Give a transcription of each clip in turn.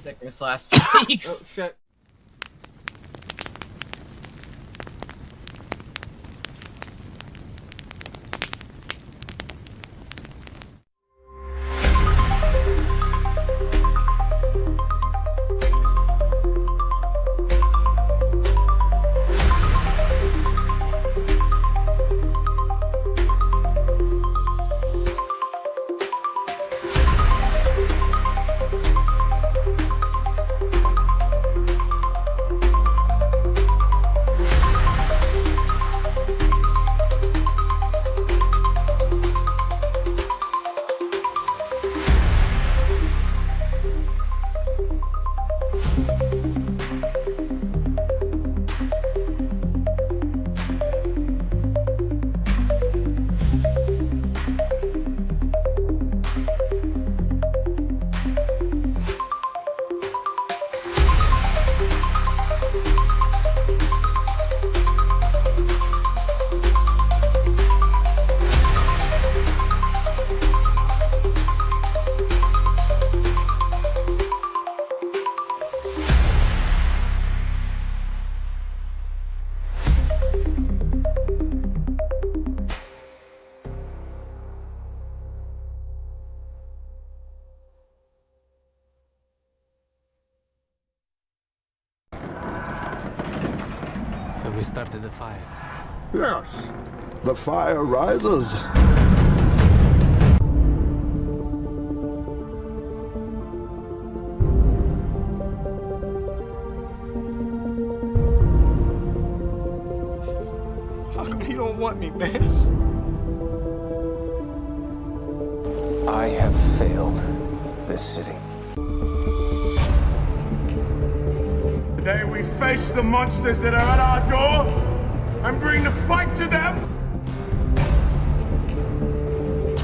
sick this last few weeks. Oh, shit. Have we started the fire? Yes, the fire rises. How come you don't want me, man? I have failed this city. Today we face the monsters that are at our door and bring the fight to them.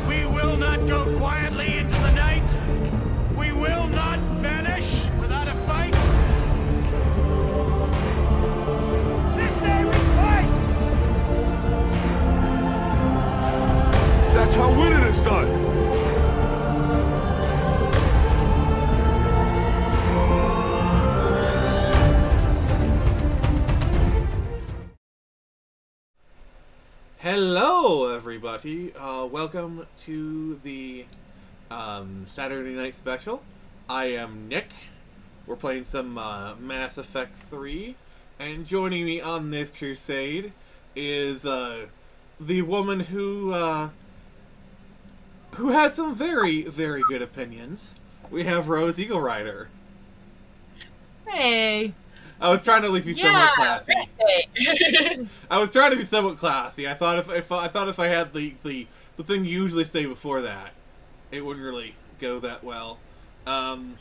We will not go quietly into the night. We will not vanish without a fight. This day we fight! That's how winning is done. Hello, everybody. Welcome to the Saturday night special. I am Nick. We're playing some Mass Effect 3, and joining me on this crusade is the woman who has some very, very good opinions. We have Rose Eagle Rider. Hey. I was trying to at least be somewhat classy. Hey. I was trying to be somewhat classy. I thought if I had the thing you usually say before that, it wouldn't really go that well. And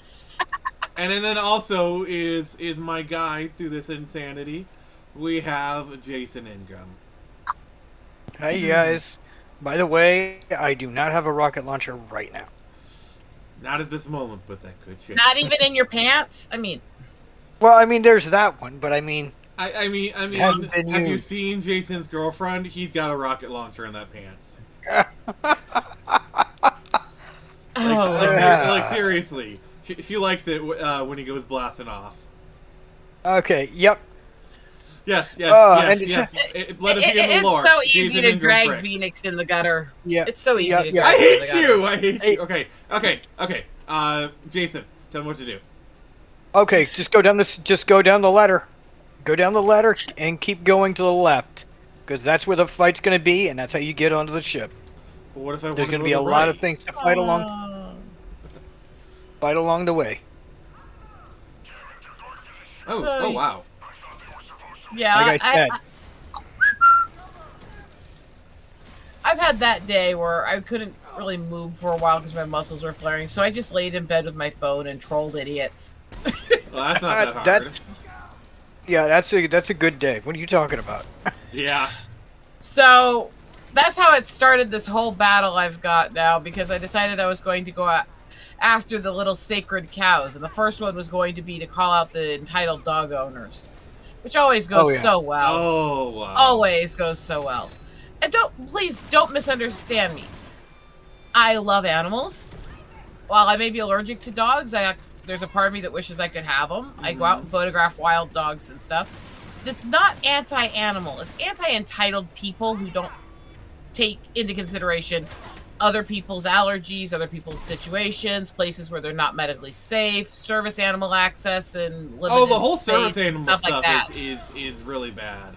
then also is my guide through this insanity. We have Jason Ingram. Hey guys. By the way, I do not have a rocket launcher right now. Not at this moment, but that could change. Not even in your pants? I mean... Well, I mean, there's that one, but I mean... I mean, hasn't been have you used. seen Jason's girlfriend? He's got a rocket launcher in that pants. Like seriously. She likes it when he goes blasting off. Okay, yep. Yes. And Let it be in the lore. It's so easy Jason to Ingram drag bricks. Phoenix in the gutter. Yeah. It's so easy to Yeah. drag him in the I gutter. hate you. Okay. Jason, tell me what to do. Okay, just go down the ladder. Go down the ladder and keep going to the left. Because that's where the fight's going to be, and that's how you get onto the ship. But what if I There's going to be a lot of things to fight along the way. Oh wow. Yeah, Like I said. I've had that day where I couldn't really move for a while because my muscles were flaring, so I just laid in bed with my phone and trolled idiots. Well, that's not that hard. That's a good day. What are you talking about? Yeah. So that's how it started, this whole battle I've got now, because I decided I was going to go after the little sacred cows, and the first one was going to be to call out the entitled dog owners, which always goes so well. Oh wow. Always goes so well. And please don't misunderstand me. I love animals. While I may be allergic to dogs, I there's a part of me that wishes I could have them. I go out and photograph wild dogs and stuff. It's not anti-animal. It's anti-entitled people who don't take into consideration other people's allergies, other people's situations, places where they're not medically safe, service animal access, and limited the whole space service animal stuff like that. is really bad.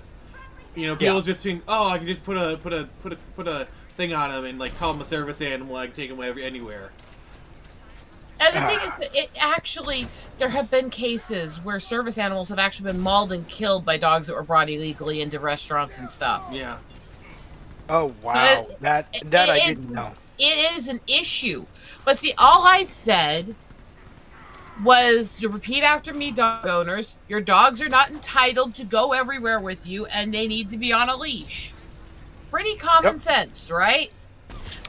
You know, people just think, oh, I can just put a thing on them and like call them a service animal. I can take them anywhere. And the thing is that it actually, there have been cases where service animals have actually been mauled and killed by dogs that were brought illegally into restaurants and stuff. Yeah. Oh wow, So that I didn't know. It is an issue. But see, all I said was to repeat after me, dog owners, your dogs are not entitled to go everywhere with you, and they need to be on a leash. Pretty common sense, right?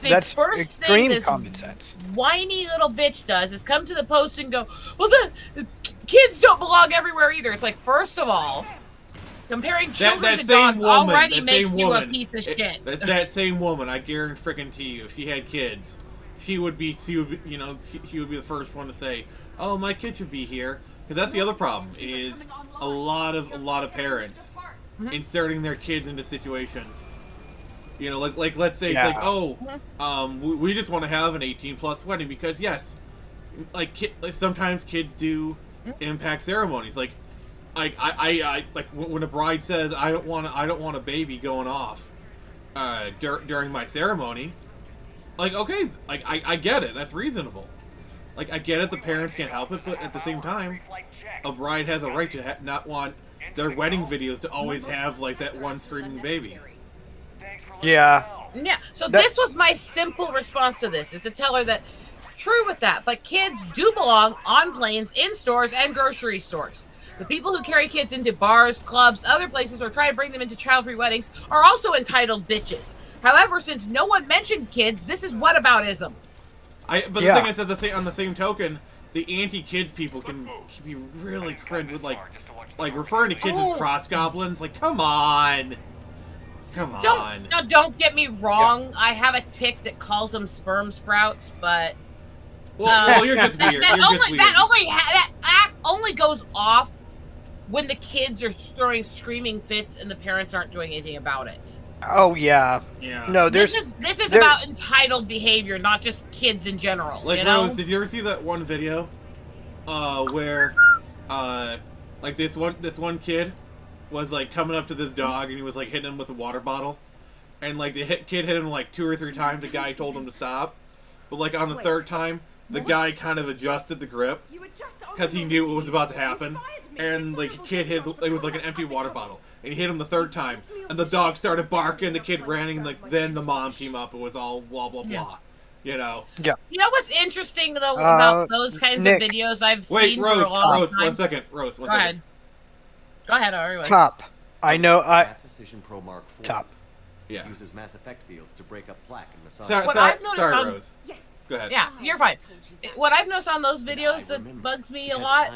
The That's first thing extreme this common sense. whiny little bitch does is come to the post and go, well, the kids don't belong everywhere either. It's like, first of all, comparing children to dogs already makes you a piece of shit. That same woman, I guarantee you, if she had kids, she would be the first one to say, "Oh, my kid should be here." Because that's the other problem is a lot of parents inserting their kids into situations. You know, like let's say it's like, oh, we just want to have an 18+ wedding because yes, like sometimes kids do impact ceremonies. Like I like when a bride says I don't want a baby going off during my ceremony. Like, okay, like I get it, that's reasonable. Like I get it, the parents can't help it, but at the same time, a bride has a right to not want their wedding videos to always have like that one screaming baby. Yeah. Yeah, so this was my simple response to this, is to tell her that, true with that, but kids do belong on planes, in stores, and grocery stores. The people who carry kids into bars, clubs, other places, or try to bring them into child-free weddings are also entitled bitches. However, since no one mentioned kids, this is whataboutism. But the thing is, on the same token, the anti-kids people can be really cringe with like referring to kids as cross goblins. Like, come on. Don't get me wrong. I have a tick that calls them sperm sprouts, but well, you're just weird. That only goes off when the kids are throwing screaming fits and the parents aren't doing anything about it. Oh yeah. Yeah. No, this is about entitled behavior, not just kids in general. Like, you know? Rose, did you ever see that one video, where, like this one kid was like coming up to this dog and he was like hitting him with a water bottle, and like the kid hit him like 2 or 3 times. The guy told him to stop, but like on the third time, the guy kind of adjusted the grip because he knew what was about to happen, and like the kid hit it was like an empty water bottle, and he hit him the third time, and the dog started barking. The kid ran, and like then the mom came up and was all blah blah blah. Yeah. You know. Yeah. You know what's interesting though about those kinds of videos I've seen for a long time? One second. Rose, one Go second. ahead. Go ahead, Ari. Top. I know. Precision Pro Mark IV Top. Yeah. uses Mass Effect fields to break up plaque and massage. Sorry, Rose. Yes. Go ahead. Yeah, you're fine. What I've noticed on those videos that bugs me a lot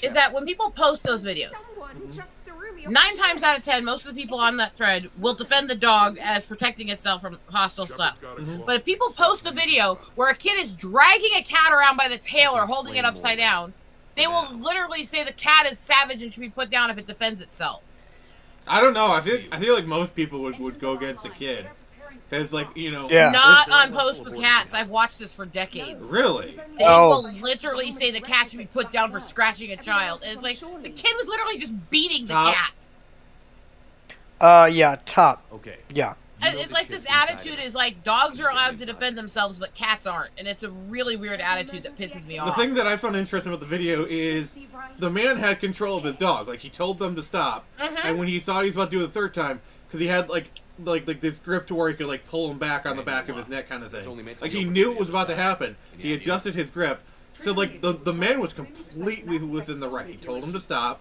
is that when people post those videos, 9 times out of 10, most of the people on that thread will defend the dog as protecting itself from hostile slap. But if people post a video where a kid is dragging a cat around by the tail or holding it upside down, they will literally say the cat is savage and should be put down if it defends itself. I don't know. I feel like most people would go against the kid. Because, like, you know... Yeah. Not on Post with Cats. I've watched this for decades. Really? They will literally say the cat should be put down for scratching a child. And it's like, the kid was literally just beating the cat. Yeah, top. Okay. Yeah. And it's like this attitude is like, dogs are allowed to defend themselves, but cats aren't. And it's a really weird attitude that pisses me off. The thing that I found interesting about the video is the man had control of his dog. Like, he told them to stop. And when he saw he was about to do it the third time, because he had, like this grip to where he could, like, pull him back on the back of his neck kind of thing. Like, he knew it was about to happen. He adjusted his grip. So, like, the man was completely within the right. He told him to stop.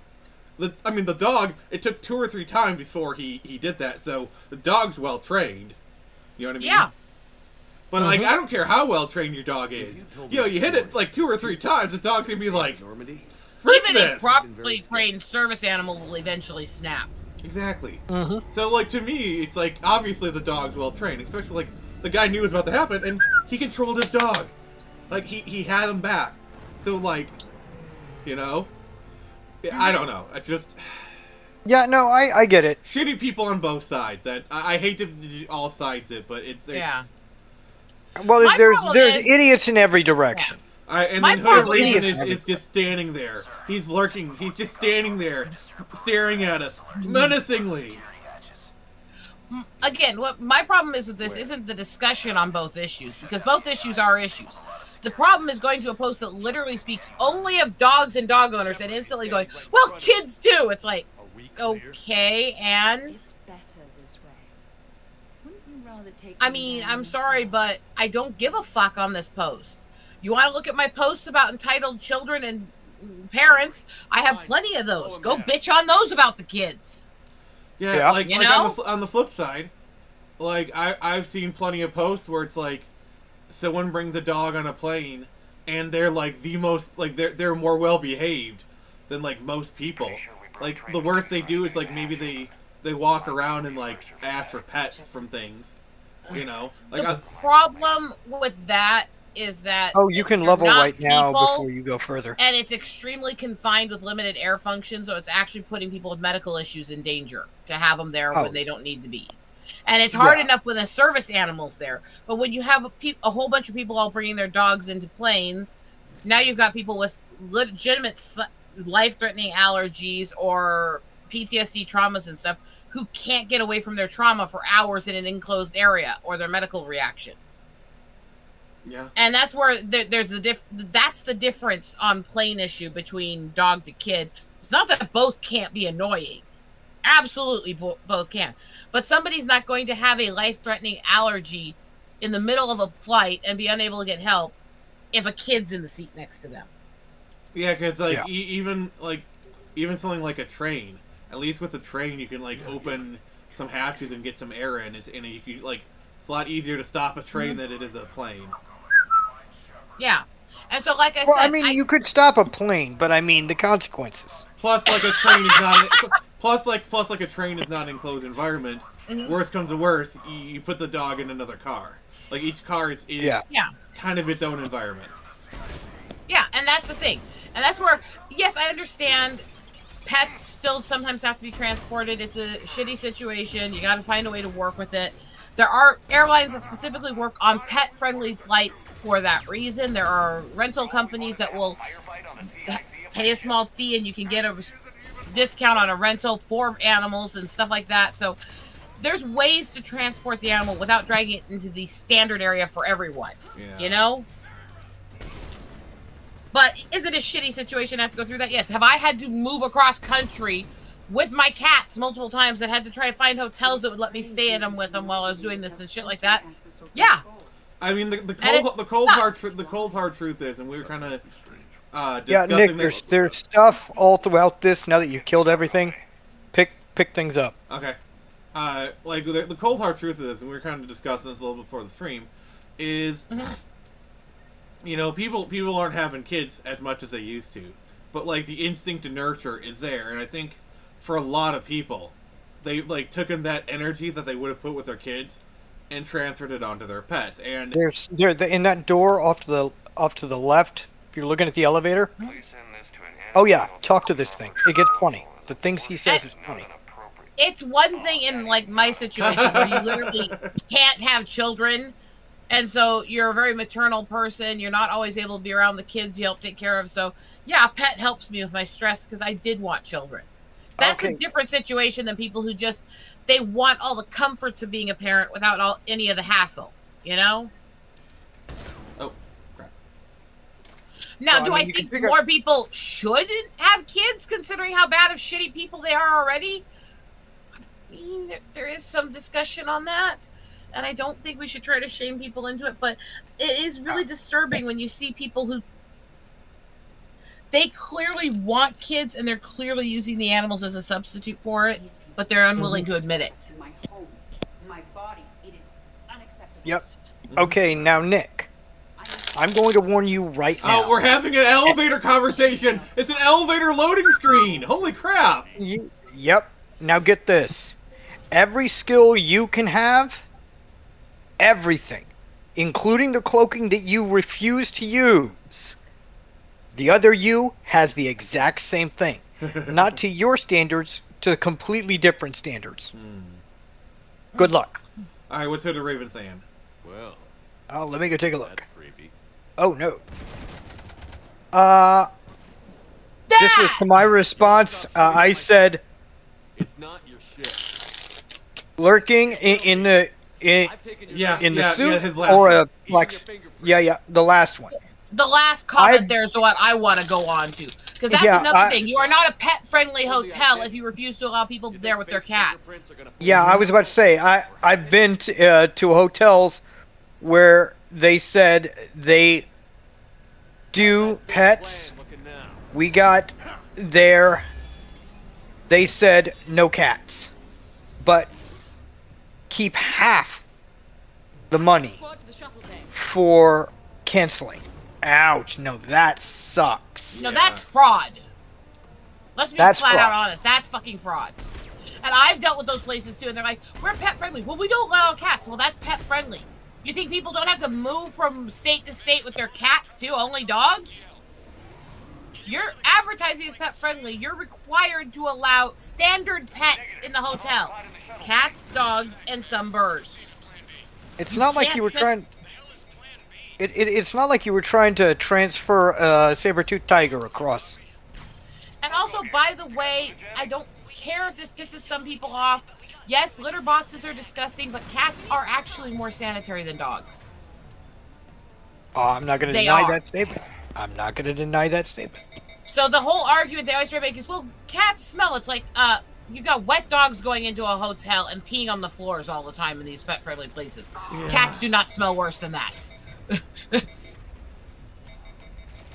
I mean, the dog, it took 2 or 3 times before he did that, so the dog's well-trained. You know what I mean? Yeah. But, like, I don't care how well-trained your dog is. You know, you hit it, like, 2 or 3 times, the dog's gonna be like, frick Even a this! properly trained service animal will eventually snap. Exactly. So, like, to me, it's like, obviously the dog's well-trained, especially, like, the guy knew it was about to happen, and he controlled his dog. Like, he had him back. So, like, You know? I don't know. I just Yeah, no, I get it. shitty people on both sides. That I hate to do all sides it, but it's Yeah. Well, My there's problem is- idiots in every direction. And My then Hood problem Raven is- is just standing there. He's lurking. He's just standing there, staring at us menacingly. Again, what my problem is with this isn't the discussion on both issues, because both issues are issues. The problem is going to a post that literally speaks only of dogs and dog owners and instantly going, well, kids too. It's like, okay, and It's better this way. Wouldn't you rather take I them mean, down I'm sorry, yourself? but I don't give a fuck on this post. You want to look at my posts about entitled children and parents? I have plenty of those. Go bitch on those about the kids. Yeah, Yeah. like, You like know? on the flip side, like I've seen plenty of posts where it's like someone brings a dog on a plane and they're like the most like they're more well behaved than like most people. Like the worst they do is like maybe they walk around and like ask for pets from things. You know? Like The problem with that is that Oh, you can they're level not right now people, before you go further. and it's extremely confined with limited air function, so it's actually putting people with medical issues in danger to have them there Oh. when they don't need to be. And it's hard Yeah. enough with the service animals there, but when you have a whole bunch of people all bringing their dogs into planes, now you've got people with legitimate life-threatening allergies or PTSD traumas and stuff who can't get away from their trauma for hours in an enclosed area or their medical reaction. yeah. And that's where there's that's the difference on plane issue between dog to kid. It's not that both can't be annoying. Absolutely both can. But somebody's not going to have a life-threatening allergy in the middle of a flight and be unable to get help if a kid's in the seat next to them. Yeah, because like Yeah. even something like a train. At least with the train, you can like open some hatches and get some air in. It's you can like it's a lot easier to stop a train than it is a plane. Yeah. And so, like I Well, said, I mean, you could stop a plane, but I mean the consequences. Plus, like a train is not. Plus, like a train is not an enclosed environment. Worst comes to worst, you put the dog in another car. Like each car is Yeah. yeah. kind of its own environment. Yeah, and that's the thing. And that's where, yes, I understand pets still sometimes have to be transported. It's a shitty situation. You got to find a way to work with it. There are airlines that specifically work on pet-friendly flights for that reason. There are rental companies that will pay a small fee and you can get a discount on a rental for animals and stuff like that. So there's ways to transport the animal without dragging it into the standard area for everyone. Yeah. You know? But is it a shitty situation to have to go through that? Yes. Have I had to move across country with my cats multiple times and had to try to find hotels that would let me stay in them with them while I was doing this and shit like that? Yeah. I mean, the it cold hard sucks. the cold hard truth is, and we were kind of Yeah, discussing Nick, that. there's stuff all throughout this. Now that you've killed everything, pick things up. Okay. Like the cold hard truth of this, and we were kind of discussing this a little before the stream, is you know people aren't having kids as much as they used to, but like the instinct to nurture is there, and I think for a lot of people, they like took in that energy that they would have put with their kids and transferred it onto their pets, and In that door off to the left. If you're looking at the elevator. Oh yeah, talk to this thing. It gets funny. The things he says is funny. It's one thing in like my situation where you literally can't have children, and so you're a very maternal person. You're not always able to be around the kids you help take care of. So yeah, a pet helps me with my stress because I did want children. That's Okay. a different situation than people who just they want all the comforts of being a parent without any of the hassle. You know. oh crap. Now, Well, I do mean, I you think can figure- more people shouldn't have kids, considering how bad of shitty people they are already? I mean, there is some discussion on that, and I don't think we should try to shame people into it, but it is really disturbing when you see people who they clearly want kids and they're clearly using the animals as a substitute for it, but they're unwilling to admit it. My home, my body, it is unacceptable. Yep. Okay, now Nick, I'm going to warn you right now. Oh, we're having an elevator conversation. It's an elevator loading screen. Holy crap! Yep. Now get this. Every skill you can have, everything, including the cloaking that you refuse to use, The other you has the exact same thing. Not to your standards, to completely different standards. Good luck. All right, what's the Raven saying? Well, Oh, let me go take a look. that's creepy. Oh, no. This was to my response. I said, It's not your shit. lurking in the I've taken your Yeah, in the yeah, suit his last or one. a flex. Yeah, the last one. The last comment I- there is the one I want to go on to. Because that's Yeah, another I- thing. You are not a pet-friendly hotel if you refuse to allow people there with their cats. Yeah, I was about to say, I've been to hotels where they said they do pets. We got there, they said no cats, but keep half the money for canceling. Ouch, no, that sucks. No, that's fraud. Let's be That's flat fraud. out honest. That's fucking fraud. And I've dealt with those places too, and they're like, we're pet-friendly. Well, we don't allow cats. Well, that's pet-friendly. You think people don't have to move from state to state with their cats too? Only dogs? You're advertising as pet-friendly. You're required to allow standard pets in the hotel. Cats, dogs, and some birds. It's not like you were can't trying. It's not like you were trying to transfer a saber-toothed tiger across. And also, by the way, I don't care if this pisses some people off. Yes, litter boxes are disgusting, but cats are actually more sanitary than dogs. Oh, I'm not going to They deny are. that statement. I'm not going to deny that statement. So the whole argument they always try to make is, well, cats smell. It's like, you got wet dogs going into a hotel and peeing on the floors all the time in these pet-friendly places. Yeah. Cats do not smell worse than that.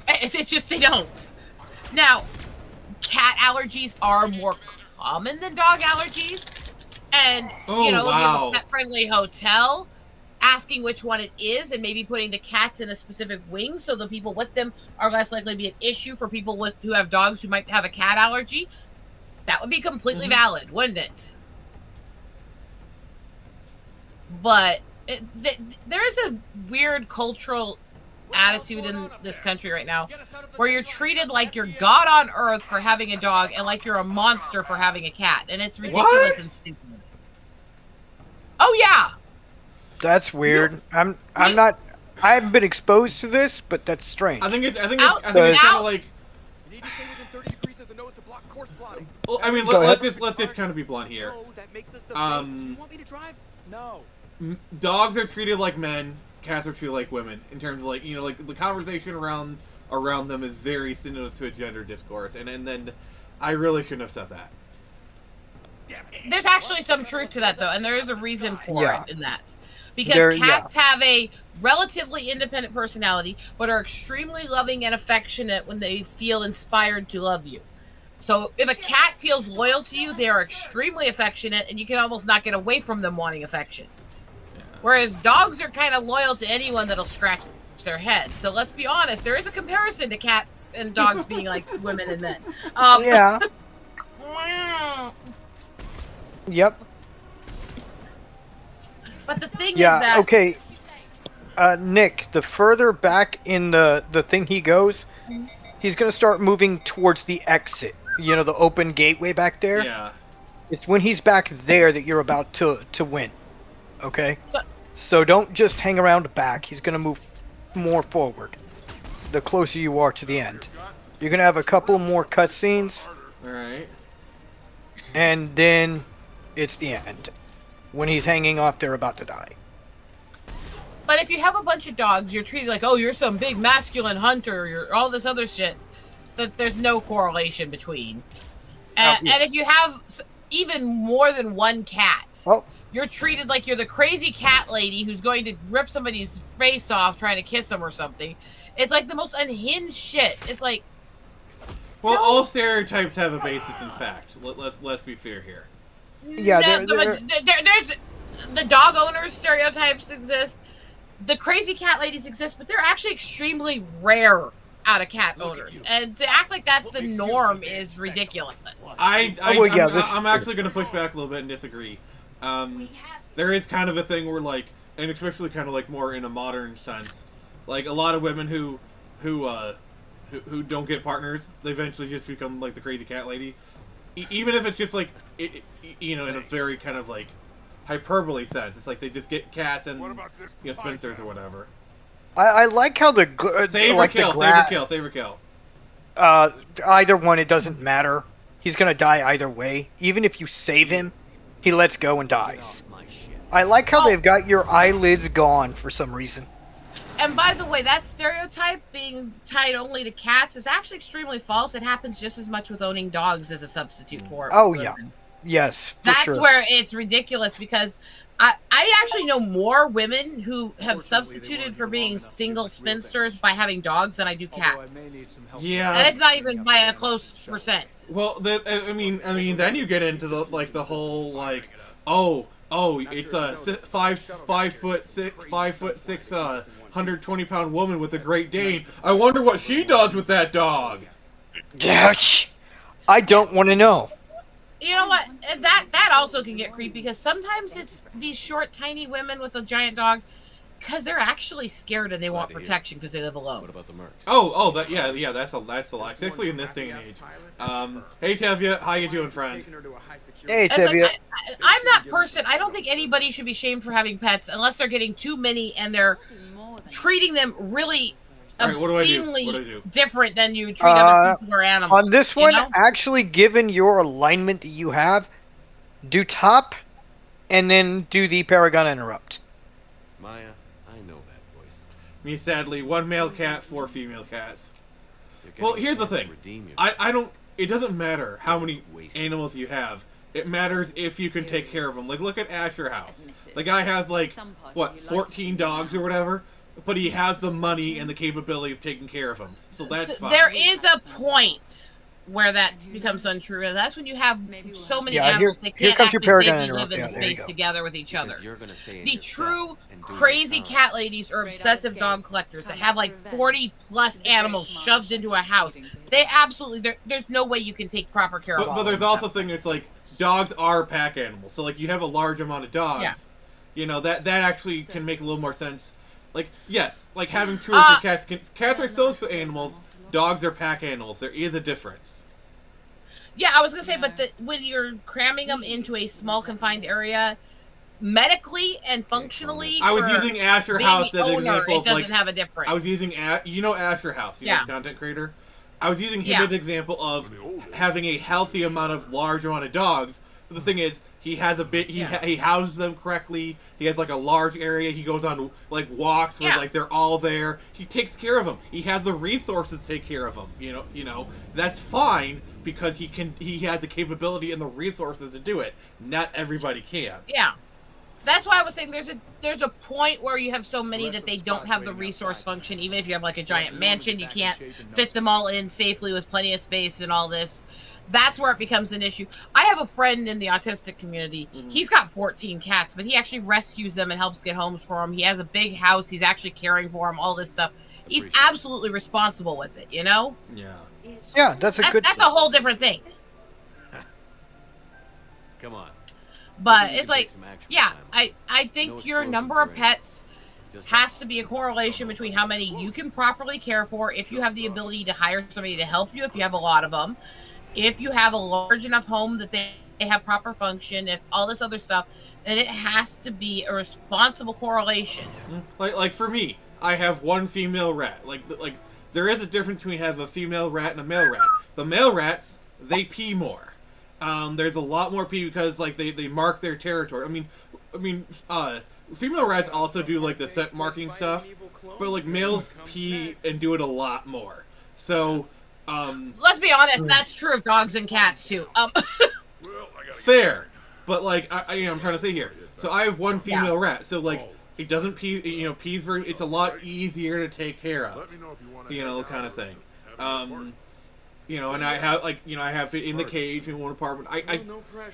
It's just, they don't. Now, cat allergies are more common than dog allergies. And, Oh, you know, if you have wow. a pet-friendly hotel, asking which one it is and maybe putting the cats in a specific wing so the people with them are less likely to be an issue for people who have dogs who might have a cat allergy, that would be completely valid, wouldn't it? But there is a weird cultural attitude in this country right now where you're treated like you're God on earth for having a dog and like you're a monster for having a cat, and it's ridiculous and stupid. Oh yeah. That's weird. I'm not. I haven't been exposed to this, but that's strange. I think it's kind Out. of like. You need to stay within 30 degrees of the nose to block course plotting. Well, I mean, Go let's ahead. just kind of be blunt here. No, that makes us the Um, You want me to drive? No. Dogs are treated like men. Cats are treated like women. In terms of like, you know, like the conversation around them is very similar to a gender discourse, and then I really shouldn't have said that. There's actually some truth to that, though, and there is a reason for Yeah. it in that. Because Yeah. cats have a relatively independent personality, but are extremely loving and affectionate when they feel inspired to love you. So if a cat feels loyal to you, they are extremely affectionate, and you can almost not get away from them wanting affection. Whereas dogs are kind of loyal to anyone that'll scratch their head. So let's be honest, there is a comparison to cats and dogs being like women and men. Yeah. Yep. But the thing Yeah. is that Okay. Nick, the further back in the thing he goes, he's gonna start moving towards the exit. You know, the open gateway back there. Yeah. It's when he's back there that you're about to win. Okay. So don't just hang around back. He's gonna move more forward. The closer you are to the end, you're gonna have a couple more cutscenes, All right. and then it's the end. When he's hanging off, they're about to die. But if you have a bunch of dogs, you're treated like, oh, you're some big masculine hunter, you're all this other shit that there's no correlation between. And, yeah. and if you have even more than one cat, Well, you're treated like you're the crazy cat lady who's going to rip somebody's face off trying to kiss them or something. It's like the most unhinged shit. It's like, Well, No. all stereotypes have a basis in fact. Let's be fair here. Yeah, no, there- there's the dog owners stereotypes exist. The crazy cat ladies exist, but they're actually extremely rare out of cat owners. And to act like that's the norm is ridiculous. I'm actually going to push back a little bit and disagree. There is kind of a thing where, like, and especially kind of like more in a modern sense, like a lot of women who who don't get partners, they eventually just become like the crazy cat lady. Even if it's just like, in a very kind of like hyperbole sense. It's like they just get cats and spinsters or whatever. I like how the save or kill. Either one, it doesn't matter. He's gonna die either way. Even if you save him, he lets go and dies. I like how they've got your eyelids gone for some reason. And by the way, that stereotype being tied only to cats is actually extremely false. It happens just as much with owning dogs as a substitute for it. Oh yeah, yes. That's where it's ridiculous, because I actually know more women who have substituted for being single spinsters by having dogs than I do cats. Yeah, and it's not even by a close percent. Well, I mean, then you get into the whole like, it's a 5'6", 120-pound woman with a Great Dane. I wonder what she does with that dog. Yes, I don't want to know. You know what? That also can get creepy, because sometimes it's these short, tiny women with a giant dog, because they're actually scared and they want protection because they live alone. What about the mercs? That's a lot, especially in this day and age. Hey Tevya, how you doing, friend? Hey Tevya. I'm that person. I don't think anybody should be shamed for having pets unless they're getting too many and they're treating them really obscenely different than you treat other people or animals. On this one, actually, given your alignment that you have, do top, and then do the Paragon Interrupt. Maya, I know that voice. Me, sadly, 1 male cat, 4 female cats. Well, here's the thing. I don't. It doesn't matter how many animals you have. It matters if you can take care of them. Like, look at Asher House. The guy has, like, what, 14 dogs or whatever? But he has the money and the capability of taking care of them. So that's fine. There is a point where that becomes untrue. And that's when you have so many animals they can't actually safely live in the space together with each other. The true crazy cat ladies or obsessive dog collectors that have like 40+ animals shoved into a house. They absolutely, there's no way you can take proper care of all of them. But there's also a thing that's like, dogs are pack animals. So like you have a large amount of dogs. Yeah. You know, that actually can make a little more sense. Like, yes, like having 2 or 3 cats. Cats are social animals. Dogs are pack animals. There is a difference. Yeah, I was going to say, but when you're cramming them into a small confined area, medically and functionally, I was using Asher House as an example. It doesn't have a difference. I was using, Asher House, the content creator. I was using him as an example of having a healthy amount of large amount of dogs. But the thing is, he has a bit. He houses them correctly. He has like a large area. He goes on like walks where like they're all there. He takes care of them. He has the resources to take care of them. You know that's fine because he has the capability and the resources to do it. Not everybody can. Yeah, that's why I was saying there's a point where you have so many that they don't have the resource function. Even if you have like a giant mansion, you can't fit them all in safely with plenty of space and all this. That's where it becomes an issue. I have a friend in the autistic community. He's got 14 cats, but he actually rescues them and helps get homes for them. He has a big house. He's actually caring for them, all this stuff. He's absolutely responsible with it, you know? Yeah. Yeah, that's a good... That's a whole different thing. Come on. But it's like, yeah, I think your number of pets has to be a correlation between how many you can properly care for, if you have the ability to hire somebody to help you, if you have a lot of them. If you have a large enough home that they have proper function, if all this other stuff, then it has to be a responsible correlation. Like for me, I have 1 female rat. Like there is a difference between having a female rat and a male rat. The male rats, they pee more. There's a lot more pee because like they mark their territory. I mean, female rats also do like the scent marking stuff, but like males pee and do it a lot more. So. Let's be honest, that's true of dogs and cats too. Fair, but like I'm trying to say here. So I have 1 female rat. So like it doesn't pee. Pees very. It's a lot easier to take care of. Kind of thing. And I have I have it in the cage in 1 apartment.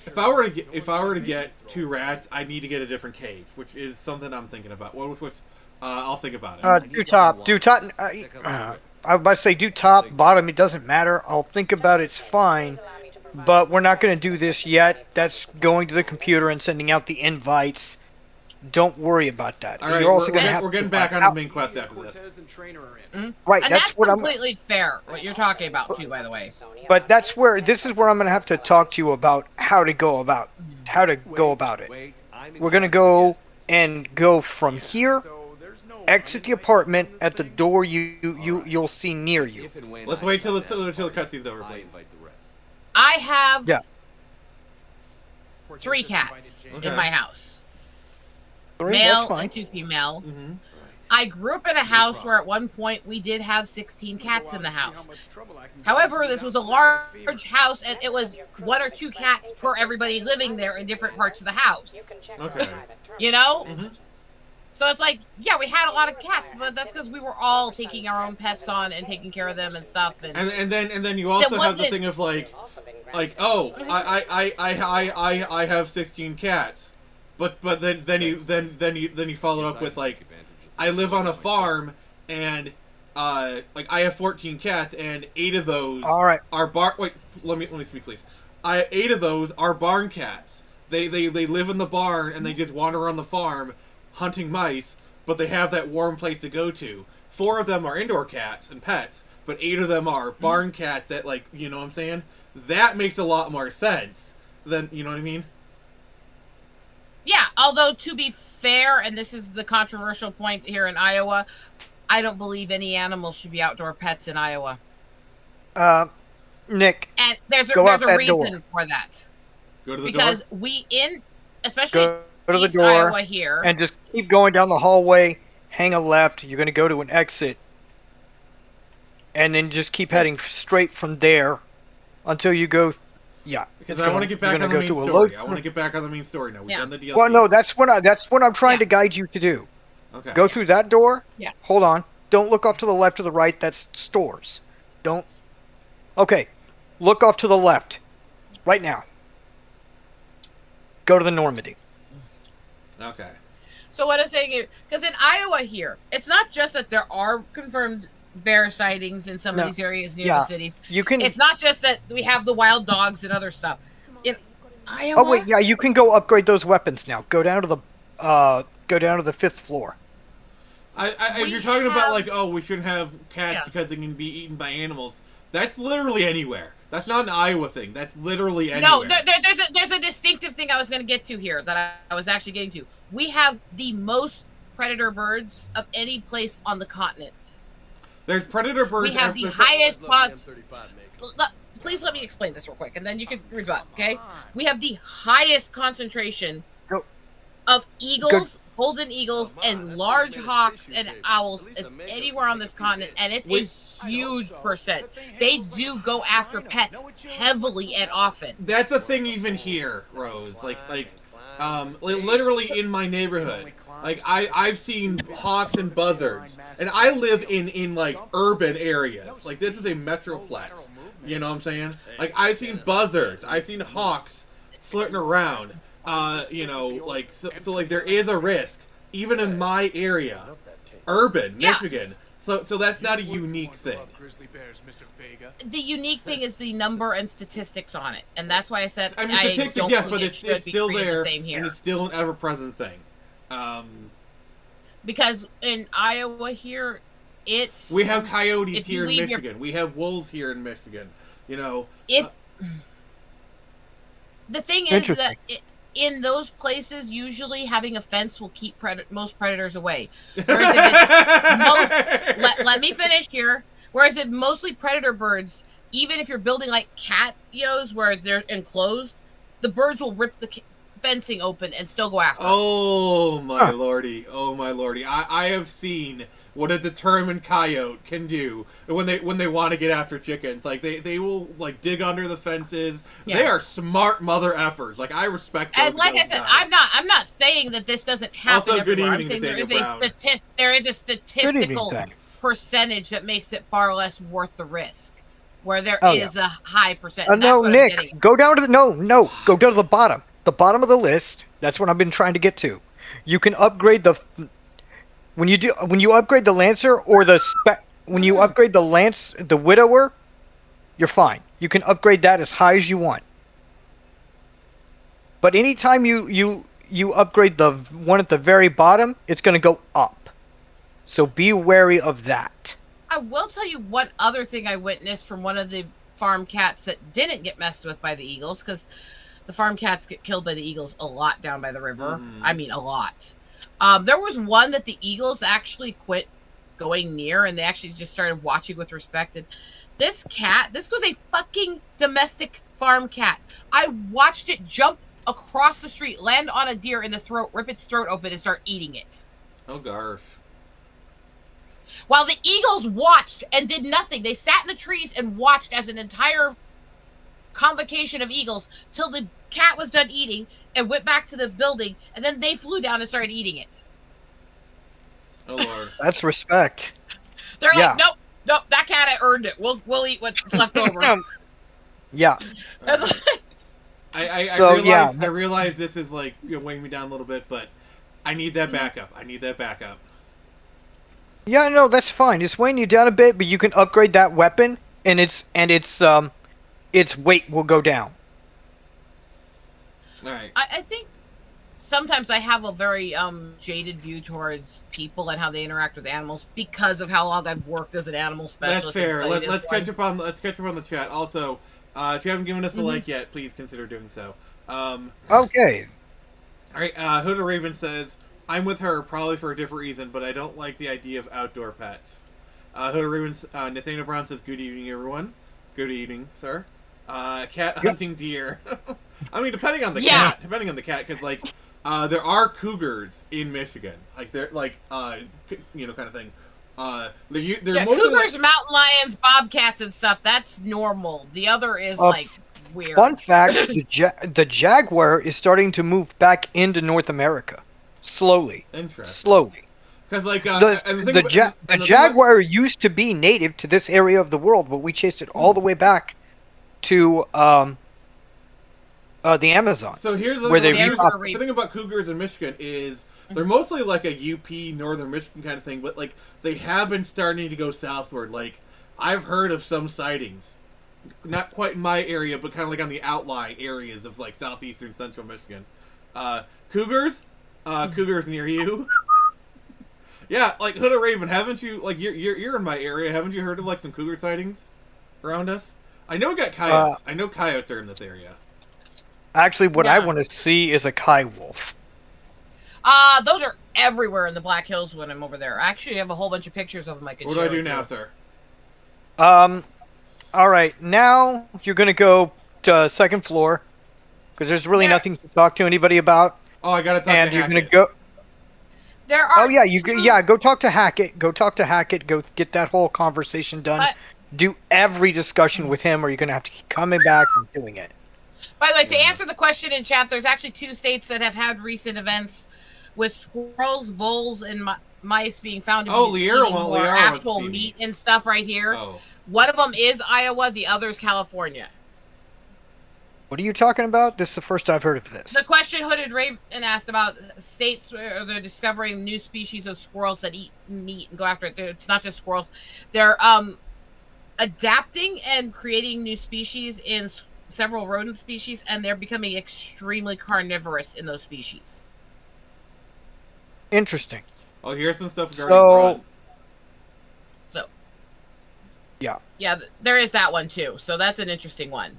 If I were to get 2 rats, I need to get a different cage, which is something I'm thinking about. I'll think about it. Do top. I was about to say do top, bottom, it doesn't matter. I'll think about it's fine. But we're not going to do this yet. That's going to the computer and sending out the invites. Don't worry about that. All right, You're also gonna have we're getting to back on the main quest after this. Cortez and Trainer are in. Right, And that's what completely fair, what you're talking about, too, by the way. But this is where I'm gonna have to talk to you about how to go about it. Wait, I'm in We're gonna charge. go from here, So there's no exit the apartment at the door you'll see near you. If and when Let's I wait till the find out, cutscene's over, I please. invite the rest. I have Yeah. 3 cats Okay. in my house. 3, Male that's fine. and 2 female. Mm-hmm. I grew up in a house where at one point we did have 16 cats in the house. However, this was a large house and it was 1 or 2 cats per everybody living there in different parts of the house. Okay. You know? Mm-hmm. So it's like, yeah, we had a lot of cats, but that's because we were all taking our own pets on and taking care of them and stuff. And then you also have the thing of like oh, I have 16 cats, but then you follow up with like, I live on a farm and like I have 14 cats and 8 of those are wait, let me speak please. 8 of those are barn cats. They live in the barn and they just wander around the farm hunting mice, but they have that warm place to go to. 4 of them are indoor cats and pets, but 8 of them are barn cats that, like, you know what I'm saying? That makes a lot more sense than, you know what I mean? Yeah, although to be fair, and this is the controversial point here in Iowa, I don't believe any animals should be outdoor pets in Iowa. Nick, and there's a reason for that. Go to the because door. Especially go to the East door Iowa here, and just keep going down the hallway, hang a left, you're going to go to an exit, and then just keep heading straight from there until you go, Because I want to get back on the main story. I want to get back on the main story now. We've done the DLC. Well, no, that's what I'm trying to guide you to do. Okay. Go through that door. Yeah. Hold on. Don't look off to the left or the right. That's stores. Don't. Okay. Look off to the left. Right now. Go to the Normandy. Okay. So what I'm saying here, because in Iowa here, it's not just that there are confirmed bear sightings in some of these areas near the cities. It's not just that we have the wild dogs and other stuff. In Iowa. Oh wait, yeah, you can go upgrade those weapons now. Go down to the 5th floor. If you're talking about like, oh, we shouldn't have cats because they can be eaten by animals, that's literally anywhere. That's not an Iowa thing. That's literally anywhere. No, there's a distinctive thing I was going to get to here that I was actually getting to. We have the most predator birds of any place on the continent. There's predator birds. We have the highest spots. Please let me explain this real quick, and then you can rebut, okay? We have the highest concentration of eagles, golden eagles, and large hawks and owls as anywhere on this continent, and it's a huge percent. They do go after pets heavily and often. That's a thing even here, Rose. Like literally in my neighborhood. Like I've seen hawks and buzzards, and I live in like urban areas. Like this is a metroplex. You know what I'm saying? Like I've seen buzzards, I've seen hawks flirting around. You know, like so like there is a risk even in my area, urban Michigan. So that's not a unique thing. The unique thing is the number and statistics on it, and that's why I said I mean statistics, don't yes, think but it's still there, and it's still an ever-present thing. Because in Iowa here, we have coyotes here in Michigan. We have wolves here in Michigan. You know, the thing is that in those places, usually having a fence will keep most predators away. Whereas if it's let me finish here. Whereas if mostly predator birds, even if you're building like catios where they're enclosed, the birds will rip the fencing open and still go after them. Oh my lordy! Oh my lordy! I have seen what a determined coyote can do when they want to get after chickens. Like they will like dig under the fences. Yeah. They are smart mother effers. Like I respect those. And like I said, guys. I'm not saying that this doesn't happen also, everywhere. I'm saying there is a statistical percentage that makes it far less worth the risk. Where there is a high percent. No, Nick, go down to go down to the bottom. The bottom of the list. That's what I've been trying to get to. You can upgrade when you upgrade the Lancer or when you upgrade the Widower, you're fine. You can upgrade that as high as you want. But anytime you you upgrade the one at the very bottom, it's gonna go up. So be wary of that. I will tell you one other thing I witnessed from one of the farm cats that didn't get messed with by the eagles, because the farm cats get killed by the eagles a lot down by the river. I mean, a lot. There was one that the eagles actually quit going near, and they actually just started watching with respect. And this cat, this was a fucking domestic farm cat. I watched it jump across the street, land on a deer in the throat, rip its throat open, and start eating it. Oh, garf. While the eagles watched and did nothing. They sat in the trees and watched as an entire convocation of eagles till the cat was done eating and went back to the building, and then they flew down and started eating it. Oh, Lord. That's respect. They're like, nope, that cat had earned it. We'll eat what's left over. Yeah. I realize this is like weighing me down a little bit, but I need that backup. Yeah, no, that's fine. It's weighing you down a bit, but you can upgrade that weapon, and its weight will go down. All right. I think sometimes I have a very jaded view towards people and how they interact with animals because of how long I've worked as an animal specialist. That's fair. Let's catch up on the chat. Also, if you haven't given us a like yet, please consider doing so. Okay. All right. Huda Raven says, I'm with her, probably for a different reason, but I don't like the idea of outdoor pets. Huda Raven, Nathaniel Brown says, good evening, everyone. Good evening, sir. Cat hunting deer. I mean, depending on the cat, because like, there are cougars in Michigan, like they're like, kind of thing. They're cougars, mountain lions, bobcats, and stuff. That's normal. The other is like weird. Fun fact: the jaguar is starting to move back into North America, slowly. Interesting. Slowly. Because like the jaguar used to be native to this area of the world, but we chased it all the way back to the Amazon. So here's the thing about cougars in Michigan is they're mostly like a UP northern Michigan kind of thing, but like they have been starting to go southward. Like I've heard of some sightings, not quite in my area, but kind of like on the outlying areas of like southeastern central Michigan. Cougars near you. Yeah, like Huda Raven, haven't you, like you're in my area? Haven't you heard of like some cougar sightings around us? I know we got coyotes. I know coyotes are in this area. Actually, what I want to see is a coy wolf. Those are everywhere in the Black Hills when I'm over there. I actually have a whole bunch of pictures of them I could show. What do I do now, sir? All right, now you're gonna go to second floor because there's really nothing to talk to anybody about. Oh, I gotta talk to Hackett. And you're gonna go. There are. Go talk to Hackett. Go talk to Hackett. Go get that whole conversation done. Do every discussion with him, or you're gonna have to keep coming back and doing it. By the way, to answer the question in chat, there's actually 2 states that have had recent events with squirrels, voles, and mice being found to be eating more actual meat and stuff right here. Oh. One of them is Iowa, the other is California. What are you talking about? This is the first I've heard of this. The question Hooded Raven asked about states where they're discovering new species of squirrels that eat meat and go after it. It's not just squirrels. They're adapting and creating new species in several rodent species, and they're becoming extremely carnivorous in those species. Interesting. Oh, here's some stuff regarding yeah, there is that one too. So that's an interesting one.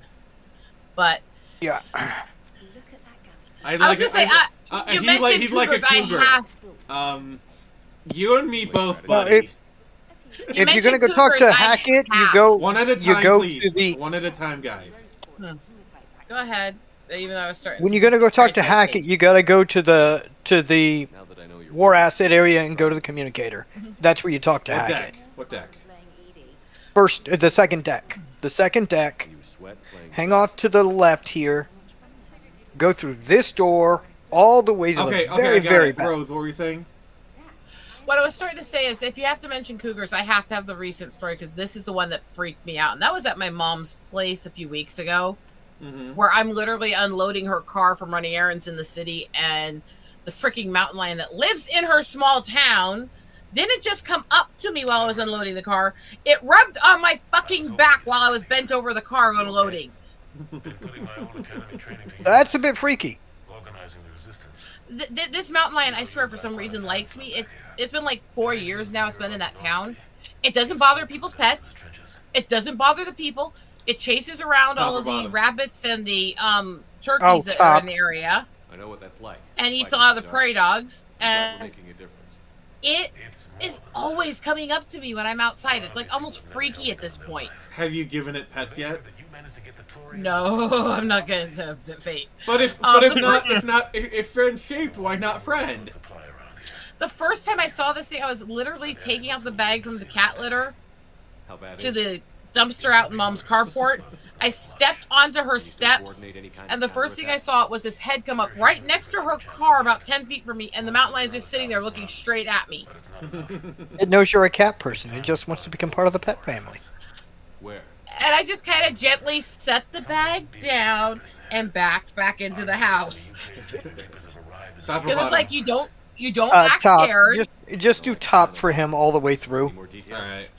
But yeah, I was gonna say, you mentioned cougars. I have. You and me both, buddy. If you're gonna go talk to Hackett, you go one at a time, you go please. to the one at a time, guys. Go ahead. Even though I was starting. When you're gonna go talk to Hackett, you gotta go to the war asset area and go to the communicator. That's where you talk to Hackett. What deck? The second deck. The second deck. Hang off to the left here. Go through this door all the way to the very back. Rose, what were you saying? What I was starting to say is, if you have to mention cougars, I have to have the recent story because this is the one that freaked me out, and that was at my mom's place a few weeks ago, where I'm literally unloading her car from running errands in the city, and the freaking mountain lion that lives in her small town didn't just come up to me while I was unloading the car. It rubbed on my fucking back while I was bent over the car unloading. That's a bit freaky. Organizing the resistance. This mountain lion, I swear, for some reason likes me. It's been like 4 years now. It's been in that town. It doesn't bother people's pets. It doesn't bother the people. It chases around all of the rabbits and the turkeys that are in the area. I know what that's like. And eats a lot of the prairie dogs. And making a difference. it is always coming up to me when I'm outside. It's like almost freaky at this point. Have you given it pets yet? No, I'm not going to fate. But if friend shaped, why not friend? The first time I saw this thing, I was literally taking out the bag from the cat litter to the dumpster out in Mom's carport. I stepped onto her steps, and the first thing I saw was this head come up right next to her car about 10 feet from me, and the mountain lion is just sitting there looking straight at me. It knows you're a cat person. It just wants to become part of the pet family. Where? And I just kind of gently set the bag down and backed back into the house. Because it's like you don't act top. scared. Just do top for him all the way through. Alright.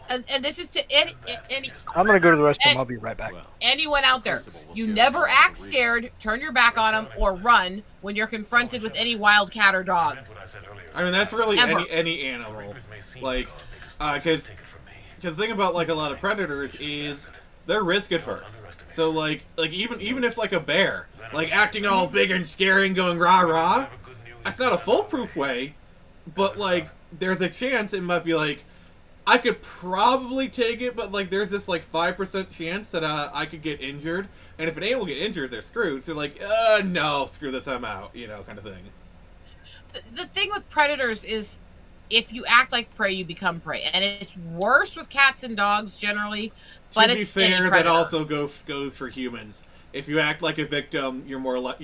And this is to any I'm gonna go to the restroom. I'll be right back. anyone out there. You never act scared, turn your back on them, or run when you're confronted with any wild cat or dog. I mean, that's really Ever. any animal. Like, because the thing about like a lot of predators is they're risk averse. So like even if like a bear, like acting all big and scary and going rah rah, that's not a foolproof way, but like there's a chance it might be like, I could probably take it, but like there's this like 5% chance that I could get injured, and if an animal get injured, they're screwed. So like, no, screw this, I'm out, kind of thing. The thing with predators is, if you act like prey, you become prey, and it's worse with cats and dogs generally. But to be it's fair, that also goes for humans. If you act like a victim, you're more like,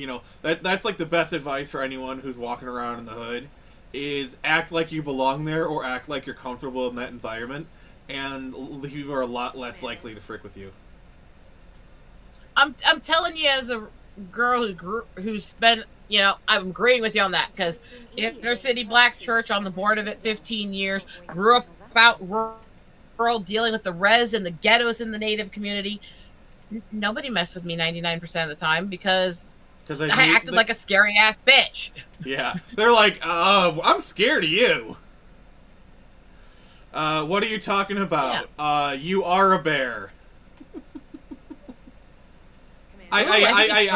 that's like the best advice for anyone who's walking around in the hood. Is act like you belong there, or act like you're comfortable in that environment, and people are a lot less likely to frick with you. I'm telling you, as a girl who's been, I'm agreeing with you on that, because Inner City Black Church, on the board of it 15 years, grew up about rural, dealing with the res and the ghettos in the Native community. Nobody messed with me 99% of the time because I acted like a scary ass bitch. Yeah, they're like, I'm scared of you. What are you talking about? Yeah. You are a bear. I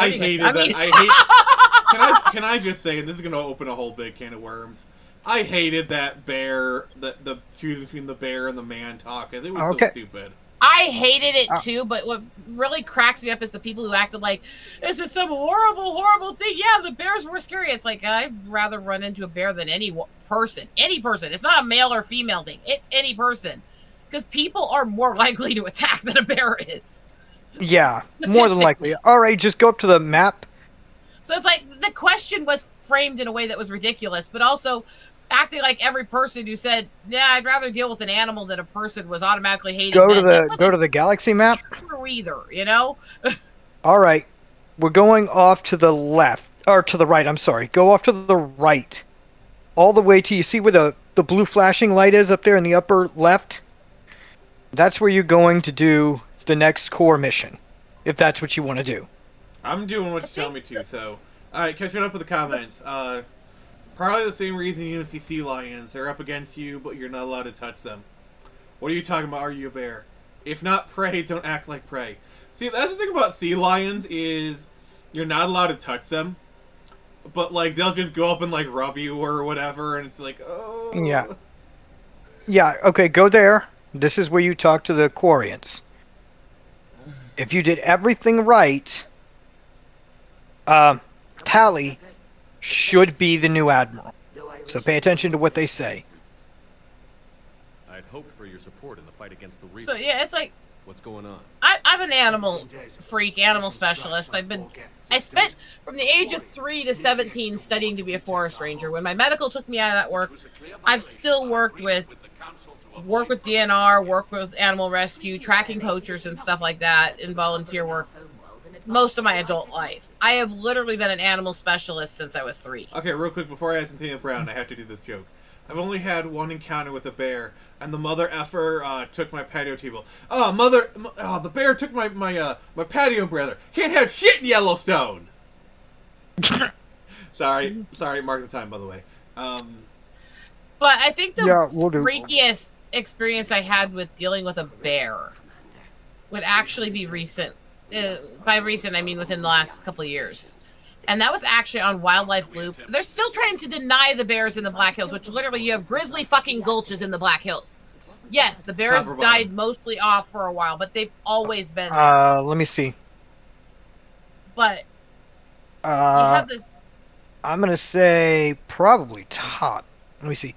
hated that. Can I just say, and this is gonna open a whole big can of worms. I hated that bear, the choosing between the bear and the man talk. It was so stupid. I hated it too, but what really cracks me up is the people who acted like this is some horrible, horrible thing. Yeah, the bears were scary. It's like, I'd rather run into a bear than any person. Any person. It's not a male or female thing. It's any person. Because people are more likely to attack than a bear is. Yeah, more than likely. All right, just go up to the map. So it's like the question was framed in a way that was ridiculous, but also acting like every person who said, "Yeah, I'd rather deal with an animal than a person," was automatically hating. Go to the galaxy map. True either, All right, we're going off to the left or to the right. I'm sorry. Go off to the right, all the way to, you see where the blue flashing light is up there in the upper left. That's where you're going to do the next core mission, if that's what you want to do. I'm doing what you tell me to. So, all right, catching up with the comments. Probably the same reason you don't see sea lions. They're up against you, but you're not allowed to touch them. What are you talking about? Are you a bear? If not prey, don't act like prey. See, that's the thing about sea lions is you're not allowed to touch them. But, like, they'll just go up and, like, rub you or whatever, and it's like, oh. Yeah. Yeah, okay, go there. This is where you talk to the Quarians. If you did everything right, Tally should be the new admiral. So pay attention to what they say. I'd hoped for your support in the fight against the Reapers. So yeah, it's like, what's going on? I'm an animal freak, animal specialist. I spent from the age of 3 to 17 studying to be a forest ranger. When my medical took me out of that work, I've still worked with DNR, work with animal rescue, tracking poachers and stuff like that in volunteer work. Most of my adult life. I have literally been an animal specialist since I was 3. Okay, real quick, before I ask Anthony Brown, I have to do this joke. I've only had one encounter with a bear, and the mother effer took my patio table. The bear took my patio brother. Can't have shit in Yellowstone! Sorry, mark the time, by the way. But I think the Yeah, we'll do. freakiest experience I had with dealing with a bear would actually be recent. By recent, I mean within the last couple of years. And that was actually on Wildlife Loop. They're still trying to deny the bears in the Black Hills, which literally you have grizzly fucking gulches in the Black Hills. Yes, the bears died mostly off for a while, but they've always been there. Let me see. But you have this. I'm gonna say probably top. Let me see.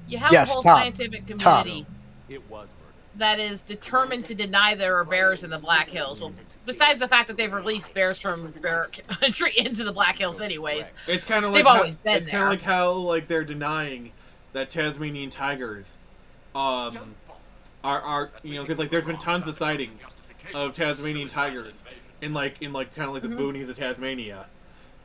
You have Yes, a whole top. scientific community It was murder. that is determined to deny there are bears in the Black Hills. Well, besides the fact that they've released bears from bear country into the Black Hills, anyways. It's kind of like they've always been it's kind of like how like they're denying that Tasmanian tigers, are you know, because like there's been tons of sightings of Tasmanian tigers in kind of like the boonies of Tasmania.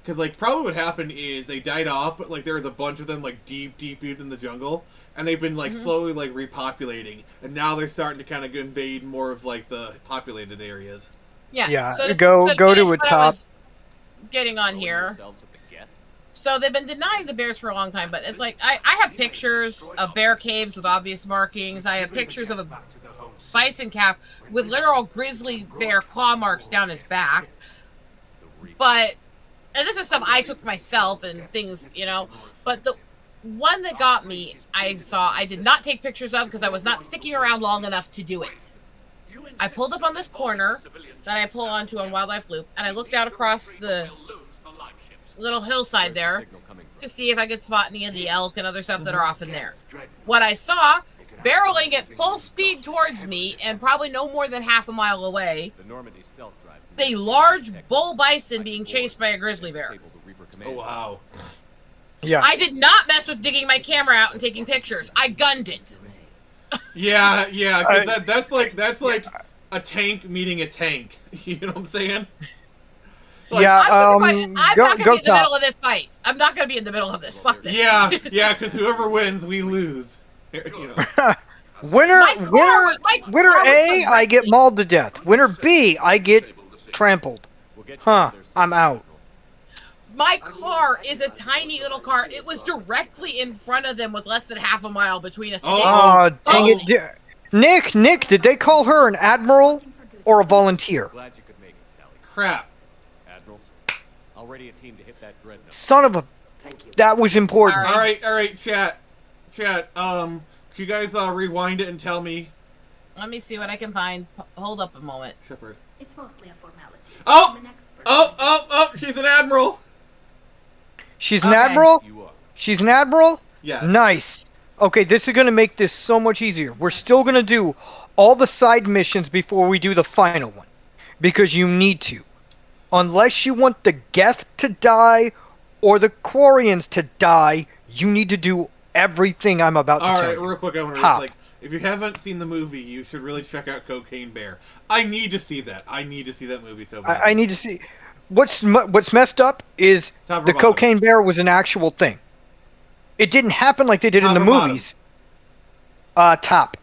Because like probably what happened is they died off, but like there was a bunch of them like deep in the jungle, and they've been like slowly like repopulating, and now they're starting to kind of invade more of like the populated areas. Yeah. So go to a top. Getting on here. So they've been denying the bears for a long time, but it's like I have pictures of bear caves with obvious markings. I have pictures of a bison calf with literal grizzly bear claw marks down his back. But and this is stuff I took myself and things, you know. But the one that got me, I did not take pictures of because I was not sticking around long enough to do it. I pulled up on this corner that I pull onto on Wildlife Loop, and I looked out across the little hillside there to see if I could spot any of the elk and other stuff that are off in there. What I saw, barreling at full speed towards me and probably no more than half a mile away, a large bull bison being chased by a grizzly bear. Oh wow. Yeah. I did not mess with digging my camera out and taking pictures. I gunned it. Yeah, because that's like a tank meeting a tank. You know what I'm saying? Like, yeah, I'm not gonna be in the top. middle of this fight. I'm not gonna be in the middle of this. Fuck this. Yeah, because whoever wins, we lose. You know. Winner A, I get mauled to death. Winner B, I get trampled. Huh, I'm out. My car is a tiny little car. It was directly in front of them with less than half a mile between us. Oh, dang it. Nick, did they call her an admiral or a volunteer? Glad you could make it, Tally. Crap. Admirals, already a team to hit that dreadnought. Son of a... That was important. All right, chat. Can you guys rewind it and tell me? Let me see what I can find. Hold up a moment. Shepheard. It's mostly a formality. Oh, she's an admiral. She's an admiral? You are. She's an admiral? Yes. Nice. Okay, this is going to make this so much easier. We're still going to do all the side missions before we do the final one. Because you need to. Unless you want the Geth to die or the Quarians to die, you need to do everything I'm about to tell you. Alright, real quick, I want to if you haven't seen the movie, you should really check out Cocaine Bear. I need to see that. I need to see that movie so bad. I need to see... What's messed up is the Cocaine Bear was an actual thing. It didn't happen like they did in the movies. Top.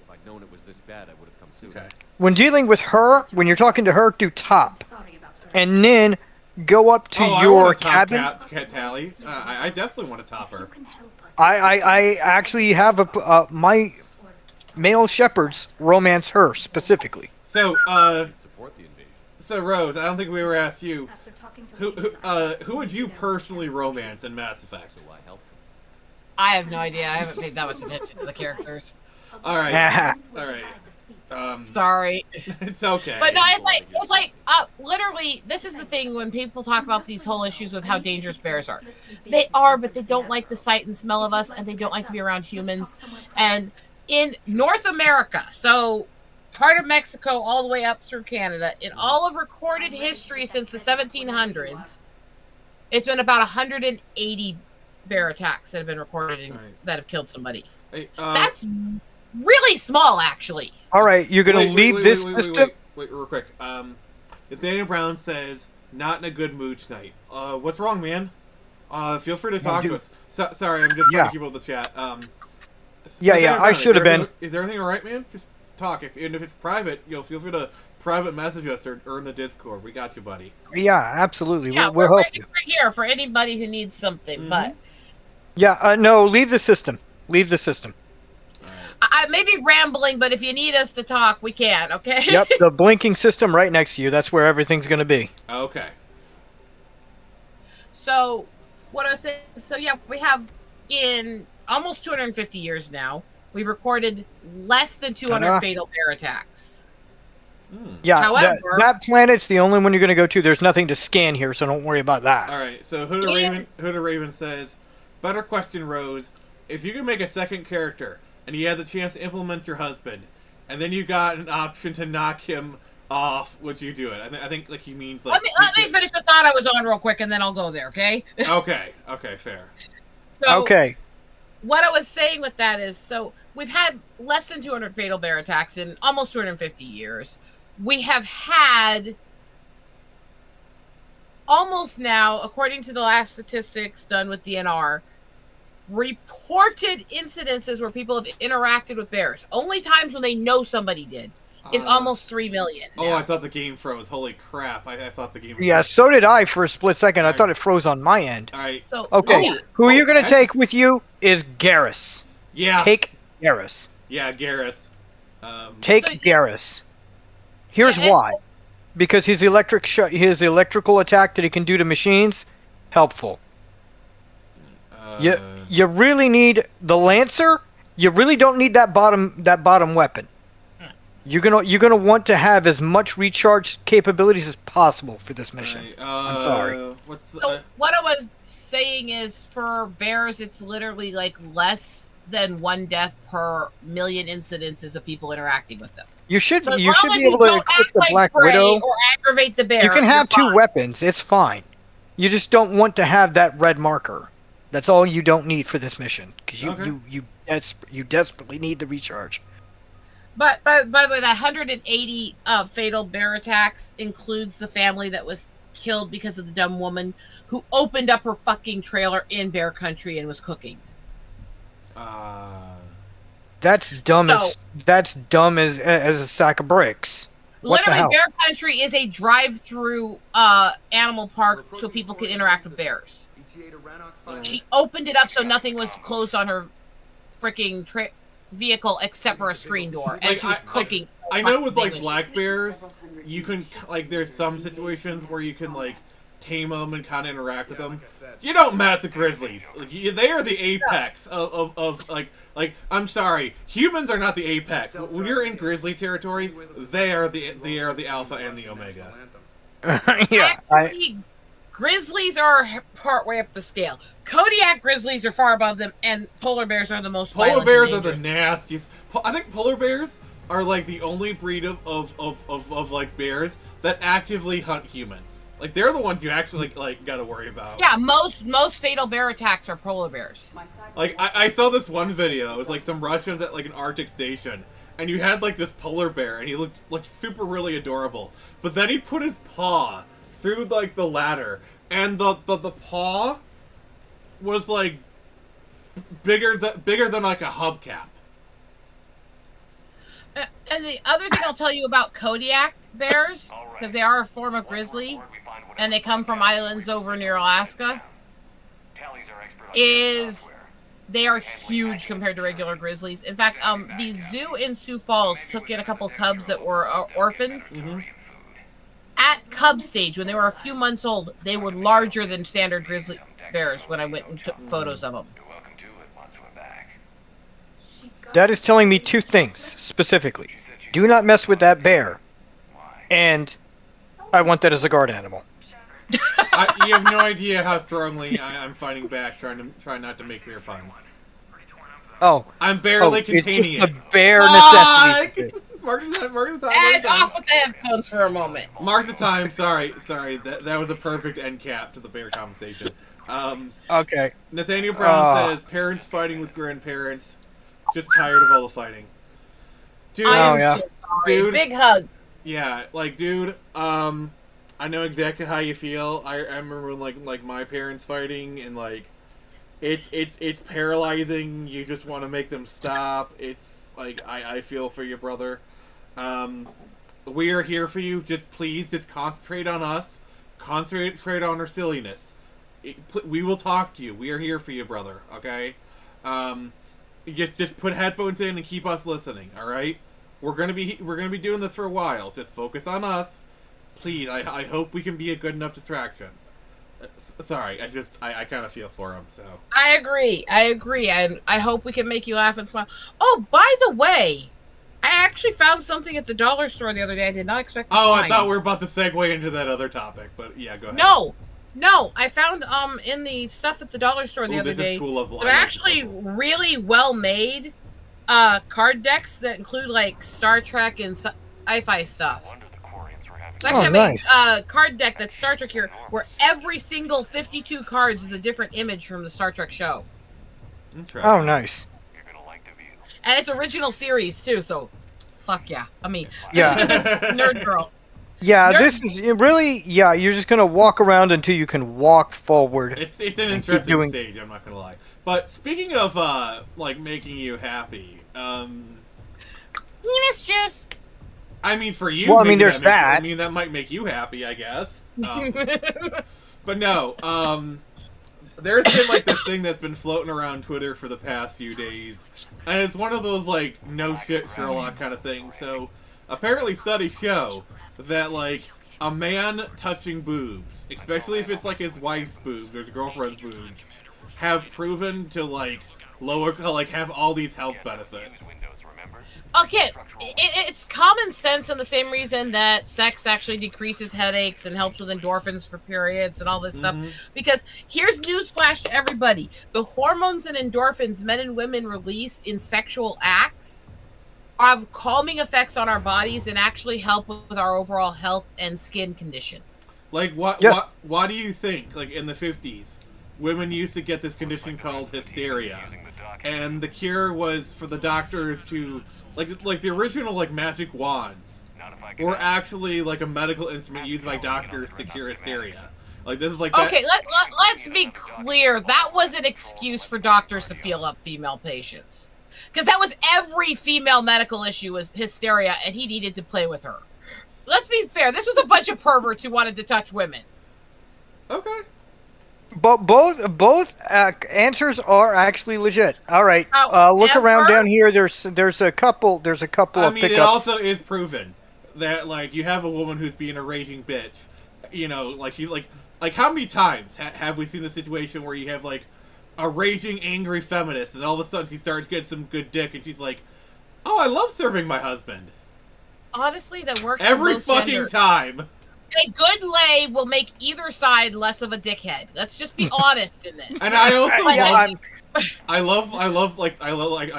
If I'd known it was this bad, I would have come sooner. Okay. When dealing with her, when you're talking to her, do top. And then go up to your cabin. Tally. I definitely want to top her. I actually have my male shepherds romance her specifically. So, Support the invasion. So Rose, I don't think we ever asked you. Who would you personally romance in Mass Effect? So I helped him. I have no idea. I haven't paid that much attention to the characters. All right. Sorry. It's okay. But no, it's like literally, this is the thing when people talk about these whole issues with how dangerous bears are. They are, but they don't like the sight and smell of us, and they don't like to be around humans. And in North America, so part of Mexico all the way up through Canada, in all of recorded history since the 1700s, it's been about 180 bear attacks that have been recorded that have killed somebody. Hey, That's really small, actually. All right, you're gonna leave this system. Wait, real quick. Daniel Brown says, "Not in a good mood tonight." What's wrong, man? Feel free to talk to us. Sorry, I'm just trying to keep up with the chat. Yeah, I should have been. Is everything all right, man? Just talk. And if it's private, feel free to private message us or in the Discord. We got you, buddy. Yeah, absolutely. Yeah, we'll help you. right here for anybody who needs something. But yeah, no, leave the system. Leave the system. I may be rambling, but if you need us to talk, we can. Okay. Yep, the blinking system right next to you. That's where everything's going to be. Okay. So, what I was saying. So yeah, we have in almost 250 years now, we've recorded less than 200 fatal bear attacks. Yeah, however, that planet's the only one you're going to go to. There's nothing to scan here, so don't worry about that. All right. So Huda Raven says, "Better question, Rose. If you could make a second character and you had the chance to implement your husband, and then you got an option to knock him off, would you do it?" I think like he means like. Let me finish the thought I was on real quick, and then I'll go there. Okay. Okay. Okay. Fair. So, okay. What I was saying with that is, so we've had less than 200 fatal bear attacks in almost 250 years. We have had almost now, according to the last statistics done with DNR, reported incidences where people have interacted with bears. Only times when they know somebody did is almost 3 million. Now. Oh, I thought the game froze. Holy crap. I thought the game was Yeah, so did I for a split second. I thought it froze on my end. All right. So, okay, who you're going to take with you is Garrus. Yeah. Take Garrus. Yeah, Garrus. Take Garrus. Here's why. Because his electrical attack that he can do to machines, helpful. You really need the Lancer. You really don't need that bottom weapon. You're gonna want to have as much recharge capabilities as possible for this mission. I'm sorry. So what I was saying is, for bears, it's literally like be one death per million incidences of people interacting with them. You should so be able to equip the Black Widow or aggravate the bear. You can have two weapons. It's fine. You just don't want to have that red marker. That's all you don't need for this mission, because you desperately need the recharge. But by the way, that 180 fatal bear attacks includes the family that was killed because of the dumb woman who opened up her fucking trailer in bear country and was cooking. That's dumb as a sack of bricks. Literally, bear country is a drive-through animal park so people can interact with bears. She opened it up so nothing was closed on her freaking vehicle except for a screen door, and she was cooking. I know with like black bears, you can there's some situations where you can tame them and kind of interact with them. You don't mess with grizzlies. They are the apex of I'm sorry, humans are not the apex. When you're in grizzly territory, they are the alpha and the omega. Yeah. Actually, grizzlies are part way up the scale. Kodiak grizzlies are far above them, and polar bears are the most violent. Polar bears are the nastiest. I think polar bears are the only breed of bears that actively hunt humans. They're the ones you actually gotta worry about. Yeah, most fatal bear attacks are polar bears. I saw this one video. It was some Russians at an Arctic station, and you had this polar bear, and he looked super really adorable. But then he put his paw through the ladder, and the paw was bigger than a hubcap. And the other thing I'll tell you about Kodiak bears, because they are a form of grizzly, and they come from islands over near Alaska, is they are huge compared to regular grizzlies. In fact, the zoo in Sioux Falls took in a couple cubs that were orphans. Mm-hmm. At cub stage, when they were a few months old, they were larger than standard grizzly bears when I went and took photos of them. That is telling me two things, specifically. Do not mess with that bear. And I want that as a guard animal. You have no idea how strongly I'm fighting back, trying not to make bear puns. Oh. I'm barely containing it's just a bare necessity. Mark the time. And off with the headphones for a moment. Mark the time. Sorry. That was a perfect end cap to the bear conversation. Okay. Nathaniel Brown says, parents fighting with grandparents. Just tired of all the fighting. Dude, I am so sorry. Dude, big hug. Yeah, dude, I know exactly how you feel. I remember when my parents fighting, and it's paralyzing. You just want to make them stop. It's I feel for you, brother. We are here for you. Just concentrate on us. Concentrate on our silliness. We will talk to you. We are here for you, brother. Okay. Just put headphones in and keep us listening. All right. We're gonna be doing this for a while. Just focus on us, please. I hope we can be a good enough distraction. Sorry, I kind of feel for him. So I agree, and I hope we can make you laugh and smile. Oh, by the way, I actually found something at the dollar store the other day I did not expect to find. I thought we were about to segue into that other topic, but yeah, go ahead. No, I found in the stuff at the dollar store the other day some actually really well made card decks that include like Star Trek and sci-fi stuff. So I actually have a card deck that's Star Trek here, where every single 52 cards is a different image from the Star Trek show. Oh, nice. And it's original series too, so fuck yeah. I mean, yeah, nerd girl. Yeah, this is really, yeah, you're just gonna walk around until you can walk forward. It's an interesting stage, I'm not gonna lie. But speaking of like making you happy, penis juice. I mean, for you, well, I mean, there's that. I mean, that might make you happy, I guess. But no, there's been like this thing that's been floating around Twitter for the past few days, and it's one of those like no shit Sherlock kind of things. So apparently, studies show that like a man touching boobs, especially if it's like his wife's boobs or his girlfriend's boobs, have proven to like have all these health benefits. Okay, it's common sense in the same reason that sex actually decreases headaches and helps with endorphins for periods and all this stuff. Because here's newsflash to everybody. The hormones and endorphins men and women release in sexual acts have calming effects on our bodies and actually help with our overall health and skin condition. Like, why do you think, like, in the 50s, women used to get this condition called hysteria? And the cure was for the doctors to, like the original, like, magic wands were actually, like, a medical instrument used by doctors to cure hysteria. Like, this is like that. Okay, let's be clear. That was an excuse for doctors to feel up female patients. Because that was every female medical issue was hysteria, and he needed to play with her. Let's be fair. This was a bunch of perverts who wanted to touch women. Okay. But both answers are actually legit. All right. Look around down here. There's a couple. There's a couple of pickups. It also is proven that like you have a woman who's being a raging bitch. You know, like how many times have we seen the situation where you have like a raging angry feminist, and all of a sudden she starts getting some good dick, and she's like, "Oh, I love serving my husband." Honestly, that works every both fucking genders. time. A good lay will make either side less of a dickhead. Let's just be honest in this. And I also I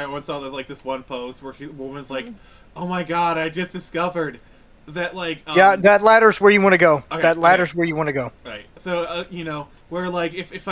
once saw this one post where the woman's like, "Oh my god, I just discovered that like yeah, that ladder's where you want to go. Okay, that ladder's where you want to go." Right. So you know, where like if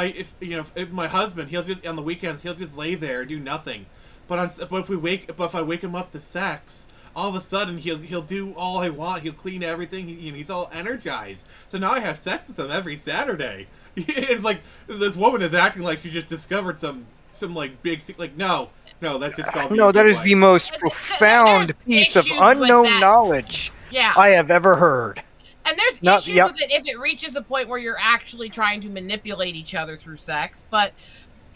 my husband, he'll just on the weekends he'll just lay there and do nothing, but if I wake him up to sex, all of a sudden he'll do all I want. He'll clean everything. He's all energized. So now I have sex with him every Saturday. It's like this woman is acting like she just discovered some like big like no, that's just called no. That is the most profound piece of unknown knowledge I have ever heard. And there's issues with it if it reaches the point where you're actually trying to manipulate each other through sex. But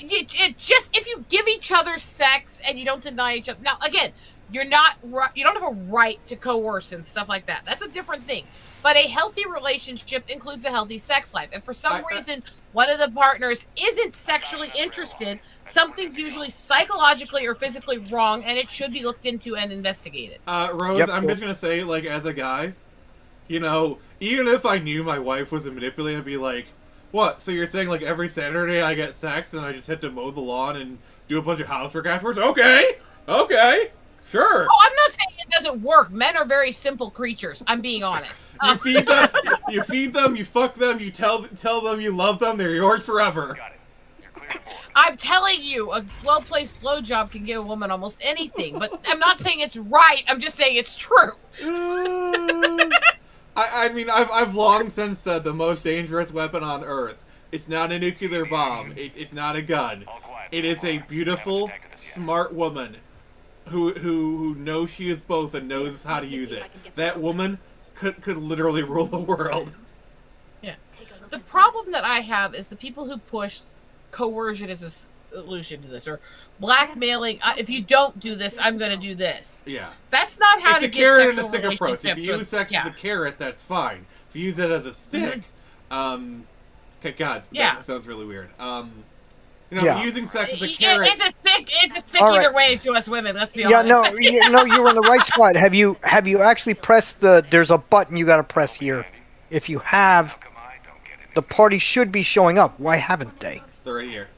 it just if you give each other sex and you don't deny each other. Now again, you don't have a right to coerce and stuff like that. That's a different thing. But a healthy relationship includes a healthy sex life. And for some reason, one of the partners isn't sexually interested, something's usually psychologically or physically wrong, and it should be looked into and investigated. Rose, I'm just gonna say, like, as a guy, you know, even if I knew my wife was a manipulator, I'd be like, what? So you're saying, like, every Saturday I get sex and I just have to mow the lawn and do a bunch of housework afterwards? Okay! Sure. Oh, I'm not saying it doesn't work. Men are very simple creatures. I'm being honest. You feed them, you fuck them, you tell them you love them, they're yours forever. I'm telling you, a well-placed blowjob can give a woman almost anything, but I'm not saying it's right. I'm just saying it's true. I mean, I've long since said the most dangerous weapon on Earth. It's not a nuclear bomb. It's not a gun. It is a beautiful, smart woman who knows she is both and knows how to use it. That woman could literally rule the world. Yeah. The problem that I have is the people who push coercion as a solution to this, or blackmailing. If you don't do this, I'm going to do this. Yeah. That's not how to it's a get carrot and sexual a stick approach. If you use relationships sex as a carrot, that's fine. If you use it as a stick, okay, God, that sounds really weird. Using sex as a carrot. It's a stick All either right. way to us women. Let's be Yeah, honest. no, you were in the right spot. Have you actually pressed there's a button you got to press here. If you have, the party should be showing up. Why haven't they? They're right here.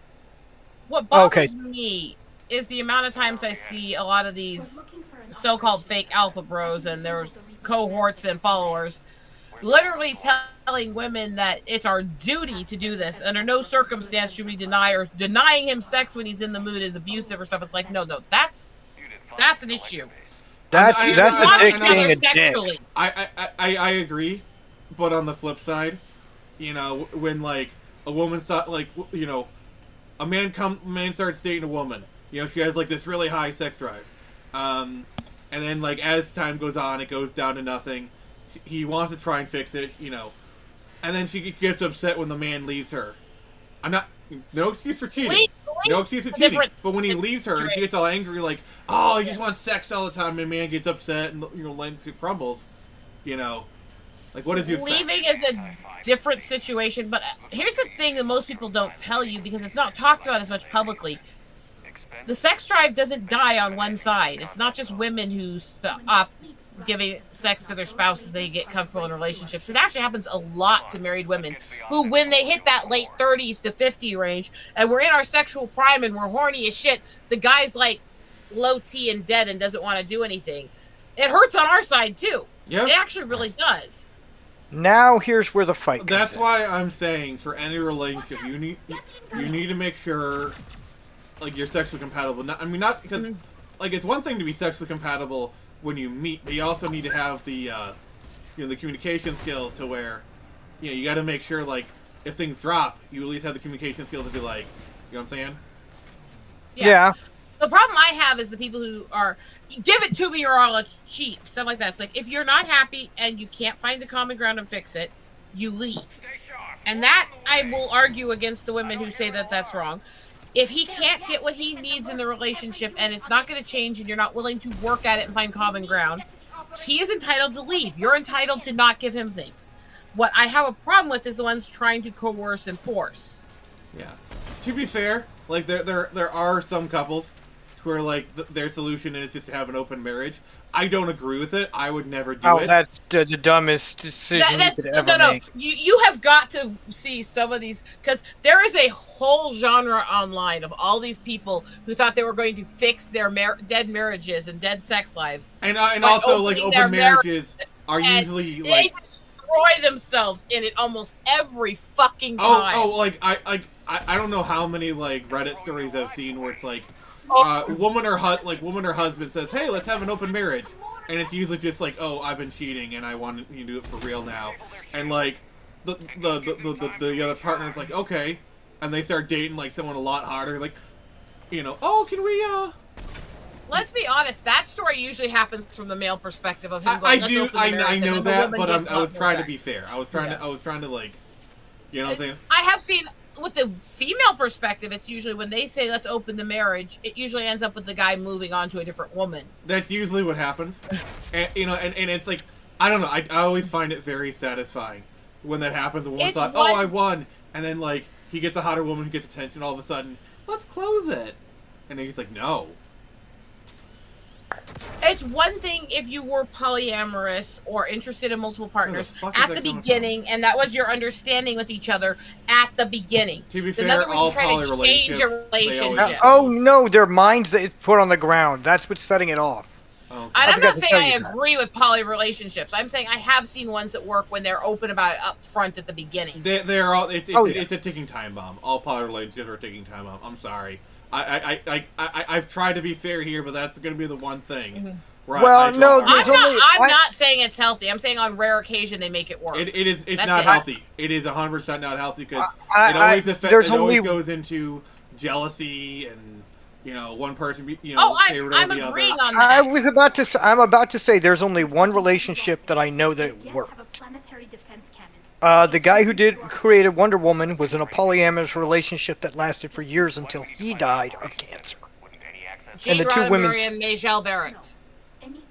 What bothers me is the amount of times I see a lot of these so-called fake alpha bros and their cohorts and followers literally telling women that it's our duty to do this, and under no circumstance should we denying him sex when he's in the mood is abusive or stuff. It's like, no, that's an issue. That's you a should want dick each being other a dick. sexually. I agree, but on the flip side, when like a woman a man starts dating a woman, she has like this really high sex drive, and then like as time goes on, it goes down to nothing. He wants to try and fix it, and then she gets upset when the man leaves her. No excuse for cheating. No excuse for cheating. But when he leaves her, and she gets all angry, like, oh, he just wants sex all the time, and man gets upset, and landscape crumbles. Like, what did you expect? Leaving is a different situation, but here's the thing that most people don't tell you because it's not talked about as much publicly. The sex drive doesn't die on one side. It's not just women who stop giving sex to their spouses, they get comfortable in relationships. It actually happens a lot to married women who, when they hit that late 30s to 50 range, and we're in our sexual prime and we're horny as shit, the guy's like low T and dead and doesn't want to do anything. It hurts on our side too. Yeah. It actually really does. Now here's where the fight comes That's in. why I'm saying for any relationship, you need to make sure like you're sexually compatible. Not because like it's one thing to be sexually compatible when you meet, but you also need to have the the communication skills to where you got to make sure like if things drop, you at least have the communication skills to be like, you know what I'm saying? Yeah. The problem I have is the people who are, give it to me or I'll cheat, stuff like that. It's like, if you're not happy and you can't find the common ground and fix it, you leave. And that, I will argue against the women who say that that's wrong. If he can't get what he needs in the relationship and it's not going to change and you're not willing to work at it and find common ground, he is entitled to leave. You're entitled to not give him things. What I have a problem with is the ones trying to coerce and force. Yeah. To be fair, like there are some couples where like their solution is just to have an open marriage. I don't agree with it. I would never do it. Oh, that's the dumbest decision you could ever make. You have got to see some of these, because there is a whole genre online of all these people who thought they were going to fix their dead marriages and dead sex lives. And also like open marriages are usually they destroy themselves in it almost every fucking time. Like I don't know how many like Reddit stories I've seen where it's like woman or husband says, "Hey, let's have an open marriage," and it's usually just like, "Oh, I've been cheating, and I want you to do it for real now," and like the other partner's like, "Okay," and they start dating like someone a lot harder, like, "Oh, can we Let's be honest. That story usually happens from the male perspective of him going, I know that, but I was trying to be fair. I was trying to like, you know what I'm saying? I have seen. With the female perspective, it's usually when they say let's open the marriage, it usually ends up with the guy moving on to a different woman. That's usually what happens. And and it's like, I don't know, I always find it very satisfying when that happens. And one thought, oh, I won, and then like he gets a hotter woman who gets attention, all of a sudden, let's close it. And then he's like, no. It's one thing if you were polyamorous or interested in multiple partners at the beginning, and that was your understanding with each other at the beginning. To be it's fair, another way all to try to change a relationship. Oh no, their minds that it's put on the ground. That's what's setting it off. Okay. I'm not saying I agree with poly relationships. I'm saying I have seen ones that work when they're open about it up front at the beginning. They're all. It's a ticking time bomb. All poly relationships are a ticking time bomb. I'm sorry. I've tried to be fair here, but that's going to be the one thing. Mm-hmm. I'm not saying it's healthy. I'm saying on rare occasion they make it work. It's not healthy. It is 100% not healthy because it always goes into jealousy and you know, one person, I'm favored over agreeing the other. on that. I'm about to say there's only one relationship that I know that it worked. The guy who created Wonder Woman was in a polyamorous relationship that lasted for years until he died of cancer. Jane and the 2 women. Roddenberry and Majel Barrett.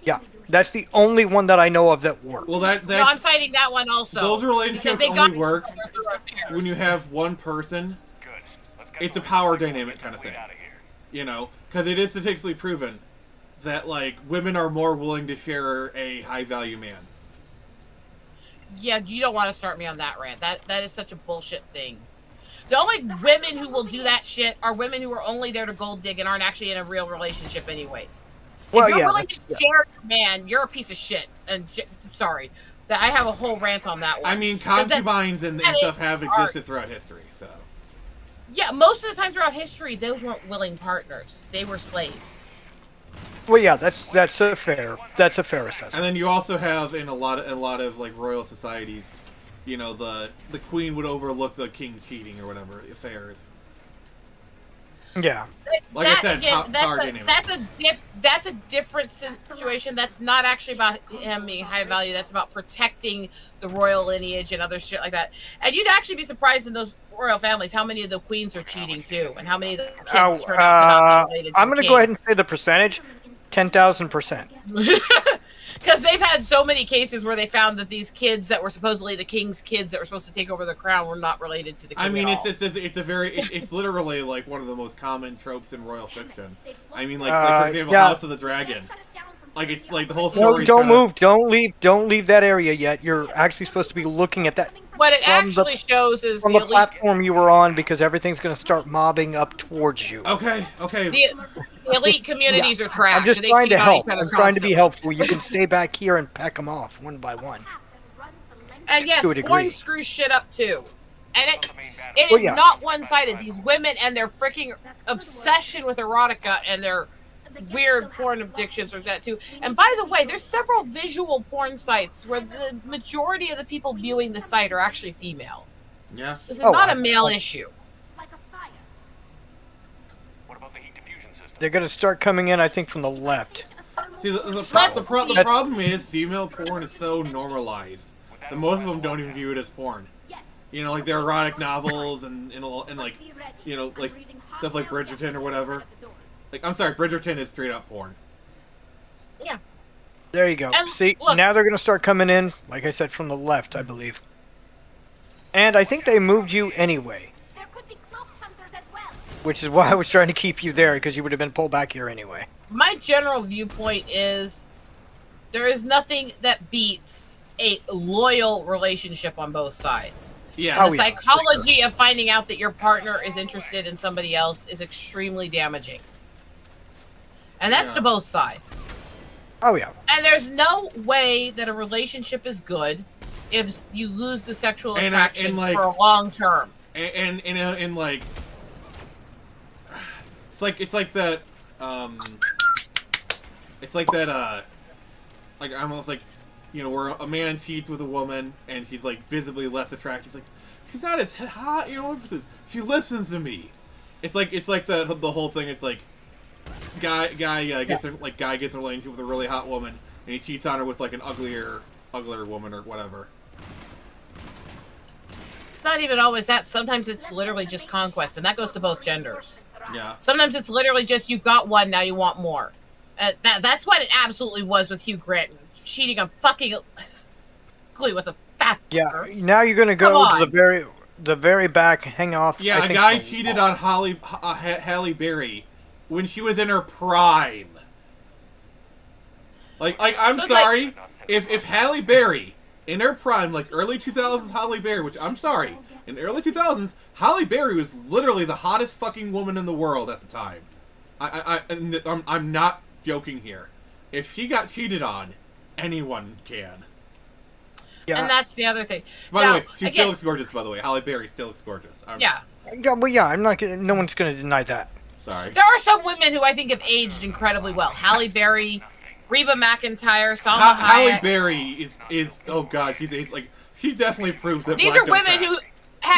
Yeah, that's the only one that I know of that worked. Well, No, I'm citing that one also. Those relationships they only work when you have one person. It's a power dynamic kind of thing. You know, because it is statistically proven that, like, women are more willing to share a high-value man. Yeah, you don't want to start me on that rant. That is such a bullshit thing. The only women who will do that shit are women who are only there to gold dig and aren't actually in a real relationship anyways. Well, if you're yeah, willing to share your man, you're a piece of shit. And sorry, that I have a whole rant on that one. I mean, concubines and stuff have existed throughout history, so. Yeah, most of the time throughout history, those weren't willing partners. They were slaves. Well, yeah, that's a fair assessment. And then you also have in a lot of like royal societies, you know, the queen would overlook the king cheating or whatever affairs. Yeah. Like I said, power dynamic. That's a different situation. That's not actually about him being high value. That's about protecting the royal lineage and other shit like that. And you'd actually be surprised in those royal families how many of the queens are cheating too, and how many of the kids turn out to not be related to I'm going to go ahead and say the percentage, 10,000%. Because they've had so many cases where they found that these kids that were supposedly the king's kids that were supposed to take over the crown were not related to the king. I mean, at all. it's literally like one of the most common tropes in royal fiction. I mean, like for example, yeah. House of the Dragon. Like it's like the whole story. No, don't move. Don't leave that area yet. You're actually supposed to be looking at that. What it actually shows is from the platform you were on, because everything's going to start mobbing up towards you. Okay. The elite communities are trash. I'm just and they trying to cheat on help. each other I'm trying to be constantly. helpful. You can stay back here and peck them off one by one. And yes, To a degree. porn screws shit up too. And it Well, is yeah. not one-sided. These women and their freaking obsession with erotica and their weird porn addictions are that too. And by the way, there's several visual porn sites where the majority of the people viewing the site are actually female. Yeah. This is not a male issue. They're going to start coming in, I think, from the left. See, the problem is female porn is so normalized that most of them don't even view it as porn. You know, like their erotic novels and like, you know, like stuff like Bridgerton or whatever. Like, I'm sorry, Bridgerton is straight up porn. Yeah. There you go. And See, look, now they're going to start coming in, like I said, from the left, I believe. And I think they moved you anyway. Which is why I was trying to keep you there, because you would have been pulled back here anyway. my general viewpoint is there is nothing that beats a loyal relationship on both sides. Yeah. The psychology of finding out that your partner is interested in somebody else is extremely damaging. And that's to both sides. Oh, yeah. And there's no way that a relationship is good if you lose the sexual attraction for a long term. And like, it's like that, like almost like, you know, where a man cheats with a woman and she's like visibly less attractive. It's like, she's not as hot, you know, she listens to me. It's like the whole thing. It's like, guy gets in a relationship with a really hot woman and he cheats on her with like an uglier woman or whatever. It's not even always that. Sometimes it's literally just conquest, and that goes to both genders. Yeah. Sometimes it's literally just you've got one, now you want more. That's what it absolutely was with Hugh Grant cheating on fucking with a fat. Yeah. Now you're gonna go to the very back. Hang off. Yeah, a guy cheated on Halle Berry when she was in her prime. Like I'm sorry, if Halle Berry in her prime, like early 2000s Halle Berry, which I'm sorry, in the early 2000s, Halle Berry was literally the hottest fucking woman in the world at the time. I'm not joking here. If she got cheated on, anyone can. Yeah. And that's the other thing. By the way, she still looks gorgeous, by the way. Halle Berry still looks gorgeous. Yeah, well, yeah, I'm not gonna, no one's going to deny that. Sorry. There are some women who I think have aged incredibly well. Halle Berry, Reba McEntire, Salma Hayek. Halle Berry is oh god, she's aged like, she definitely proves that these are women who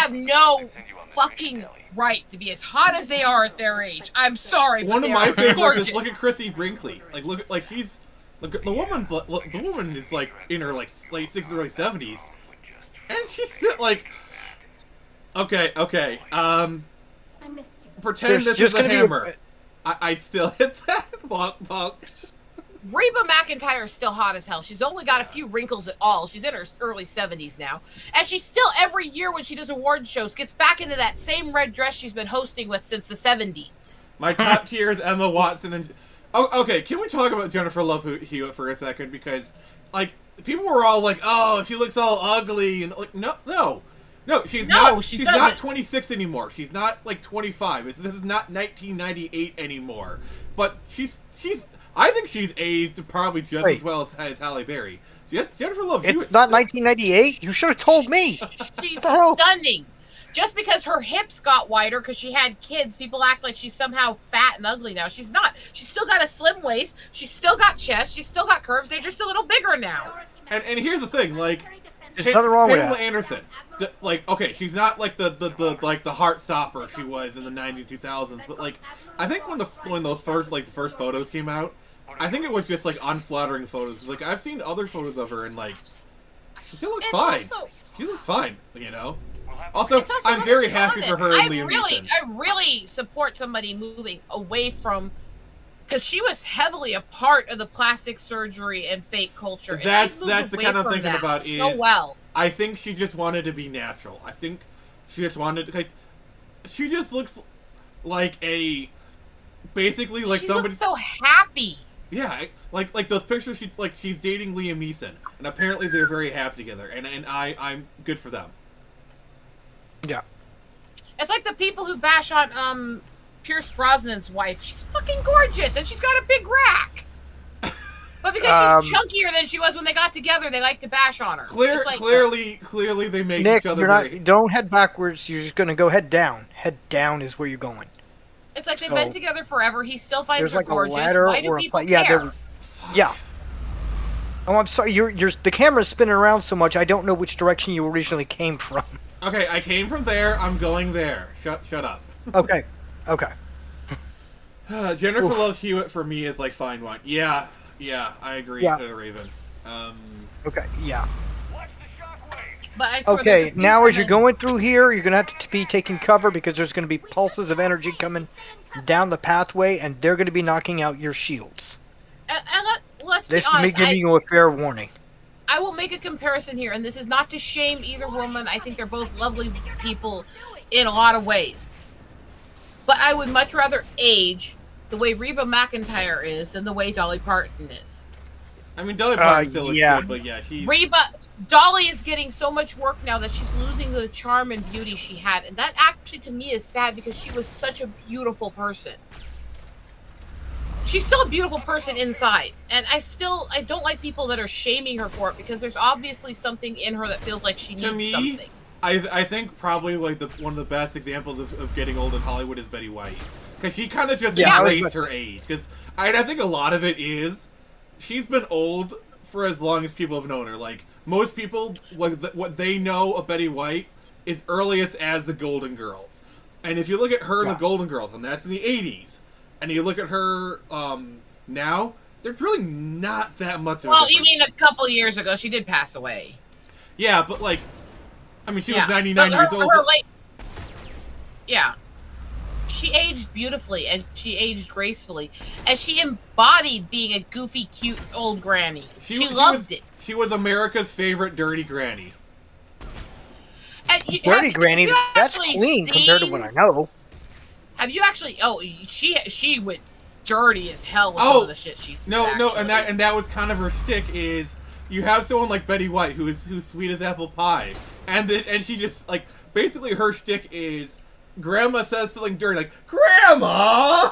have no fucking right to be as hot as they are at their age. I'm sorry, but One of they my are favorites gorgeous. is look at Chrissy Brinkley. The woman is like in her like late 60s, early 70s, and she's still like. Okay. Pretend this is a hammer. I'd still hit that. Bonk, bonk. Reba McEntire is still hot as hell. She's only got a few wrinkles at all. She's in her early 70s now. And she still, every year when she does award shows, gets back into that same red dress she's been hosting with since the 70s. My top tier is Emma Watson and... Oh, okay, can we talk about Jennifer Love Hewitt for a second? Because, like, people were all like, oh, she looks all ugly. And, like, no, she's not 26 anymore. She's not, like, 25. This is not 1998 anymore. But I think she's aged probably just as well as Halle Berry. Jennifer Love Hewitt. It's not 1998. You should have told me. She's stunning. Just because her hips got wider because she had kids, people act like she's somehow fat and ugly now. She's not. She's still got a slim waist. She's still got chest. She's still got curves. They're just a little bigger now. And here's the thing, like, there's nothing wrong with Pamela that. Anderson. Like, okay, she's not like the heart stopper she was in the 90s, 2000s, but like, I think when those first photos came out, I think it was just like unflattering photos. Like, I've seen other photos of her and like, she looks fine. She looks fine, you know. Also, I'm very happy for her and Liam Neeson. I really support somebody moving away from, because she was heavily a part of the plastic surgery and fake culture. And that's the kind of thinking about is. So well. I think she just wanted to be natural. I think she just wanted to, like, she just looks like basically like she somebody. Looks so happy. Yeah, like those pictures. She's dating Liam Neeson, and apparently they're very happy together, and I'm good for them. Yeah. It's like the people who bash on Pierce Brosnan's wife. She's fucking gorgeous, and she's got a big rack. But because she's chunkier than she was when they got together, they like to bash on her. Clearly, they make Nick, each other. Don't head backwards. You're just gonna go head down. Head down is where you're going. It's like they've been together forever. He still finds her like gorgeous. A ladder Why do or people care? Yeah. Oh, I'm sorry. The camera's spinning around so much. I don't know which direction you originally came from. Okay, I came from there. I'm going there. Shut up. Okay. Jennifer Love Hewitt for me is like fine wine. Yeah, I agree. Yeah. Raven. Okay. Yeah. But I swear okay. Now, as you're going through here, you're gonna have to be taking cover because there's gonna be pulses of energy coming down the pathway, and they're gonna be knocking out your shields. Let's be honest. This is me giving you a fair warning. I will make a comparison here, and this is not to shame either woman. I think they're both lovely people in a lot of ways. But I would much rather age the way Reba McEntire is than the way Dolly Parton is. I mean, Dolly Parton still looks good, but yeah, Dolly is getting so much work now that she's losing the charm and beauty she had. And that actually, to me, is sad because she was such a beautiful person. She's still a beautiful person inside, and I don't like people that are shaming her for it because there's obviously something in her that feels like she needs something. I think probably like one of the best examples of getting old in Hollywood is Betty White, because she kind of just embraced her age. Because I think a lot of it is she's been old for as long as people have known her. Like most people, what they know of Betty White is earliest as the Golden Girls, and if you look at her in the Golden Girls, and that's in the '80s. And you look at her now, there's really not that much of a difference. You mean a couple years ago, she did pass away. Yeah, but like, I mean, she was 99 years old. Yeah. She aged beautifully, and she aged gracefully. And she embodied being a goofy, cute old granny. She loved it. She was America's favorite dirty granny. Dirty granny, that's clean compared to what I know. Have you actually? Oh, she went dirty as hell with some of the shit she's. No, and that was kind of her shtick. Is you have someone like Betty White who's sweet as apple pie, and she just like basically her shtick is Grandma says something dirty like Grandma.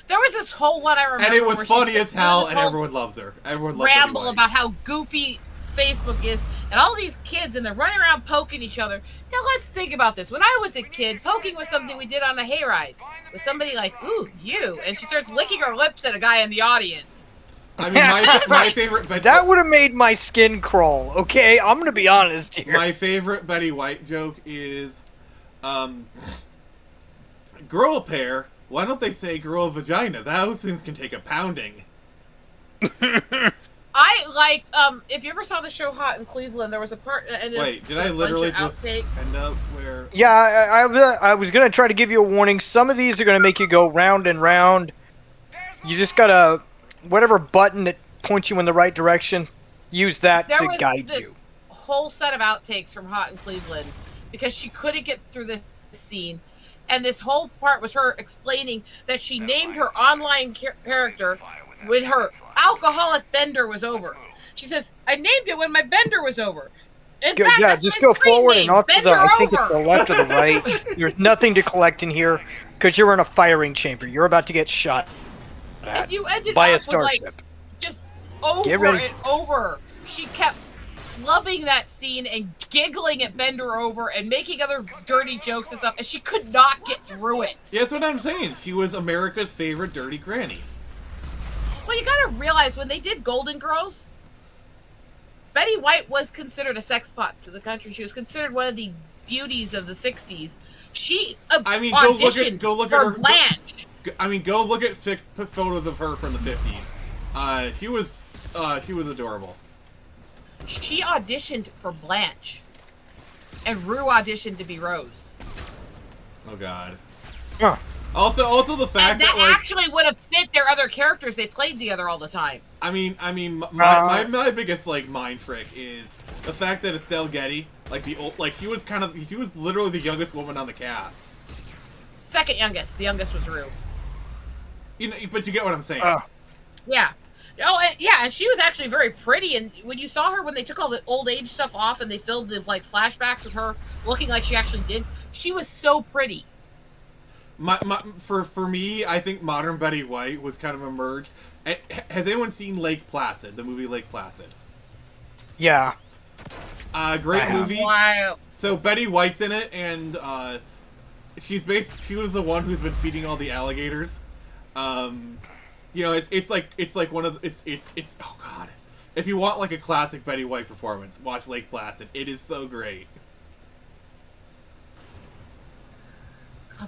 There was this whole one I remember, and it was funny as hell, and everyone loves her. Everyone loves ramble Betty White. About how goofy Facebook is, and all these kids, and they're running around poking each other. Now let's think about this. When I was a kid, poking was something we did on a hayride. With somebody like, ooh, you, and she starts licking her lips at a guy in the audience. I mean, my favorite. That would have made my skin crawl. Okay, I'm gonna be honest here. My favorite Betty White joke is, grow a pair. Why don't they say grow a vagina? Those things can take a pounding. I liked, if you ever saw the show Hot in Cleveland, there was a part. Wait, did I literally just end up where? Yeah, I was gonna try to give you a warning. Some of these are gonna make you go round and round. You just gotta, whatever button that points you in the right direction, use that to guide you. Whole set of outtakes from Hot in Cleveland because she couldn't get through this scene, and this whole part was her explaining that she named her online character when her alcoholic bender was over. She says, "I named it when my bender was over." In fact, yeah, that's just my go screen forward name, and off to the. I think Bender it's the Over. left or the right. There's nothing to collect in here because you're in a firing chamber. You're about to get shot And you ended by a up with, like, starship. just over and over. She kept flubbing that scene and giggling at Bender Over and making other dirty jokes and stuff, and she could not get through it. Yeah, that's what I'm saying. She was America's favorite dirty granny. Well, you gotta realize, when they did Golden Girls, Betty White was considered a sex pot to the country. She was considered one of the beauties of the 60s. She auditioned go look for at her, Blanche. Go look at photos of her from the 50s. She was adorable. She auditioned for Blanche. And Rue auditioned to be Rose. Oh, God. Huh. Also the fact and that like, actually would have fit their other characters. They played together all the time. I mean, my biggest like mind trick is the fact that Estelle Getty, like she was literally the youngest woman on the cast. Second youngest. The youngest was Rue. You know, but you get what I'm saying. Yeah. Oh, yeah, and she was actually very pretty. And when you saw her, when they took all the old age stuff off and they filmed the like flashbacks with her looking like she actually did, she was so pretty. For me, I think modern Betty White was kind of a merge. Has anyone seen Lake Placid, the movie Lake Placid? Yeah. Great movie. Wow. So Betty White's in it, and she was the one who's been feeding all the alligators. You know, it's like one of it's oh God. If you want like a classic Betty White performance, watch Lake Placid. It is so great.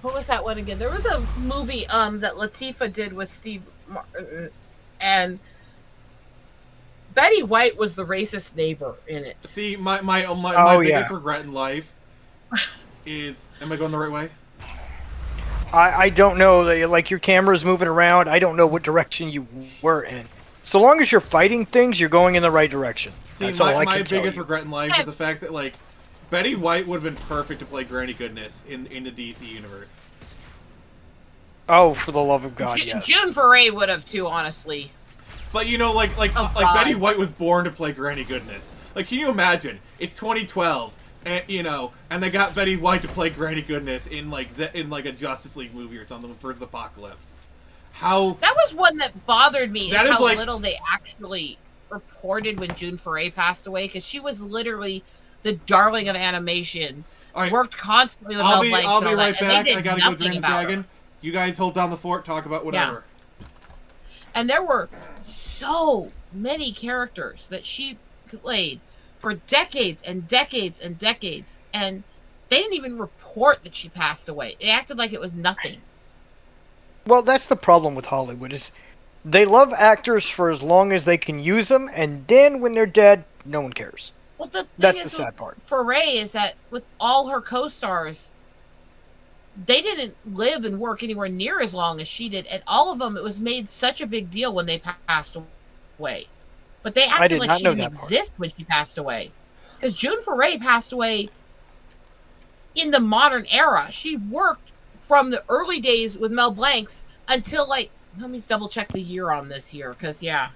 What was that one again? There was a movie that Latifah did with Steve Martin, and Betty White was the racist neighbor in it. See, my biggest regret in life is, am I going the right way? I don't know. Like, your camera's moving around. I don't know what direction you were in. So long as you're fighting things, you're going in the right direction. See, that's all I can my tell biggest you. regret in life is the fact that, like, Betty White would have been perfect to play Granny Goodness in the DC universe. Oh, for the love of God, yes. June Foray would have too, honestly. But you know, like Betty White was born to play Granny Goodness. Like, can you imagine? It's 2012, and you know, and they got Betty White to play Granny Goodness in like a Justice League movie or something for the Apocalypse. How that was one that bothered me. Is how like, little they actually reported when June Foray passed away, because she was literally the darling of animation. Right. Worked constantly with Mel Blanc. I'll be right that, back. I gotta go drain the dragon. You guys hold down the fort. Talk about whatever. Yeah. And there were so many characters that she played for decades and decades and decades, and they didn't even report that she passed away. They acted like it was nothing. Well, that's the problem with Hollywood, is they love actors for as long as they can use them, and then when they're dead, no one cares. Well, the thing that's is the sad part. Foray is that with all her co-stars, they didn't live and work anywhere near as long as she did, and all of them, it was made such a big deal when they passed away. But they acted like she didn't exist when she passed away. Because June Foray passed away in the modern era. She worked from the early days with Mel Blanc's until, like, let me double check the year on this here, because, yeah.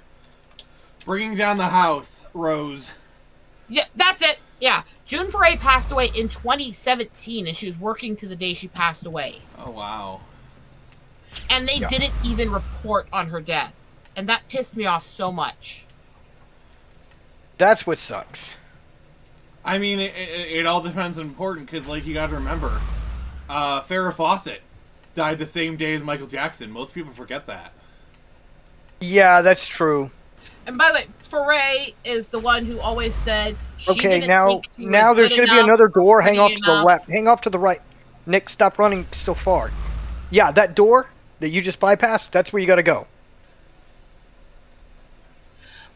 Bringing Down the House, Rose. Yeah, that's it. Yeah, June Foray passed away in 2017, and she was working to the day she passed away. Oh, wow. And they didn't even report on her death. And that pissed me off so much. That's what sucks. I mean, it all depends on important, because, like, you gotta remember, Farrah Fawcett died the same day as Michael Jackson. Most people forget that. Yeah, that's true. And by the way, Foray is the one who always said she Okay, didn't now think she now was there's good going to be enough, another door. Hang off pretty to the enough. left. Hang off to the right. Nick, stop running so far. Yeah, that door that you just bypassed, that's where you got to go.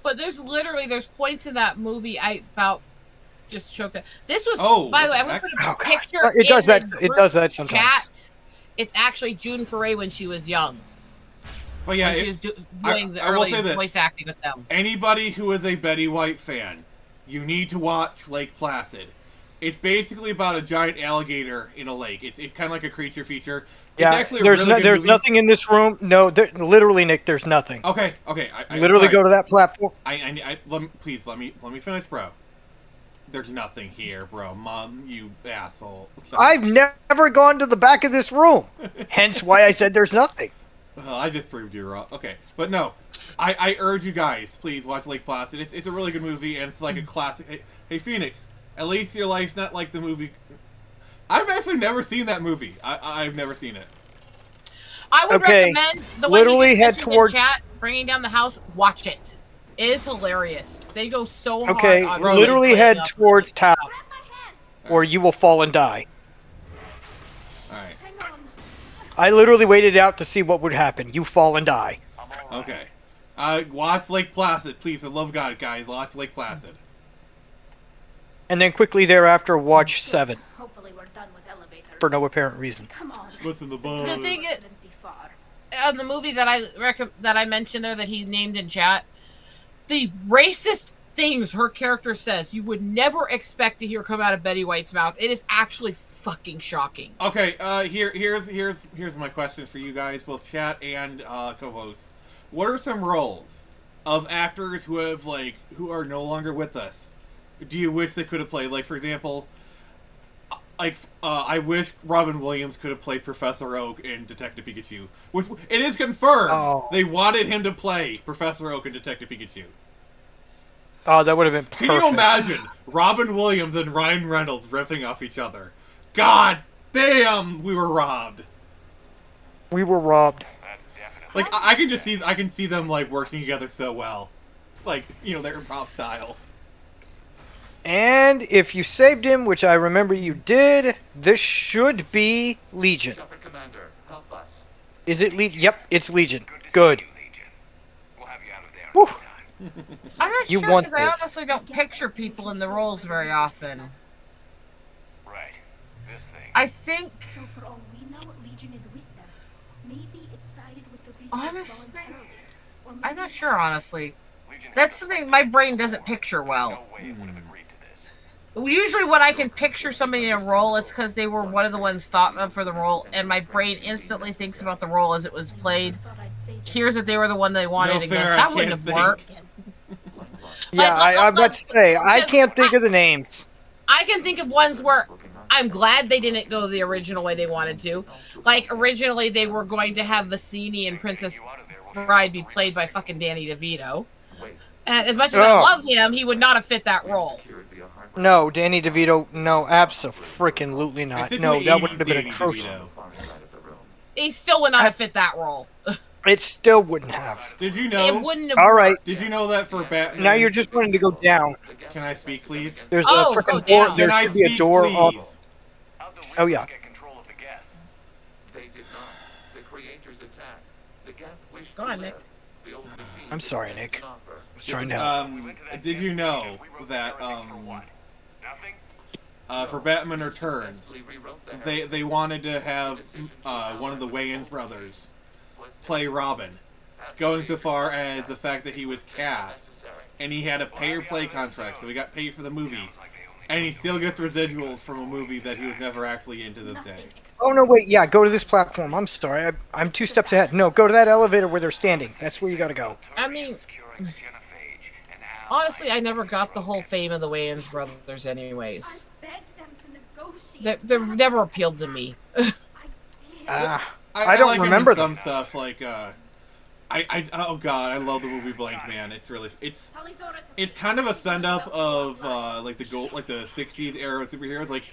But there's points in that movie I about just choked up. This was, by the way, I'm going to put a picture It does in that. the It does that sometimes. chat. It's actually June Foray when she was young. But yeah, when she was doing the I will early say this. voice acting with them. Anybody who is a Betty White fan, you need to watch Lake Placid. It's basically about a giant alligator in a lake. It's kind of like a creature feature. It's Yeah, actually a there's really good there's movie. nothing in this room. No, literally, Nick, there's nothing. Okay. Literally, sorry. go to that platform. Please let me finish, bro. There's nothing here, bro. Mom, you asshole. Sorry. I've never gone to the back of this room. Hence why I said there's nothing. Well, I just proved you wrong. Okay, but no, I urge you guys, please watch Lake Placid. It's a really good movie, and it's like a classic. Hey, Phoenix, at least your life's not like the movie. I've actually never seen that movie. I've never seen it. I would recommend the one literally you head just mentioned towards in chat, Bringing Down the House. Watch it. It is hilarious. They go so hard. Okay, on literally head up towards the top. tower, or you will fall and die. Alright. I literally waited out to see what would happen. You fall and die. Okay. Watch Lake Placid, please. I love God, guys. Watch Lake Placid. And then quickly thereafter, watch 7. Hopefully we're done with elevators. For no apparent reason. Come on. Listen to the The buzz. thing is, the movie that I mentioned there that he named in chat, the racist things her character says you would never expect to hear come out of Betty White's mouth. It is actually fucking shocking. Okay, here's my question for you guys, both chat and co-hosts. What are some roles of actors who are no longer with us? Do you wish they could have played? Like, for example, I wish Robin Williams could have played Professor Oak in Detective Pikachu. Which it is confirmed they wanted him to play Professor Oak in Detective Pikachu. Oh, that would have been perfect. Can you imagine Robin Williams and Ryan Reynolds riffing off each other? God damn, we were robbed. We were robbed. Like, I can see them, like, working together so well. Like, you know, their improv style. And if you saved him, which I remember you did, this should be Legion. Shepheard Commander, help us. Is it Legion? Yep, it's Legion. Good. We'll have you out of there. Woo. I'm not You sure want because I this. honestly don't picture people in the roles very often. Right. This thing. I think, So for all we know, Legion is with them. Maybe it sided with the Legion honestly, voluntarily. Or I'm maybe not sure, honestly. Legion That's something my brain doesn't picture well. no way it would have agreed to this. Usually when I can picture somebody in a role, it's because they were one of the ones thought of for the role, and my brain instantly thinks about the role as it was played. thought I'd say Hears that they were the one they wanted No and fair, goes, I that can't wouldn't have think. worked. Yeah, I'm about to say, I because can't think of the names. I can think of ones where I'm glad they didn't go the original way they wanted to. Like, originally they were going to have Vicini and Princess Bride be played by fucking Danny DeVito. And as much as I Oh. love him, he would not have fit that role. No, Danny DeVito, no, abso-freaking-lutely not. It's No, the that would 80s have been Danny atrocious. DeVito. He still would not have fit that role. It still wouldn't have. Did you It know? wouldn't have All right, worked. Did you know that for Batman? now you're just wanting to go down. Can I speak, please? There's Oh, a go freaking door. down. There Can I should be a speak, door please? up. How'd the Oh, Wizards yeah. get control of the Geth? They did not. The creators attacked. The Geth wished Go to on, Nick. live. The old machines I'm sorry, presented Nick. an offer. I was trying to help. Did you know that Nothing? for Batman Returns, Successfully rewrote the they wanted to have one of the Wayans brothers play Robin, going so far as the fact that he was cast and he had a pay-or-play contract, so he got paid for the movie, and he still gets residuals from a movie that he was never actually in to this day. Oh, no, wait, yeah, go to this platform. I'm sorry, I'm 2 steps ahead. No, go to that elevator where they're standing. That's where you gotta go. I mean, honestly, I never got the whole fame of the Wayans brothers anyways. begged them to negotiate. They're never appealed to me. I don't like him in remember some them. stuff like oh god, I love the movie Blank Man. It's really it's kind of a send up of like the 60s era of superheroes. Like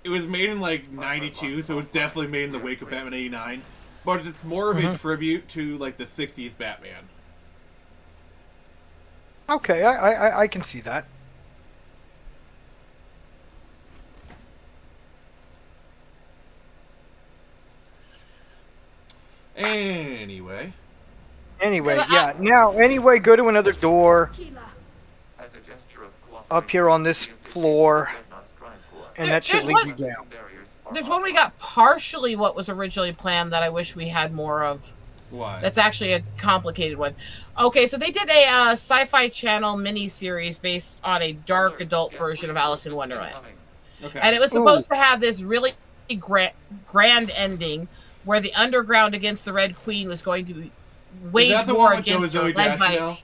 it was made in like 92, so it's definitely made in the wake of Batman 89. But it's more of a tribute to like the 60s Batman. Okay, I can see that. Anyway. Anyway, yeah. Now, anyway, go to another door As a gesture of up here on this floor, and There- that should there's lead one- you down. There's one we got partially what was originally planned that I wish we had more of. Why? That's actually a complicated one. Okay, so they did a Sci-Fi Channel mini-series based on a dark adult version of Alice in Wonderland. Okay. And it was supposed to have this really grand ending where the Underground against the Red Queen was going to wage war against her, led by...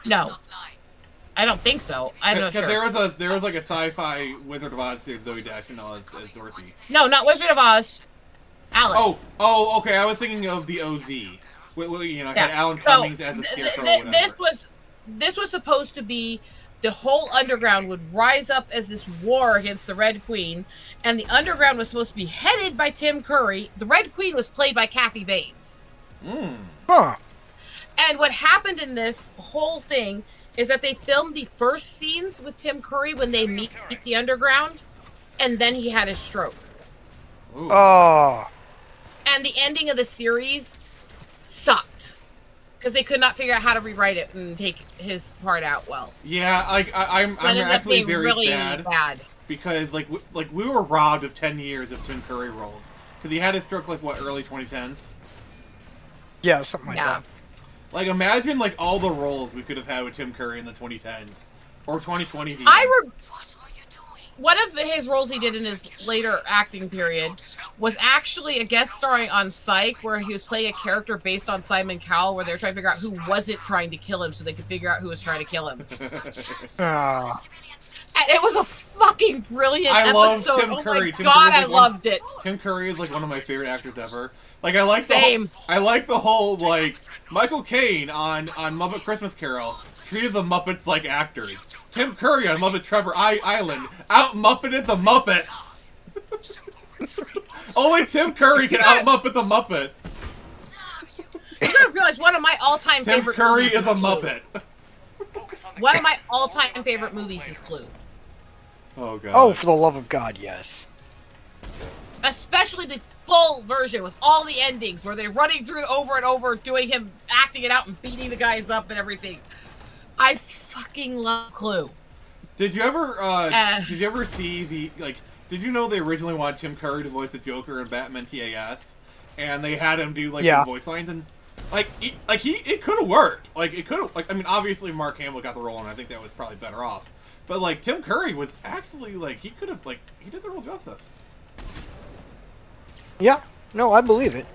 No. I don't think so. I'm not sure. Because there was like a sci-fi Wizard of Oz series, Zoe Deschanel as Dorothy. No, not Wizard of Oz. Alice. Oh, okay. I was thinking of the OZ. You know, had Alan Cummings as a scarecrow. Or whatever. This was supposed to be the whole Underground would rise up as this war against the Red Queen, and the Underground was supposed to be headed by Tim Curry. The Red Queen was played by Kathy Bates. Huh. And what happened in this whole thing is that they filmed the first scenes with Tim Curry when they meet the Underground, and then he had his stroke. Ooh. Oh. And the ending of the series sucked. Because they could not figure out how to rewrite it and take his part out well. Yeah, I'm actually very really sad. Bad. Because like we were robbed of 10 years of Tim Curry roles. Because he had his stroke like what, early 2010s? Yeah, something like that. Like imagine like all the roles we could have had with Tim Curry in the 2010s or 2020s. Even. One of his roles he did in his later acting period was actually a guest starring on Psych, where he was playing a character based on Simon Cowell, where they were trying to figure out who wasn't trying to kill him, so they could figure out who was trying to kill him. Ah. And it was a fucking brilliant I love episode. Tim Curry. Oh my god, I loved it. Tim Curry is like one of my favorite actors ever. Like I like I like the whole like Michael Caine on Muppet Christmas Carol treated the Muppets like actors. Tim Curry on Muppet Treasure Island out-Muppeted the Muppets. Only Tim Curry can out-Muppet the Muppets. You gotta realize one of my all-time Tim favorite Curry movies is a Clue. Muppet. One of my all-time favorite movies is Clue. Oh god. Oh, for the love of God, yes. Especially the full version with all the endings where they're running through over and over, doing him acting it out and beating the guys up and everything. I fucking love Clue. Did you ever see the did you know they originally wanted Tim Curry to voice the Joker in Batman TAS? And they had him do some voice lines and it could have worked. Like it could have I mean obviously Mark Hamill got the role and I think that was probably better off. But like Tim Curry was actually he could have he did the role justice. Yeah, no, I believe it.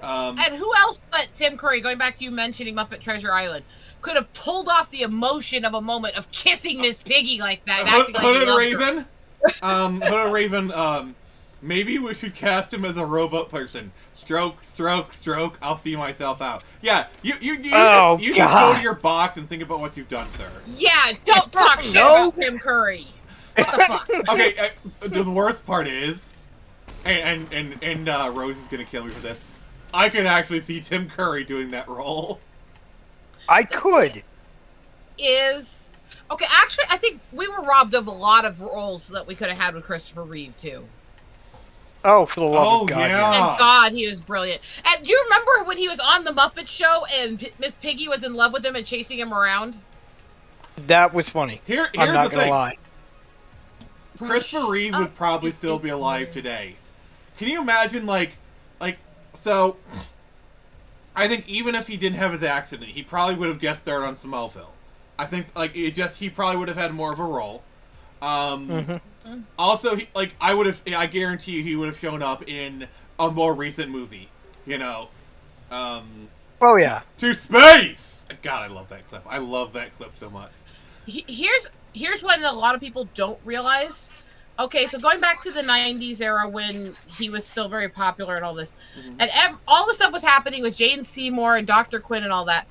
And who else but Tim Curry, going back to you mentioning Muppet Treasure Island, could have pulled off the emotion of a moment of kissing Miss Piggy like that, acting like he Hooded loved Raven? her. Hooded Raven, maybe we should cast him as a robot person. Stroke, stroke, stroke, I'll see myself out. Yeah, you just go to your box and think about what you've done, sir. Yeah, don't talk shit about Tim Curry. What the fuck? Okay, the worst part is, and Rose is gonna kill me for this, I could actually see Tim Curry doing that role. I could. Okay, actually, I think we were robbed of a lot of roles that we could have had with Christopher Reeve, too. Oh, for the love of God. Yeah. And God, he was brilliant. And do you remember when he was on The Muppet Show and Miss Piggy was in love with him and chasing him around? That was funny. Here's I'm not the gonna thing. lie. Christopher Reeve would probably still be alive today. Can you imagine, so, I think even if he didn't have his accident, he probably would have guest starred on Smallville. I think, he probably would have had more of a role. Also, I guarantee you he would have shown up in a more recent movie, Oh, yeah. To space! God, I love that clip. I love that clip so much. Here's what a lot of people don't realize. Okay, so going back to the 90s era when he was still very popular and all this, and all the stuff was happening with Jane Seymour and Dr. Quinn and all that.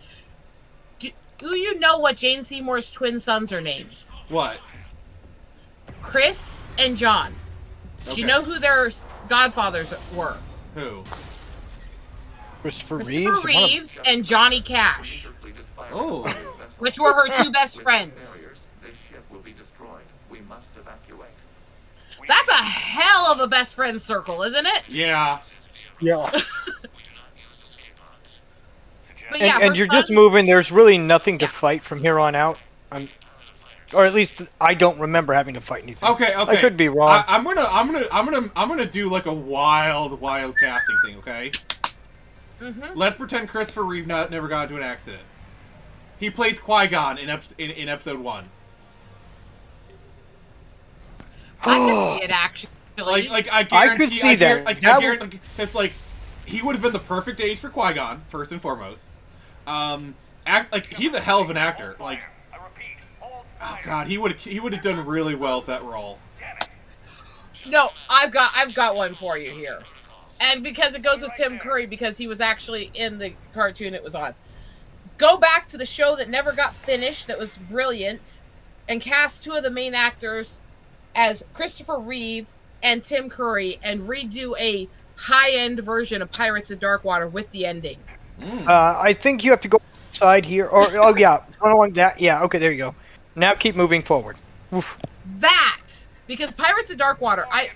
Do you know what Jane Seymour's twin sons are named? What? Chris and John. Okay. Do you know who their godfathers were? Who? Christopher Reeves and Johnny Cash. Oh. which were her two best With friends. barriers, this ship will be destroyed. We must evacuate. That's a hell of a best friend circle, isn't it? Yeah. Yeah. But yeah, And her you're just sons- moving. There's really nothing to Yeah. fight from here on out. Or at least I don't remember having to fight anything. Okay. I could be wrong. I'm gonna do like a wild casting thing. Okay. Let's pretend Christopher Reeve never got into an accident. He plays Qui-Gon in episode 1. I can see it actually. Like I guarantee. could see that. I That guarantee because like he would have been the perfect age for Qui-Gon first and foremost. He's a hell of an actor. Like, oh god, he would have done really well with that role. No, I've got one for you here. And because it goes with Tim Curry, because he was actually in the cartoon it was on. Go back to the show that never got finished, that was brilliant, and cast two of the main actors as Christopher Reeve and Tim Curry, and redo a high-end version of Pirates of Darkwater with the ending. I think you have to go outside here. Or, oh yeah, run along that. Yeah, okay, there you go. Now keep moving forward. Oof. That! Because Pirates of Darkwater, I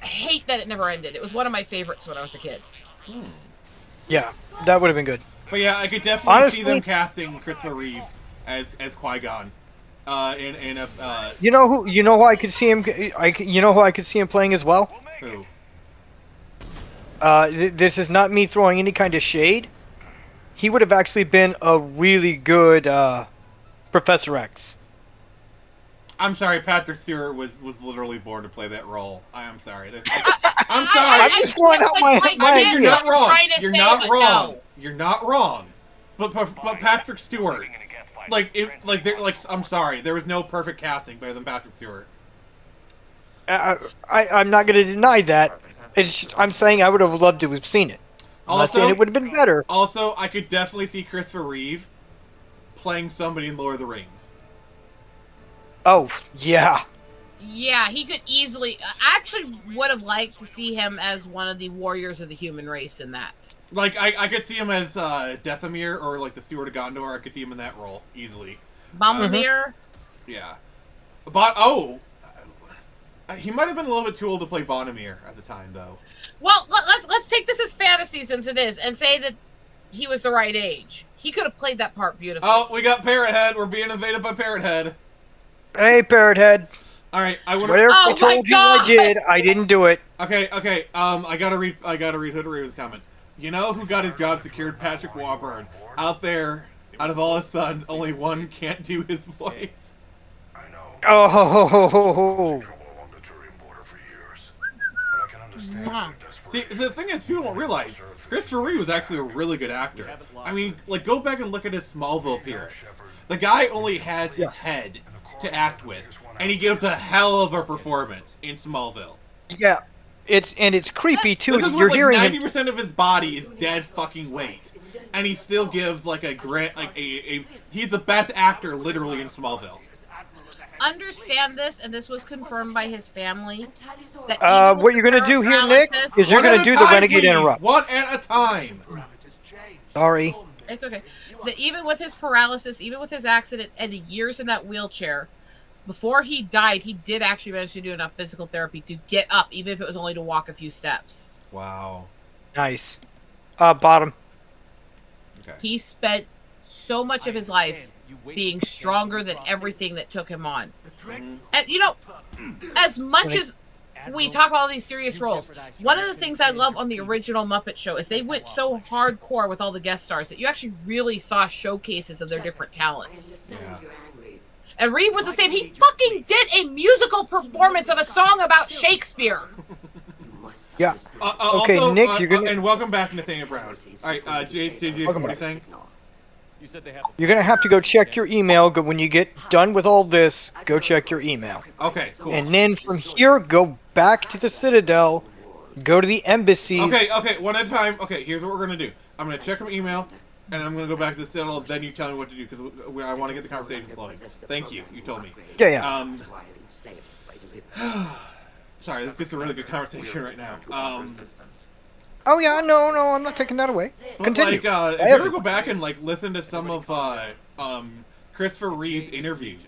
hate that it never ended. It was one of my favorites when I was a kid. Yeah, that would have been good. But yeah, I could definitely see them Honestly- casting Christopher Reeve as Qui-Gon. You know who I could see him. You know who I could see him playing as well. Who? This is not me throwing any kind of shade. He would have actually been a really good Professor X. I'm sorry, Patrick Stewart was literally born to play that role. I'm sorry. I'm sorry. I'm just throwing out my You're idea. not wrong. trying to You're say, not but wrong. no. You're not wrong. But Patrick Stewart, I'm sorry, there was no perfect casting better than Patrick Stewart. I'm not going to deny that. I'm saying I would have loved to have seen it. I'm not saying it would have been better. Also, I could definitely see Christopher Reeve playing somebody in Lord of the Rings. Oh, yeah. Yeah, he could easily... I actually would have liked to see him as one of the warriors of the human race in that. Like, I could see him as Dathomir or like the Steward of Gondor. I could see him in that role easily. Bombardier? Yeah. He might have been a little bit too old to play Bonamir at the time, though. Well, let's take this as fantasy since it is, and say that he was the right age. He could have played that part beautifully. Oh, we got Parrot Head. We're being invaded by Parrot Head. Hey, Parrot Head. All right, I would. Whatever Oh I told you my I did, I didn't do it. Okay. I gotta read Hood Raven's comment. You know who got his job secured? Patrick Warburton. Out there, out of all his sons, only one can't do his voice. I know. Oh, ho, ho, ho, ho, ho. Trouble along the Turian border for years. But I can understand Mwah. their See, the thing is, people don't realize Christopher Reeve was actually a really good actor. I mean, like, go back and look at his Smallville appearance. The guy only has his head to act with, and he gives a hell of a performance in Smallville. Yeah, it's creepy too. This is You're when, hearing like, him. 90% of his body is dead fucking weight, and he still gives like he's the best actor literally in Smallville. Understand this, and this was confirmed by his family. That even What you're gonna do here, Nick, paralysis- is you're One at gonna a do the time, Renegade please. Interrupt. One at a time. Sorry. It's okay. That even with his paralysis, even with his accident, and the years in that wheelchair, before he died, he did actually manage to do enough physical therapy to get up, even if it was only to walk a few steps. Wow. Nice. Bottom. Okay. He spent so much of his life being stronger than everything that took him on. And, you know, as much as we talk about all these serious roles, one of the things I love on the original Muppet Show is they went so hardcore with all the guest stars that you actually really saw showcases of their different talents. Yeah. And Reeve was the same. He fucking did a musical performance of a song about Shakespeare. Yeah. Okay, also, Nick, you're gonna and welcome back, Nathaniel Brown. All right, Jason, Welcome what are you back. saying? You're gonna have to go check your email. When you get done with all this, go check your email. Okay, cool. And then from here, go back to the Citadel, go to the embassies. Okay, one at a time. Okay, here's what we're gonna do. I'm gonna check my email, and I'm gonna go back to the Citadel. Then you tell me what to do because I want to get the conversation flowing. Thank you. You told me. Yeah. Sorry, this is just a really good conversation right now. Oh yeah, no, I'm not taking that away. But Continue. like, if you ever go back and like listen to some of Christopher Reeve's interviews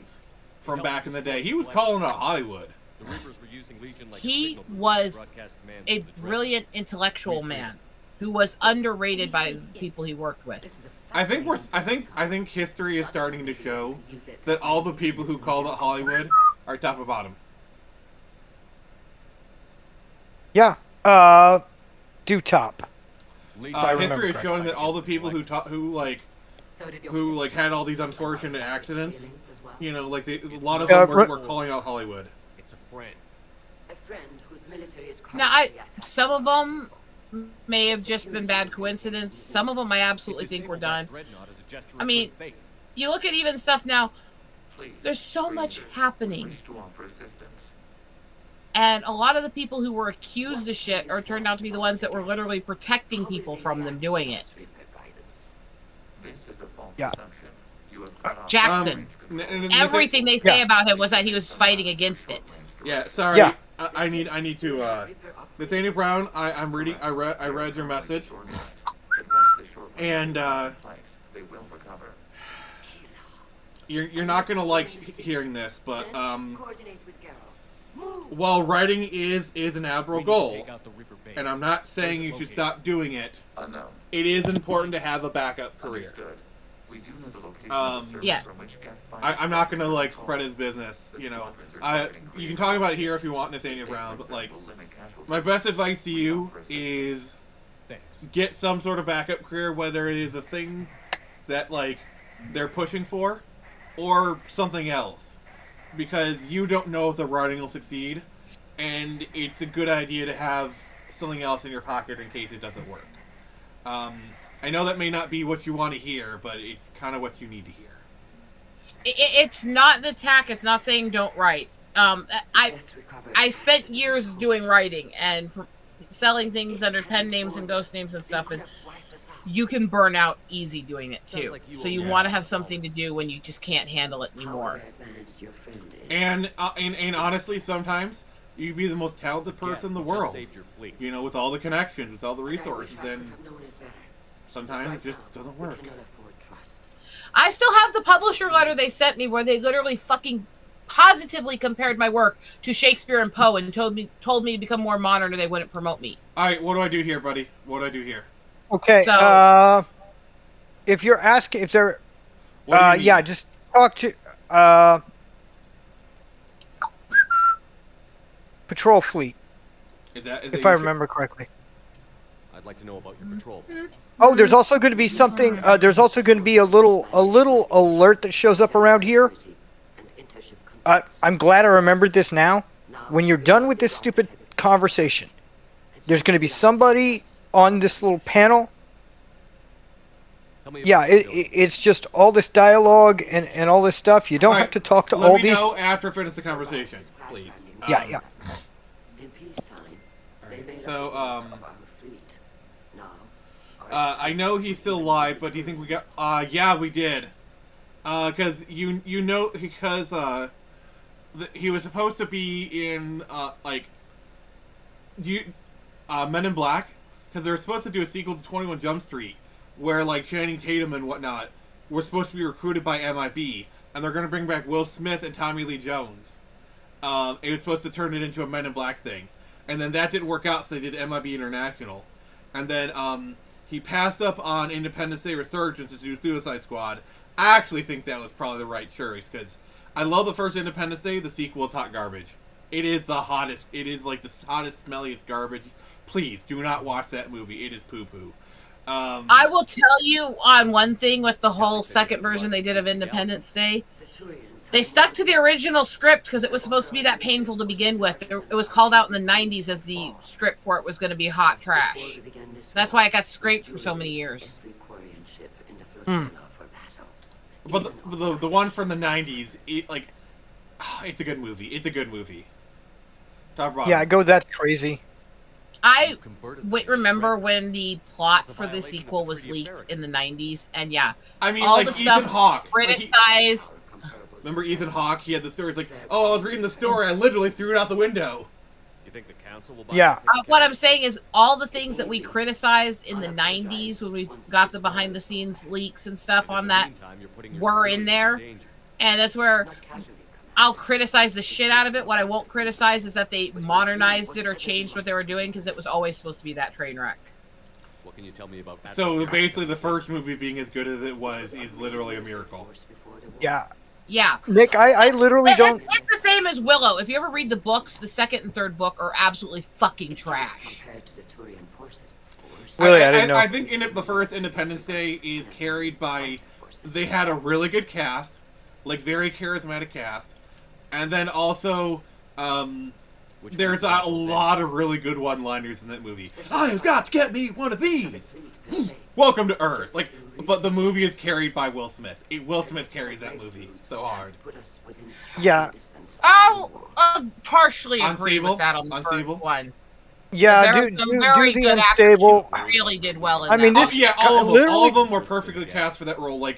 from back in the day, he was calling out Hollywood. He was a brilliant intellectual man who was underrated by the people he worked with. I think history is starting to show that all the people who called it Hollywood are top and bottom. Yeah. Do top. History is showing that all the people who had all these unfortunate accidents, you know, like a lot of them were calling out Hollywood. It's a friend. A friend whose military is Now, some of them may have just been bad coincidence. Some of them I absolutely think were done. I mean, you look at even stuff now, there's so much happening. And a lot of the people who were accused of shit are turned out to be the ones that were literally protecting people from them doing it. Yeah. Jackson. Everything they say about him was that he was fighting against it. Yeah, sorry. Yeah. I need to Nathaniel Brown, I read your message. And you're not gonna like hearing this, but while writing is an admirable goal, and I'm not saying you should stop doing it, it is important to have a backup career. Yes. I'm not gonna like spread his business, you know. You can talk about it here if you want, Nathaniel Brown, but like, my best advice to you is get some sort of backup career, whether it is a thing that like they're pushing for, or something else, because you don't know if the writing will succeed, and it's a good idea to have something else in your pocket in case it doesn't work. I know that may not be what you want to hear, but it's kind of what you need to hear. It's not an attack. It's not saying don't write. I spent years doing writing and selling things under pen names and ghost names and stuff, and you can burn out easy doing it too. So you want to have something to do when you just can't handle it anymore. And honestly, sometimes you can be the most talented person in the world, you know, with all the connections, with all the resources, and sometimes it just doesn't work. I still have the publisher letter they sent me where they literally fucking positively compared my work to Shakespeare and Poe and told me to become more modern or they wouldn't promote me. Alright, what do I do here, buddy? What do I do here? Okay, so, if you're asking, if they're, yeah, just talk to, Patrol Fleet. If I remember correctly. I'd like to know about your patrol. Oh, there's also going to be something, there's also going to be a little alert that shows up around here. I'm glad I remembered this now. When you're done with this stupid conversation, there's going to be somebody on this little panel. Yeah, it's just all this dialogue and all this stuff. You don't have to talk to all these. Let me know after I finish the conversation, please. Yeah. So, I know he's still alive, but do you think we got... yeah, we did. Because, you know, because, he was supposed to be in, like... Men in Black? Because they were supposed to do a sequel to 21 Jump Street, where, like, Channing Tatum and whatnot were supposed to be recruited by MIB, and they're going to bring back Will Smith and Tommy Lee Jones. It was supposed to turn it into a Men in Black thing. And then that didn't work out, so they did MIB International. And then, he passed up on Independence Day Resurgence to do Suicide Squad. I actually think that was probably the right choice, because I love the first Independence Day, the sequel is hot garbage. It is the hottest, it is like the hottest, smelliest garbage. Please, do not watch that movie, it is poo-poo. I will tell you on one thing with the whole second version they did of Independence Day. They stuck to the original script because it was supposed to be that painful to begin with. It was called out in the 90s as the script for it was going to be hot trash. That's why it got scraped for so many years. But the one from the 90s, it's a good movie. It's a good movie. Yeah, I go that's crazy. I remember when the plot for the sequel was leaked in the 90s, and yeah, I mean, all like the stuff Ethan Hawke criticized. Remember Ethan Hawke? He had the story. It's like, oh, I was reading the story, I literally threw it out the window. think the council will buy Yeah. What I'm saying is all the things that we criticized in the 90s when we got the behind-the-scenes leaks and stuff on that were in there. And that's where I'll criticize the shit out of it. What I won't criticize is that they modernized it or changed what they were doing, because it was always supposed to be that train wreck. What can you tell me about So basically, the first movie being as good as it was is literally a miracle. Yeah. Yeah. Nick, I literally don't... It's the same as Willow. If you ever read the books, the second and third book are absolutely fucking trash. Really, I didn't know. I think the first Independence Day is carried by... They had a really good cast, like very charismatic cast, and then also there's a lot of really good one-liners in that movie. I've got to get me one of these. Welcome to Earth. Like, but the movie is carried by Will Smith. Will Smith carries that movie so hard. Yeah. I'll partially agree Unstable? with that on the Unstable? first one. Yeah, There are do some very the good unstable. actors who really did well in I mean, that. this- Yeah, all of them. literally- All of them were perfectly cast for that role. Like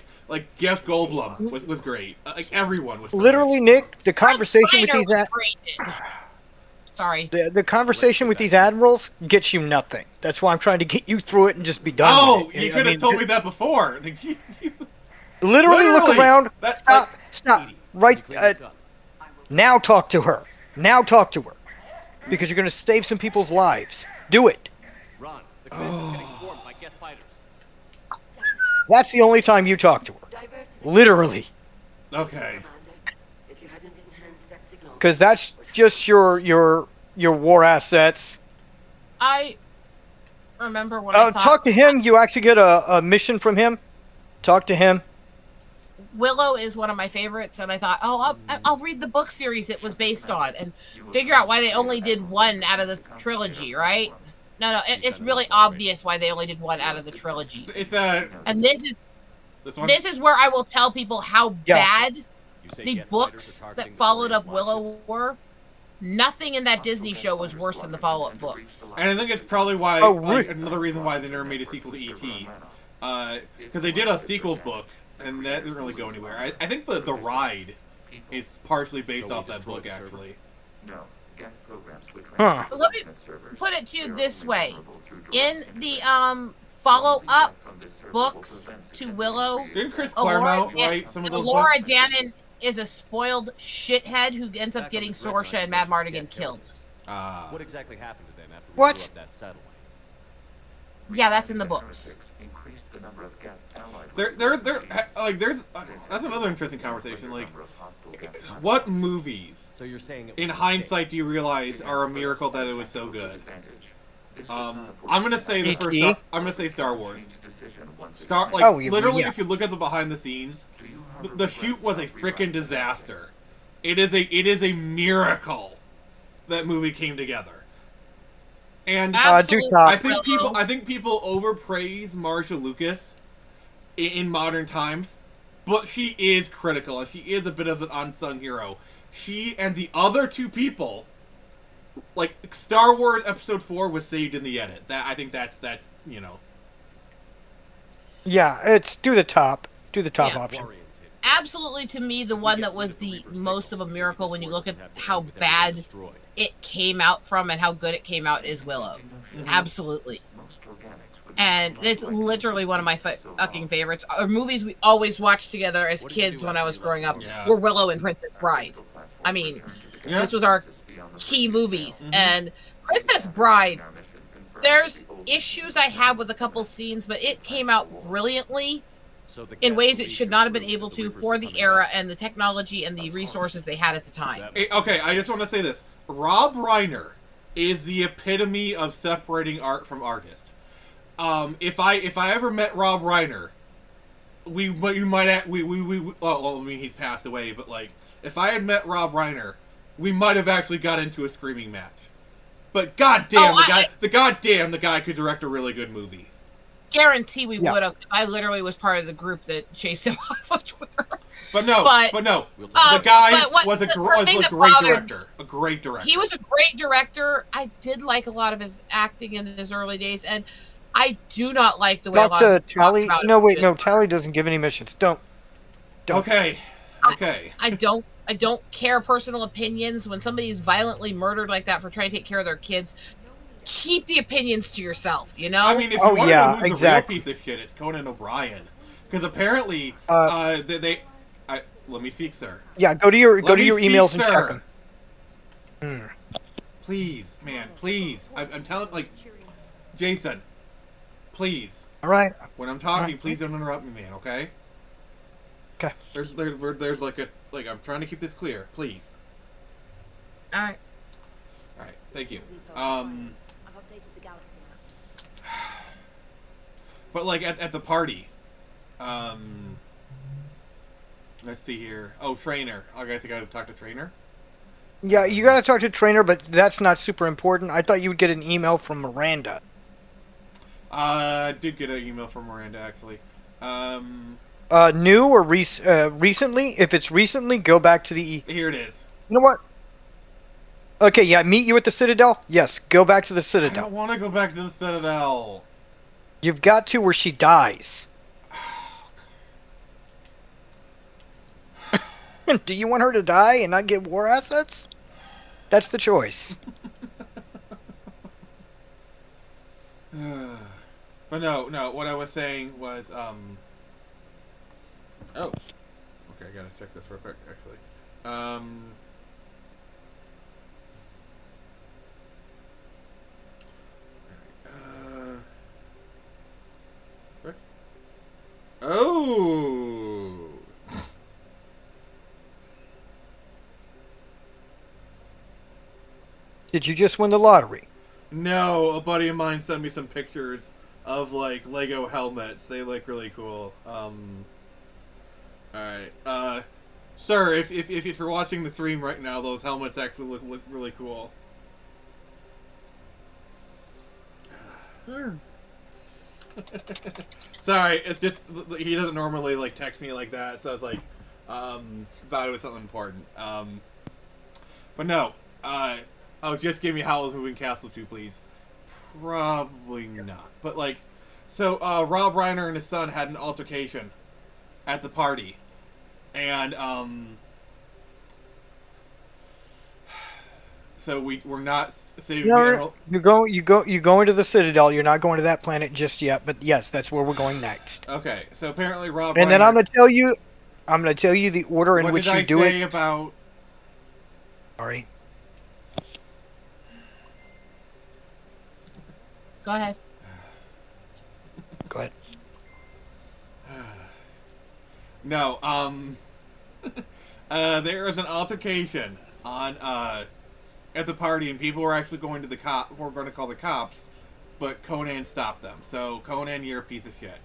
Jeff Goldblum was great. Like everyone was. Literally, Nick, the conversation with Steiner these was great in- Sorry. the conversation with these admirals gets you nothing. That's why I'm trying to get you through it and just be done Oh, with it. you I could have mean, told me that before. Literally look Literally! around. That- Stop. Edie, Right. You clean this up. Now talk to her. Now talk to her. Because you're going to save some people's lives. Do it. Ron, the quiz is getting swarmed by Geth fighters. That's the only time you talk to her. Literally. Okay. Because that's just your war assets. I remember when I thought Talk to him. You actually get a mission from him. Talk to him. Willow is one of my favorites, and I thought, I'll read the book series it was based on and figure out why they only did one out of the trilogy, right? No, it's really obvious why they only did one out of the trilogy. It's a. And this one? is where I will tell people how bad You say the Geth books fighters are that targeting followed up Victoria's Willow warships. were. Nothing in that Disney show was worse than the follow-up books. And I think it's probably why. Oh, like, really? another reason why they never made a sequel to E.T. Because they did a sequel book, and that didn't really go anywhere. I think the ride is partially based off that book, actually. No. Geth programs would Huh. transfer Let me management servers. put it to you They are this only way. vulnerable through In direct the connection. follow-up From this server will books prevent to significant Willow, Didn't Chris Alora Claremont Dan- write some of those Laura books? Dannon is a spoiled shithead who ends up getting Sorsha and Mad Mardigan killed. What exactly happened to them after we What? blew up that satellite? Yeah, that's in the books. Increased the number of Geth allied There's that's another interesting conversation. Like, what movies, So you're saying it in was hindsight, do you realize are a miracle that it was so good? I'm gonna say the first. E.T.? I'm gonna say Star Wars. Oh, yeah, Literally, yeah. if you look at the behind the scenes, the shoot was a freaking disaster. It is a miracle that movie came together. And Absolute stop. I think people overpraise Marsha Lucas in modern times, but she is critical and she is a bit of an unsung hero. She and the other two people, like Star Wars Episode 4 was saved in the edit. I think that's you know. Yeah, it's do the top. Do the top Yeah. option. Warriors hit. Absolutely, to me, the one that was the most of a miracle when you look at how bad Destroyed. it came out from and how good it came out is Willow. Absolutely. And it's literally one of my fucking favorites. Movies we always watched together as kids when I was growing up were Willow and Princess Bride. I mean, this was our key movies. And Princess Bride, there's issues I have with a couple scenes, but it came out brilliantly So the in Geth ways it believe should your not have been crew able to believers for are the coming era back. and the technology and the resources they had at the time. Okay, I just want to say this. Rob Reiner is the epitome of separating art from artist. If I ever met Rob Reiner, well, I mean, he's passed away, but like, if I had met Rob Reiner, we might have actually got into a screaming match. But goddamn, the guy could direct a really good movie. Guarantee we would have. I literally was part of the group that chased him off of Twitter. But no, the but guy what- was a the thing that great bothered- director. A great director. He was a great director. I did like a lot of his acting in his early days, and I do not like the way a Not lot of people talk Tally. about No, him. wait, no. Tally doesn't give any missions. Don't. Okay. I don't I don't care personal opinions. When somebody's violently murdered like that for trying to take care of their kids, keep the opinions to yourself, you know? I mean, if you want to know who's the real piece of shit, it's Conan O'Brien. Because apparently, let me speak, sir. Yeah, go to your emails and check them. Please, man, please. I'm telling, like, Jason, please. All right. When I'm talking, please don't interrupt me, man. Okay. Okay. There's like I'm trying to keep this clear, please. All right. All right. Thank you. But like at the party, let's see here. Oh, Trainer. I guess I got to talk to Trainer. Yeah, you got to talk to Trainer, but that's not super important. I thought you would get an email from Miranda. I did get an email from Miranda actually. New or recently? If it's recently, go back to the. Here it is. You know what? Okay, yeah, meet you at the Citadel. Yes, go back to the Citadel. I don't want to go back to the Citadel. You've got to where she dies. Do you want her to die and not get war assets? That's the choice. But no. What I was saying was, oh, okay. I gotta check this real quick, actually. Oh. Did you just win the lottery? No, a buddy of mine sent me some pictures of like Lego helmets. They look really cool. Alright. Sir, if you're watching the stream right now, those helmets actually look really cool. Sorry, it's just he doesn't normally like text me like that, so I was like, thought it was something important. But no, oh, just give me Howl's Moving Castle 2, please. Probably not. But like, so Rob Reiner and his son had an altercation at the party, and so we're not saving. No, you go into the Citadel. You're not going to that planet just yet, but yes, that's where we're going next. Okay, so apparently Rob. And Reiner, then I'm gonna tell you the order in which you do it. What did I say about? Sorry. Go ahead. Go ahead. No, there was an altercation on at the party, and people were actually going to were going to call the cops, but Conan stopped them. So Conan, you're a piece of shit.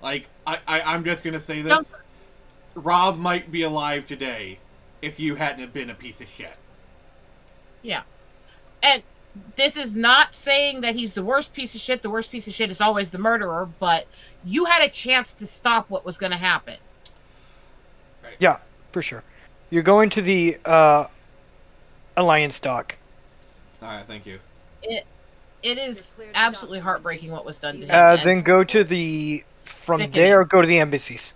Like I'm just gonna say this: Rob might be alive today if you hadn't been a piece of shit. Yeah, and this is not saying that he's the worst piece of shit. The worst piece of shit is always the murderer, but you had a chance to stop what was going to happen. Right. Yeah, for sure. You're going to the Alliance dock. Alright, thank you. It is absolutely heartbreaking what was done to him. Then go to there, go to the embassies.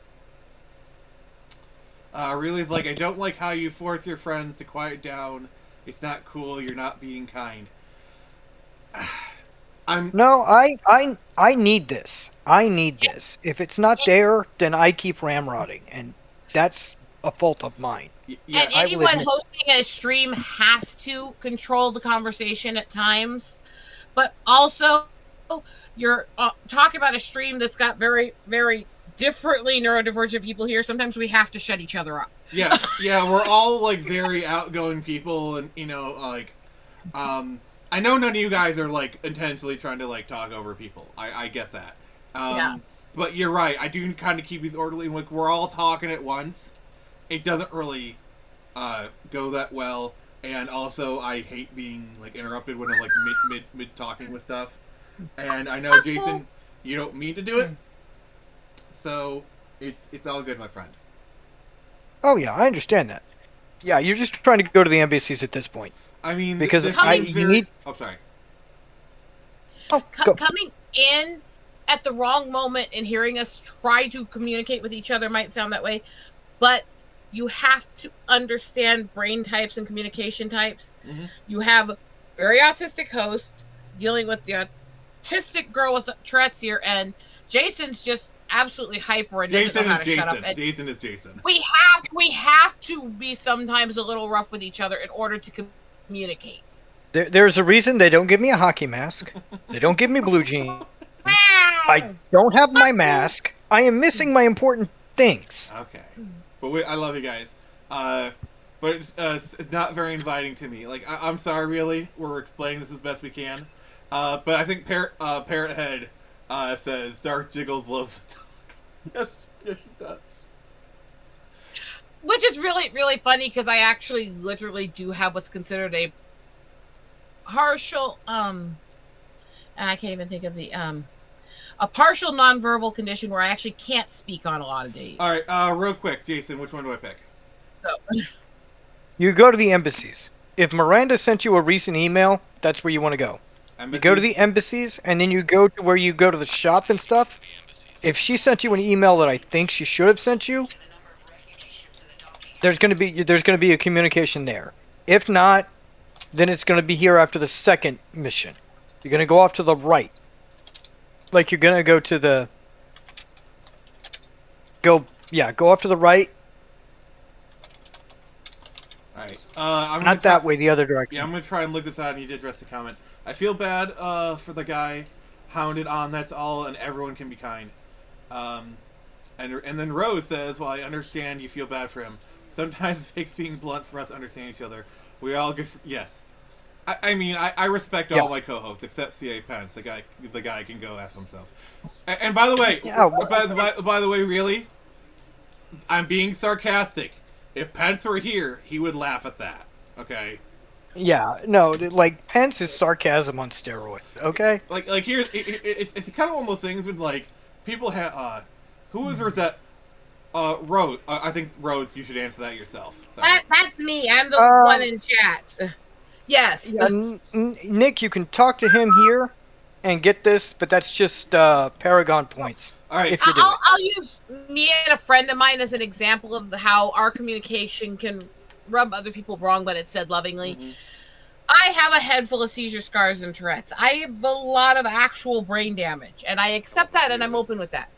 Really's like, I don't like how you force your friends to quiet down. It's not cool. You're not being kind. I need this. I need this. If it's not there, then I keep ramrodding, and that's a fault of mine. Yeah, and anyone hosting a stream has to control the conversation at times, but also you're talking about a stream that's got very, very differently neurodivergent people here. Sometimes we have to shut each other up. Yeah, we're all like very outgoing people, and you know, like, I know none of you guys are like intentionally trying to like talk over people. I get that. Yeah. But you're right. I do kind of keep these orderly. Like we're all talking at once. It doesn't really go that well, and also I hate being like interrupted when I'm like mid talking with stuff. And I know Jason, you don't mean to do it, so it's all good, my friend. Oh yeah, I understand that. Yeah, you're just trying to go to the embassies at this point. I mean, because you need. Oh, sorry. Coming in at the wrong moment and hearing us try to communicate with each other might sound that way, but you have to understand brain types and communication types. Mm-hmm. You have very autistic host dealing with the autistic girl with Tourette's here, and Jason's just absolutely hyper and doesn't know how to shut up. And Jason is Jason. we have to be sometimes a little rough with each other in order to communicate. There's a reason they don't give me a hockey mask. They don't give me blue jeans. I don't have my mask. I am missing my important things. Okay. But I love you guys. But it's not very inviting to me. Like, I'm sorry, really. We're explaining this as best we can. But I think Parrot Head says Dark Jiggles loves to talk. Yes, she does. Which is really, really funny because I actually literally do have what's considered a partial, I can't even think of the, a partial nonverbal condition where I actually can't speak on a lot of days. All right, real quick, Jason, which one do I pick? So, you go to the embassies. If Miranda sent you a recent email, that's where you want to go. Embassies? You go to the embassies, and then you go to where you go to the shop and stuff. If she sent you an email that I think she should have sent you, there's gonna be a communication there. If not, then it's gonna be here after the second mission. You're gonna go off to the right. Like you're gonna go to the go off to the right. Alright. I'm Not that way, the other direction. Yeah, I'm gonna try and look this out and you did address the comment. I feel bad for the guy hounded on, that's all, and everyone can be kind. And then Rose says, well, I understand you feel bad for him. Sometimes it takes being blunt for us to understand each other. We all good for, yes. I mean, I respect all my co-hosts except C.A. Pence. The guy can go after himself. And by the way, by the way, really, I'm being sarcastic. If Pence were here, he would laugh at that. Okay. Yeah, no, like Pence is sarcasm on steroids. Okay. Like here's it's kind of one of those things with like people have who was Rosette? Rose. I think Rose. You should answer that yourself. That's me. I'm the one in chat. Yes. Yeah, Nick, you can talk to him here and get this, but that's just Paragon points. All right. I'll use me and a friend of mine as an example of how our communication can rub other people wrong, but it's said lovingly. Mm-hmm. I have a head full of seizure scars and Tourette's. I have a lot of actual brain damage, and I accept that, and I'm open with that.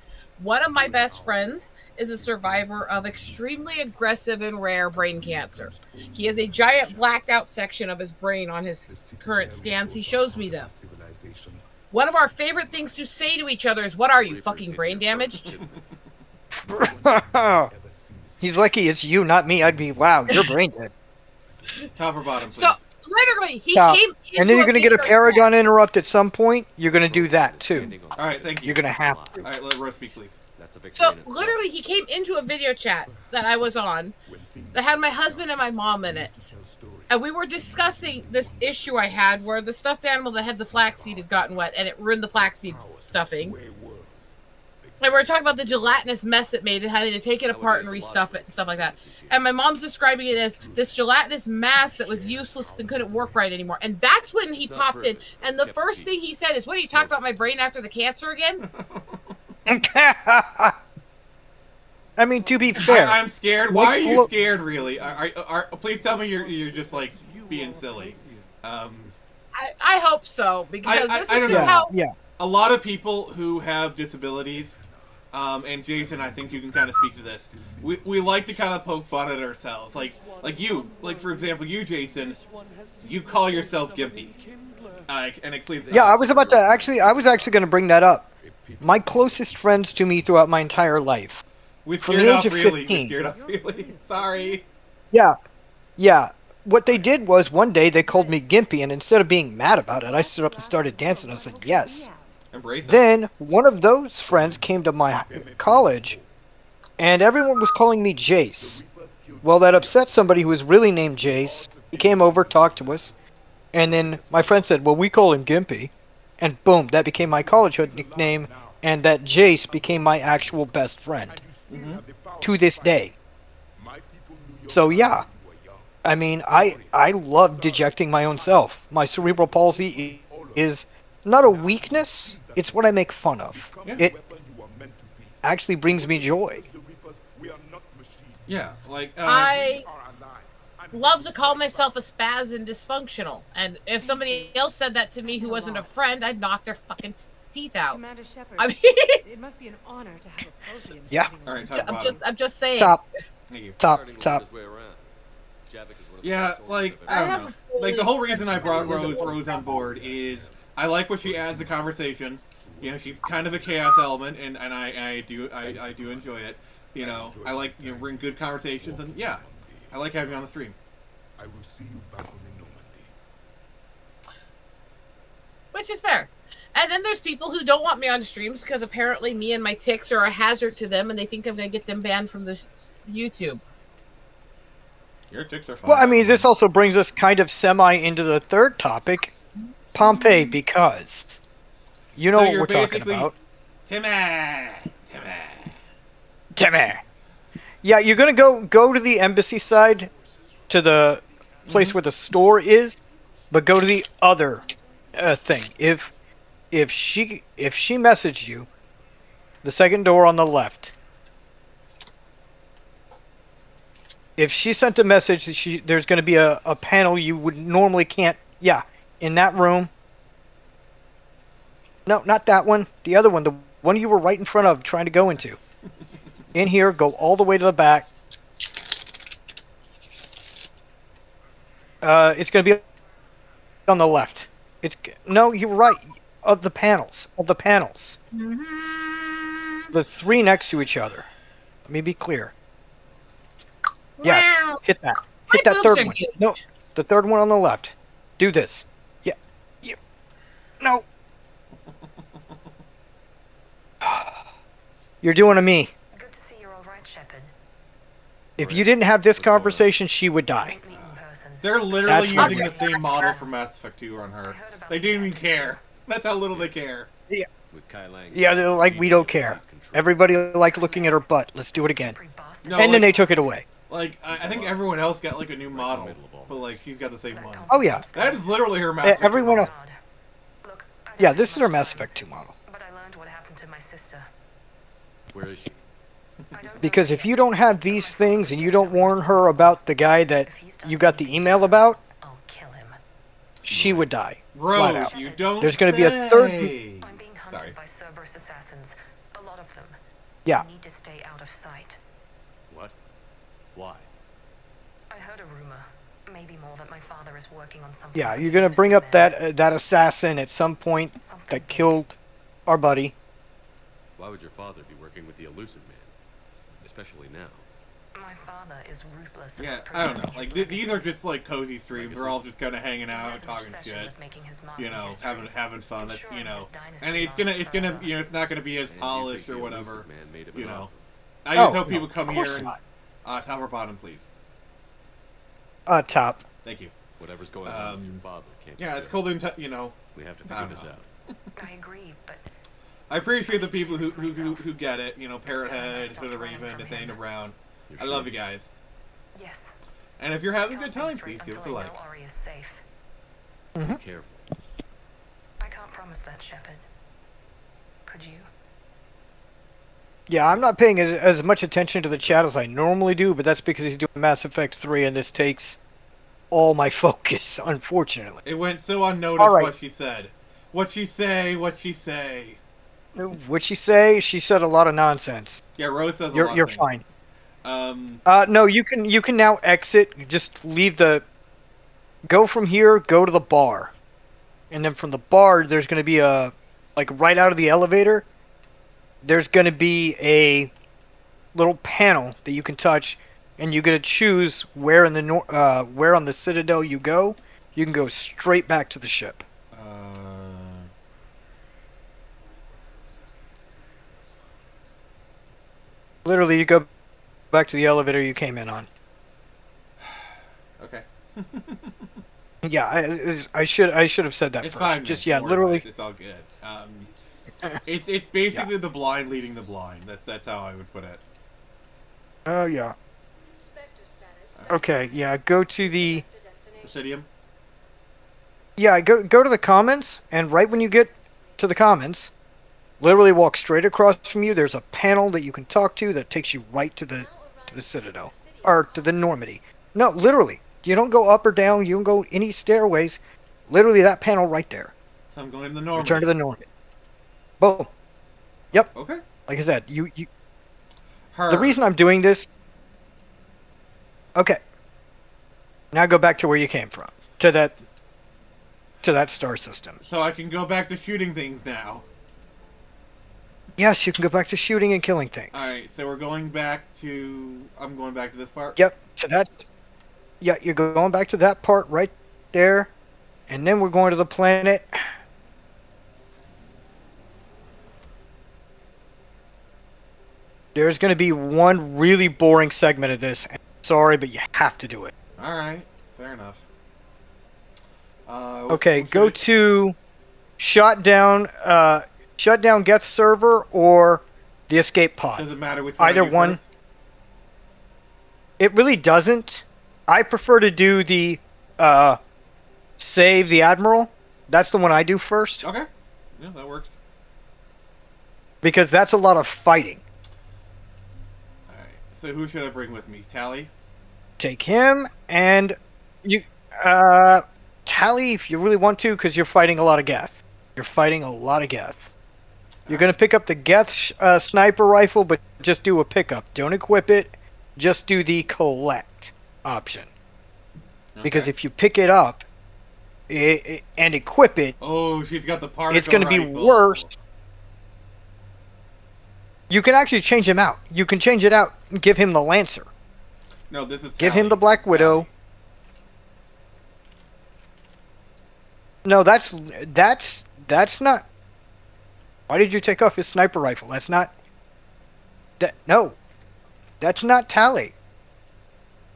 One of my best friends is a survivor of extremely aggressive and rare brain cancer. He has a giant blacked out section of his brain on his current scans. He shows me them. One of our favorite things to say to each other is, what are you, fucking brain damaged? He's lucky it's you, not me. I'd be, wow, you're brain dead. Top or bottom, please. So, literally, he came into and then you're going to get a Paragon interrupt at some point. You're going to do that, too. All right, thank you. You're going to have to. All right, let Rose speak, please. So, literally, he came into a video chat that I was on that had my husband and my mom in it. And we were discussing this issue I had where the stuffed animal that had the flaxseed had gotten wet and it ruined the flaxseed stuffing. And we were talking about the gelatinous mess it made and having to take it apart and restuff it and stuff like that. And my mom's describing it as this gelatinous mass that was useless and couldn't work right anymore. And that's when he popped in. And the first thing he said is, what, are you talking about my brain after the cancer again? I mean, to be fair, I'm scared. Why are you scared, really? Please tell me you're just like being silly. I hope so, because this is just how. Yeah. A lot of people who have disabilities, and Jason, I think you can kind of speak to this. We like to kind of poke fun at ourselves, like you, like for example, you, Jason, you call yourself gimpy. And it please. Yeah, I was about to I was actually going to bring that up. My closest friends to me throughout my entire life. We scared off really. We scared off really. Sorry. Yeah. What they did was one day they called me gimpy, and instead of being mad about it, I stood up and started dancing. I said yes. Embrace it. Then one of those friends came to my college, and everyone was calling me Jace. Well, that upset somebody who was really named Jace. He came over, talked to us, and then my friend said, well, we call him Gimpy. And boom, that became my collegehood nickname, and that Jace became my actual best friend. Mm-hmm. To this day. So yeah, I mean, I love dejecting my own self. My cerebral palsy is not a weakness, it's what I make fun of. Yeah. It actually brings me joy. Yeah, like I love to call myself a spaz and dysfunctional, and if somebody else said that to me who wasn't a friend, I'd knock their fucking teeth out. Commander Shepheard, I mean, it must be an honor to have a Prothean Yeah. all right, top bottom. I'm just saying. Top. Thank you. Top. Yeah, like I don't know. Like the whole reason I brought Rose on board is I like what she adds to conversations. You know, she's kind of a chaos element, and I do enjoy it. You know, I like bring good conversations, and yeah, I like having you on the stream. I will see you back on the Normandy. Which is fair. And then there's people who don't want me on streams because apparently me and my ticks are a hazard to them, and they think I'm going to get them banned from the YouTube. Your ticks are fine. Well, I mean, this also brings us kind of semi into the third topic, Pompeii, because you know So what you're we're talking basically about. Timmy. Yeah, you're gonna go to the embassy side, to the place where the store is, but go to the other thing. If she messaged you, the second door on the left. If she sent a message, there's going to be a panel you would normally can't. Yeah, in that room. No, not that one. The other one, the one you were right in front of, trying to go into. In here, go all the way to the back. It's going to be on the left. No, you're right. Of the panels. The three next to each other. Let me be clear. Yeah, hit that. Hit that third one. No, the third one on the left. Do this. Yeah. No. You're doing to me. Good to see you're all right, Shepheard. If you didn't have this conversation, she would die. They're literally That's using my- the same model for Mass Effect 2 on her. They didn't even care. That's how little they care. Yeah, they're like, we don't care. Everybody like looking at her butt. Let's do it again. No, And then they like- took it away. Like, I think everyone else got like a new model, but like she's got the same one. Oh yeah. That is literally her Mass Effect 2 Everyone model. else. Yeah, this is her Mass Effect 2 model. But I learned what happened to my sister. Where is she? Because if you don't have these things and you don't warn her about the guy that you got the email about, I'll kill him. she would die. Flat Rose, out. you don't. There's going to be a third. say. I'm being hunted Sorry. by Cerberus assassins. A lot of them. Yeah. I need to stay out of sight. What? Why? I heard a rumor, maybe more, that my father is working on something. Yeah, for you're the going to bring up Elusive Men. that assassin at some point that killed our buddy. Why would your father be working with the Elusive Man? Especially now. My father is ruthless. Yeah, about I don't know. preserving Like his these are just like cozy streams. We're all just kind of hanging He out, has an talking obsession shit. with making his mark You in know, history, having fun. That's ensuring you know, his dynasty and it's gonna lasts forever. it's not gonna be as And you polished think or the whatever. Elusive Man made him an You know, offer? I just Oh, hope people no, come of here course and not. top or bottom, please. Top. Thank you. Whatever's going on with your father can't. Yeah, be it's good. cool to you know. We have to I figure don't this know. out. I agree, but I appreciate the people who get it. You know, Parrot Head, Hood of Raven, Nathaniel Brown. You're I sure? love you guys. yes. And if you're having a good Can't time, straight please give us a until I like. know Ori is safe. Be careful. I can't promise that, Shepheard. Could you? Yeah, I'm not paying as much attention to the chat as I normally do, but that's because he's doing Mass Effect 3 and this takes all my focus, unfortunately. It went so unnoticed All right. what she said. What she say? What she say? What'd she say? She said a lot of nonsense. Yeah, Rose says a You're lot you're of things. fine. Um, No, you can now exit. Just leave the. Go from here. Go to the bar, and then from the bar, there's going to be a, like right out of the elevator. There's going to be a little panel that you can touch, and you're going to choose where in the where on the Citadel you go. You can go straight back to the ship. Literally, you go back to the elevator you came in on. Okay. Yeah, I should have said that It's first. fine. Just man. yeah, Don't worry about literally. it. It's all good. It's basically the blind leading the blind. That's how I would put it. Oh yeah. Okay, yeah. Go to the. Presidium. Yeah, go to the comments, and right when you get to the comments, literally walk straight across from you. There's a panel that you can talk to that takes you right to the the Citadel. Or to the Normandy. No, literally. You don't go up or down. You don't go any stairways. Literally that panel right there. So I'm going to the Normandy. Return to the Normandy. Boom. Yep. Okay. Like I said, you Her. the reason I'm doing this. Okay. Now go back to where you came from. To that star system. So I can go back to shooting things now. Yes, you can go back to shooting and killing things. Alright, so we're going back to... I'm going back to this part? Yep, to that... Yeah, you're going back to that part right there. And then we're going to the planet. There's going to be one really boring segment of this. Sorry, but you have to do it. Alright, fair enough. Okay, go to shut down Geth server or the escape pod. Does it matter which one? Either one. First? It really doesn't. I prefer to do the save the admiral. That's the one I do first. Okay. Yeah, that works. Because that's a lot of fighting. Alright, so who should I bring with me? Tally? Take him and you Tally if you really want to, because you're fighting a lot of Geth. You're fighting a lot of Geth. You're going to pick up the Geth sniper rifle, but just do a pickup. Don't equip it. Just do the collect option. Okay. Because if you pick it up and equip it... Oh, she's got the particle it's going to be rifle. worse. You can actually change him out. You can change it out and give him the Lancer. No, this is Give Tally. him the Black Widow. Tally. No, that's not... Why did you take off his sniper rifle? That's not... No. That's not Tally.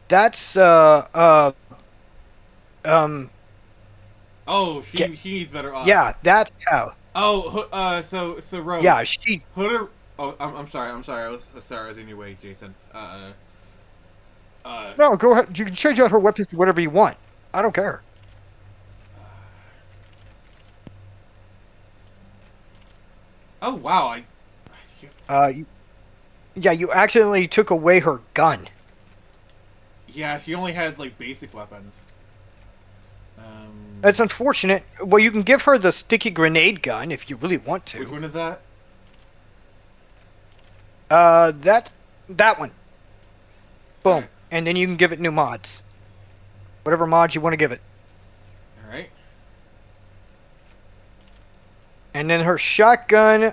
That's, Oh, she needs better odds. Yeah, that's Tally. Oh, so Rose. Yeah, she... Put her... Oh, I'm sorry. I was in your way, Jason. No, go ahead. You can change out her weapons to whatever you want. I don't care. Oh, wow. Yeah, you accidentally took away her gun. Yeah, she only has, like, basic weapons. That's unfortunate. Well, you can give her the sticky grenade gun if you really want to. Which one is that? That one. Boom. Right. And then you can give it new mods. Whatever mods you want to give it. Alright. And then her shotgun,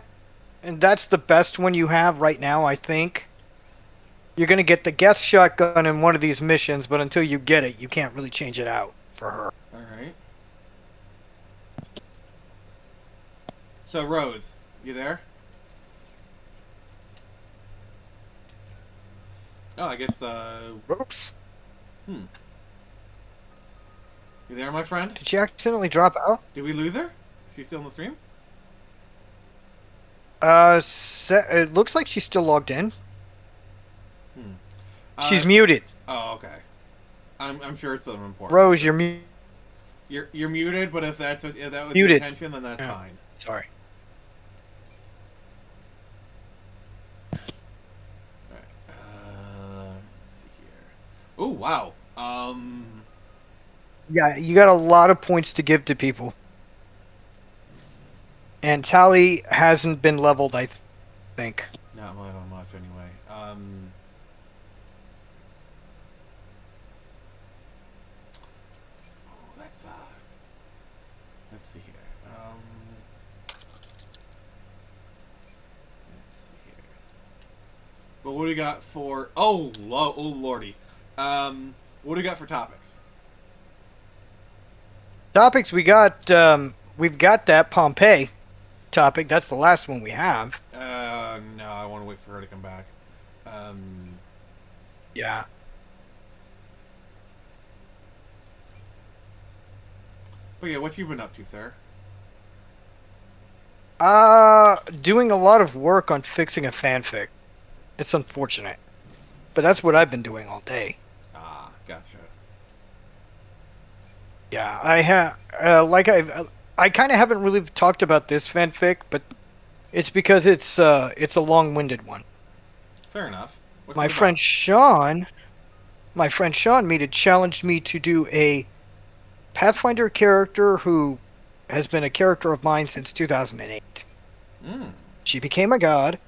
and that's the best one you have right now, I think. You're going to get the Geth shotgun in one of these missions, but until you get it, you can't really change it out for her. Alright. So, Rose, you there? Oh, I guess, Oops. You there, my friend? Did she accidentally drop out? Did we lose her? Is she still in the stream? It looks like she's still logged in. She's muted. Oh, okay. I'm sure it's something important. Rose, you're muted. You're muted, but if that was Muted. your intention, then that's fine. Sorry. Let's see here. Oh, wow. Yeah, you got a lot of points to give to people. And Tally hasn't been leveled, I think. Not much, anyway. Let's see here. Let's see here. But what do we got for... Oh lordy. What do we got for topics? Topics, we've got that Pompeii topic. That's the last one we have. No, I want to wait for her to come back. Yeah. But yeah, what you been up to, sir? Doing a lot of work on fixing a fanfic. It's unfortunate. But that's what I've been doing all day. Ah, gotcha. Yeah, I have, I kind of haven't really talked about this fanfic, but it's because it's a long-winded one. Fair enough. What's My it friend about? Sean, challenged me to do a Pathfinder character who has been a character of mine since 2008. Mm. She became a god,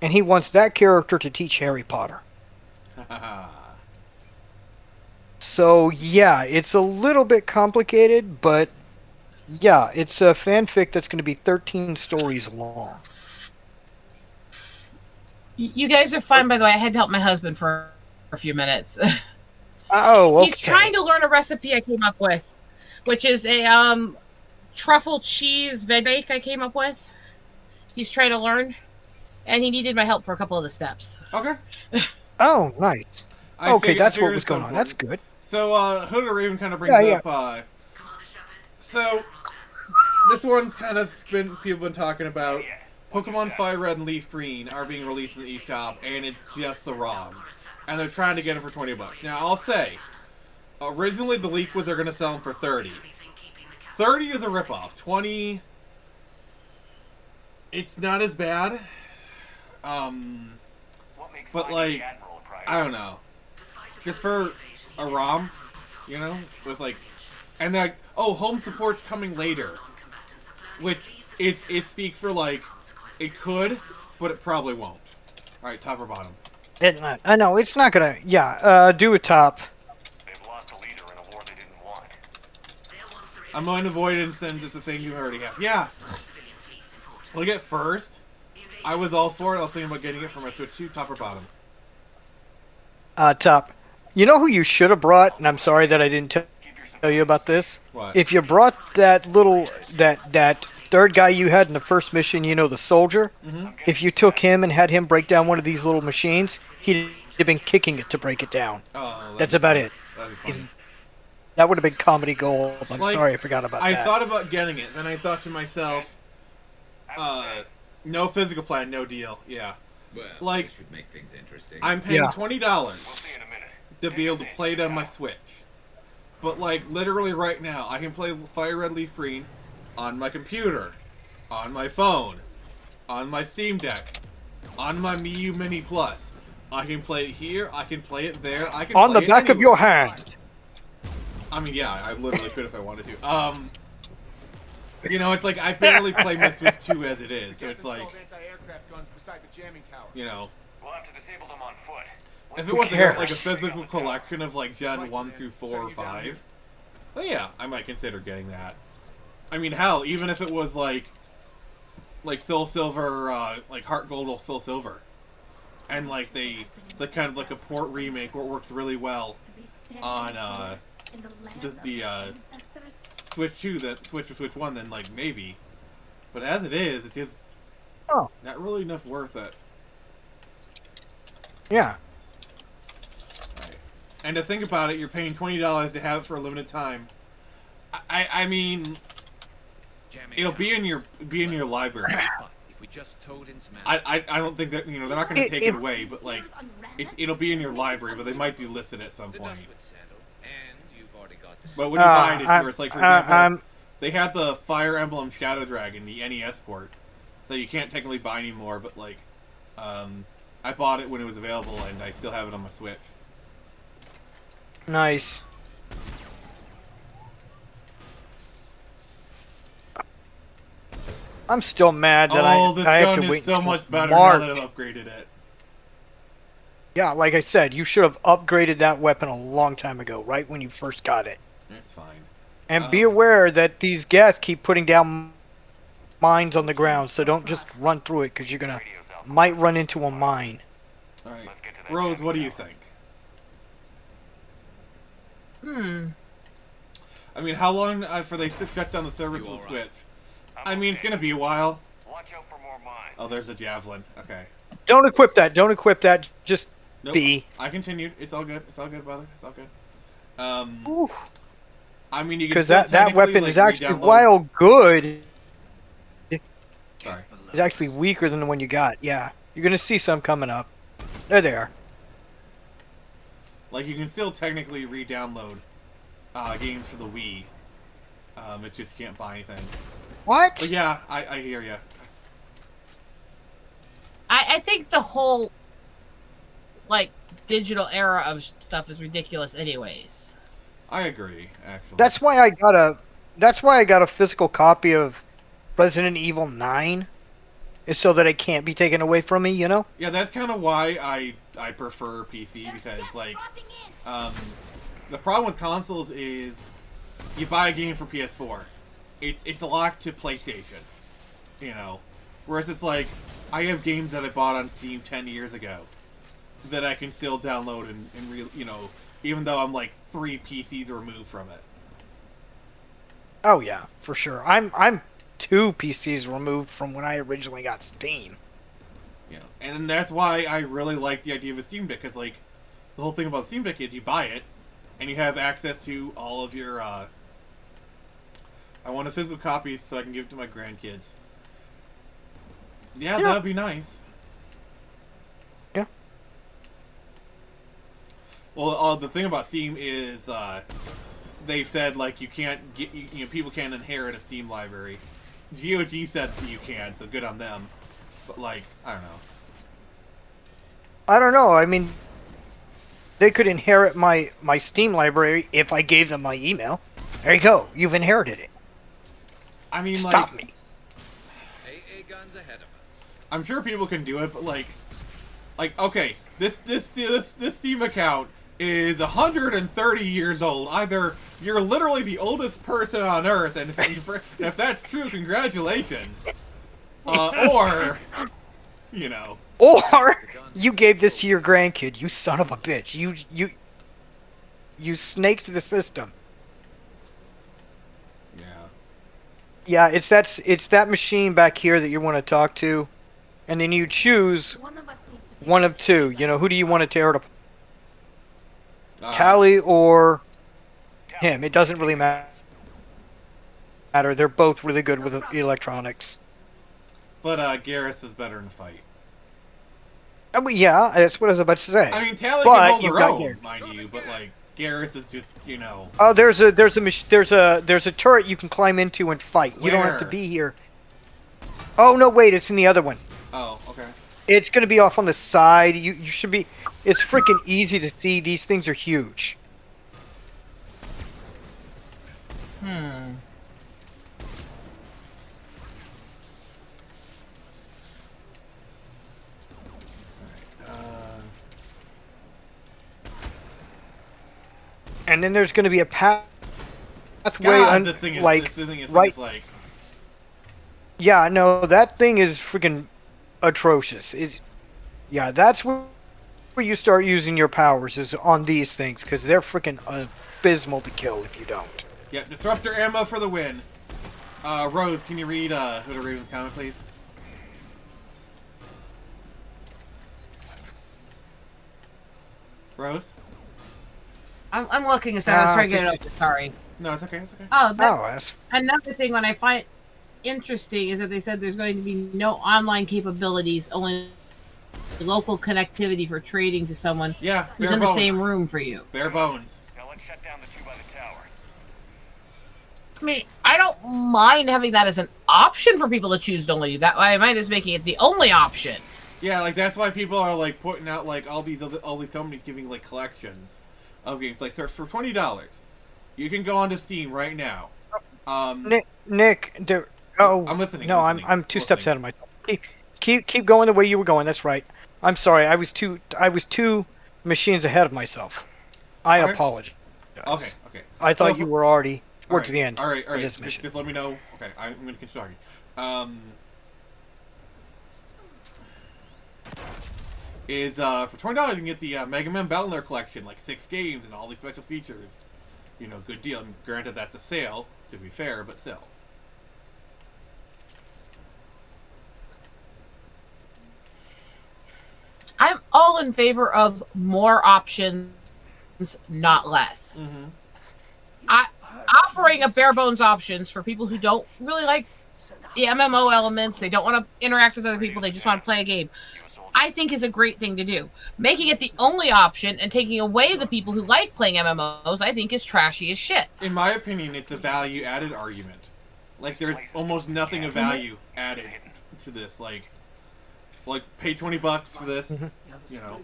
and he wants that character to teach Harry Potter. So yeah, it's a little bit complicated, but yeah, it's a fanfic that's going to be 13 stories long. You guys are fine, by the way. I had to help my husband for a few minutes. Oh, okay. He's trying to learn a recipe I came up with, which is a truffle cheese veg bake I came up with. He's trying to learn, and he needed my help for a couple of the steps. Okay. Oh, nice. I that's what figured was going on. That's good. So, Hooded Raven kind of brings up, so, this one's kind of people been talking about. Pokemon Fire Red and Leaf Green are being released in the eShop, and it's just the ROMs. And they're trying to get them for $20. Now, I'll say, originally the leak was they're going to sell them for $30. $30 is a ripoff. $20, it's not as bad. But, like, I don't know. Just for a ROM, you know, with, like, and they're like, oh, home support's coming later. Which is, it speaks for, like, it could, but it probably won't. Alright, top or bottom? I know, it's not gonna... Yeah, do a top. They've lost a leader in a war they didn't want. I'm going to avoid it since it's the same you already have. Yeah! Look at first. I was all for it. I was thinking about getting it for my Switch 2. Top or bottom? Top. You know who you should have brought, and I'm sorry that I didn't tell you about this? What? If you brought that little... That third guy you had in the first mission, you know, the soldier, if you took him and had him break down one of these little machines, he'd have been kicking it to break it down. Oh, that's about it. That would have been comedy gold. I'm like, sorry I forgot about that. I thought about getting it, then I thought to myself, no physical plan, no deal. Yeah. Well, like, should make things interesting. I'm paying $20 to be able to play it on my Switch. But, like, literally right now, I can play Fire Red Leaf Green on my computer, on my phone, on my Steam Deck, on my Mii U Mini Plus. I can play it here, I can play it there, I can on play the back of your hand. I mean, yeah, I literally could if I wanted to. You know, it's like, I barely play my Switch 2 as it is, so it's like, you know. We'll have to disable them on foot. If it wasn't like a physical collection of like Gen 1 through 4 or 5, well, yeah, I might consider getting that. I mean, hell, even if it was like Soul Silver, like Heart Gold or Soul Silver, and like it's like kind of like a port remake where it works really well on the Switch 2, Switch or Switch 1, then like maybe. But as it is, it is not really enough worth it. Yeah. And to think about it, you're paying $20 to have it for a limited time. I mean, it'll be in your library. If we just towed in some I don't think that, you know, they're not going to take it away, but like it'll be in your library, but they might delist it at some point. But when you find it, where it's like, for example, they had the Fire Emblem Shadow Dragon, the NES port, that you can't technically buy anymore, but like, I bought it when it was available, and I still have it on my Switch. Nice. I'm still mad that I have to wait so much better March. now that I've upgraded it. Yeah, like I said, you should have upgraded that weapon a long time ago, right when you first got it. That's fine. And be aware that these gas keep putting down mines on the ground, so don't just run through it, because you're gonna might run into a mine. Alright. Rose, what do you think? I mean, how long for they to shut down the servers for the Switch? I mean, it's gonna be a while. Watch out for more mines. Oh, there's a javelin. Okay. Don't equip that. Don't equip that. Just be. I continued. It's all good. It's all good, brother. It's all good. Ooh. I mean, you can because still that weapon like, is actually, re-download. while good, Sorry. it's actually weaker than the one you got. Yeah, you're gonna see some coming up. There they are. Like, you can still technically re-download games for the Wii. It's just you can't buy anything. What? But yeah, I hear ya. I think the whole like digital era of stuff is ridiculous, anyways. I agree, actually. That's why I got a physical copy of Resident Evil 9, is so that it can't be taken away from me, you know? Yeah, that's kind of why I prefer PC, because, like, the problem with consoles is you buy a game for PS4. It's locked to PlayStation, you know? Whereas it's like, I have games that I bought on Steam 10 years ago that I can still download and you know, even though I'm like 3 PCs removed from it. Oh yeah, for sure. I'm 2 PCs removed from when I originally got Steam. Yeah, and that's why I really like the idea of a Steam Deck, because, like, the whole thing about Steam Deck is you buy it, and you have access to all of your, I want a physical copy so I can give it to my grandkids. Yeah, that'd be nice. Yeah. Well, the thing about Steam is, they've said, like, you can't get, you know, people can't inherit a Steam library. GOG said you can, so good on them. But, like, I don't know. I don't know. I mean, they could inherit my Steam library if I gave them my email. There you go. You've inherited it. I mean, Stop like, me. AA guns ahead of us. I'm sure people can do it, but, like, okay, this Steam account is 130 years old. Either you're literally the oldest person on Earth, and if that's true, congratulations. Or, you know. Or you gave this to your grandkid. You son of a bitch. You snaked the system. Yeah. Yeah, it's that machine back here that you want to talk to, and then you choose one of 2. You know, who do you want to tear to? Tally or him. It doesn't really matter. They're both really good with electronics. But Garrus is better in a fight. Yeah, that's what I was about to say. I mean, Tally but can hold you her got own, mind you, but, like, Garrus is just, you know. Oh, there's a turret you can climb into and fight. You don't have to be here. Oh no, wait, it's in the other one. Oh, okay. It's gonna be off on the side. You should be. It's freaking easy to see. These things are huge. And then there's gonna be a pathway. This thing is right. like. Yeah, no, that thing is freaking atrocious. Yeah, that's where you start using your powers, is on these things, because they're freaking abysmal to kill if you don't. Yeah, disruptor ammo for the win. Rose, can you read Who the Raven's comment, please? Rose? I'm looking at I was trying to get it open, sorry. No, it's okay, it's okay. Oh, another thing when I find interesting is that they said there's going to be no online capabilities, only local connectivity for trading to someone who's in the same room for you. Bare bones. Now let's shut down the 2 by the tower. I mean, I don't mind having that as an option for people to choose to only do that. I mind is making it the only option. Yeah, like, that's why people are, like, putting out, like, all these companies giving, like, collections of games. Like, search for $20. You can go onto Steam right now. Nick, I'm listening. No, I'm 2 steps ahead of myself. Keep going the way you were going. That's right. I'm sorry. I was 2 machines ahead of myself. I apologize. Okay. I thought you were already towards the end. All right. Of this mission. Just let me know. Okay, I'm going to continue talking. For $20 you can get the Mega Man Battle collection, like 6 games and all these special features. You know, good deal. And granted, that's a sale, to be fair, but still. I'm all in favor of more options, not less. Offering a bare bones options for people who don't really like the MMO elements, they don't want to interact with other people, they just want to play a game, I think is a great thing to do. Making it the only option and taking away the people who like playing MMOs, I think is trashy as shit. In my opinion, it's a value-added argument. Like, there's almost nothing of value added to this. Like pay $20 for this, you know.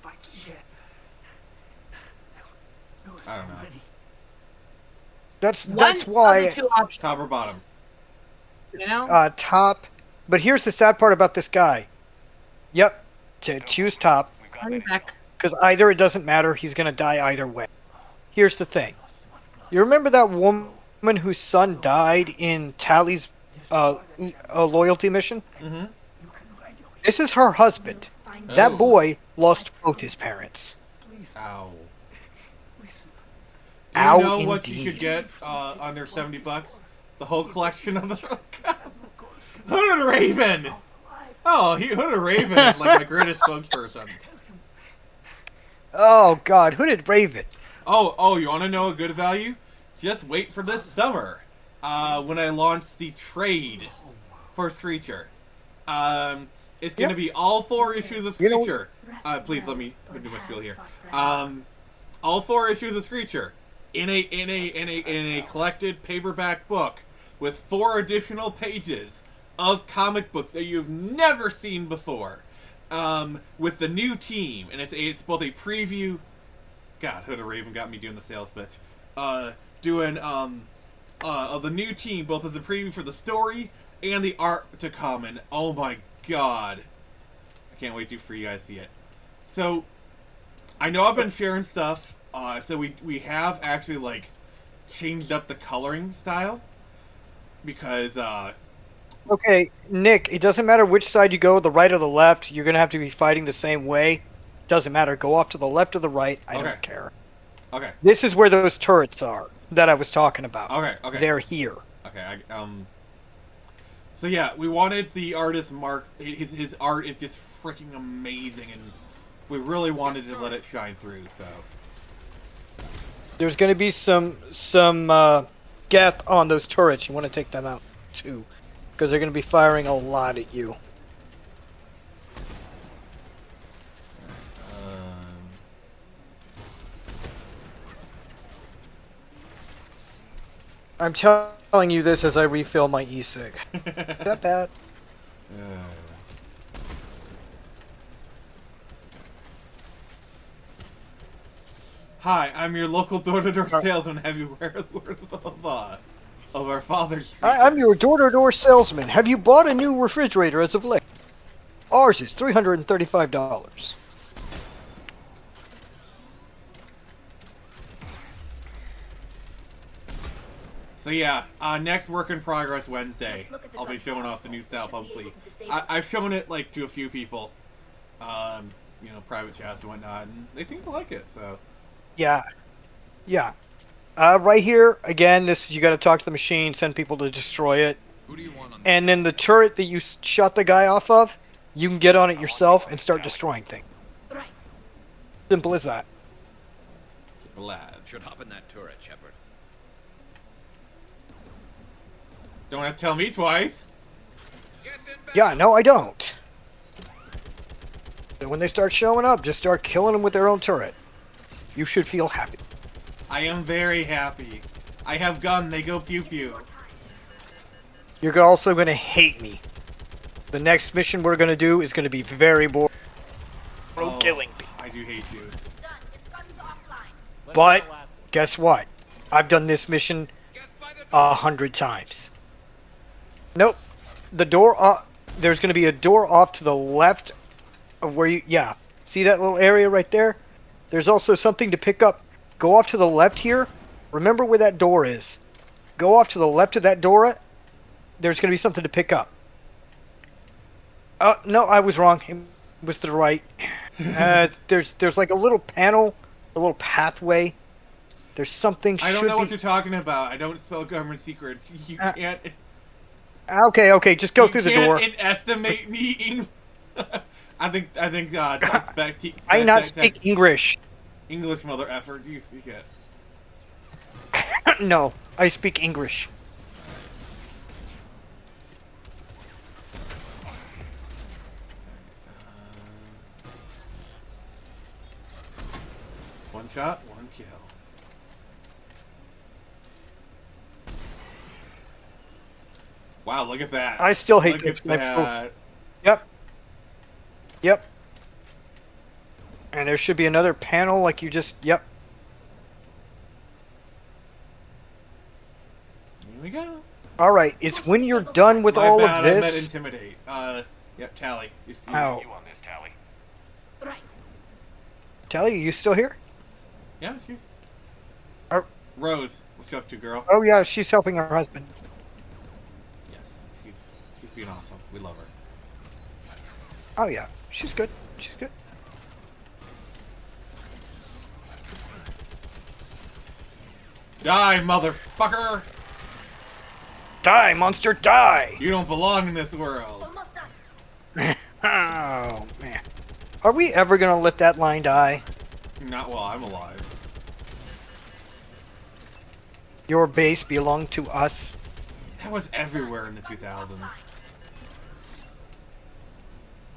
I don't know. That's One of why the two options, Top or bottom? you know? top. But here's the sad part about this guy. Yep, to choose top. I'm back. Because either it doesn't matter, he's gonna die either way. Here's the thing. You remember that woman whose son died in Tally's loyalty mission? Mm-hmm. This is her husband. That boy lost both his parents. Ow. Ow, Do you know what you indeed. could get under $70? The whole collection of the Hooded Raven. Oh, Hooded Raven is like my greatest spokesperson. Oh God, Hooded Raven. Oh, you want to know a good value? Just wait for this summer, when I launch the trade for Screecher. It's gonna be all 4 issues of Screecher. Please let me do my spiel here. All 4 issues of Screecher in a collected paperback book with 4 additional pages of comic book that you've never seen before. With the new team, and it's both a preview. God, Hooded Raven got me doing the sales pitch. Doing of the new team, both as a preview for the story and the art to come. And oh my God, I can't wait for you guys to see it. So I know I've been sharing stuff. So we have actually like changed up the coloring style because. Okay, Nick, it doesn't matter which side you go, the right or the left, you're going to have to be fighting the same way. Doesn't matter, go off to the left or the right, I don't care. Okay. This is where those turrets are that I was talking about. Okay. They're here. Okay, so yeah, we wanted the artist Mark, his art is just freaking amazing, and we really wanted to let it shine through, so. There's going to be some geth on those turrets, you want to take them out too. Because they're going to be firing a lot at you. I'm telling you this as I refill my e-cig. That bad? Hi, I'm your local door-to-door salesman. Have you heard of our father's? I'm your door-to-door salesman. Have you bought a new refrigerator as of late? Ours is $335. So yeah, next work in progress Wednesday, I'll be showing off the new style publicly. I've shown it like to a few people, private chats and whatnot, and they seem to like it. So yeah. Right here again. This you got to talk to the machine, send people to destroy it, Who do you want on and then the turret that you shot the guy off of, you can get on it yourself and start destroying things. Right. Simple as that. Should hop in that turret, Shepheard. Don't have to tell me twice. Yeah, no, I don't. So when they start showing up, just start killing them with their own turret. You should feel happy. I am very happy. I have gun. They go pew pew. You're also going to hate me. The next mission we're going to do is going to be very boring. No killing me. I do hate you. But guess what? I've done this mission 100 times. Nope. The door. There's going to be a door off to the left of where you. Yeah. See that little area right there? There's also something to pick up. Go off to the left here. Remember where that door is. Go off to the left of that door. There's going to be something to pick up. No, I was wrong. It was to the right. There's like a little panel, a little pathway. There's something. I don't know what you're talking about. I don't spell government secrets. You can't. Okay. Just go through the door. You can't estimate me. I think. I not speak English. English, mother effer. Do you speak it? No, I speak English. One shot, one kill. Wow, look at that. I still hate look this. at that. Yep. And there should be another panel like you just... Yep. Here we go. Alright, it's when you're done with My all bad, of I meant this... intimidate. Yep, Tally. Ow. You on this, Tally. Right. Tally, are you still here? Yeah, she's... Are... Rose, what you up to, girl? Oh yeah, she's helping her husband. Yes, she's being awesome. We love her. Oh yeah, she's good. She's good. Die, motherfucker! Die, monster, die! You don't belong in this world. Oh, man. Are we ever gonna let that line die? Not while I'm alive. Your base belonged to us. That was everywhere in the 2000s.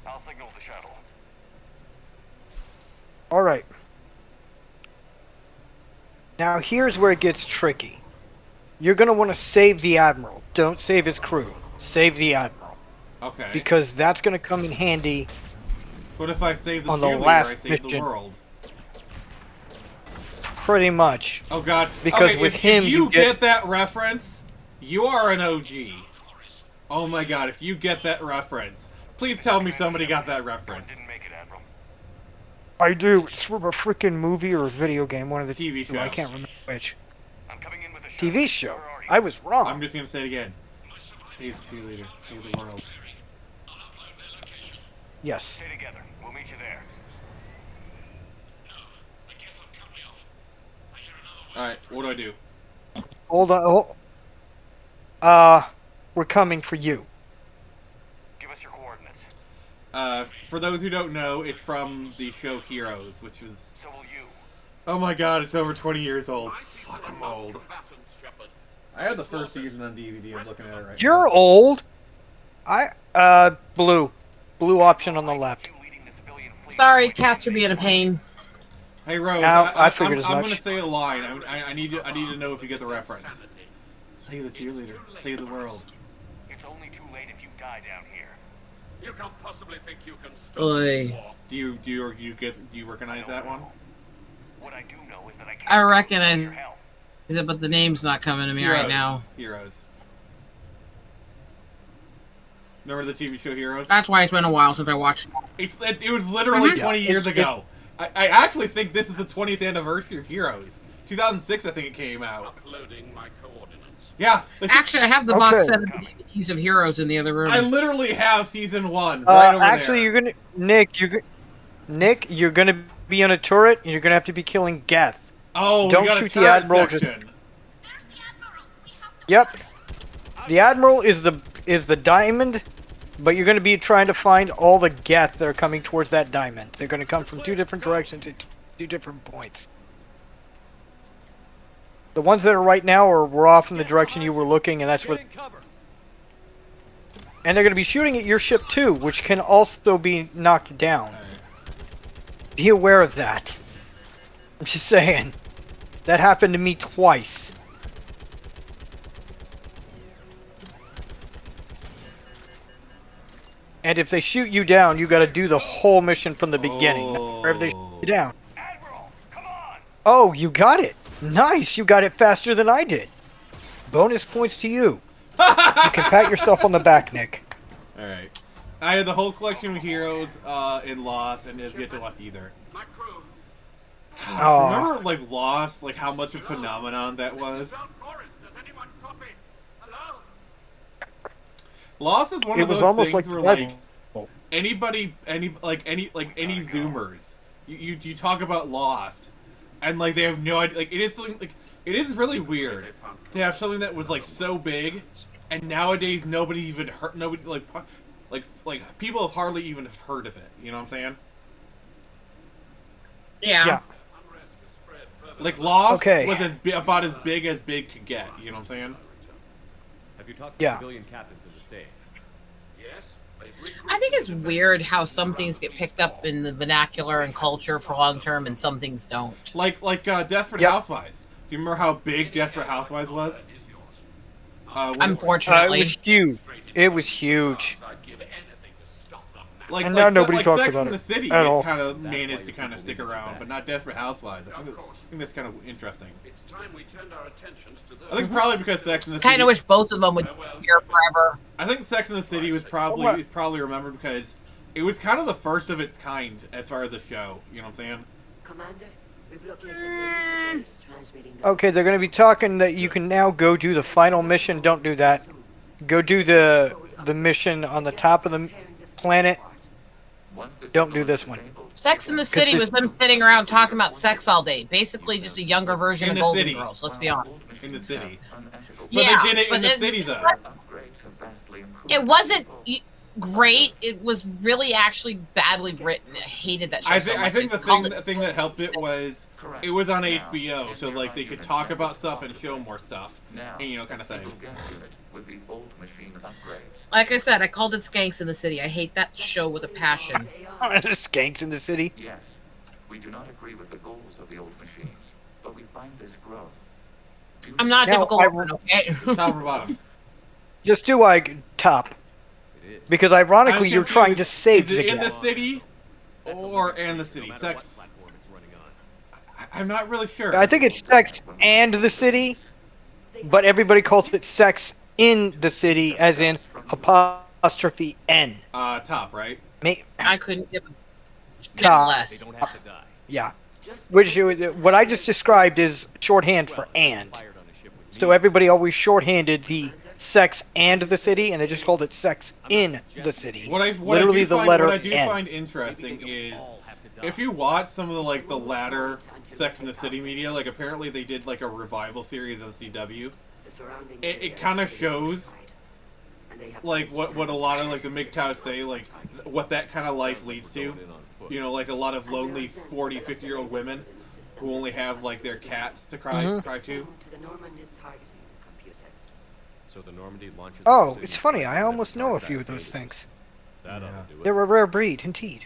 I'll signal the shuttle. Alright. Now here's where it gets tricky. You're gonna want to save the Admiral. Don't save his crew. Save the Admiral. Okay. Because that's gonna come in handy. What if I save the on the cheerleader, last I save the mission. world? Pretty much. Oh god. Because okay, with if him you you get that reference, you are an OG. Oh my god, if you get that reference, please tell me somebody got that reference. Didn't make it, Admiral. I do. It's from a freaking movie or a video game. One of the TV two. I shows. can't remember which. I'm coming in with a shuttle. TV show. Where are you? I was wrong. I'm just gonna say it again. Save the cheerleader. Save the world. Yes. Stay together. We'll meet you there. Alright, what do I do? Hold on. We're coming for you. Give us your coordinates. For those who don't know, it's from the show Heroes, which was... So will you. Oh my god, it's over 20 years old. Fuck, I'm old. I have the first season on DVD, I'm looking at it right now. You're old. Blue. Blue option on the left. Sorry, cats are being a pain. Hey Rose, No, I figured as I'm much. gonna say a line. I need to know if you get the reference. Save the cheerleader. Save the world. It's only too late if you die down here. You can't possibly think you can stop Oy. the war. Do you recognize that one? What I do know is that I can't I recognize your help. it, but the name's not coming to me Heroes. right now. Heroes. Remember the TV show Heroes? That's why it's been a while since I watched it. It was literally Mhm. 20 years ago. I actually think this is the 20th anniversary of Heroes. 2006, I think it came out. Uploading my coordinates. Yeah. Actually, I have the box set of the DVDs of Heroes in the other room. I literally have season 1 right over Actually, there. you're gonna you're gonna be on a turret, and you're gonna have to be killing Geth. Oh, don't we got shoot a the Admiral. section. Yep. The Admiral is the diamond, but you're gonna be trying to find all the Geth that are coming towards that diamond. They're gonna come from 2 different directions at 2 different points. The ones that are right now were off in the direction you were looking, and that's what. And they're gonna be shooting at your ship too, which can also be knocked down. Be aware of that. I'm just saying. That happened to me twice. And if they shoot you down, you gotta do the whole mission from the beginning. Or if they shoot you down. Admiral, come on! Oh, you got it! Nice! You got it faster than I did. Bonus points to you. You can pat yourself on the back, Nick. Alright. I had the whole collection of Heroes in Lost, and didn't get to watch either. My crew. Gosh, remember, like, Lost, like, how much of a phenomenon that was? Does anyone copy? Hello? Lost is one It of was those almost things like where, Citadel. like, any Zoomers, you talk about Lost, and, like, they have no idea, like, it is something, like, it is really weird to have something that was, like, so big, and nowadays nobody even heard, nobody, like, people have hardly even heard of it, you know what I'm saying? Yeah. Like, Lost Okay. was about as big could get, you know what I'm saying? Have you talked to Yeah. civilian captains of the state? Yes. I think it's weird how some things get picked up in the vernacular and culture for long term and some things don't. Like Desperate Yep. Housewives. Do you remember how big Desperate Housewives was? Unfortunately. It was huge. It was huge. I'd give anything to stop the Like, And like, now so- nobody like talks Sex about and the it City at has all. kind of managed to kind of stick around, but not Desperate Housewives. I think that's kind of interesting. It's time we turned our attentions to this. I think probably because Sex and the City. Kind of wish both of them would disappear forever. I think Sex and the City was probably remembered because it was kind of the first of its kind as far as a show. You know what I'm saying? Commander, we've located a transmitting the Okay, they're going to be talking that you can now go do the final mission. Don't do that. Go do the mission on the top of the planet. Don't do this one. Sex in the City was them sitting around talking about sex all day. Basically, just a younger version In of the Golden city. Girls. Let's be honest. In the city. But Yeah, they did it but in the city though. It wasn't great. It was really actually badly written. I hated that show. I think the They called thing that helped it was it was on HBO, so like they could talk about stuff and show more stuff, and you know, kind of thing. With the old machine upgrades. Like I said, I called it Skanks in the City. I hate that show with a passion. Skanks in the City. Yes, we do not agree with the goals of the old machines, but we find this growth. I'm not a Now, typical I- woman, okay? Top or bottom? Just do like top. Because ironically, I'm you're trying to confused. save Is it the in the gap. city or in the city? Sex. I'm not really sure. I think it's Sex and the City, but everybody calls it Sex in the City, as in apostrophe N. Top, right? I couldn't give a shit Top. less. Yeah. What I just described is shorthand for and. So everybody always shorthanded the Sex and the City, and they just called it Sex in the City. Literally the letter What I do N. find interesting is if you watch some of the latter Sex and the City media, like apparently they did like a revival series on CW. It kind of shows like what a lot of like the MGTOWs say, like what that kind of life leads to. You know, like a lot of lonely 40, 50-year-old women who only have like their cats to cry to. So the Normandy launches. Oh, it's funny. I almost know a few of those things. They're a rare breed, indeed.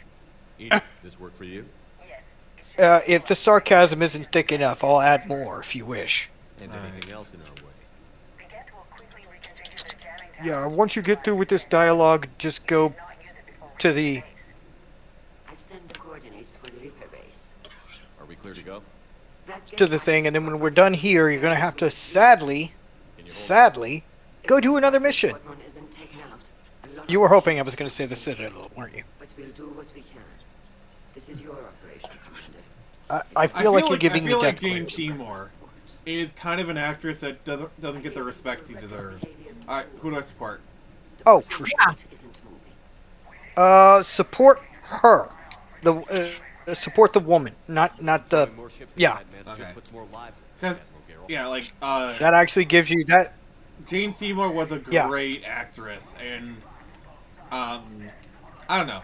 Edith, this work for you? If the sarcasm isn't thick enough, I'll add more if you wish. And anything else in our way? Yeah, once you get through with this dialogue, just go to the... I've sent the coordinates for the repair base. Are we clear to go? to the thing, and then when we're done here, you're gonna have to sadly, go do another mission. You were hoping I was gonna say the Citadel, weren't you? But we'll do what we can. This is your operation, Commander. I feel like you're giving I me feel like death Jane glares. Seymour is kind of an actress that doesn't get the respect she deserves. Alright, who do I support? Oh, for sure. Support her. Support the woman, not the. Yeah. Okay. Because, yeah, like that actually gives you that. Jane Seymour was a great actress, and I don't know.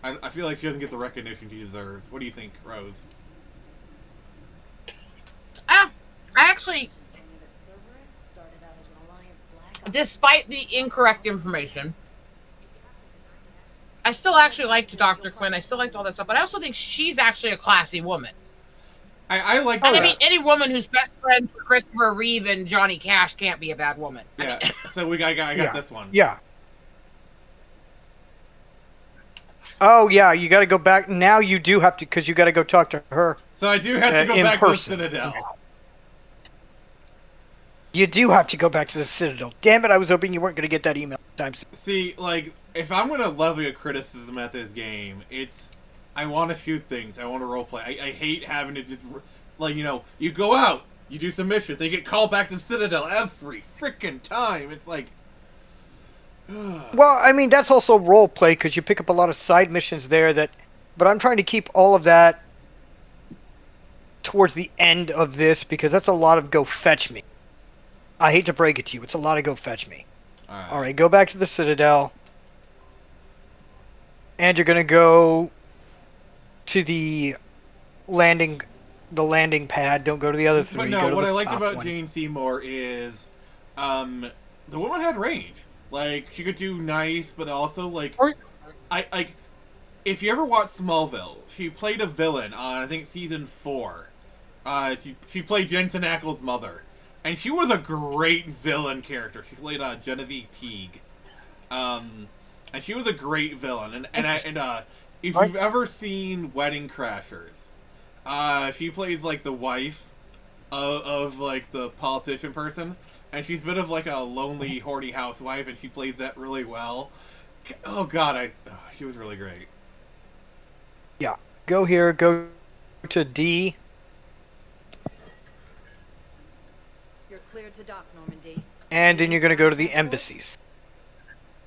I feel like she doesn't get the recognition she deserves. What do you think, Rose? I actually, despite the incorrect information, I still actually liked Dr. Quinn. I still liked all that stuff, but I also think she's actually a classy woman. I like. I mean, any woman who's best friends with Christopher Reeve and Johnny Cash can't be a bad woman. Yeah. So I got this one. Yeah. Oh yeah, you got to go back now. You do have to, because you got to go talk to her. So I do have to go in back person. to the Citadel. You do have to go back to the Citadel. Damn it! I was hoping you weren't going to get that email time. See, like, if I'm gonna levy a criticism at this game, it's I want to shoot things. I want to roleplay. I hate having to just, like, you know, you go out, you do some missions, they get called back to Citadel every freaking time. It's like, well, I mean, that's also roleplay because you pick up a lot of side missions there. But I'm trying to keep all of that towards the end of this because that's a lot of go fetch me. I hate to break it to you, it's a lot of go fetch me. All right, go back to the Citadel, and you're gonna go to the landing pad. Don't go to the other three. But go no, to what the I liked top about one. Jane Seymour is, the woman had range. Like, she could do nice, but also like, if you ever watch Smallville, she played a villain on I think season 4. She played Jensen Ackles' mother. And she was a great villain character. She played Genevieve Teague. And she was a great villain. And if you've ever seen Wedding Crashers, she plays like the wife of like the politician person, and she's a bit of like a lonely, horny housewife, and she plays that really well. Oh God, she was really great. Yeah, go here, go to D. You're cleared to dock, Normandy. And then you're gonna go to the embassies.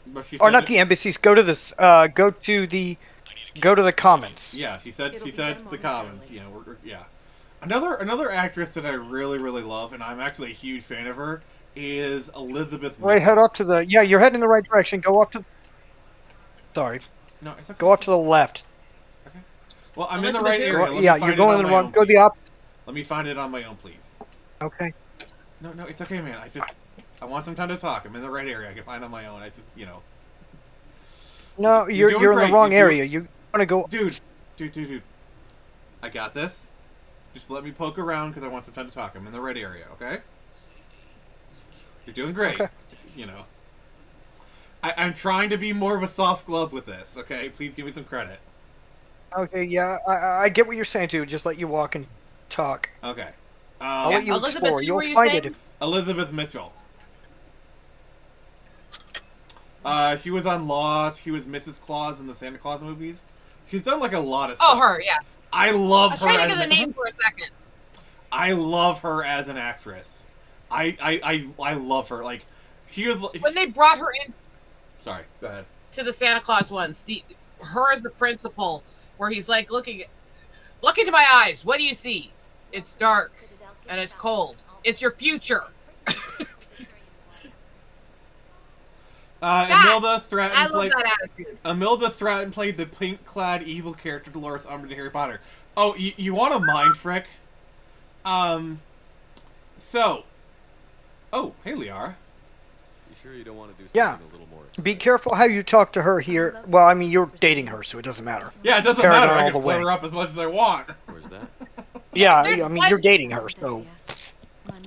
But Or not the embassies. Go to this. Go to the commons. Yeah, she said the commons. Yeah, yeah. Another actress that I really love, and I'm actually a huge fan of her, is Elizabeth. Right, head up to the. Yeah, you're heading in the right direction. Go up to. Sorry. No, it's okay. Go up to the left. Okay. Well, I'm in the right area. Yeah, you're going in the wrong. Go the opposite. Let me find it on my own, please. Okay. No, it's okay, man. I want some time to talk. I'm in the right area. I can find it on my own. No, you're in the wrong area. You want to go. Dude. I got this. Just let me poke around because I want some time to talk. I'm in the right area, okay? You're doing great. Okay. I'm trying to be more of a soft glove with this, okay? Please give me some credit. Okay, yeah, I get what you're saying too. Just let you walk and talk. Okay. I'll let you Elizabeth, explore. You'll find it. Elizabeth Mitchell. She was on Lost. She was Mrs. Claus in the Santa Claus movies. She's done like a lot of stuff. Oh, her, yeah. I love her. I was trying to get the name for a second. I love her as an actress. I love her. Like, she was. When they brought her in. Sorry, go ahead. To the Santa Claus ones, her as the principal, where he's like look into my eyes. What do you see? It's dark and it's cold. It's your future. Imelda Stratton I love that attitude. Imelda Stratton played the pink-clad evil character Dolores Umbridge in Harry Potter. Oh, you want a mind frick? So. Oh, hey, Liara. You sure you don't want to do something a little more? Be careful how you talk to her here. Well, I mean, you're dating her, so it doesn't matter. Yeah, it doesn't matter. I can flare her up as much as I want. Where's that? Yeah, I mean, you're dating her, so.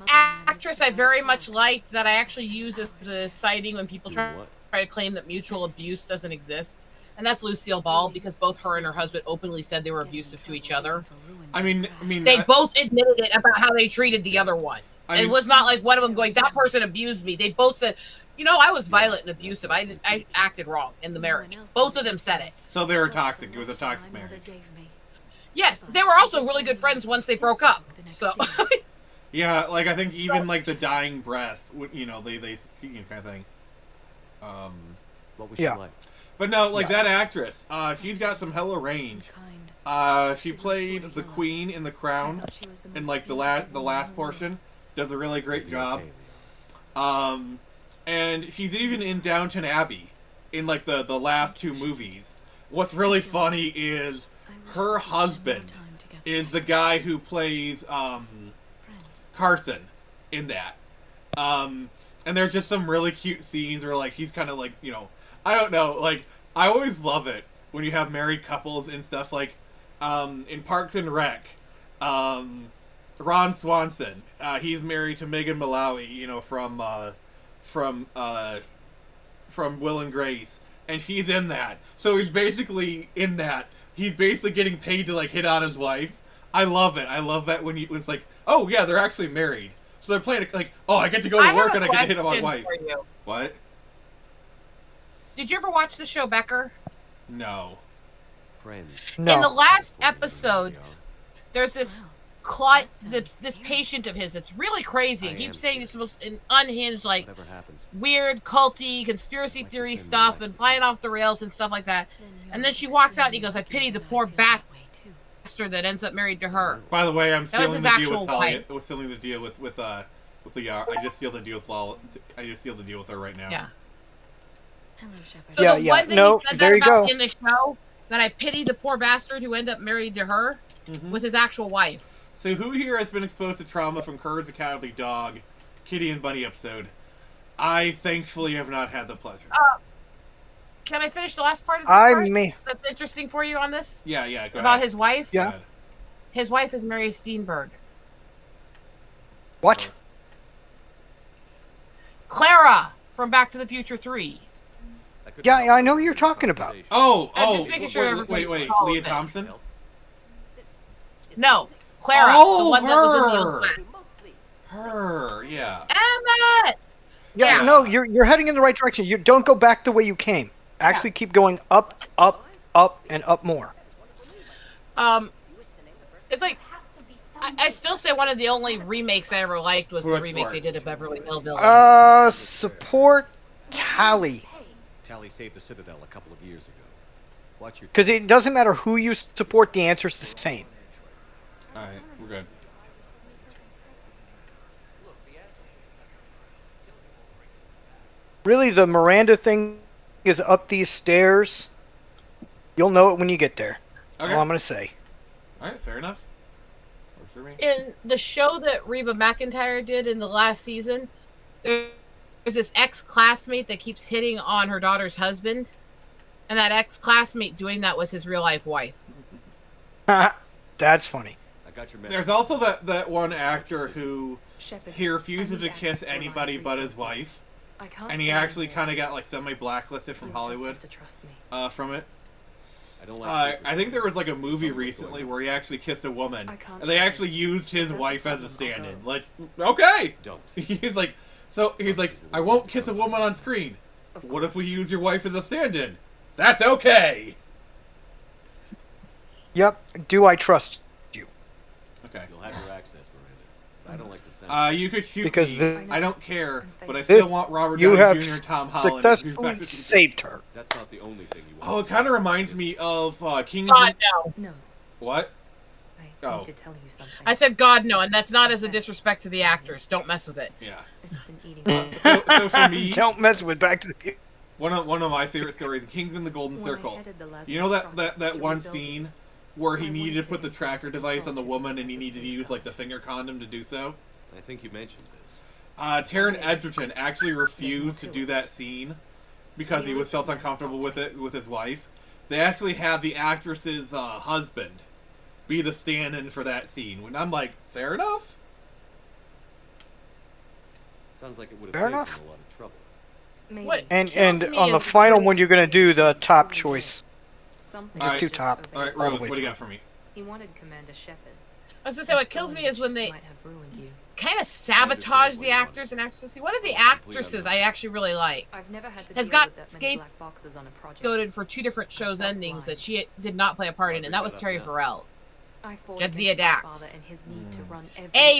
Actress I very much liked that I actually use as a citing when people try to claim that mutual abuse doesn't exist. And that's Lucille Ball, because both her and her husband openly said they were abusive to each other. I mean, they both admitted it about how they treated the other one. It was not like one of them going, that person abused me. They both said, you know, I was violent and abusive. I acted wrong in the marriage. Both of them said it. So they were toxic. It was a toxic marriage. Yes, they were also really good friends once they broke up. So. Yeah, like I think even like the dying breath, you know, they kind of thing. What was she like? But no, like that actress, she's got some hella range. She played the Queen in The Crown, in like the last portion. Does a really great job. And she's even in Downton Abbey, in like the last two movies. What's really funny is her husband is the guy who plays Carson in that. And there's just some really cute scenes where like he's kind of like, you know, I don't know, like I always love it when you have married couples and stuff like in Parks and Rec. Ron Swanson, he's married to Megan Mullally, you know, from Will and Grace, and she's in that. So he's basically in that. He's basically getting paid to like hit on his wife. I love it. I love that when it's like, oh yeah, they're actually married. So they're playing like, oh, I get to go to work and I get to hit on my wife. What? Did you ever watch the show Becker? No. Friends. No. In the last episode, there's this this patient of his that's really crazy. He keeps saying this most unhinged, like weird, culty, conspiracy theory stuff and flying off the rails and stuff like that. And then she walks out and he goes, I pity the poor bastard that ends up married to her. By the way, I'm that sealing the deal with Talia. We're sealing the deal with the I just sealed the deal with her right now. Yeah. So the one thing he said that about in the show, that I pity the poor bastard who ended up married to her, was his actual wife. So who here has been exposed to trauma from Courage the Cowardly Dog, Kitty and Bunny episode? I thankfully have not had the pleasure. Can I finish the last part of this part? Me. That's interesting for you on this? Yeah, go About ahead. his wife? Yeah. His wife is Mary Steenburgen. What? Clara from Back to the Future 3. Yeah, I know who you're talking about. Just making sure wait, follows Leah it. Thompson? No, Clara, the one that was in the old West. Her, yeah. Emmett! Yeah, no, you're heading in the right direction. You don't go back the way you came. Actually, keep going up, up, up, and up more. It's like I still say one of the only remakes I ever liked was the remake they did of Beverly Hillbillies. Support Tally. Tally saved the Citadel a couple of years ago. Watch your. Because it doesn't matter who you support, the answer's the same. All right, we're good. Really, the Miranda thing is up these stairs. You'll know it when you get there. That's all I'm gonna say. All right, fair enough. Works for me. In the show that Reba McEntire did in the last season, there's this ex-classmate that keeps hitting on her daughter's husband, and that ex-classmate doing that was his real-life wife. That's funny. I got your There's also that one actor who he refuses to kiss anybody but his wife, and he actually kind of got like semi-blacklisted from Hollywood from it. I think there was like a movie recently where he actually kissed a woman, and they actually used his wife as a stand-in. Like, okay, don't. He's like, I won't kiss a woman on screen. What if we use your wife as a stand-in? That's okay. Yep. Do I trust you? Okay. You'll have your access, Miranda. I don't like the sound. You could shoot because me. I don't care, but I still want Robert you Downey have Jr. and Tom Holland. successfully saved her. That's not the only thing you want. Oh, it kind of reminds me of King's. God, no. No. What? I need to tell you something. I said God, no, and that's not as a disrespect to the actors. Don't mess with it. Yeah. It's been eating So for me, don't mess with Back to the Future. One of my favorite stories, Kingsman: The Golden Circle. You know that one scene where he needed to put the tracker device on the woman and he needed to use like the finger condom to do so? I think you mentioned this. Taron Egerton actually refused to do that scene because he felt uncomfortable with it with his wife. They actually had the actress's husband be the stand-in for that scene. When I'm like, fair enough. Sounds like it would Fair have enough. saved him a lot of trouble. And on the final one, you're gonna do the top choice. Just do top. All right, Rose, what do you got for me? He wanted Commander Shepheard. I was gonna say, what kills me is when they kind of sabotage the actors and actresses. One of the actresses I actually really like has got scapegoated for 2 different shows endings that she did not play a part in, and that was Terry Farrell. Jadzia Dax.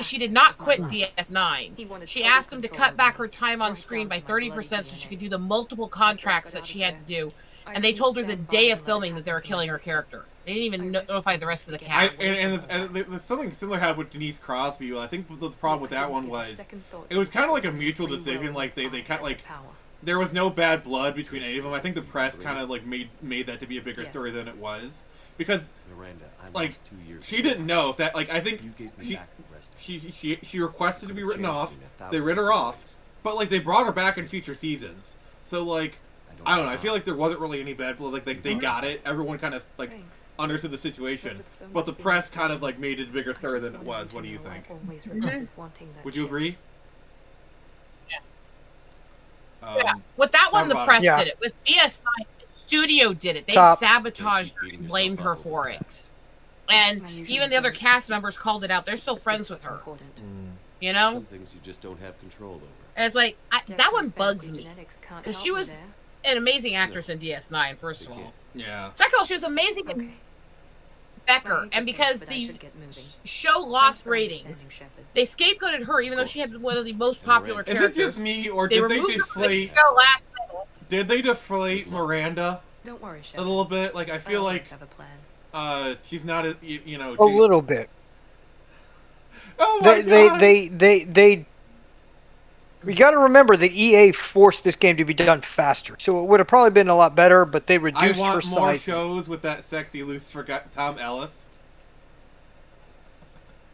She did not quit DS9. She asked him to cut back her time on screen by 30% so she could do the multiple contracts that she had to do, and they told her the day of filming that they were killing her character. They didn't even notify the rest of the cast. And something similar happened with Denise Crosby. I think the problem with that one was it was kind of like a mutual decision. Like they kind of like there was no bad blood between any of them. I think the press kind of like made that to be a bigger story than it was because Miranda, like she didn't know if that like I think she requested to be written off. They writ her off, but like they brought her back in future seasons. So like I don't know. I feel like there wasn't really any bad blood. Like they got it. Everyone kind of like understood the situation, but the press kind of like made it a bigger story than it was. What do you think? Would you agree? Yeah. With that one, the press did it. With DS9, the studio did it. They sabotaged her and blamed her for it. And even the other cast members called it out. They're still friends with her. You know? Some things you just don't have control over. And it's like, that one bugs me. Because she was an amazing actress in DS9, first of all. Yeah. Second of all, she was amazing in Becker. And because the show lost ratings, they scapegoated her, even though she had one of the most popular characters. Is it just me, or did they deflate? Did they deflate Miranda? Don't worry, a little bit. Like I feel like she's not a a little bit. Oh my God. They. We got to remember that EA forced this game to be done faster, so it would have probably been a lot better. But they reduced her size. I want more shows with that sexy loose Tom Ellis.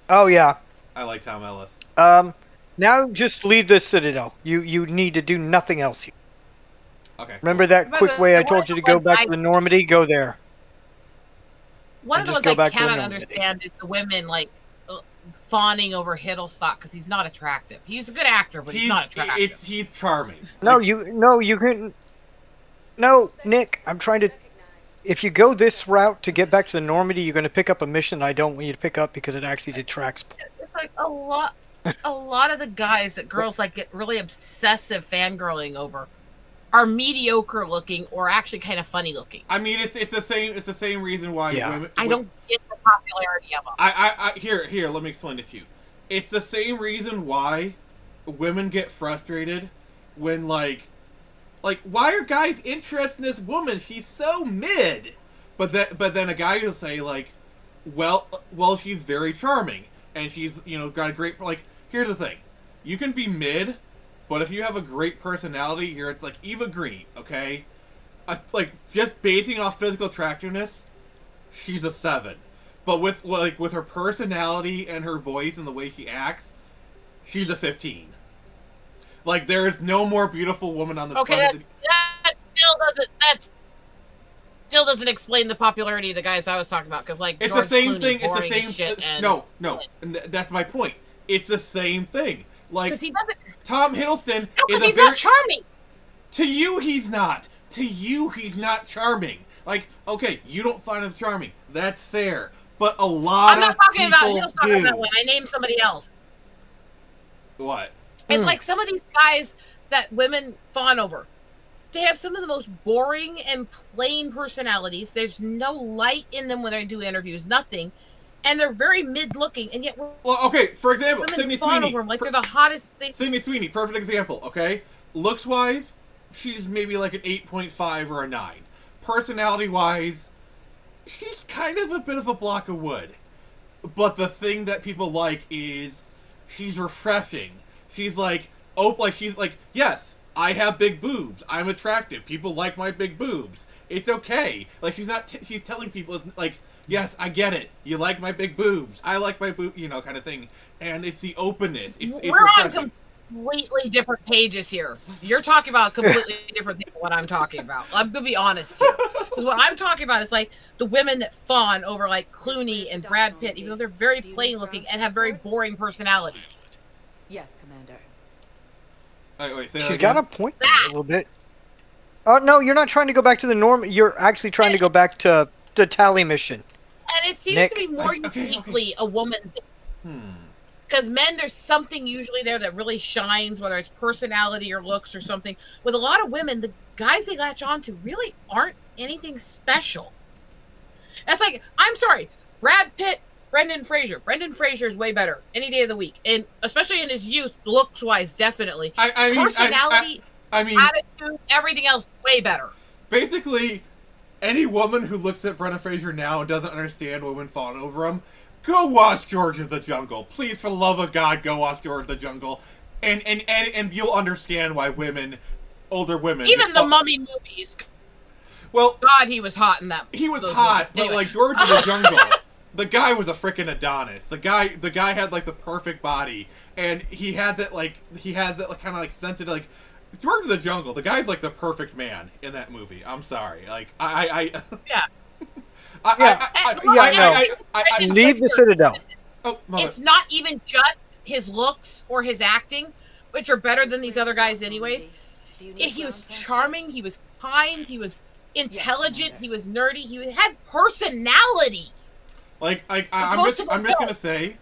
Oh yeah. I like Tom Ellis. Now just leave the Citadel. You need to do nothing else here. Okay. Remember that quick way I told you to go back to the Normandy? Go there. One of the ones I cannot understand is the women like fawning over Hiddleston because he's not attractive. He's a good actor, but he's not attractive. He's charming. No, you can. No, Nick, I'm trying to... If you go this route to get back to the Normandy, you're going to pick up a mission I don't want you to pick up because it actually detracts. It's like a lot of the guys that girls like get really obsessive fangirling over are mediocre looking or actually kind of funny looking. I mean, it's the same reason why women. I don't get the popularity of them. Here, let me explain it to you. It's the same reason why women get frustrated when like, why are guys interested in this woman? She's so mid. But then a guy will say like, well, she's very charming and she's got a great like. Here's the thing, you can be mid, but if you have a great personality, you're like Eva Green, okay? Like just basing off physical attractiveness, she's a 7. But with her personality and her voice and the way she acts, she's a 15. Like there is no more beautiful woman on the planet. That still doesn't explain the popularity of the guys I was talking about because like it's George the same Clooney, thing. It's the same. shit and, no, and that's my point. It's the same thing. Like because he doesn't. Tom Hiddleston is he's not charming. To you, he's not. To you, he's not charming. Like, okay, you don't find him charming. That's fair. But a lot of people do. I'm not talking about Hiddleston that way. I named somebody else. What? It's like some of these guys that women fawn over. They have some of the most boring and plain personalities. There's no light in them when they do interviews. Nothing. And they're very mid-looking, and yet okay, for example, Sydney Sweeney. Over them like they're the hottest thing. Sydney Sweeney, perfect example, okay? Looks-wise, she's maybe like an 8.5 or a 9. Personality-wise, she's kind of a bit of a block of wood. But the thing that people like is she's refreshing. She's like, yes, I have big boobs. I'm attractive. People like my big boobs. It's okay. Like, she's telling people, it's like, yes, I get it. You like my big boobs. I like my boob, kind of thing. And it's the openness. It's We're on completely different pages here. You're talking about a completely different thing than what I'm talking about. I'm going to be honest here. Because what I'm talking about is like the women that fawn over like Clooney and Brad Pitt, even though they're very plain looking and have very boring personalities. Yes, Commander. Wait, she's got a point there a little bit. Oh, no, you're not trying to go back to the norm. You're actually trying to go back to the tally mission. And it seems to be more uniquely a woman. Because men, there's something usually there that really shines, whether it's personality or looks or something. With a lot of women, the guys they latch on to really aren't anything special. It's like, I'm sorry, Brad Pitt, Brendan Fraser. Brendan Fraser is way better any day of the week. And especially in his youth, looks-wise, definitely. Personality, attitude, everything else, way better. Basically, any woman who looks at Brendan Fraser now and doesn't understand women falling over him, go watch George of the Jungle. Please, for the love of God, go watch George of the Jungle. And you'll understand why older women... Even the Mummy movies. Well... God, he was hot in that. He was hot, but like George of the Jungle, the guy was a freaking Adonis. The guy had like the perfect body. And he has that kind of like sensitive, like... George of the Jungle, the guy's like the perfect man in that movie. I'm sorry. Like, leave the Citadel. It's not even just his looks or his acting, which are better than these other guys anyways. He was charming, he was kind, he was intelligent, he was nerdy, he had personality. Like, I'm just gonna say,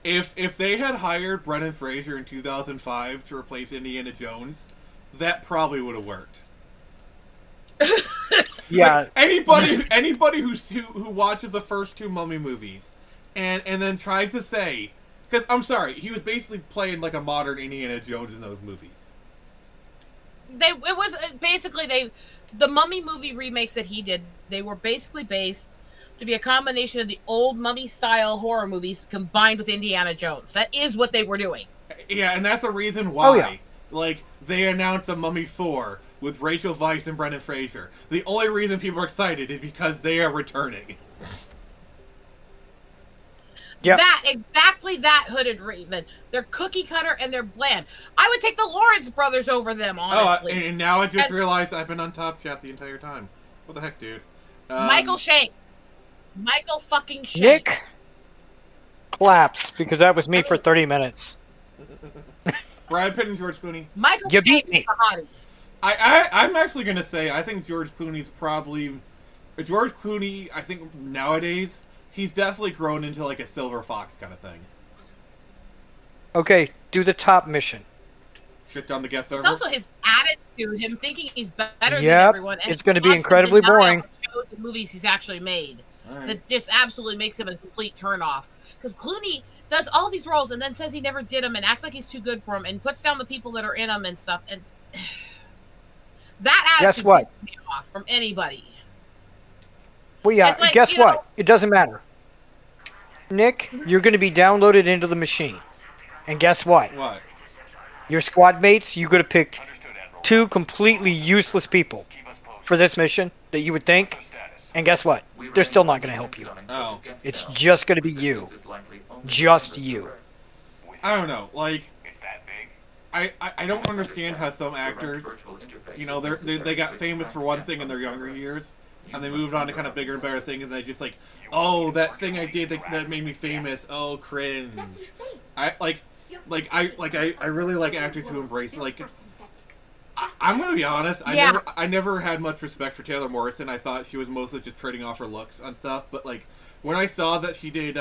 if they had hired Brendan Fraser in 2005 to replace Indiana Jones, that probably would have worked. Yeah. Like, anybody who watches the first 2 Mummy movies and then tries to say, because I'm sorry, he was basically playing like a modern Indiana Jones in those movies. The Mummy movie remakes that he did, they were basically based to be a combination of the old Mummy-style horror movies combined with Indiana Jones. That is what they were doing. Yeah, and that's the reason why, like, they announced a Mummy 4 with Rachel Weisz and Brendan Fraser. The only reason people are excited is because they are returning. Yeah. That Hooded Raven. They're cookie cutter and they're bland. I would take the Lawrence brothers over them, honestly. And now I just realized I've been on Top Chef the entire time. What the heck, dude? Michael Shanks. Michael fucking Shanks. Nick claps because that was me for 30 minutes. Brad Pitt and George Clooney. Michael you beat me. I'm actually gonna say I think George Clooney's probably George Clooney. I think nowadays he's definitely grown into like a silver fox kind of thing. Okay, do the top mission. Shit down the guest server. It's also his attitude, him thinking he's better than Yep, everyone. And it's going to be constant incredibly denial boring. of shows and movies he's actually made. Right. That just absolutely makes him a complete turnoff. Because Clooney does all these roles and then says he never did them and acts like he's too good for them and puts down the people that are in them and stuff. And that attitude Guess what? pisses me off from anybody. Well, yeah, It's like, guess you what? know- It doesn't matter. Nick, you're going to be downloaded into the machine. And guess what? What? Your squad mates, you could have picked two completely useless people for this mission that you would think. And guess what? They're still not going to help you. Oh. It's just going to be you. Just you. I don't know. Like, I don't understand how some actors, you know, they got famous for one thing in their younger years, and they moved on to kind of bigger and better things, and they just like, oh, that thing I did that made me famous. Oh, cringe. I really like actors who embrace like. I'm gonna be honest. I never had much respect for Taylor Morrison. I thought she was mostly just trading off her looks on stuff. But like when I saw that she did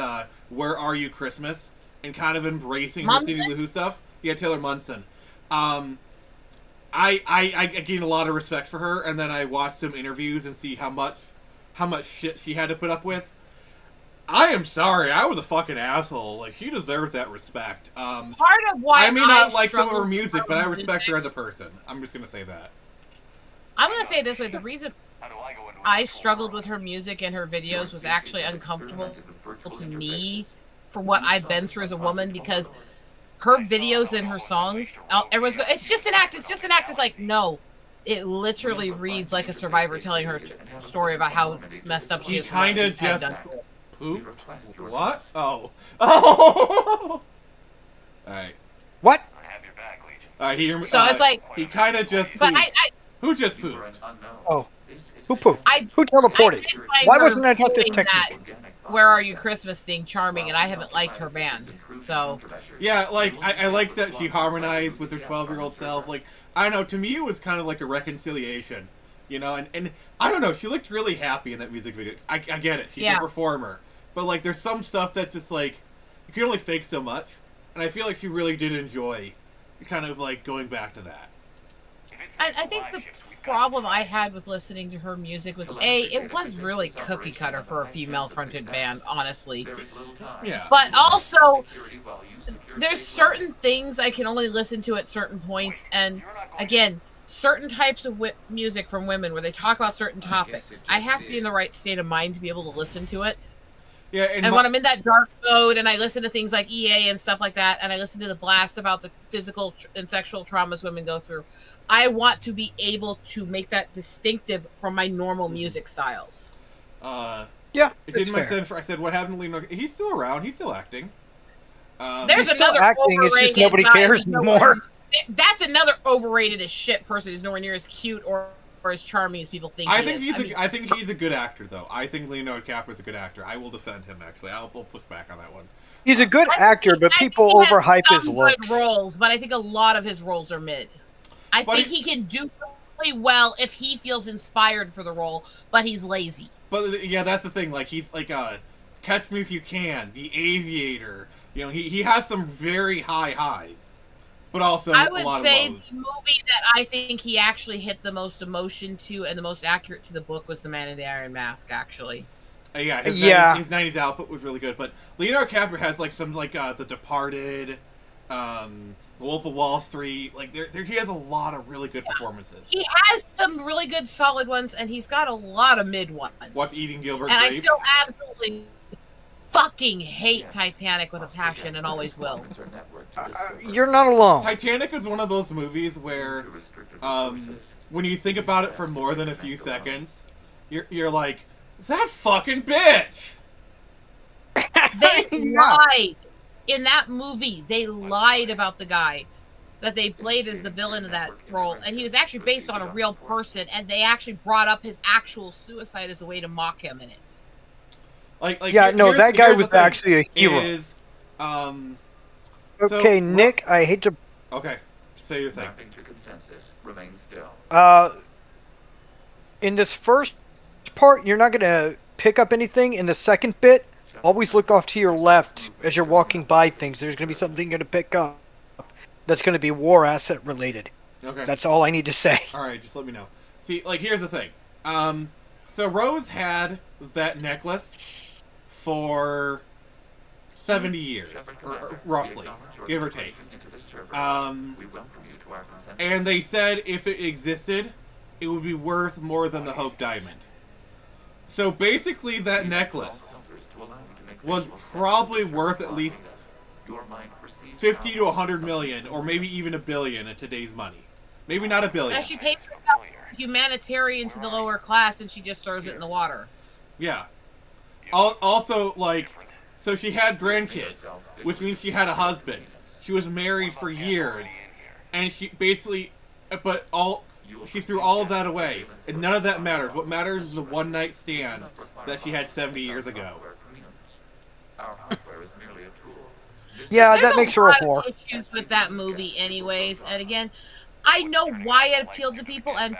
"Where Are You Christmas" and kind of embracing her Cindy Lou Who stuff, yeah, Taylor Munson. I gained a lot of respect for her, and then I watched some interviews and see how much shit she had to put up with. I am sorry, I was a fucking asshole. Like, she deserves that respect. Part of why I may not like some of her struggled music, with but I her respect music- her as a person. I'm just gonna say that. I'm going to say it this way. The reason I struggled with her music and her videos was actually uncomfortable to me for what I've been through as a woman, because her videos and her songs, everyone's going, it's just an act, it's just an act. It's like, no. It literally reads like a survivor telling her story about how messed up she is. Kind of just pooped? What? Oh. Alright. What? He, so it's like... He kind of just pooped. But Who just pooped? Oh. Who pooped? Who teleported? Why wasn't I taught this technique? Where Are You Christmas thing charming, and I haven't liked her band, so... Yeah, like, I like that she harmonized with her 12-year-old self. Like, I don't know, to me it was kind of like a reconciliation. You know, and I don't know, she looked really happy in that music video. I get it, she's a performer. But, like, there's some stuff that's just, like, you can only fake so much. And I feel like she really did enjoy kind of, like, going back to that. I think the problem I had with listening to her music was, it was really cookie cutter for a female-fronted band, honestly. Yeah. But also, there's certain things I can only listen to at certain points, and, again... certain types of music from women where they talk about certain topics. I have to be in the right state of mind to be able to listen to it. Yeah, and when I'm in that dark mode and I listen to things like EA and stuff like that, and I listen to the blast about the physical and sexual traumas women go through, I want to be able to make that distinctive from my normal music styles. Yeah, I said, what happened to Leonardo? He's still around. He's still acting. There's another acting. It's just nobody cares anymore. That's another overrated as shit person who's nowhere near as cute or as charming as people think I he is. I think he's a good actor, though. I think Leonardo DiCaprio's a good actor. I will defend him, actually. I'll push back on that one. He's a good actor, but people overhype his looks. Roles, but I think a lot of his roles are mid. I think he can do really well if he feels inspired for the role, but he's lazy. But, yeah, that's the thing. Like, he's like, Catch Me If You Can, The Aviator. You know, he has some very high highs. But also, I would a lot say of lows. the movie that I think he actually hit the most emotion to and the most accurate to the book was The Man in the Iron Mask, actually. Yeah, his 90s output was really good. But Leonardo DiCaprio has, like, some, like, The Departed, Wolf of Wall Street. Like, he has a lot of really good performances. He has some really good solid ones, and he's got a lot of mid ones. What's Eating Gilbert And Grape? I still absolutely fucking hate Titanic with a passion and always will. You're not alone. Titanic is one of those movies where, when you think about it for more than a few seconds, you're like, that fucking bitch! They lied. In that movie, they lied about the guy that they played as the villain of that role, and he was actually based on a real person, and they actually brought up his actual suicide as a way to mock him in it. That guy was actually a hero. Is, okay, Nick, I hate to... Okay. Say your thing. Mapping to consensus. Remain still. In this first part, you're not gonna pick up anything. In the second bit, always look off to your left as you're walking by things. There's gonna be something you're gonna pick up that's gonna be war asset related. Okay. That's all I need to say. Alright, just let me know. See, like, here's the thing. So Rose had that necklace for 70 years, or roughly, give or take. And they said if it existed, it would be worth more than the Hope Diamond. So basically that necklace was probably worth at least 50 to 100 million, or maybe even $1 billion in today's money. Maybe not $1 billion. Now she pays humanitarian to the lower class, and she just throws it in the water. Yeah. Also, like, so she had grandkids, which means she had a husband. She was married for years, and she basically, she threw all of that away, and none of that matters. What matters is the one-night stand that she had 70 years ago. Yeah, that makes her a whore. There's issues with that movie anyways, and again, I know why it appealed to people, and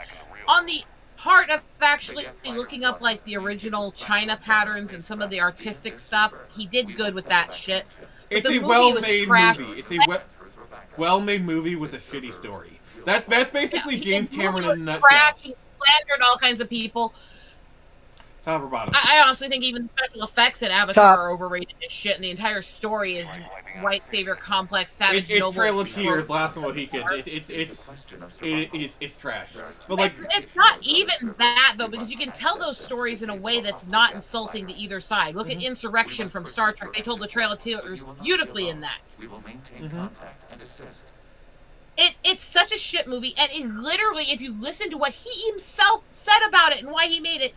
on the part of actually looking up like the original China patterns and some of the artistic stuff, he did good with that shit. But It's a well-made movie. It's a well-made movie with a shitty story. That's basically James Cameron in a nutshell. He slandered all kinds of people. Top or bottom? I honestly think even the special effects in Avatar are overrated as shit, and the entire story is white savior complex, savage noble. It's Trail of Tears, Last Mohican. It's trash. But like, it's not even that though, because you can tell those stories in a way that's not insulting to either side. Look at Insurrection from Star Trek. They told the Trail of Tears beautifully in that. We will maintain contact and assist. It's such a shit movie, and it literally, if you listen to what he himself said about it and why he made it,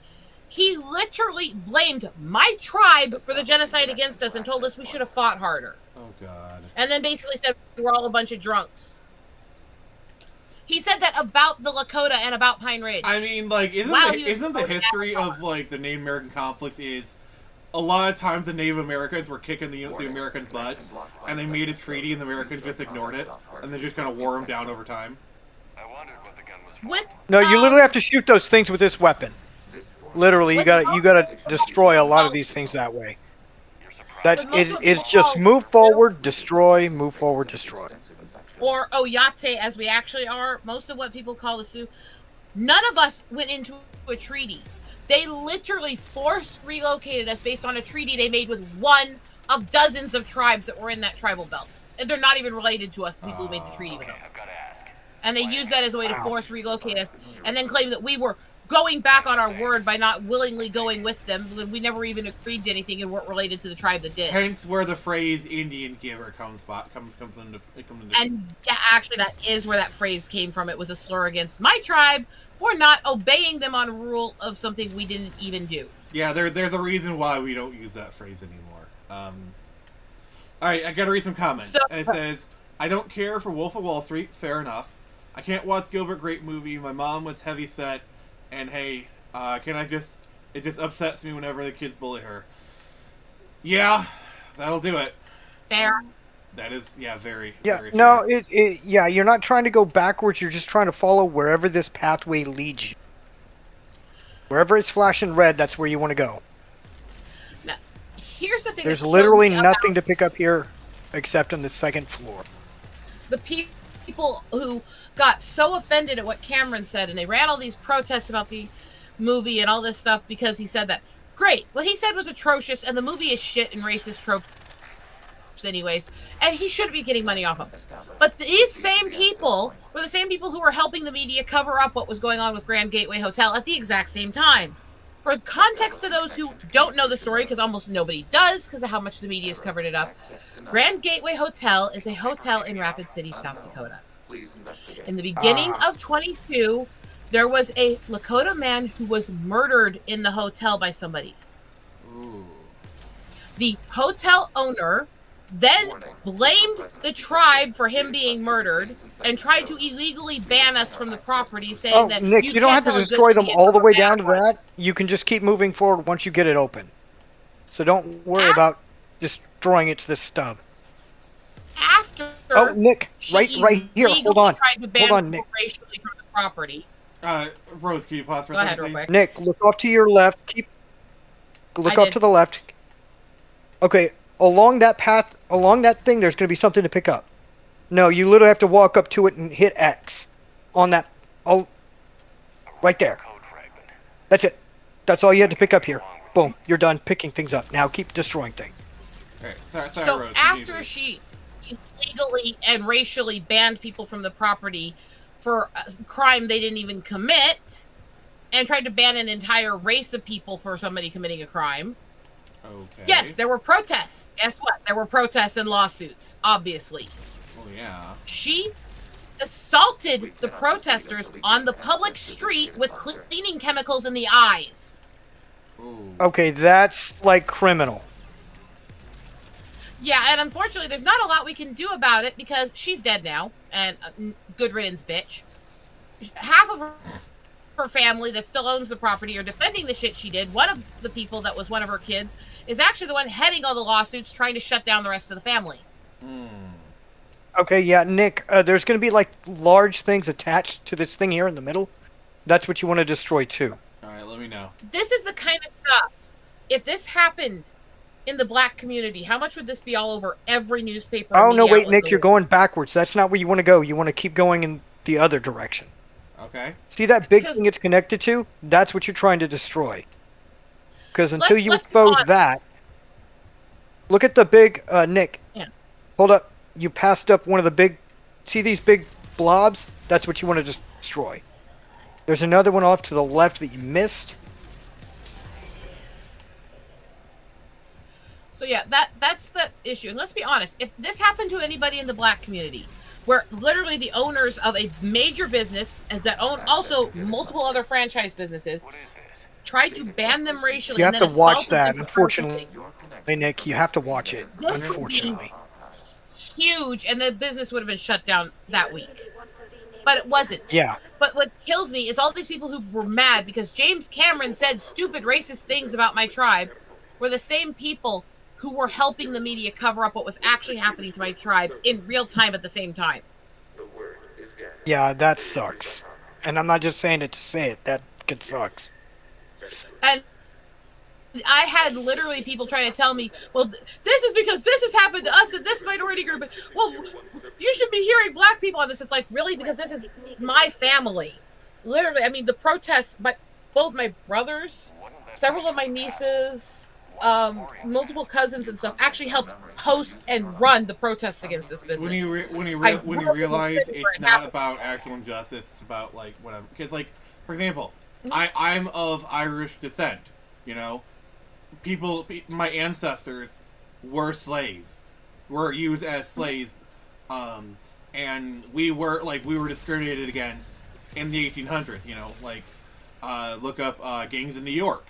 he literally blamed my tribe for the genocide against us and told us we should have fought harder. Oh, God. And then basically said we're all a bunch of drunks. He said that about the Lakota and about Pine Ridge. I mean, like, isn't the history of, like, the Native American conflicts is a lot of times the Native Americans were kicking the Americans' butts, and they made a treaty and the Americans just ignored it, and they just kind of wore them down over time? No, you literally have to shoot those things with this weapon. Literally, you gotta destroy a lot of these things that way. It's just move forward, destroy, move forward, destroy. Or Oyate, as we actually are, most of what people call the Sioux. None of us went into a treaty. They literally forced relocated us based on a treaty they made with one of dozens of tribes that were in that tribal belt. And they're not even related to us, the people who made the treaty with them. And they used that as a way to force relocate us, and then claim that we were going back on our word by not willingly going with them. We never even agreed to anything and weren't related to the tribe that did. Hence where the phrase Indian giver comes into. And yeah, actually that is where that phrase came from. It was a slur against my tribe for not obeying them on a rule of something we didn't even do. Yeah, there's a reason why we don't use that phrase anymore. Alright, I gotta read some comments. It says, I don't care for Wolf of Wall Street, fair enough. I can't watch Gilbert Grape movie, my mom was heavy set. And hey, it just upsets me whenever the kids bully her. Yeah, that'll do it. Fair. That is, yeah, very, yeah, very no, fair. Yeah, you're not trying to go backwards, you're just trying to follow wherever this pathway leads you. Wherever it's flashing red, that's where you want to go. Now, here's the thing. There's literally nothing to pick up here except on the second floor. The people who got so offended at what Cameron said, and they ran all these protests about the movie and all this stuff because he said that. Great. What he said was atrocious, and the movie is shit and racist tropes anyways, and he shouldn't be getting money off them. But these same people were the same people who were helping the media cover up what was going on with Grand Gateway Hotel at the exact same time. For context to those who don't know the story, because almost nobody does because of how much the media's covered it up, Grand Gateway Hotel is a hotel in Rapid City, South Dakota. In the beginning of 22, there was a Lakota man who was murdered in the hotel by somebody. Ooh. The hotel owner then blamed the tribe for him being murdered and tried to illegally ban us from the property, saying that Nick, you don't have to destroy them all the way down to that. You can just keep moving forward once you get it open. So don't worry about destroying it to the stub. after Oh, Nick, she right here. Hold on. tried to ban Hold on, Nick. people racially from the property. Rose, can you pause for a Go ahead, second, real please? quick. Nick, look off to your left. Look off to the left. Okay, along that path, along that thing, there's going to be something to pick up. No, you literally have to walk up to it and hit X on that. Oh, right there. That's it. That's all you had to pick up here. Boom, you're done picking things up. Now keep destroying things. Alright, sorry, So Rose. after she legally and racially banned people from the property for a crime they didn't even commit, and tried to ban an entire race of people for somebody committing a crime. Okay. Yes, there were protests. Guess what? There were protests and lawsuits, obviously. Oh, yeah. She assaulted the protesters on the public street with cleaning chemicals in the eyes. Ooh. Okay, that's like criminal. Yeah, and unfortunately, there's not a lot we can do about it because she's dead now, and good riddance, bitch. Half of her family that still owns the property are defending the shit she did. One of the people that was one of her kids is actually the one heading all the lawsuits, trying to shut down the rest of the family. Okay, yeah, Nick, there's going to be like large things attached to this thing here in the middle. That's what you want to destroy too. Alright, let me know. This is the kind of stuff, if this happened in the black community, how much would this be all over every newspaper? Oh, no, media wait, outlet Nick, in the you're world? going backwards. That's not where you want to go. You want to keep going in the other direction. Okay. See that big thing it's connected to? That's what you're trying to destroy. Because until you expose that... Look at the big... Nick. Yeah. Hold up. You passed up one of the big... See these big blobs? That's what you want to destroy. There's another one off to the left that you missed. So yeah, that's the issue. And let's be honest, if this happened to anybody in the black community, where literally the owners of a major business and that own also multiple other franchise businesses tried to ban them racially, You have and then to watch assaulted that, them unfortunately. Hey, Nick, you have to watch it, This would be unfortunately. huge, and the business would have been shut down that week. But it wasn't. Yeah. But what kills me is all these people who were mad because James Cameron said stupid racist things about my tribe were the same people who were helping the media cover up what was actually happening to my tribe in real time at the same time. Yeah, that sucks. And I'm not just saying it to say it. That sucks. And I had literally people trying to tell me, well, this is because this has happened to us and this minority group. Well, you should be hearing black people on this. It's like, really? Because this is my family. Literally, I mean, the protests, both my brothers, several of my nieces, multiple cousins and stuff actually helped host and run the protests against this business. When you realize it's not about actual injustice, it's about like whatever. Because like, for example, I'm of Irish descent. You know, my ancestors were slaves, were used as slaves, and we were discriminated against in the 1800s. You know, like look up gangs in New York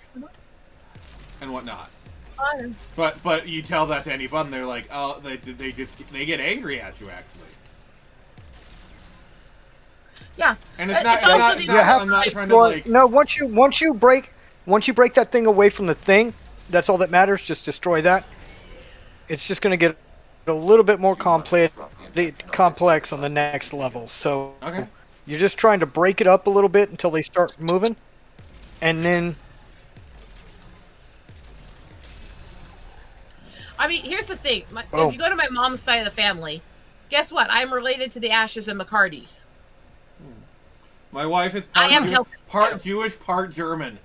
and whatnot. But you tell that to anybody, and they're like, oh, they get angry at you actually. Yeah, and it's not. I'm not trying to like. No, once you break that thing away from the thing, that's all that matters. Just destroy that. It's just gonna get a little bit more complex on the next level. So you're just trying to break it up a little bit until they start moving, and then. I mean, here's the thing. If you go to my mom's side of the family, guess what? I'm related to the Ashes and McCartys. My wife is part Jewish, part German.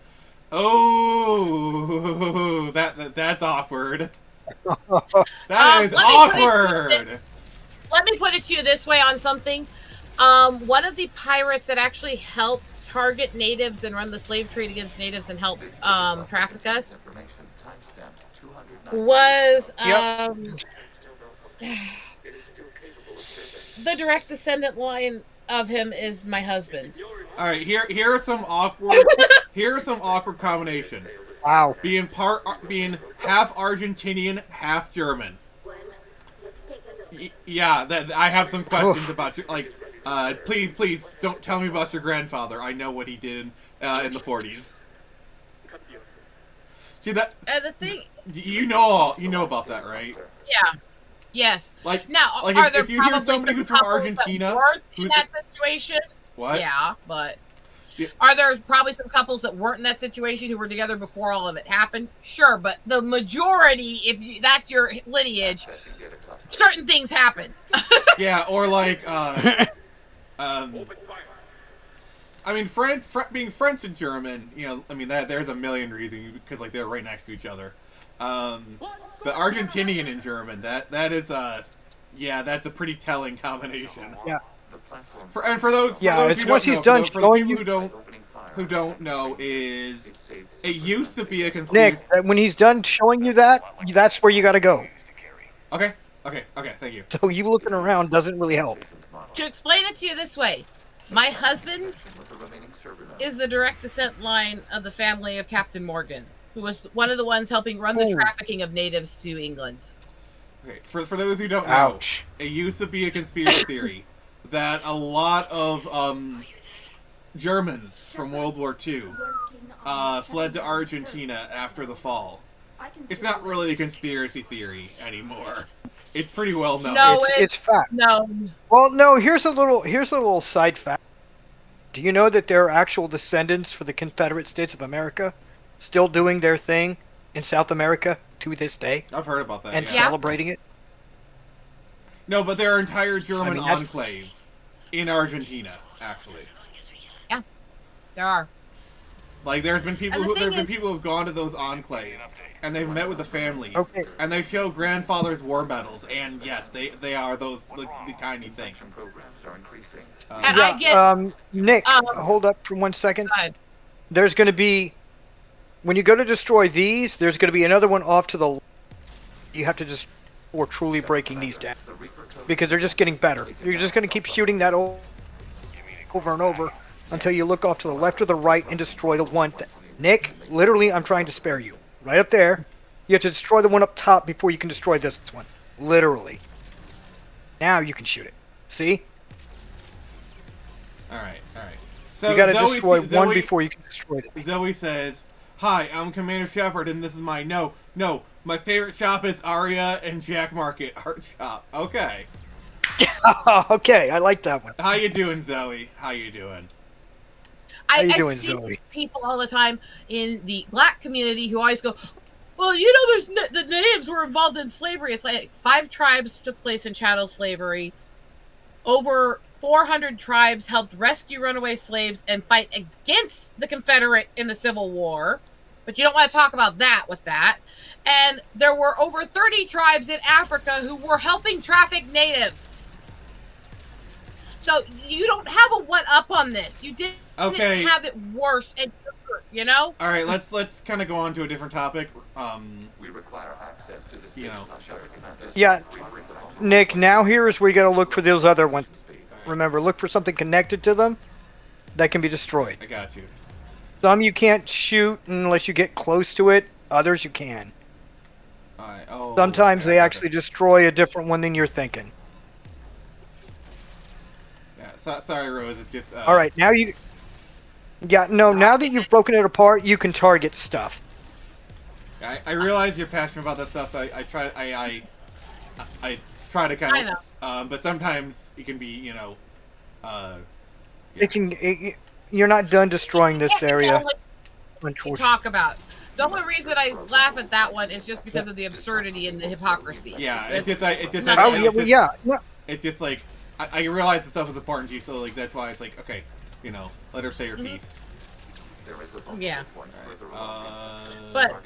Oh, that's awkward. That is awkward. Let me put it to you this way on something. One of the pirates that actually helped target natives and run the slave trade against natives and help traffic us was the direct descendant line of him is my husband. All right, here are some awkward combinations. Wow. Being half Argentinian, half German. Yeah, I have some questions about you. Like, please don't tell me about your grandfather. I know what he did in the 40s. See that? And the thing. You know about that, right? Yes. Like now, like are if, there if you hear probably somebody some who's from couples Argentina, that weren't in who- that situation? What? Yeah, but Yeah. are there probably some couples that weren't in that situation who were together before all of it happened? Sure, but the majority, if that's your lineage, certain things happened. Yeah, or like I mean, being French and German, you know, I mean, there's a million reasons because like they're right next to each other. But Argentinian and German, that is yeah, that's a pretty telling combination. Yeah. For those, it's who once don't he's know, done for the showing people who don't know, is it used to be a conspiracy. Nick, when he's done showing you that, that's where you got to go. Okay, thank you. So you looking around doesn't really help. To explain it to you this way, my husband is the direct descent line of the family of Captain Morgan, who was one of the ones helping run the trafficking of natives to England. Okay, for those who don't know, Ouch. it used to be a conspiracy theory that a lot of Germans from World War II fled to Argentina after the fall. It's not really a conspiracy theory anymore. It's pretty well known. No, it's fact. No. Well, no. Here's a little side fact. Do you know that there are actual descendants for the Confederate States of America still doing their thing in South America to this day? I've heard about that. And yeah. celebrating it. No, but there are entire German that's- enclaves in Argentina, actually. Yeah, there are. Like there's been people And the thing is- who have gone to those enclaves and they've met with the families. Okay. And they show grandfather's war medals, and yes, they are those the kind you think. And I get Nick, hold up for 1 second. go ahead. There's going to be, when you go to destroy these, there's going to be another one off to the left. You have to just, or truly breaking these down. Because they're just getting better. You're just going to keep shooting that over and over until you look off to the left or the right and destroy the one. Nick, literally, I'm trying to spare you. Right up there. You have to destroy the one up top before you can destroy this one. Literally. Now you can shoot it. See? Alright. So You gotta Zoe, destroy Zoe, one before you can destroy it. Zoe says, "Hi, I'm Commander Shepheard, and this is my no. My favorite shop is Aria and Jack Market Art Shop." Okay. Okay, I like that one. How you doing, Zoe? How you doing? I doing, see Zoe? these people all the time in the black community who always go, well, you know, the natives were involved in slavery. It's like 5 tribes took place in chattel slavery. Over 400 tribes helped rescue runaway slaves and fight against the Confederate in the Civil War. But you don't want to talk about that with that. And there were over 30 tribes in Africa who were helping traffic natives. So you don't have a one-up on this. You didn't have it worse and quicker, you know? All right, let's kind of go on to a different topic. We require access to the You know. Yeah. Nick, now here is where you gotta look for those other ones. Remember, look for something connected to them that can be destroyed. I got you. Some you can't shoot unless you get close to it. Others you can. Alright, oh. Sometimes okay, they okay. actually destroy a different one than you're thinking. Yeah, sorry, Rose. It's just. All right, now you. Yeah, no. Now that you've broken it apart, you can target stuff. I realize you're passionate about that stuff, so I try to kind of. But sometimes it can be, you know. It can. You're not done destroying this area. Talk about. The only reason I laugh at that one is just because of the absurdity and the hypocrisy. Yeah, it's just it's just like I realize the stuff is important to you, so like that's why it's like, okay, you know, let her say her piece. Yeah. But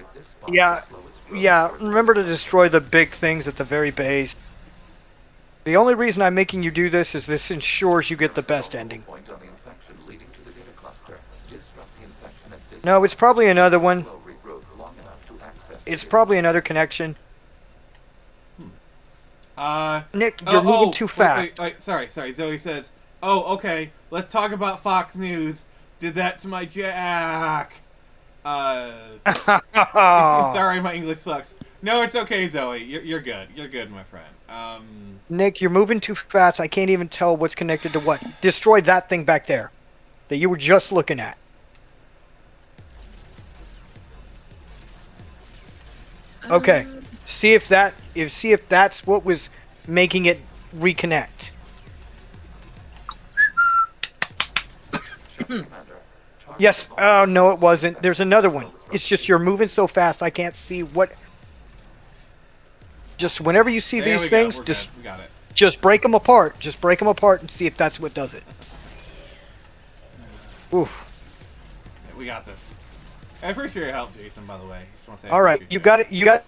yeah. Remember to destroy the big things at the very base. The only reason I'm making you do this is this ensures you get the best ending. No, it's probably another one. It's probably another connection. Nick, you're moving too fast. Wait, sorry. Zoe says, "Oh, okay. Let's talk about Fox News. Did that to my Jack." Sorry, my English sucks. No, it's okay, Zoe. You're good. You're good, my friend. Nick, you're moving too fast. I can't even tell what's connected to what. Destroy that thing back there that you were just looking at. Okay. See if that's what was making it reconnect. Yes. Oh, no, it wasn't. There's another one. It's just you're moving so fast, I can't see what... Just whenever you see these things, just break them apart. Just break them apart and see if that's what does it. Oof. Yeah, we got this. I appreciate your help, Jason, by the way. Just want to say All right, you got it. You got...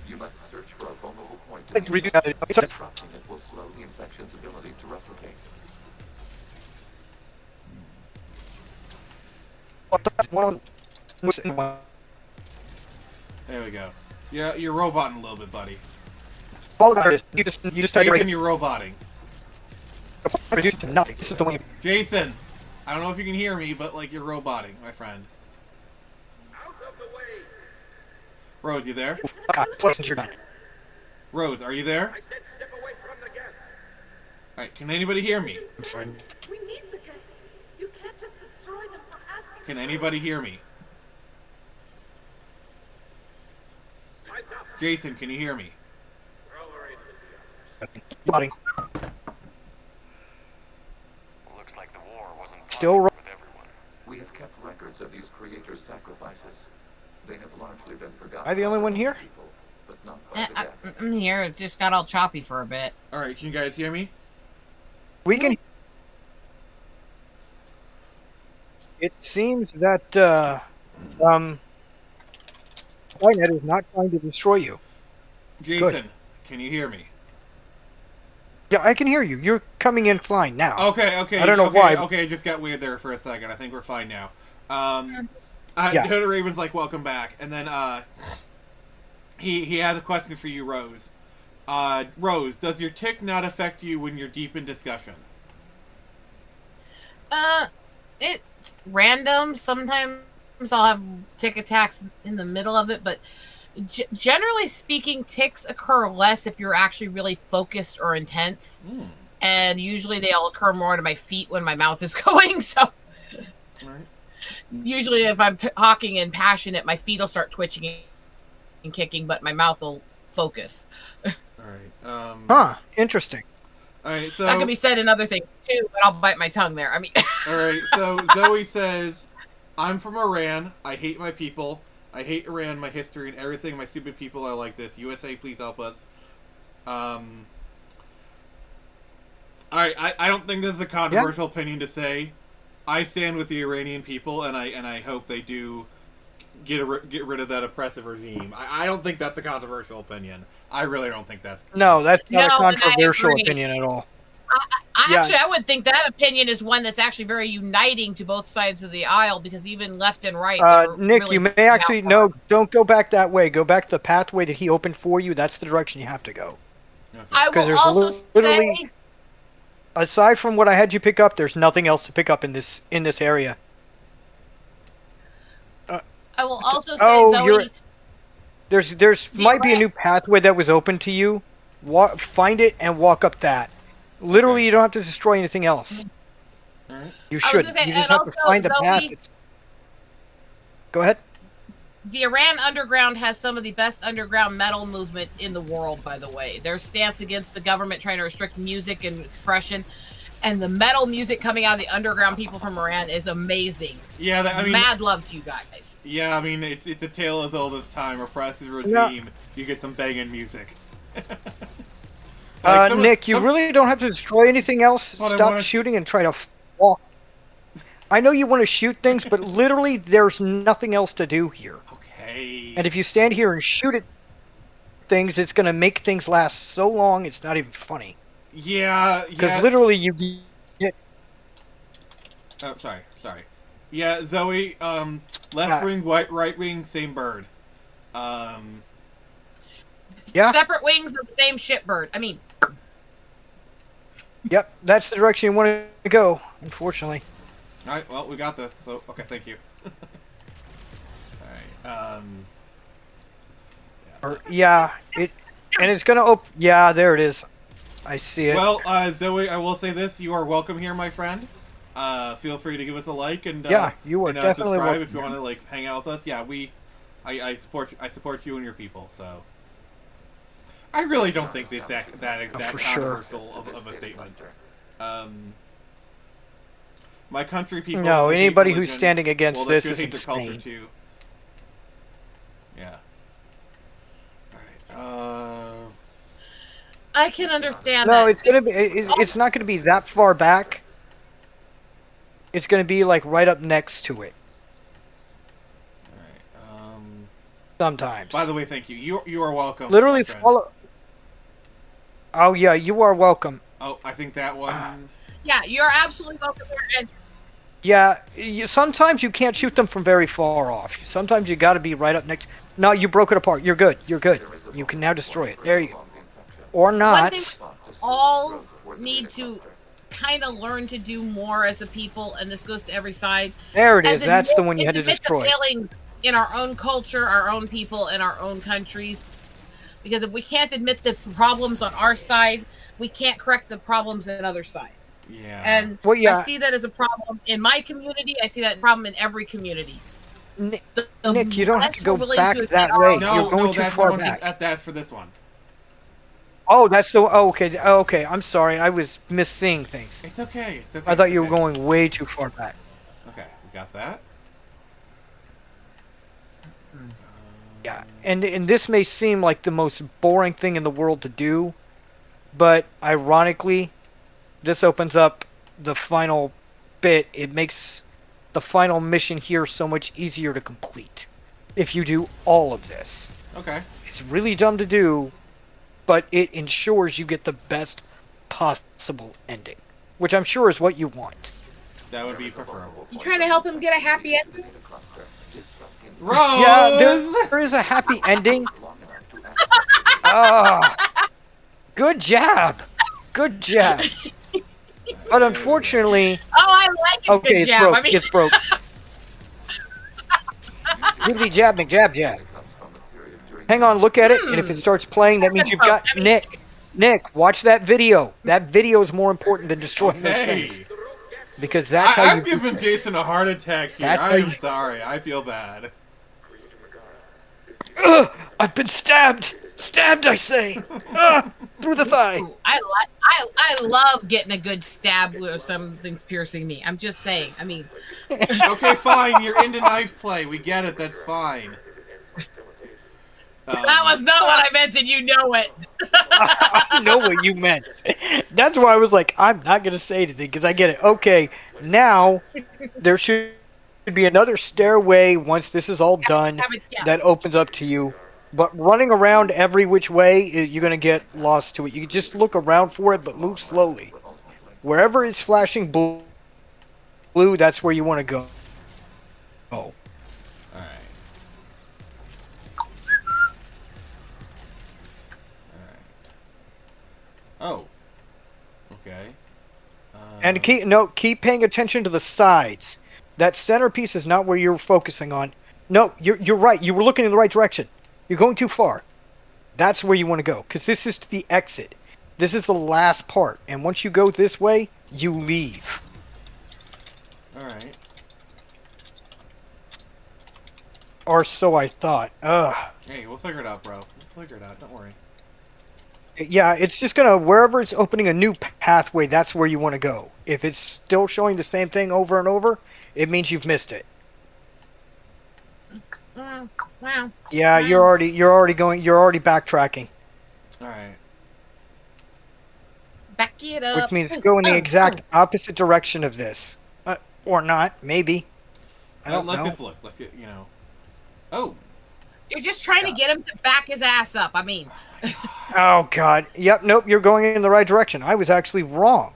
You must search for a vulnerable point Like, in reduce the that. disrupting it will slow the infection's ability to replicate. There we go. Yeah, you're roboting a little bit, buddy. You just type Jason, you're roboting. reduce to nothing. This is the one. Jason, I don't know if you can hear me, but like you're roboting, my friend. Rose, you there? Since you're done. Rose, are you there? Alright, can anybody hear me? We need the gas. You can't just destroy them for asking. Can anybody hear me? Jason, can you hear me? Buddy. Looks like the war wasn't Still with everyone. We have kept records of these creators' sacrifices. They have largely been forgotten. Am I the only one here? People, but not by the death. I'm here. It just got all choppy for a bit. Alright, can you guys hear me? We can. It seems that Skynet is not trying to destroy you. Jason, Good. can you hear me? Yeah, I can hear you. You're coming in fine now. Okay. I don't know why. Okay, it just got weird there for a second. I think we're fine now. Yeah. Hooded Raven's like, welcome back. And then, he has a question for you, Rose. Rose, does your tick not affect you when you're deep in discussion? It's random. Sometimes I'll have tick attacks in the middle of it, but generally speaking, ticks occur less if you're actually really focused or intense. And usually they'll occur more to my feet when my mouth is going, so... Right. Usually if I'm talking and passionate, my feet will start twitching and kicking, but my mouth will focus. Alright, Huh, interesting. Alright, so... That can be said in other things, too, but I'll bite my tongue there. I mean... Alright, so Zoe says, I'm from Iran. I hate my people. I hate Iran, my history, and everything. My stupid people are like this. USA, please help us. Alright, I don't think this is a controversial opinion to say. I stand with the Iranian people, and I hope they do get rid of that oppressive regime. I don't think that's a controversial opinion. I really don't think that's... No, that's not a controversial opinion at all. Actually, I would think that opinion is one that's actually very uniting to both sides of the aisle, because even left and right... Nick, really you may actually... No, don't go back that way. Go back to the pathway that he opened for you. That's the direction you have to go. Okay. I will also say... Aside from what I had you pick up, there's nothing else to pick up in this area. I will also say, Zoe... There's might be a new pathway that was open to you. Find it and walk up that. Literally, you don't have to destroy anything else. You should. Say, you just have to find the path. Go ahead. The Iran underground has some of the best underground metal movement in the world, by the way. Their stance against the government trying to restrict music and expression, and the metal music coming out of the underground people from Iran is amazing. Yeah, I mean... Mad love to you guys. Yeah, I mean, it's a tale as old as time. Oppressive regime, you get some banging music. Nick, you really don't have to destroy anything else. Stop shooting and try to walk. I know you want to shoot things, but literally there's nothing else to do here. Okay. And if you stand here and shoot at things, it's going to make things last so long, it's not even funny. Yeah. Because literally you get... Oh, sorry. Yeah, Zoe, left wing, right wing, same bird. Yeah? Separate wings of the same shitbird. I mean... Yep, that's the direction you want to go, unfortunately. Alright, well, we got this, so, okay, thank you. Alright, yeah, and it's gonna open... Yeah, there it is. I see it. Well, Zoe, I will say this, you are welcome here, my friend. feel free to give us a like and yeah, you are definitely subscribe welcome. if you want to like hang out with us. Yeah, I support you and your people. So I really don't think it's that controversial of a statement. My country people. No, they hate anybody who's religion, standing against well, they this should is hate their culture insane. too. Yeah. All right. I can understand No, that. it's gonna be. It's not gonna be that far back. It's gonna be like right up next to it. All right. Sometimes. By the way, thank you. You are welcome. Literally follow. Oh yeah, you are welcome. Oh, I think that one. Yeah, you're absolutely welcome here. And Yeah, sometimes you can't shoot them from very far off. Sometimes you got to be right up next. No, you broke it apart. You're good. You're good. You can now destroy it. There you go. Or one not. thing all need to kind of learn to do more as a people, and this goes to every side. There it is. As That's the one you had to admit destroy. The failings in our own culture, our own people, and our own countries. Because if we can't admit the problems on our side, we can't correct the problems in other sides. Yeah. And Well, yeah. I see that as a problem in my community. I see that problem in every community. Nick, The you don't have less to go we're willing back to admit that our way. own- You're going too that's far the one, back. That's for this one. Oh, that's the. Oh, okay. Oh, okay. I'm sorry. I was misseeing things. It's okay. It's okay. I thought you were Okay. going way too far back. Okay, we got that. Yeah, and this may seem like the most boring thing in the world to do, but ironically, this opens up the final bit. It makes the final mission here so much easier to complete if you do all of this. Okay. It's really dumb to do, but it ensures you get the best possible ending, which I'm sure is what you want. That would be preferable. You trying to help him get a happy ending? Rose! Yeah, there is a happy ending. Good job. Good job. But unfortunately... Oh, I like a okay, good jab. It's broke. Jibbity jab, McJab jab. Hang on, look at it, and if it starts playing, that means you've got... Nick, watch that video. That video is more important than destroying those things. Because that's how I'm giving Jason a heart attack here. I'm sorry. I feel bad. I've been stabbed! Stabbed, I say! Through the thigh! Ooh, I love getting a good stab where something's piercing me. I'm just saying. I mean... Okay, fine. You're into knife play. We get it. That's fine. That was not what I meant, and you know it. I know what you meant. That's why I was like, I'm not going to say anything, because I get it. Okay, now there should be another stairway once this is all done that opens up to you. But running around every which way, you're going to get lost to it. You can just look around for it, but move slowly. Wherever it's flashing blue, that's where you want to go. Oh. Oh. Okay. And keep paying attention to the sides. That centerpiece is not where you're focusing on. No, you're right. You were looking in the right direction. You're going too far. That's where you want to go, because this is the exit. This is the last part, and once you go this way, you leave. All right. Or so I thought. Ugh. Hey, we'll figure it out, bro. We'll figure it out. Don't worry. Yeah, it's just gonna, wherever it's opening a new pathway, that's where you want to go. If it's still showing the same thing over and over, it means you've missed it. Wow. Yeah, you're already backtracking. All right. Back it up. Which means go in the exact opposite direction of this. Or not, maybe. I don't know. Let's just look. Let's get, Oh. You're just trying to get him to back his ass up. I mean. Oh God. Yep. Nope. You're going in the right direction. I was actually wrong.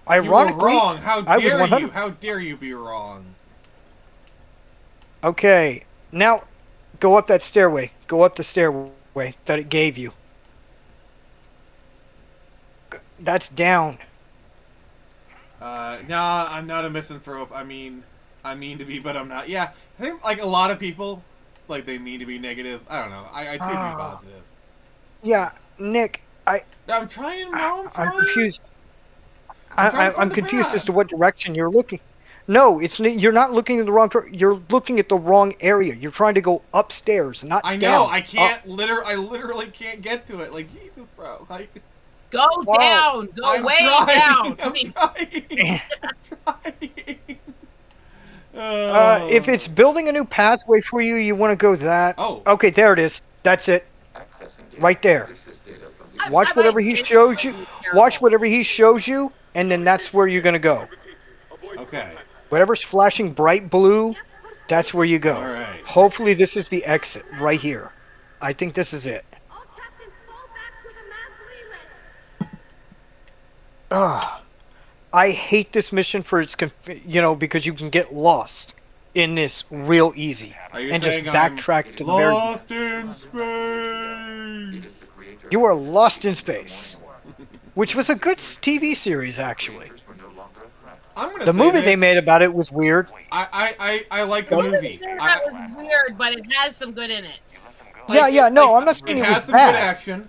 Ironically, you were wrong. How I was dare 100... you? How dare you be wrong? Okay. Now, go up that stairway. Go up the stairway that it gave you. That's down. Nah, I'm not a misanthrope. I mean to be, but I'm not. Yeah, I think like a lot of people, like they mean to be negative. I don't know. I try to be positive. Yeah, Nick, I'm trying. No, I'm trying. I'm confused. I'm confused as to what direction you're looking. No, you're not looking in the wrong. You're looking at the wrong area. You're trying to go upstairs, not down. I know. I can't. Up. I literally can't get to it. Like Jesus, bro. Like. Go down. Go I'm way trying, down. I'm trying. I'm trying. If it's building a new pathway for you, you want to go that. Oh. Okay, there it is. That's it. Right there. Watch whatever he shows you. Watch whatever he shows you, and then that's where you're gonna go. Okay. Whatever's flashing bright blue, that's where you go. All right. Hopefully this is the exit right here. I think this is it. I hate this mission for its because you can get lost in this real easy and just backtrack to the very. Lost in space. You are lost in space, which was a good TV series actually. The movie they made about it was weird. I like the movie. That was weird, but it has some good in it. No, I'm not saying it was has some bad. good action.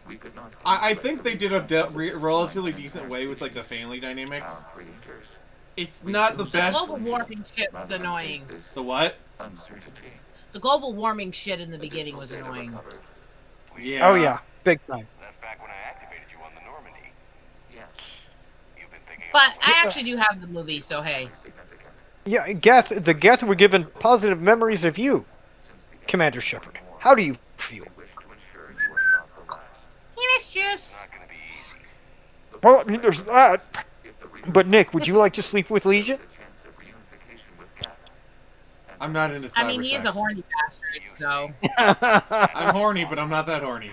I think they did a relatively decent way with like the family dynamics. It's not the best. The global warming shit was annoying. The what? The global warming shit in the beginning was annoying. Yeah. Oh yeah, big time. That's back when I activated you on the Normandy. Yes. You've been thinking But I actually do have the movie, so hey. Yeah, the Geth were given positive memories of you, Commander Shepheard. How do you feel? He missed juice. Well, I mean, there's that. But Nick, would you like to sleep with Legion? I'm not into cyber I mean, he is sex. a horny bastard, so. I'm horny, but I'm not that horny.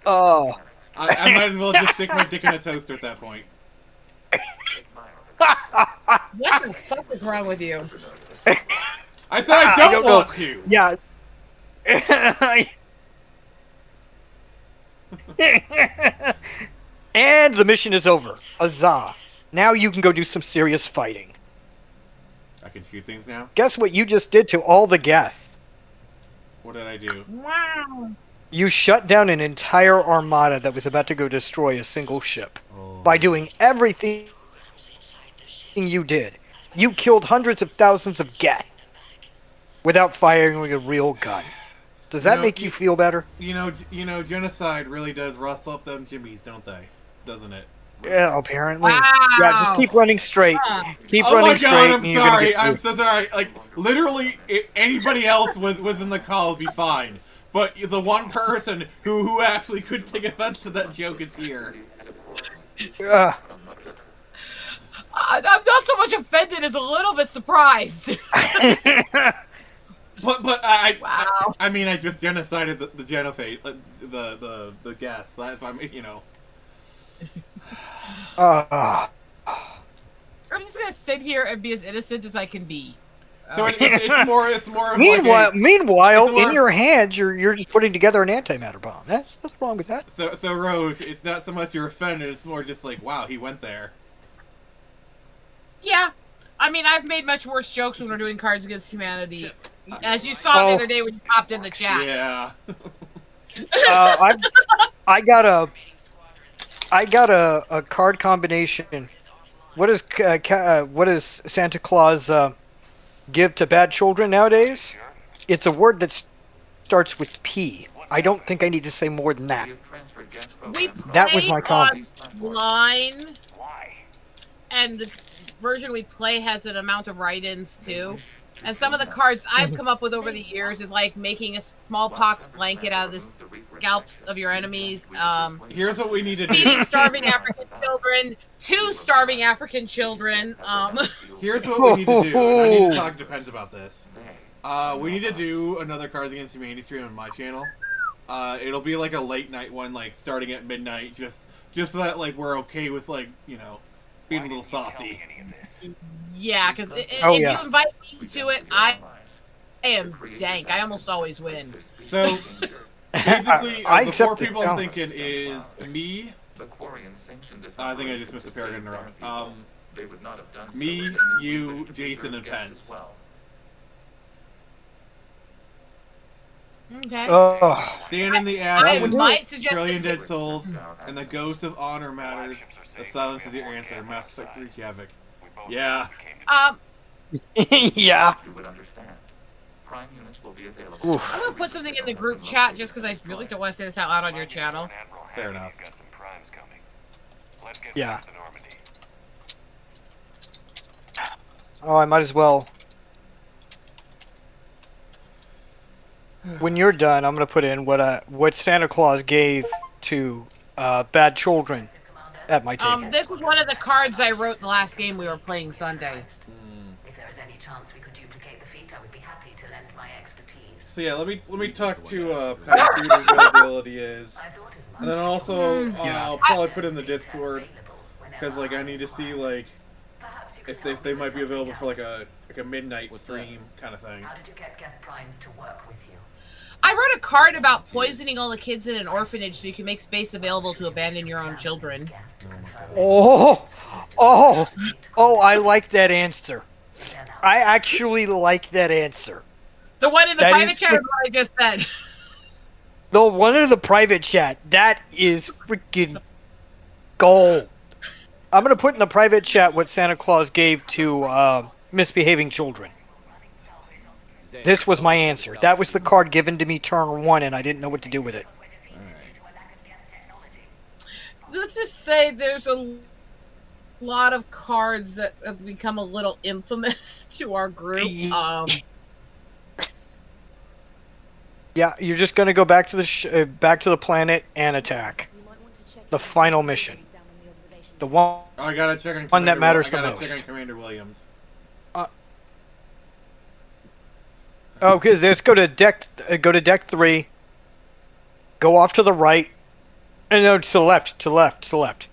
Oh. I might as well just stick my dick in a toaster at that point. What the fuck is wrong with you? I said I don't want to. Yeah. And the mission is over. Huzzah. Now you can go do some serious fighting. I can shoot things now? Guess what you just did to all the Geth? What did I do? Wow. You shut down an entire armada that was about to go destroy a single ship. By doing everything you did. You killed hundreds of thousands of Geth without firing with a real gun. Does that make you feel better? You know, genocide really does rustle up them jimmies, don't they? Doesn't it? Yeah, apparently. Wow. Yeah, just keep running straight. Keep oh running my straight. God, I'm and you're gonna sorry. get I'm through. so sorry. Like, literally, if anybody else was in the call, it'd be fine. But the one person who actually could take offense to that joke is here. I'm not so much offended as a little bit surprised. But I mean, I just genocided the genophage, the Geth. That's why I'm just gonna sit here and be as innocent as I can be. So it's more of Meanwhile, like in your hands, you're just putting together an antimatter bomb. That's wrong with that. So Rose, it's not so much you're offended. It's more just like, wow, he went there. Yeah, I mean, I've made much worse jokes when we're doing Cards Against Humanity, as you saw the other day when you popped in the chat. Yeah. I got a card combination. What does Santa Claus give to bad children nowadays? It's a word that starts with P. I don't think I need to say more than that. That was my comment. Line, and the version we play has an amount of write-ins too. And some of the cards I've come up with over the years is like making a smallpox blanket out of the scalps of your enemies. Here's what we need to do. Feeding starving African children to starving African children. Here's what we need to do. And I need to talk to Pens about this. We need to do another Cards Against Humanity stream on my channel. It'll be like a late night one, like starting at midnight, just so that like we're okay with like being a little saucy. Yeah, because if you invite me to it, I am dank. I almost always win. So basically, the four people I'm thinking is me. I think I just missed a paragraph in a row. Me, you, Jason, and Pence. Okay. Stand in the I ash might with suggest trillion dead souls, and the ghost of honor matters. The silence is your answer. Mass Effect 3 Havoc. Yeah. Yeah. You would understand. Prime units will be available. I'm gonna put something in the group chat just because I really don't want to say this out loud on your channel. Fair enough. Yeah. Oh, I might as well. When you're done, I'm gonna put in what Santa Claus gave to bad children at my table. This was one of the cards I wrote in the last game we were playing Sunday. If there is any chance we could duplicate the feat, I would be happy to lend my expertise. So yeah, let me talk to Pat see what availability is, and then also I'll probably put in the Discord because like I need to see like if they might be available for like a midnight stream kind of thing. How did you get Geth Primes to work with you? I wrote a card about poisoning all the kids in an orphanage so you can make space available to abandon your own children. Oh, I like that answer. I actually like that answer. The one in the private chat or what I just said? The one in the private chat. That is freaking gold. I'm going to put in the private chat what Santa Claus gave to misbehaving children. This was my answer. That was the card given to me turn 1 and I didn't know what to do with it. Let's just say there's a lot of cards that have become a little infamous to our group. Yeah, you're just gonna go back to the planet and attack. The final mission. The one. Oh, I gotta check on one that matters the most. I most. gotta check on Commander Williams. Okay, let's go to deck. Go to deck 3. Go off to the right, and no, to the left. To the left. To the left.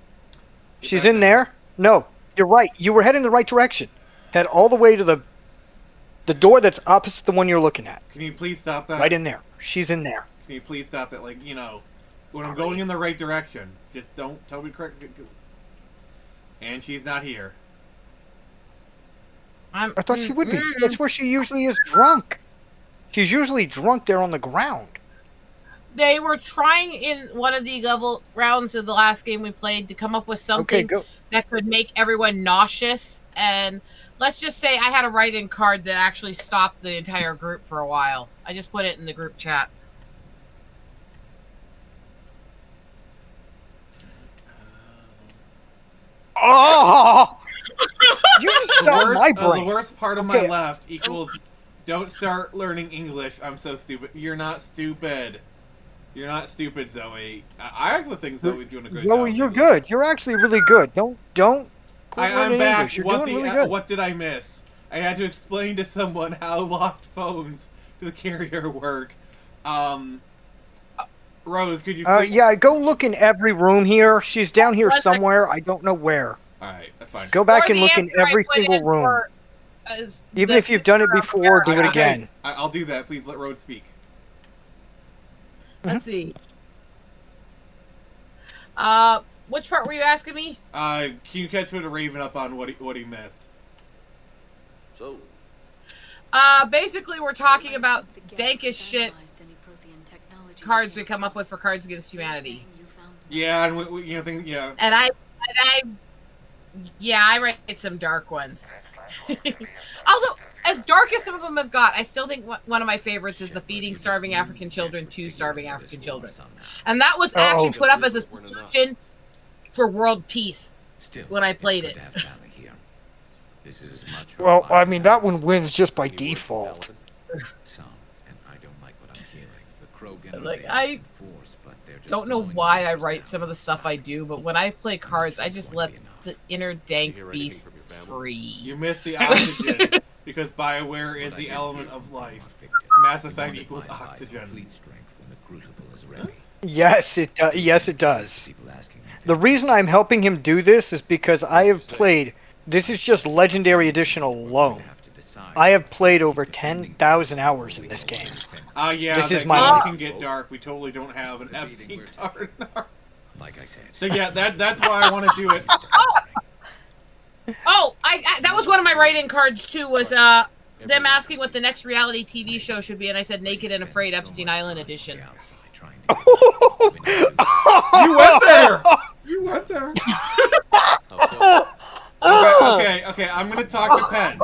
She's in there. No, you're right. You were heading the right direction. Head all the way to the door that's opposite the one you're looking at. Can you please stop that? Right in there. She's in there. Can you please stop that? Like, you know, when I'm going in the right direction, just don't tell me correct. And she's not here. I thought she would be. That's where she usually is drunk. She's usually drunk there on the ground. They were trying in one of the level rounds of the last game we played to come up with something that could make everyone nauseous. And let's just say I had a write-in card that actually stopped the entire group for a while. I just put it in the group chat. Oh! You just got my brain. The worst part of my left equals don't start learning English. I'm so stupid. You're not stupid. You're not stupid, Zoe. I actually think Zoe's doing a good job. Zoe, you're good. You're actually really good. Don't. I'm back. English. You're doing really good. What did I miss? I had to explain to someone how locked phones to the carrier work. Rose, could you please... Yeah, go look in every room here. She's down here somewhere. I don't know where. Alright, that's fine. Go back and look in every single room. Even if you've done it before, do it again. I'll do that. Please let Rose speak. Let's see. Which part were you asking me? Can you catch with a Raven up on what he missed? So. Basically, we're talking about dank as shit cards we come up with for Cards Against Humanity. Yeah, and you know, yeah. And I write some dark ones. Although, as dark as some of them have got, I still think one of my favorites is the Feeding Starving African Children to Starving African Children. And that was actually put up as a solution for world peace when I played it. Well, I mean, that one wins just by default. Like, I don't know why I write some of the stuff I do, but when I play cards, I just let the inner dank beast free. You missed the oxygen, because BioWare is the element of life. Mass Effect equals oxygen. Yes, it does. Yes, it does. The reason I'm helping him do this is because I have played... This is just Legendary Edition alone. I have played over 10,000 hours in this game. Yeah, this is my life. Can get dark. We totally don't have an FC card in our... Like I said. So yeah, that's why I want to do it. Oh, that was one of my write-in cards too. Was them asking what the next reality TV show should be, and I said Naked and Afraid Epstein Island edition. You went there! You went there! Okay, I'm gonna talk to Pence.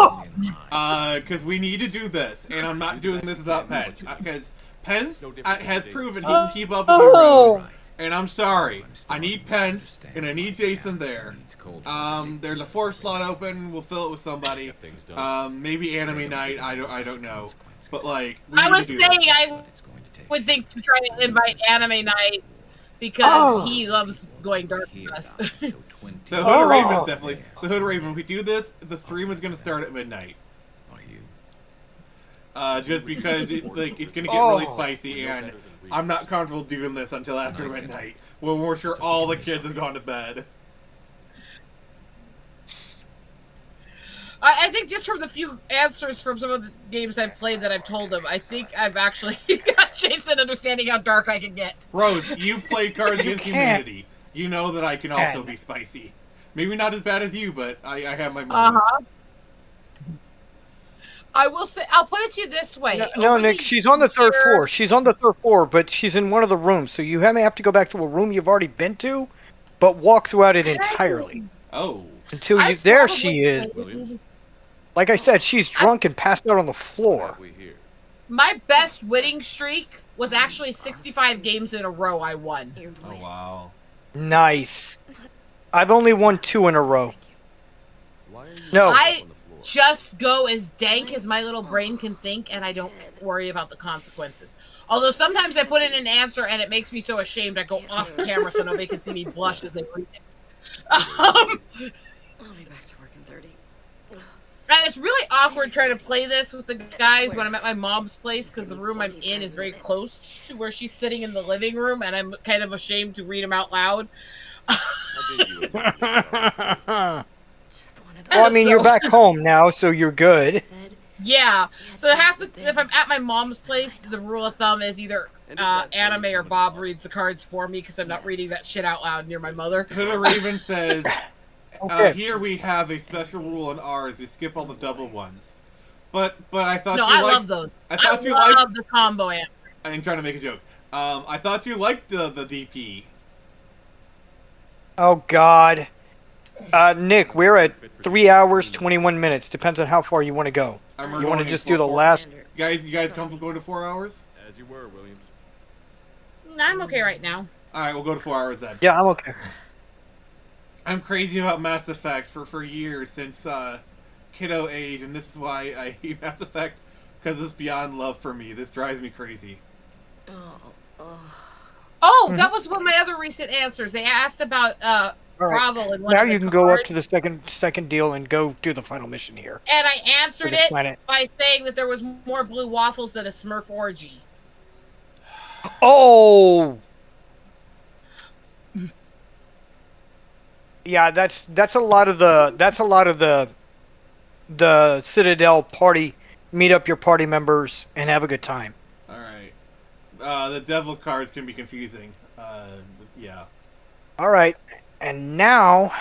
Because we need to do this, and I'm not doing this without Pence. Because Pence has proven he can keep up with heroes. And I'm sorry. I need Pence, and I need Jason there. There's a 4th slot open. We'll fill it with somebody. Maybe Anime Night. I don't know. But like, I was saying I would think to try to invite Anime Night because he loves going dark with us. So Hood Raven's definitely. So Hood Raven, if we do this, the stream is gonna start at midnight. Just because it's gonna get really spicy, and I'm not comfortable doing this until after midnight, when we're sure all the kids have gone to bed. I think just from the few answers from some of the games I've played that I've told him, I think I've actually got Jason understanding how dark I can get. Rose, you played Cards Against Humanity. You know that I can also be spicy. Maybe not as bad as you, but I have my moments. I will say, I'll put it to you this way. No, Nick, she's on the 3rd floor. She's on the 3rd floor, but she's in one of the rooms, so you may have to go back to a room you've already been to, but walk throughout it entirely. Oh. Until you, there she is. Like I said, she's drunk and passed out on the floor. My best winning streak was actually 65 games in a row I won. Oh, wow. Nice. I've only won 2 in a row. No. I just go as dank as my little brain can think, and I don't worry about the consequences. Although sometimes I put in an answer and it makes me so ashamed I go off camera so nobody can see me blush as they read it. I'll be back to work in 30. And it's really awkward trying to play this with the guys when I'm at my mom's place, because the room I'm in is very close to where she's sitting in the living room, and I'm kind of ashamed to read them out loud. Well, I mean, you're back home now, so you're good. Yeah. So if I'm at my mom's place, the rule of thumb is either Anime or Bob reads the cards for me, because I'm not reading that shit out loud near my mother. Hood Raven says, here we have a special rule in ours. We skip all the double ones. But I thought no, you liked... I love those. I thought you love liked... the combo answers. I'm trying to make a joke. I thought you liked the DP. Oh, God. Nick, we're at 3 hours, 21 minutes. Depends on how far you want to go. You want to just do the last... You guys comfortable going to 4 hours? As you were, Williams. I'm okay right now. Alright, we'll go to 4 hours then. Yeah, I'm okay. I'm crazy about Mass Effect for years, since kiddo age, and this is why I hate Mass Effect, because it's beyond love for me. This drives me crazy. Oh, that was one of my other recent answers. They asked about Bravo and one now of the you can go up to the second deal and go do the final mission here. And I answered it by saying that there was more blue waffles than a Smurf orgy. Oh. Yeah, that's a lot of the Citadel party. Meet up your party members and have a good time. All right. The devil cards can be confusing. Yeah. All right. And now,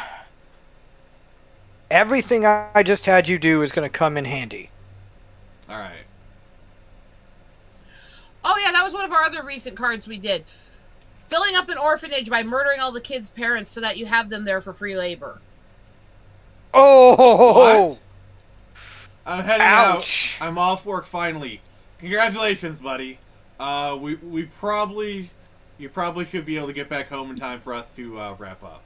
everything I just had you do is going to come in handy. All right. Oh yeah, that was one of our other recent cards we did. Filling up an orphanage by murdering all the kids' parents so that you have them there for free labor. Oh! What? I'm heading out. I'm off work finally. Congratulations, buddy. You probably should be able to get back home in time for us to wrap up.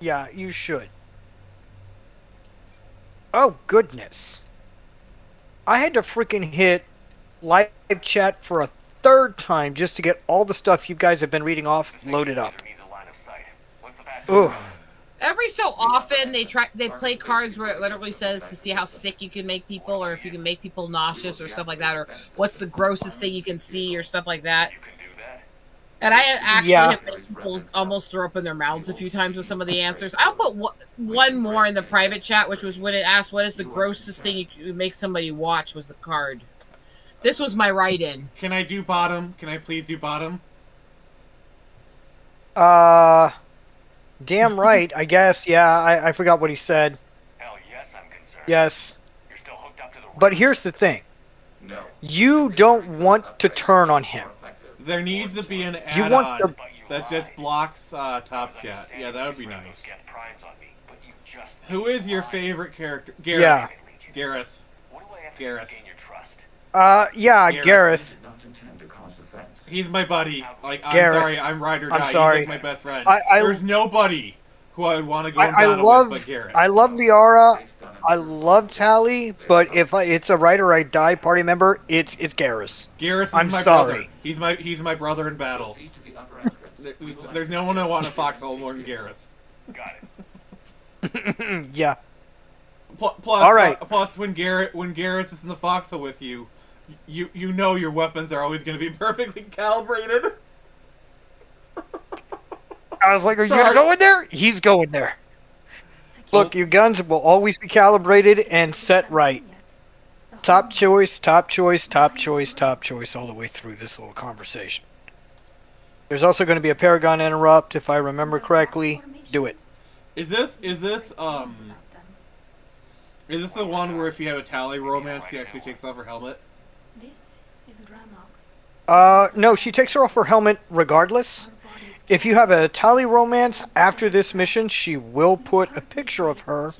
Yeah, you should. Oh, goodness. I had to freaking hit live chat for a 3rd time just to get all the stuff you guys have been reading off loaded up. Ugh. Every so often they play cards where it literally says to see how sick you can make people, or if you can make people nauseous or stuff like that, or what's the grossest thing you can see or stuff like that. And I actually have made people almost throw up in their mouths a few times with some of the answers. I'll put one more in the private chat, which was when it asked what is the grossest thing you can make somebody watch, was the card. This was my write-in. Can I do bottom? Can I please do bottom? Damn right, I guess. Yeah, I forgot what he said. Hell yes, I'm concerned. Yes. You're But here's the thing. No. You don't want to turn on him. There needs to be an You want add-on that just blocks Top Chat. Yeah, that would be nice. Who is your favorite character? Garrus. Yeah. Garrus. Garrus. Yeah, Gareth. He's my buddy. Like, I'm Gareth. sorry, I'm ride or die. I'm sorry. He's like my best friend. I- There's nobody who I would want to go in I battle love with but Garrus. I love Liara. I love Tally, but if it's a ride or I die party member, it's Garrus. Garrus is I'm my sorry. brother. He's my brother in battle. There's no one I want to foxhole more than Garrus. Got it. Yeah. Plus, All right. Plus, when Garrus is in the foxhole with you, you know your weapons are always going to be perfectly calibrated. I was like, are you gonna go in there? He's going there. Look, your guns will always be calibrated and set right. Top choice, top choice, top choice, top choice all the way through this little conversation. There's also going to be a Paragon interrupt, if I remember correctly. Do it. Is this the one where if you have a Tally romance, she actually takes off her helmet? This is Dramok. No, she takes her off her helmet regardless. If you have a Tally romance after this mission, she will put a picture of her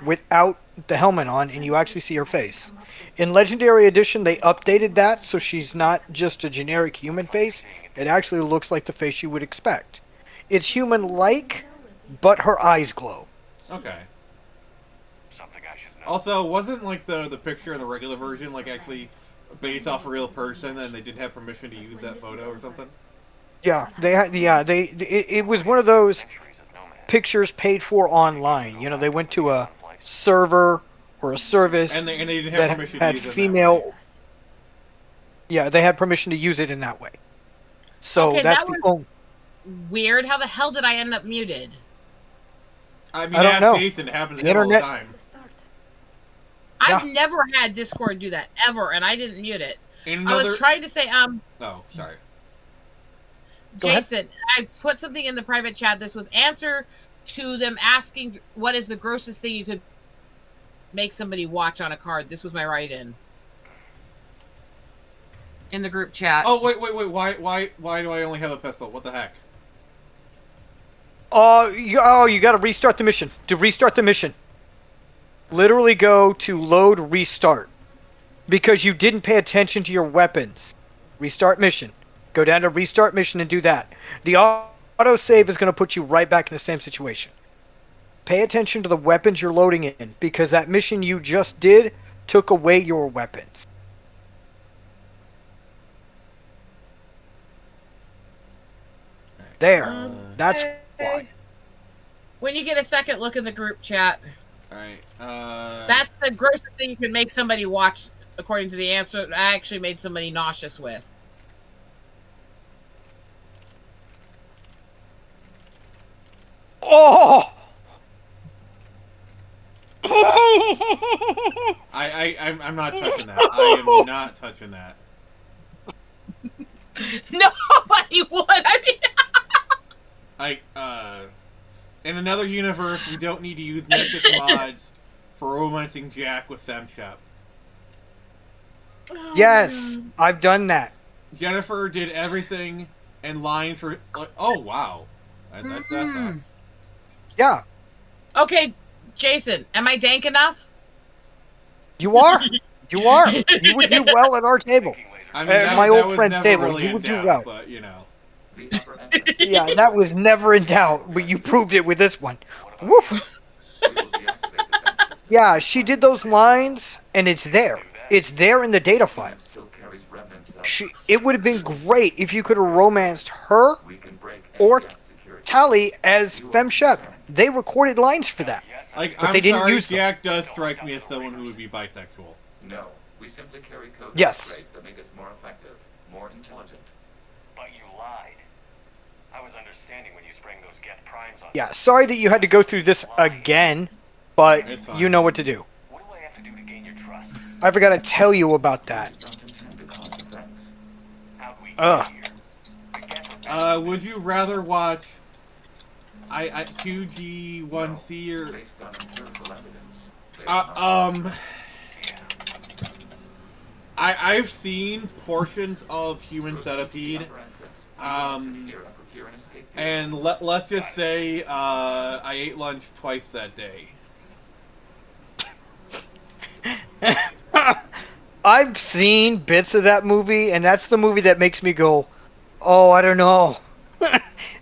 without the helmet on, and you actually see her face. In Legendary Edition, they updated that, so she's not just a generic human face. It actually looks like the face you would expect. It's human-like, but her eyes glow. Okay. Something I should know. Also, wasn't like the picture in the regular version like actually based off a real person, and they didn't have permission to use that photo or something? Yeah, they had. Yeah, it was one of those pictures paid for online. You know, they went to a server or a service and they didn't have that permission had to use it female. that way. Yeah, they had permission to use it in that way. So Okay, that's that the was only. weird. How the hell did I end up muted? I mean, I don't know. Jason, it happens The all the internet- time. I've never had Discord do that ever, and I didn't mute it. Another... I was trying to say, Oh, sorry. Go ahead. Jason, I put something in the private chat. This was answer to them asking what is the grossest thing you could make somebody watch on a card. This was my write-in. In the group chat. Oh, wait. Why do I only have a pistol? What the heck? You got to restart the mission. To restart the mission, literally go to load restart because you didn't pay attention to your weapons. Restart mission. Go down to restart mission and do that. The auto save is going to put you right back in the same situation. Pay attention to the weapons you're loading in because that mission you just did took away your weapons. There. That's why. When you get a second, look in the group chat. Alright, That's the grossest thing you can make somebody watch, according to the answer I actually made somebody nauseous with. Oh! I'm not touching that. I am not touching that. Nobody would. I mean, in another universe, we don't need to use magic mods for romancing Jack with Femshep. Yes, I've done that. Jennifer did everything and lines for. Like, oh wow, that sucks. Yeah. Okay, Jason, am I dank enough? You are. You are. You would do well at our table. I mean, my that old was friend's never table. really You in would do doubt, well. But you know. Yeah, that was never in doubt, but you proved it with this one. Woof. Yeah, she did those lines, and it's there. It's there in the data file. It would have been great if you could have romanced her or Tally as Femshep. They recorded lines for that. Like, but I'm they didn't sorry, use them. Jack does strike me as someone who would be bisexual. No, we simply carry code Yes. upgrades that make us more effective, more intelligent. But you lied. I was understanding when you sprang those Geth primes on. Yeah, sorry that you had to go through this again, but you know what to do. What do I have to do to gain your trust? I forgot to tell you about that. Ugh. Would you rather watch 2G1C or I've seen portions of Human Centipede, and let's just say I ate lunch twice that day. I've seen bits of that movie, and that's the movie that makes me go, oh, I don't know.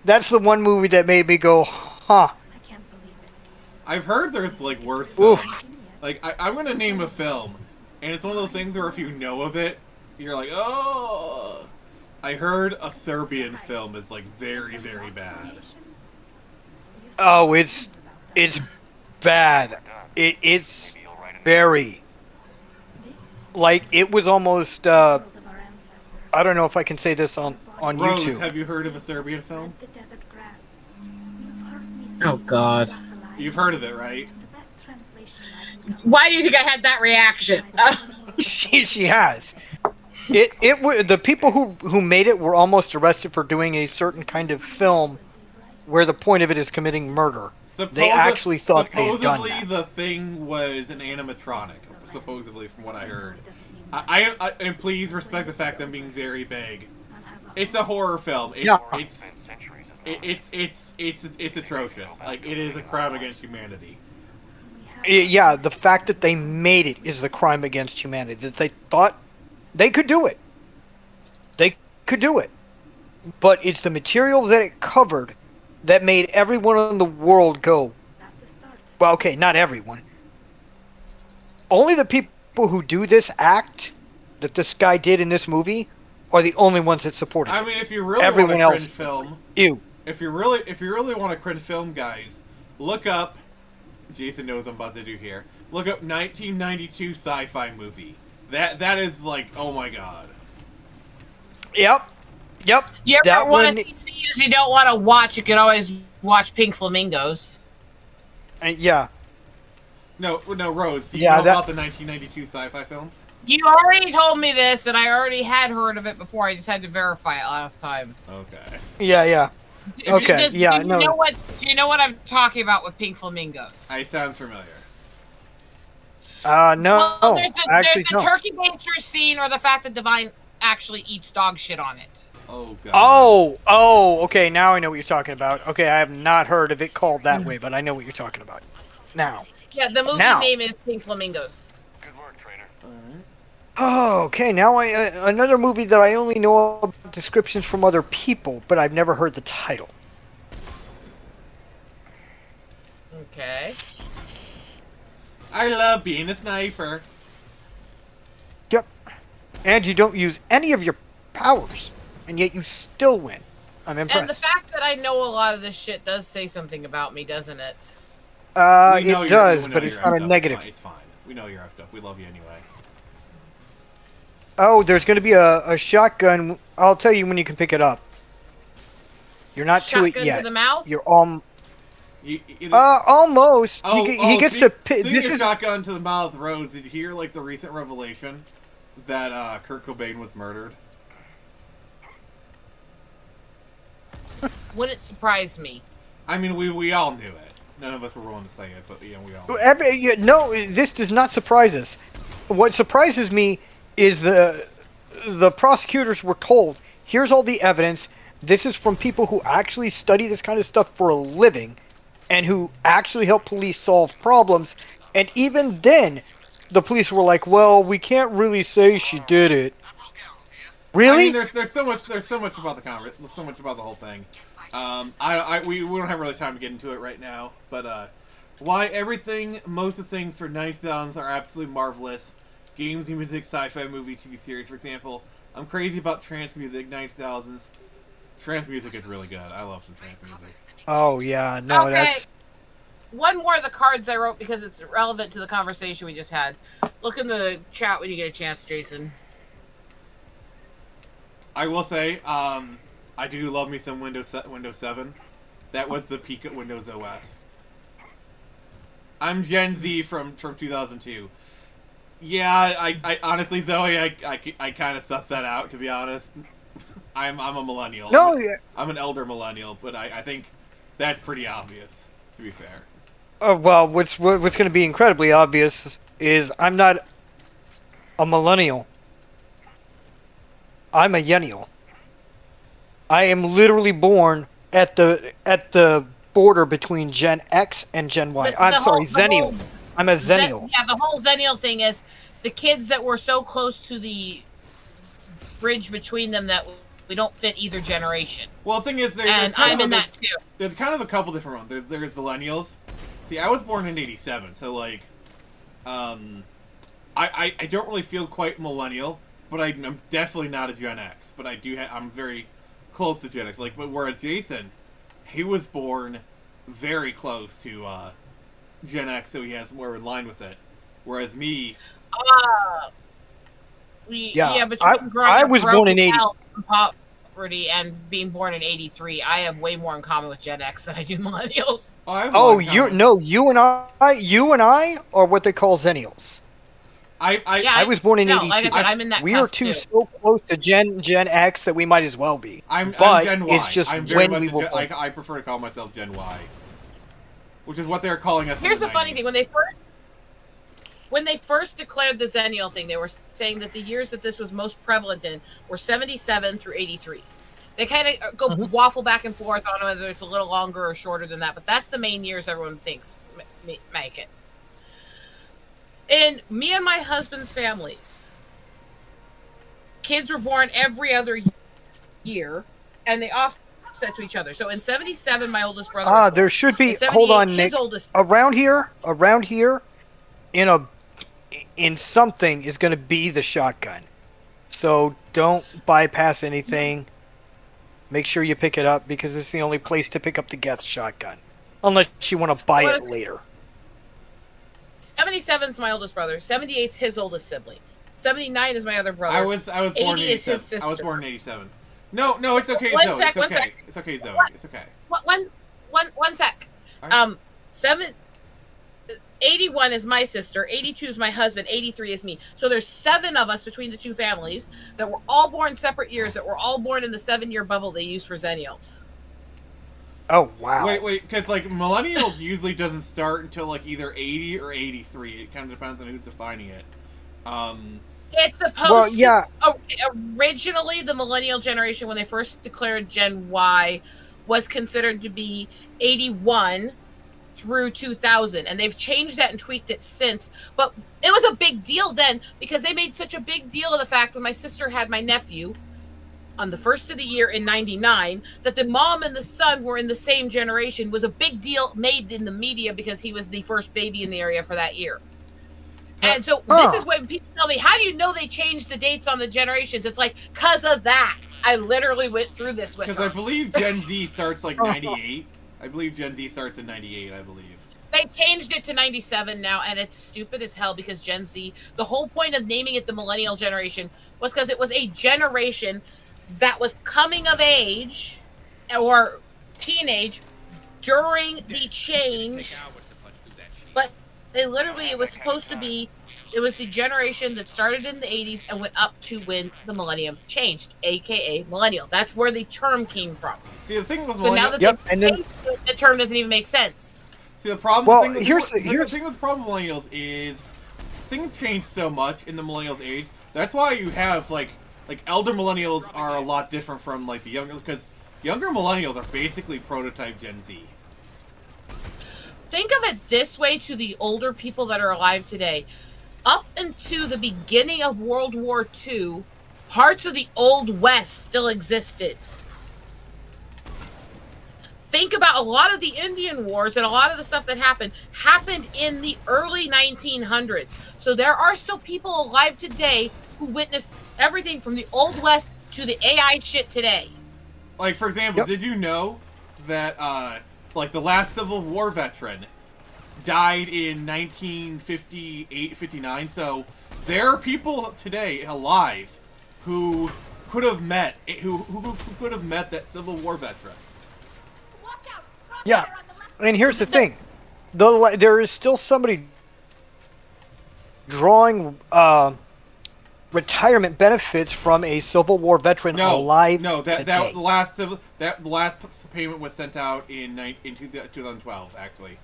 That's the one movie that made me go, huh. I've heard there's, like, worse films. Like, I'm gonna name a film, and it's one of those things where if you know of it, you're like, oh. I heard a Serbian film is, like, very, very bad. Oh, it's bad. It's very... Like, it was almost, I don't know if I can say this on Rose, YouTube. have you heard of a Serbian film? Oh, God. You've heard of it, right? Why do you think I had that reaction? She has. The people who made it were almost arrested for doing a certain kind of film where the point of it is committing murder. They actually thought they had done that. Supposedly the thing was an animatronic, supposedly from what I heard. And please respect the fact that I'm being very vague. It's a horror film. It's atrocious. Like, it is a crime against humanity. Yeah, the fact that they made it is the crime against humanity. That they thought they could do it. They could do it. But it's the material that it covered that made everyone in the world go, well, okay, not everyone. Only the people who do this act that this guy did in this movie are the only ones that support it. I mean, if you really want a cringe film, if you really want a cringe film, guys, look up. Jason knows what I'm about to do here. Look up 1992 sci-fi movie. That is like, oh my god. Yep. You ever want to see scenes you don't want to watch? You can always watch Pink Flamingos. Yeah. No, Rose. You know about the 1992 sci-fi film? You already told me this, and I already had heard of it before. I just had to verify it last time. Okay. Yeah. Okay. Do you know what I'm talking about with Pink Flamingos? It sounds familiar. No. Well, there's the turkey baster scene, or the fact that Divine actually eats dog shit on it. Oh god. Oh. Okay. Now I know what you're talking about. Okay, I have not heard of it called that way, but I know what you're talking about. Now. Yeah, the movie name is Pink Flamingos. Good work, trainer. Alright. Oh, okay. Now another movie that I only know about descriptions from other people, but I've never heard the title. Okay. I love being a sniper. Yep. And you don't use any of your powers, and yet you still win. I'm impressed. And the fact that I know a lot of this shit does say something about me, doesn't it? It does, but it's not a negative. It's fine. We know you're effed up. We love you anyway. Oh, there's going to be a shotgun. I'll tell you when you can pick it up. You're not to it yet. Shotgun to the mouth? You're almost. He gets to pick. This is shotgun to the mouth. Rose, did you hear like the recent revelation that Kurt Cobain was murdered? Wouldn't surprise me. I mean, we all knew it. None of us were willing to say it, but we all. No, this does not surprise us. What surprises me is the prosecutors were told, here's all the evidence. This is from people who actually study this kind of stuff for a living, and who actually help police solve problems. And even then, the police were like, "Well, we can't really say she did it." Really? I mean, there's so much about so much about the whole thing. We don't have really time to get into it right now, but why most of the things for 90s are absolutely marvelous. Games, music, sci-fi movie, TV series, for example. I'm crazy about trance music, 90s. Trance music is really good. I love some trance music. Oh yeah, no, okay. that's. One more of the cards I wrote because it's relevant to the conversation we just had. Look in the chat when you get a chance, Jason. I will say, I do love me some Windows 7. That was the peak at Windows OS. I'm Gen Z from 2002. Yeah, I honestly, Zoe, I kind of suss that out, to be honest. I'm a millennial. No, yeah. I'm an elder millennial, but I think that's pretty obvious, to be fair. Well, what's going to be incredibly obvious is I'm not a millennial. I'm a Yennial. I am literally born at the border between Gen X and Gen Y. Zennial. I'm a Zennial. The whole Zennial thing is the kids that were so close to the bridge between them that we don't fit either generation. Well, the thing is, I'm in that too. There's kind of a couple different ones. There's millennials. See, I was born in '87, so like, I don't really feel quite millennial, but I'm definitely not a Gen X. But I'm very close to Gen X. Like, but whereas Jason, he was born very close to Gen X, so he has more in line with it. Whereas me, I was born in '80. Poverty and being born in '83, I have way more in common with Gen X than I do millennials. You and I are what they call Zennials. I was born in '82. Like I said, I'm in that. We are so close to Gen X that we might as well be. I'm Gen Y. It's just I'm very when we much were. I prefer to call myself Gen Y, which is what they're calling us. Here's the funny thing: when they first declared the Zennial thing, they were saying that the years that this was most prevalent in were 77 through 83. They kind of go waffle back and forth on whether it's a little longer or shorter than that, but that's the main years everyone thinks make it. In me and my husband's families, kids were born every other year, and they offset to each other. So in 77, my oldest brother was born. There should be. Hold on, Nick. Around here, in something is going to be the shotgun. So don't bypass anything. Make sure you pick it up because it's the only place to pick up the Geth shotgun. Unless you want to buy it later. 77's my oldest brother. 78's his oldest sibling. 79 is my other brother. I was born in 87. Is his sister. I was born in 87. No, it's okay, Zoe. It's okay. It's okay, Zoe. It's okay. One sec. Right. 81 is my sister, 82 is my husband, 83 is me. So there's 7 of us between the two families that were all born separate years, that were all born in the 7-year bubble they use for Zennials. Oh, wow. Wait, because, like, millennials usually doesn't start until, like, either 80 or 83. It kind of depends on who's defining it. It's supposed to... Originally, the millennial generation, when they first declared Gen Y, was considered to be 81 through 2000, and they've changed that and tweaked it since. But it was a big deal then because they made such a big deal of the fact when my sister had my nephew on the first of the year in 99 that the mom and the son were in the same generation was a big deal made in the media because he was the first baby in the area for that year. And so this is when people tell me, how do you know they changed the dates on the generations? It's like, because of that. I literally went through this with her. Because I believe Gen Z starts like 98. I believe Gen Z starts in 98, I believe. They changed it to 97 now, and it's stupid as hell because Gen Z, the whole point of naming it the millennial generation was because it was a generation that was coming of age or teenage during the change. But it was supposed to be, it was the generation that started in the 80s and went up to when the millennium changed, aka millennial. That's where the term came from. See, the thing with so now that the term doesn't even make sense. See, the problem. The thing with problem millennials is things change so much in the millennials age. That's why you have like elder millennials are a lot different from like the younger, because younger millennials are basically prototype Gen Z. Think of it this way to the older people that are alive today. Up into the beginning of World War II, parts of the Old West still existed. Think about a lot of the Indian Wars and a lot of the stuff that happened in the early 1900s. So there are still people alive today who witnessed everything from the Old West to the AI shit today. Like, for example, did you know that, like, the last Civil War veteran died in 1958-59? So there are people today alive who could have met that Civil War veteran. Yeah, and here's the thing: there is still somebody drawing retirement benefits from a Civil War veteran alive. No, that last payment was sent out in 2012, actually.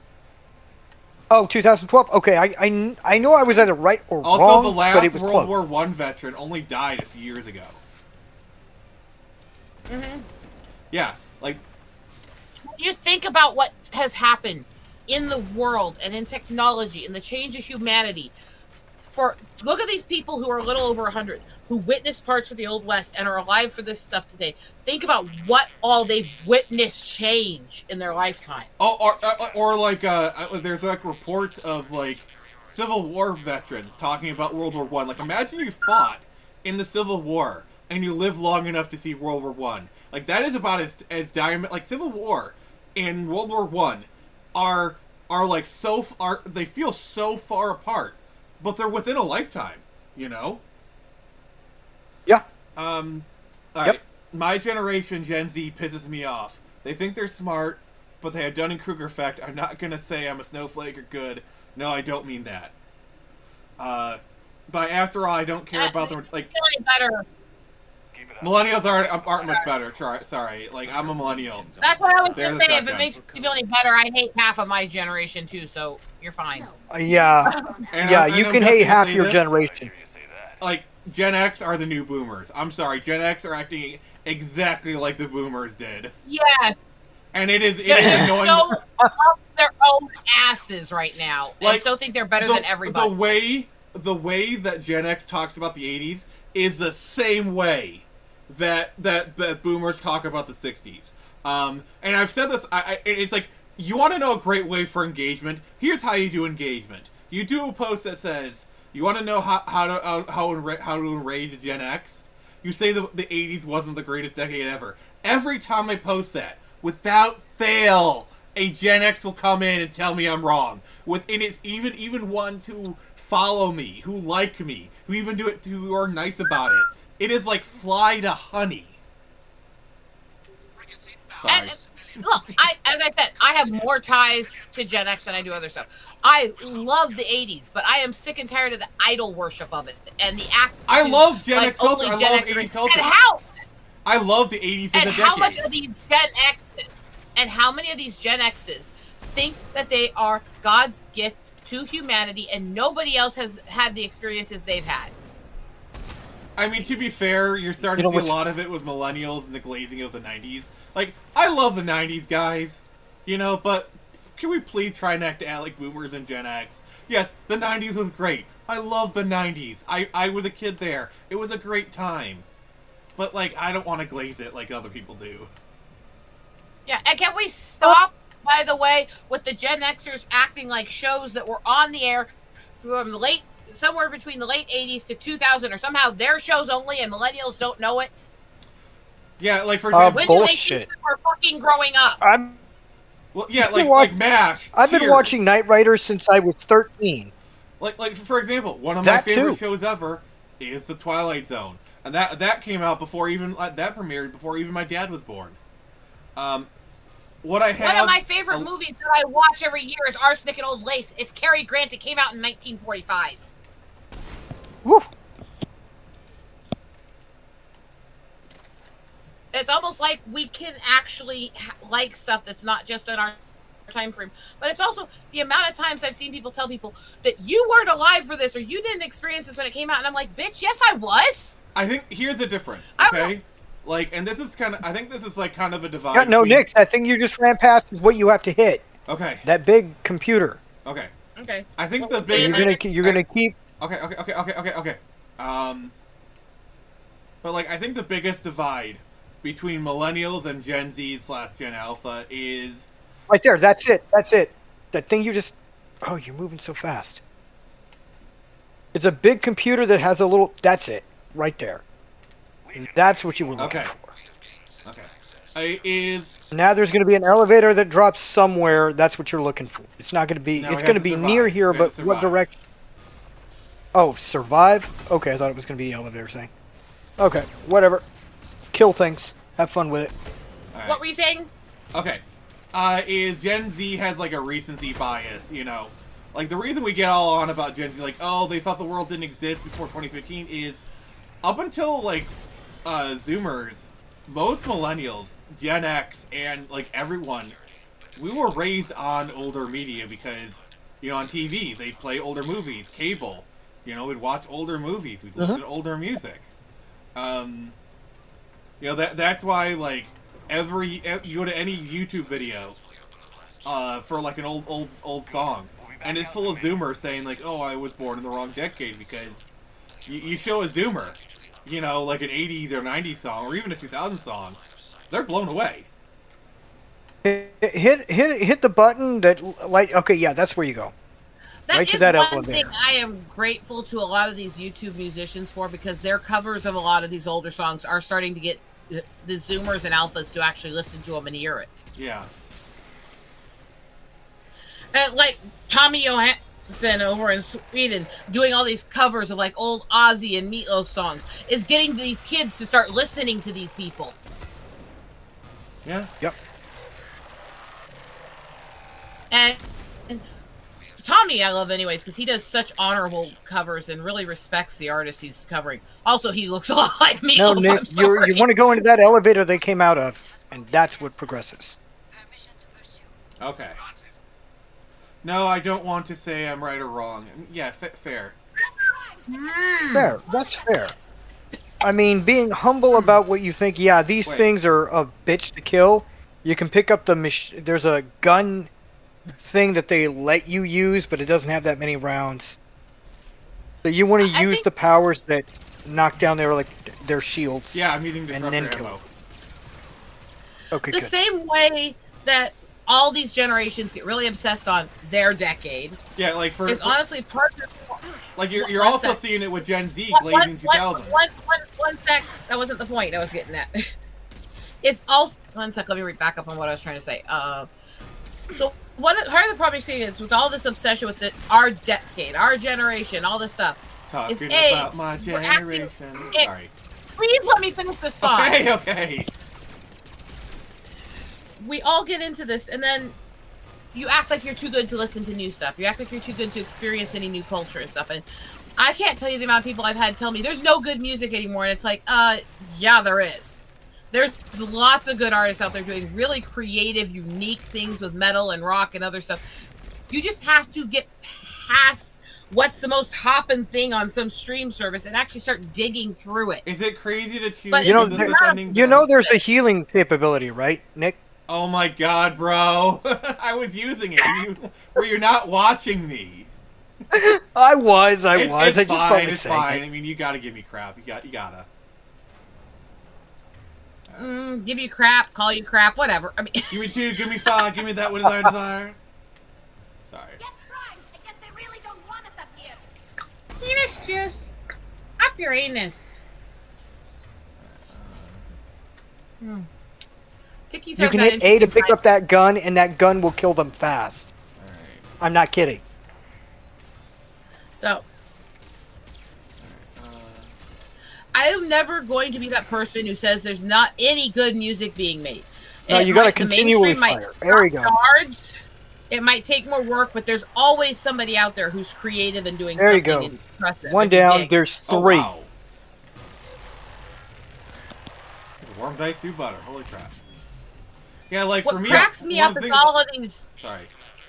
Oh, 2012. Okay, I know I was either right or also, wrong, the last but it was World close. War I veteran only died a few years ago. Mm-hmm. Yeah, like... You think about what has happened in the world and in technology and the change of humanity. Look at these people who are a little over 100, who witnessed parts of the Old West and are alive for this stuff today. Think about what all they've witnessed change in their lifetime. Oh, or like, there's like reports of like Civil War veterans talking about World War I. Like, imagine you fought in the Civil War and you live long enough to see World War I. Like, that is about as diamond. Like, Civil War and World War I are like they feel so far apart. But they're within a lifetime, you know? Yeah. All right. My generation, Gen Z, pisses me off. They think they're smart, but they have Dunning-Kruger effect. I'm not going to say I'm a snowflake or good. No, I don't mean that. But after all, I don't care about them. Like, better. Millennials aren't much better. Sorry. Like, I'm a millennial. That's what I was going to say. If it makes you feel any better, I hate half of my generation, too, so you're fine. Yeah. You can hate half your generation. Like, Gen X are the new boomers. I'm sorry. Gen X are acting exactly like the boomers did. Yes. And they're so up their own asses right now. Like, and so think they're better than everybody. The way that Gen X talks about the 80s is the same way that boomers talk about the 60s. And I've said this, it's like, you want to know a great way for engagement? Here's how you do engagement. You do a post that says, you want to know how to enrage Gen X? You say the 80s wasn't the greatest decade ever. Every time I post that, without fail, a Gen X will come in and tell me I'm wrong. And it's even ones who follow me, who like me, who are nice about it. It is like fly to honey. Sorry. And look, as I said, I have more ties to Gen X than I do other stuff. I love the 80s, but I am sick and tired of the idol worship of it and the act. I love Gen X culture. I love 80s culture. I love the 80s as a decade. And how much of these Gen X's think that they are God's gift to humanity and nobody else has had the experiences they've had? I mean, to be fair, you're starting to see a lot of it with millennials and the glazing of the 90s. Like, I love the 90s, guys, but can we please try not to act like boomers and Gen X? Yes, the 90s was great. I love the 90s. I was a kid there. It was a great time. But, like, I don't want to glaze it like other people do. Yeah, and can we stop, by the way, with the Gen Xers acting like shows that were on the air from somewhere between the late 80s to 2000, or somehow their shows only and millennials don't know it? Yeah, like, for example... when do they think we're fucking growing up? Like MASH. I've been watching Knight Rider since I was 13. Like for example, one of my favorite shows ever is The Twilight Zone. And that came out before even... that premiered before even my dad was born. One of my favorite movies that I watch every year is Arsenic and Old Lace. It's Cary Grant. It came out in 1945. Woo! It's almost like we can actually like stuff that's not just in our time frame. But it's also the amount of times I've seen people tell people that you weren't alive for this or you didn't experience this when it came out. And I'm like, bitch, yes, I was. I think here's the difference, okay? Like, and this is I think this is like kind of a divide. Yeah, no, Nick, that thing you just ran past is what you have to hit. Okay. That big computer. Okay. Okay. I think the big... You're gonna keep... Okay. But, like, I think the biggest divide between millennials and Gen Z / Gen Alpha is... Right there, that's it. That thing you just... Oh, you're moving so fast. It's a big computer that has a little... That's it. Right there. And that's what you were looking for. Okay. Now there's going to be an elevator that drops somewhere. That's what you're looking for. It's not going to be... It's going to be near here, but what direction? Oh, survive? Okay, I thought it was going to be the elevator thing. Okay, whatever. Kill things. Have fun with it. Right. What were you saying? Okay. Is Gen Z has, like, a recency bias, Like, the reason we get all on about Gen Z, like, oh, they thought the world didn't exist before 2015 is... Up until, like, Zoomers, most millennials, Gen X, and, like, everyone, we were raised on older media because, on TV, they'd play older movies, cable. We'd watch older movies, we'd listen to older music. You know, that's why, like, you go to any YouTube video for, like, an old song, and it's full of Zoomers saying, like, oh, I was born in the wrong decade, because you show a Zoomer, you know, like an 80s or 90s song, or even a 2000 song, they're blown away. Hit the button that, like, okay, yeah, that's where you go. That right is that one thing I am grateful to a lot of these YouTube musicians for, because their covers of a lot of these older songs are starting to get the Zoomers and Alphas to actually listen to them and hear it. Yeah. Like Tommy Johansson over in Sweden doing all these covers of like old Ozzy and Meatloaf songs is getting these kids to start listening to these people. Yeah. Yep. And Tommy I love anyways, because he does such honorable covers and really respects the artist he's covering. Also, he looks a lot like me. No, Nick, you want to go into that elevator they came out of, and that's what progresses. Okay. No, I don't want to say I'm right or wrong. Yeah, fair. Fair. That's fair. I mean, being humble about what you think, yeah, these things are a bitch to kill. You can pick up there's a gun thing that they let you use, but it doesn't have that many rounds. So you want to use the powers that knock down their shields. Yeah, I'm using disruptor and then ammo. kill. Okay, the same way that all these generations get really obsessed on their decade. Yeah, like is honestly part of. Like you're also seeing it with Gen Z blazing 2000. One sec. That wasn't the point I was getting at. It's also 1 sec. Let me read back up on what I was trying to say. So part of the problem you're seeing is with all this obsession with our decade, our generation, all this stuff. Talking about my generation. Sorry. Please let me finish this thought. Okay. We all get into this, and then you act like you're too good to listen to new stuff. You act like you're too good to experience any new culture and stuff. And I can't tell you the amount of people I've had tell me there's no good music anymore. And it's like, yeah, there is. There's lots of good artists out there doing really creative, unique things with metal and rock and other stuff. You just have to get past what's the most hopping thing on some stream service and actually start digging through it. Is it crazy to choose? But There's a healing capability, right, Nick? Oh my god, bro. I was using it. Were you not watching me? I was. It's fine, it's fine. I mean, you gotta give me crap. You gotta. Give you crap, call you crap, whatever. I mean, give me 2, give me 5, give me that what is our desire. Sorry. Get primed. I guess they really don't want us up here. Anus juice. Up your anus. You can hit A to pick up that gun, and that gun will kill them fast. Alright. I'm not kidding. So, I am never going to be that person who says there's not any good music being made. No, you gotta continually fire. There you go. It might take more work, but there's always somebody out there who's creative and doing there something you go. impressive. One down, there's 3. Oh, wow. Warm dice through butter. Holy crap. Yeah, like what for me, cracks me up is all of these. Sorry.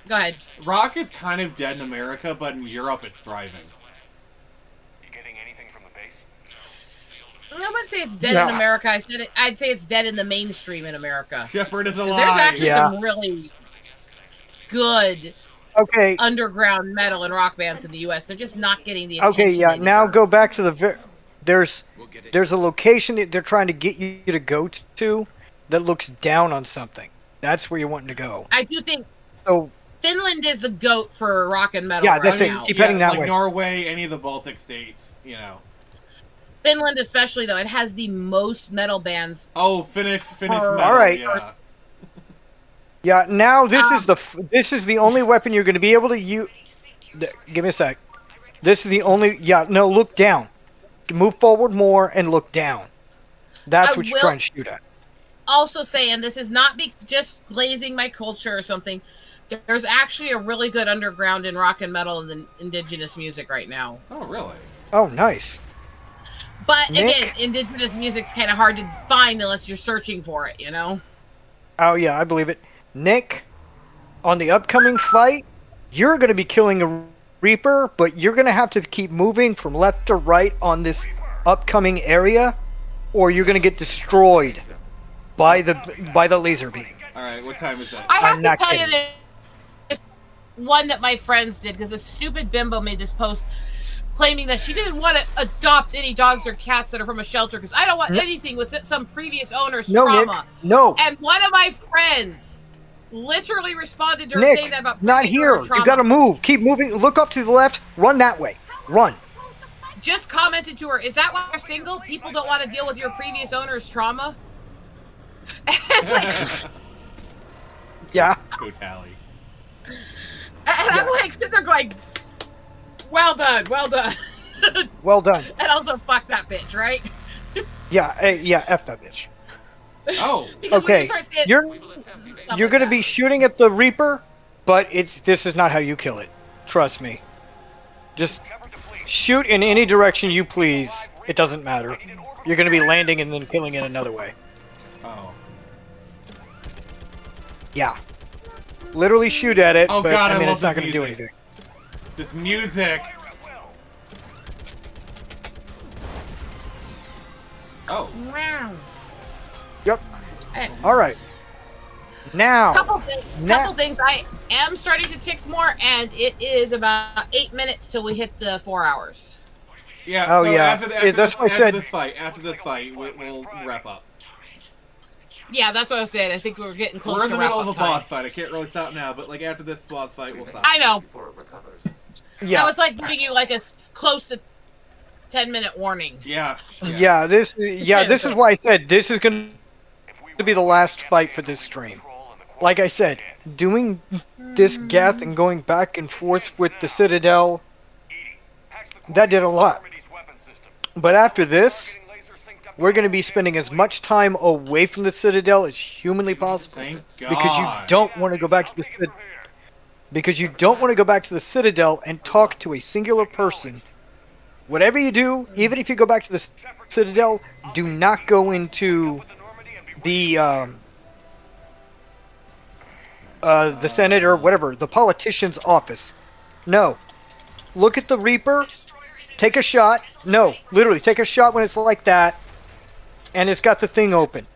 Go ahead. Rock is kind of dead in America, but in Europe it's thriving. You getting anything from the base? I wouldn't say it's dead in America. I'd say it's dead in the mainstream in America. Shepheard is alive. There's actually some really good underground metal and rock bands in the U.S. They're just not getting the attention. Okay, yeah. Now go back to the there's a location that they're trying to get you to go to that looks down on something. That's where you're wanting to go. I do think so. Finland is the goat for rock and metal. Yeah, that's it. Keep heading that way. Like Norway, any of the Baltic states, you know. Finland, especially though, it has the most metal bands. Oh, Finnish metal. All right. Yeah. Yeah. Now this is the only weapon you're going to be able to use. Give me a sec. This is the only. Yeah. No. Look down. Move forward more and look down. That's what you're trying to shoot at. Also saying this is not just glazing my culture or something. There's actually a really good underground in rock and metal and indigenous music right now. Oh, really? Oh, nice. But again, indigenous music's kind of hard to find unless you're searching for it, you know? Oh, yeah, I believe it. Nick, on the upcoming fight, you're going to be killing a Reaper, but you're going to have to keep moving from left to right on this upcoming area or you're gonna get destroyed by the laser beam. All right, what time is that? I have I'm to not tell kidding. you this one that my friends did, because a stupid bimbo made this post claiming that she didn't want to adopt any dogs or cats that are from a shelter because I don't want anything with some previous owner's trauma. Nick, no. And one of my friends literally responded to her Nick, saying that about not previous here. owner trauma. You gotta move. Keep moving. Look up to the left. Run that way. Run. Just commented to her, is that why you're single? People don't want to deal with your previous owner's trauma? It's like... Yeah. Go tally. And I'm like sitting there going, well done, well done. Well done. And also fuck that bitch, right? Yeah, F that bitch. Oh. Okay. You're gonna be shooting at the Reaper, but this is not how you kill it. Trust me. Just shoot in any direction you please. It doesn't matter. You're gonna be landing and then killing it another way. Oh. Yeah. Literally shoot at it, Oh but God, I mean love it's not this gonna do music. anything. This music. Oh. Wow. Yep. All right. Now. Couple things. I am starting to tick more, and it is about 8 minutes till we hit the 4 hours. Yeah. Oh so yeah. After That's what I said. After this fight, we'll wrap up. Yeah, that's what I was saying. I think we're getting close. We're in the to middle of a wrap-up time. boss fight. I can't really stop now, but like after this boss fight, we'll stop. I know. Yeah. I was like giving you like a close to 10-minute warning. Yeah. Yeah. This is why I said this is gonna be the last fight for this stream. Like I said, doing this Geth and going back and forth with the Citadel, that did a lot. But after this, we're going to be spending as much time away from the Citadel as humanly possible. Thank God. Because you don't want to go back to the Citadel and talk to a singular person. Whatever you do, even if you go back to the Citadel, do not go into the Senate or whatever, the politician's office. No. Look at the Reaper. Take a shot. No, literally, take a shot when it's like that. And it's got the thing open.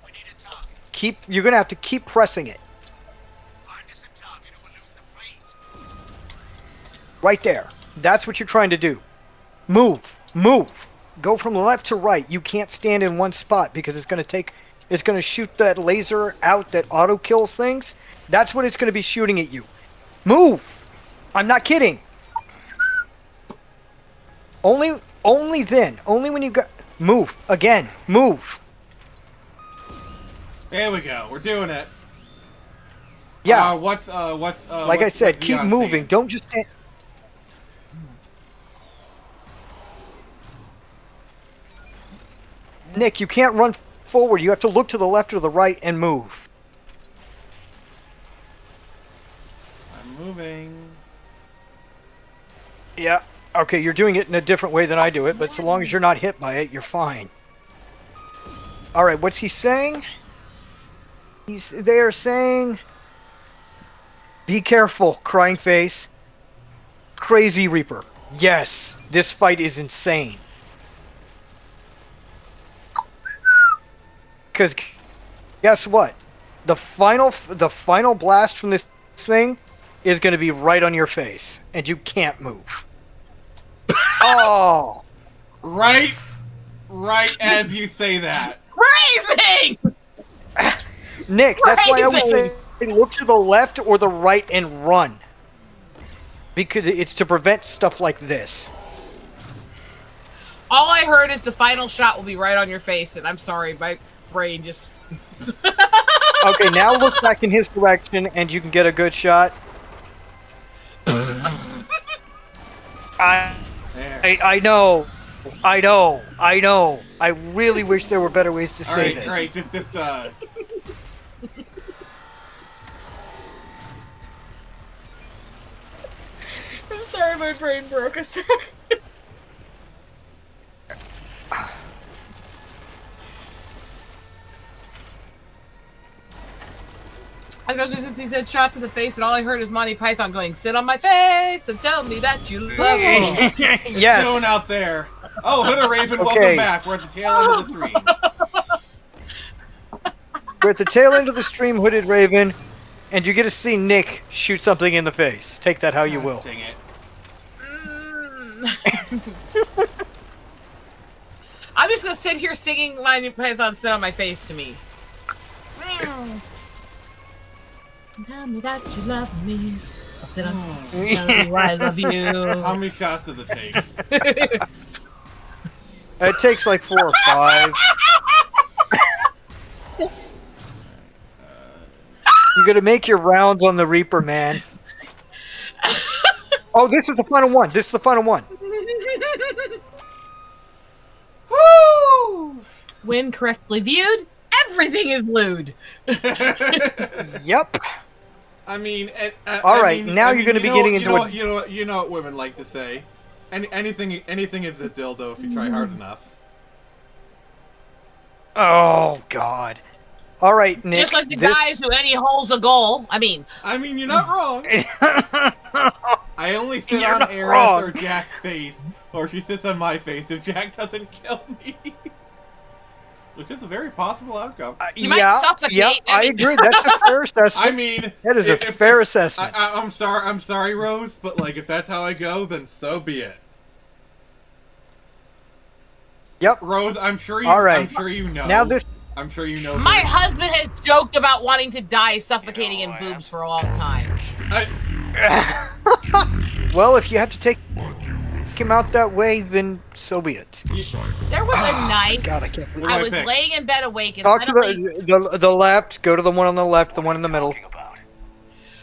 You're gonna have to keep pressing it. Right there. That's what you're trying to do. Move. Go from left to right. You can't stand in one spot because it's gonna shoot that laser out that auto kills things. That's what it's gonna be shooting at you. Move! I'm not kidding. Only then. Only when you got... Move. Again. Move. There we go. We're doing it. Yeah. Like I said, keep moving. Don't just stand... Nick, you can't run forward. You have to look to the left or the right and move. I'm moving. Yeah. Okay, you're doing it in a different way than I do it, but so long as you're not hit by it, you're fine. Alright, what's he saying? They are saying... Be careful, crying face. Crazy Reaper. Yes, this fight is insane. Because, guess what? The final blast from this thing is going to be right on your face, and you can't move. Oh! Right as you say that. Crazy! Nick, that's why I always say look to the left or the right and run. Because it's to prevent stuff like this. All I heard is the final shot will be right on your face, and I'm sorry, my brain just... Okay, now look back in his direction, and you can get a good shot. I know. I really wish there were better ways to say this. Alright, just I'm sorry, my brain broke a sec. Especially since he said shot to the face, and all I heard is Monty Python going, "Sit on my face and tell me that you love me." Yes. Going out there. Oh, Hood Raven, welcome back. We're at the tail end of the stream. We're at the tail end of the stream, Hooded Raven, and you get to see Nick shoot something in the face. Take that how you will. Dang it. I'm just gonna sit here singing My New Python Sit on My Face to me. Tell me that you love me. I'll sit on my face and tell you I love you. How many shots does it take? It takes like 4 or 5. You gotta make your rounds on the Reaper, man. Oh, this is the final one. This is the final one. Woo! When correctly viewed, everything is lewd. Yep. I mean, alright, now you're gonna be getting into you know what women like to say. Anything is a dildo if you try hard enough. Oh God. Alright, Nick. Just like the guys who Eddie holes a goal. I mean, you're not wrong. I only sit on Eris or Jack's face, or she sits on my face if Jack doesn't kill me. Which is a very possible outcome. You might suffocate. Yeah, I agree. That's a fair assessment. I mean, that is a fair assessment. I'm sorry, Rose, but like, if that's how I go, then so be it. Yep. Rose, I'm sure you. All right. I'm sure you know. Now this. I'm sure you know. My husband has joked about wanting to die suffocating in boobs for a long time. Well, if you have to take him out that way, then so be it. There was a night. God, I can't. I was laying in bed awake and talk to the left. Go to the one on the left. The one in the middle.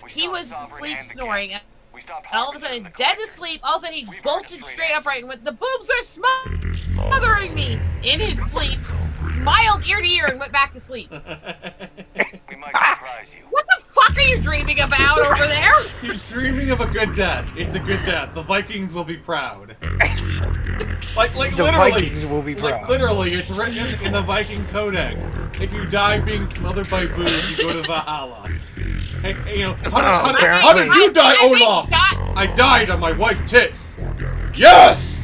He was asleep snoring. And all of a sudden, dead asleep. All of a sudden, he bolted straight upright and went, "The boobs are smothering me!" In his sleep, smiled ear to ear, and went back to sleep. We might surprise you. What the fuck are you dreaming about over there? He's dreaming of a good death. It's a good death. The Vikings will be proud. Like the literally. Vikings will be proud. Like literally, it's written in the Viking Codex. If you die being smothered by boobs, you go to Valhalla. And, you know, how did you die, Olaf? I died on my wife's tits. Yes.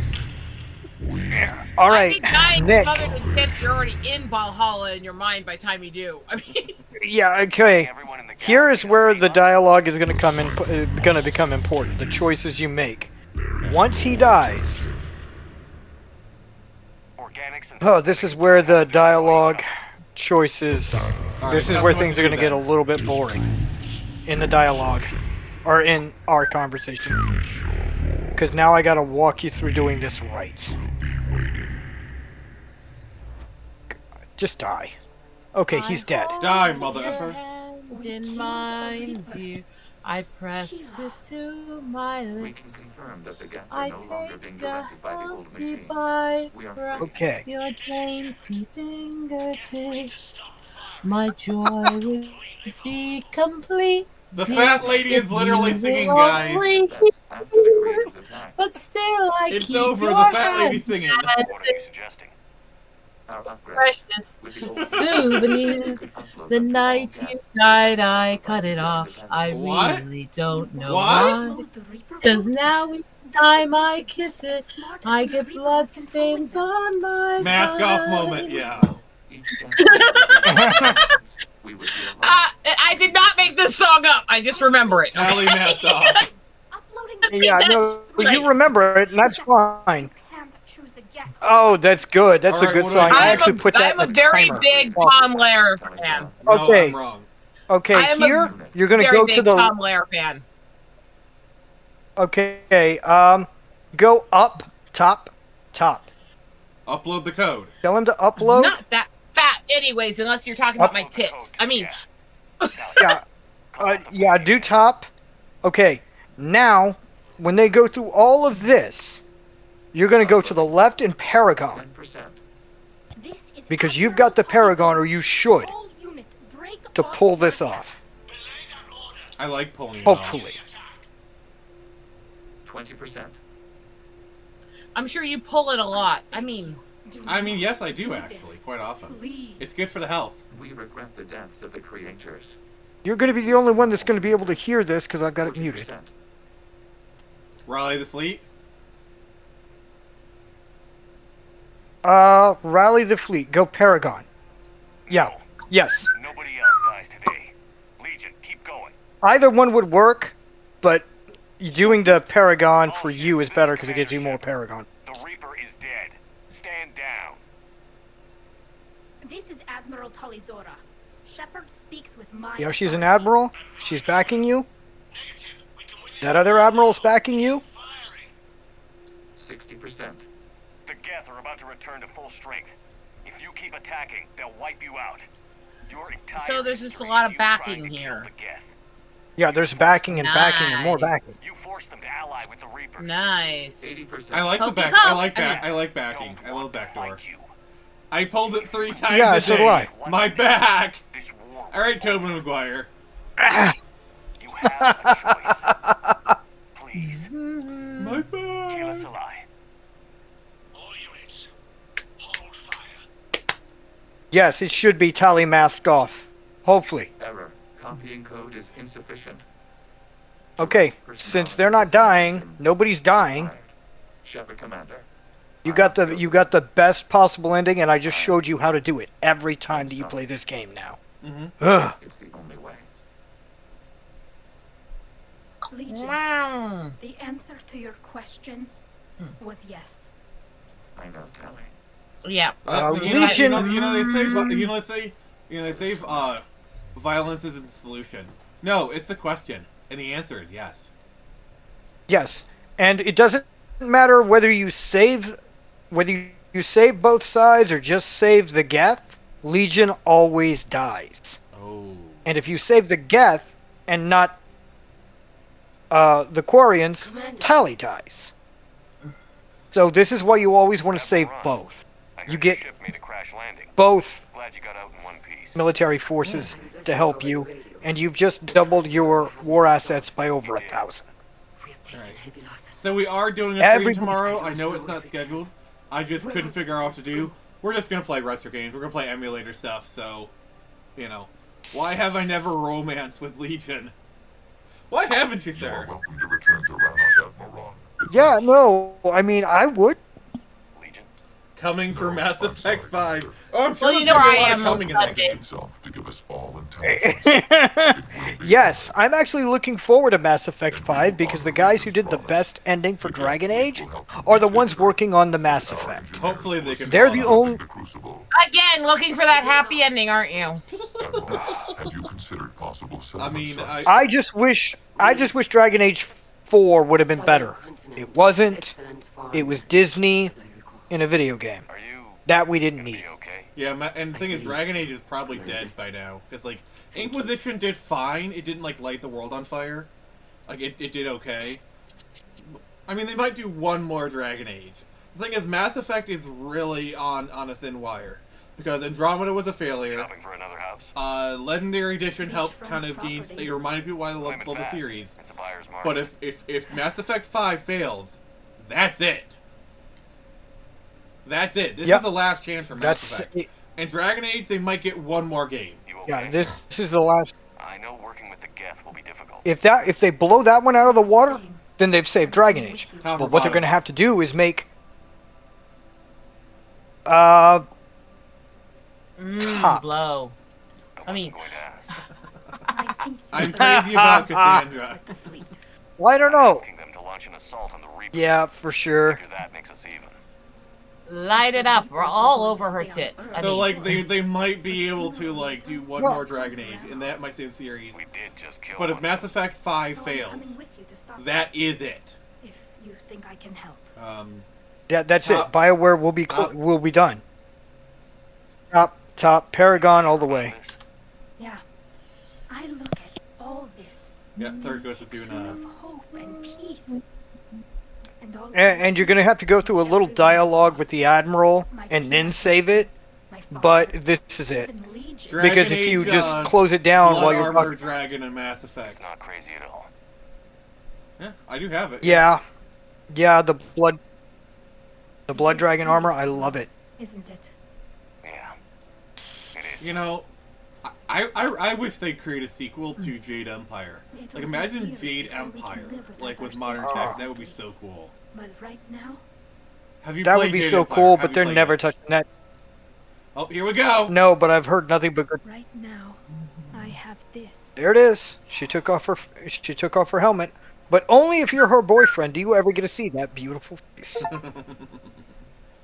All right, I think dying Nick. smothered in tits, you're already in Valhalla in your mind by the time you do. I mean. Yeah. Okay. Here is where the dialogue is going to come in. Going to become important. The choices you make. Once he dies. Oh, this is where the dialogue choices. This is where things are going to get a little bit boring. In the dialogue, or in our conversation. Because now I got to walk you through doing this right. Just die. Okay, he's dead. Die, mother effer. In mine, dear, I press it to my lips. I take a healthy bite from your dainty fingertips. My joy will be complete. The fat lady is literally singing, guys. But still, it's over. The fat lady's singing. Precious souvenir. The night you died, I cut it off. I really don't know why. Cause now each time I kiss it, I get blood stains on my mask tongue. off moment, yeah. I did not make this song up. I just remember it. Allie masked off. Yeah, no, you remember it, and that's fine. Oh, that's good. That's a good sign. I actually put that in the I'm a very big Tom Lehrer fan. Okay. No, I'm wrong. Okay, here you're gonna go to the Tom Lehrer fan. Okay, go up, top. Upload the code. Tell him to upload. Not that fat, anyways, unless you're talking about my tits. I mean, yeah, do top. Okay, now when they go through all of this, you're gonna go to the left in Paragon. Because you've got the Paragon, or you should, to pull this off. I like pulling it Hopefully. off. 20%. I'm sure you pull it a lot. I mean, yes, I do actually, quite often. It's good for the health. We regret the deaths of the creators. You're gonna be the only one that's gonna be able to hear this because I've got it muted. Rally the fleet. Rally the fleet. Go Paragon. Yeah. Yes. Nobody Either one would work, but doing the Paragon for you is better because it gives you more Paragon. The Reaper is dead. Stand down. This is Admiral Talizora. Shepheard speaks with my... Yeah, she's an admiral. She's backing you. That other admiral's backing you. 60%. The Geth are about to return to full strength. If you keep attacking, they'll wipe you out. Your entire So there's just a history lot is of you backing trying to here. kill the Geth. Yeah, there's backing and backing and more backing. You forced them to ally with the Reaper. Nice. 80%. I like the Poke back. it I up. like back. I like backing. Don't I love want to backdoor. fight you. I pulled it 3 times Yeah, a so day. do I. My back. This war All right, Tobin Maguire. You have a choice. Please, My kill back. us alive. Yes, it should be tally masked off. Hopefully. Error. Copying code is insufficient. Okay, since they're not dying, nobody's dying. Shepard Commander. You got the best possible ending, and I just showed you how to do it every time that you play this game now. Ugh. It's the only way. Legion, Wow. the answer to your question was yes. I know, Tally. Yeah. Legion. They say violence isn't the solution. No, it's a question, and the answer is yes. Yes, and it doesn't matter whether you save both sides or just save the Geth. Legion always dies. Oh. And if you save the Geth and not the Quarians, Tally dies. So this is why you always want to save both. You get Ship made a crash landing. both Glad you got out in one piece. military forces to help you, and you've just doubled your war assets by over 1,000. So we are doing a stream Everybody- tomorrow. I know it's not scheduled. I just couldn't figure out what to do. We're just gonna play retro games. We're gonna play emulator stuff. So, you know, why have I never romanced with Legion? Why haven't you, sir? Welcome to return to Rannoch, Admiral. Yeah, no, I mean, I would. Coming for Mass Effect 5. Oh, I'm sure Well, you there's know gonna where be a I lot am coming in on that game. Himself to give us all intelligence. Yes, I'm actually looking forward to Mass Effect 5 because the guys who did the best ending for Dragon Age are the ones working on the Mass Effect. Hopefully they can. They're pull the it off. only. Again, looking for that happy ending, aren't you? Admiral, have you considered possible I mean, settlement I just wish Dragon Age 4 would have been better. It wasn't. It was Disney in a video game. That we didn't need. Yeah, and the thing is, Dragon Age is probably dead by now. Because, like, Inquisition did fine. It didn't, like, light the world on fire. Like, it did okay. I mean, they might do one more Dragon Age. The thing is, Mass Effect is really on a thin wire. Because Andromeda was a failure. Shopping for another house. Legendary Edition helped kind of gain... It reminded people why I love the series. It's a buyer's market. But if Mass Effect 5 fails, that's it. That's it. This is the last chance for Mass Effect. And Dragon Age, they might get one more game. Yeah, this is the last. I know working with the Geth will be difficult. If they blow that one out of the water, then they've saved Dragon Age. But what they're going to have to do is make top. Blow. I mean, I'm crazy about Cassandra. Well, I don't know. Asking them to launch an assault on the Reapers. Yeah, for sure. Figure that makes us even. light it up. We're all over her tits. I So mean, like they might be able to like do one more Dragon Age, and that might save the series. We did just kill But if one. Mass Effect 5 fails, that is it. If you think I can help. Yeah, that's it. BioWare will be done. Top Paragon all the way. Yeah. I look at all this. Yeah, Third Ghost is doing of hope and peace. And all And you're gonna have to go through a little dialogue with the Admiral and then save it. But this is it. Because if you just close it down Blood while you're Armor talking. Dragon and Mass Effect. It's not crazy at all. Yeah, I do have it. Yeah. Yeah, the blood dragon armor, I love it. Isn't it? Yeah. You know, I wish they'd create a sequel to Jade Empire. Like imagine Jade Empire, like with modern tech. That would be so cool. But right now, Have you That played would be Jade so Empire? cool, Have but you they're played never it? touching that. Oh, here we go. No, but I've heard nothing but good. Right now, I have this. There it is. She took off her helmet, but only if you're her boyfriend do you ever get to see that beautiful face.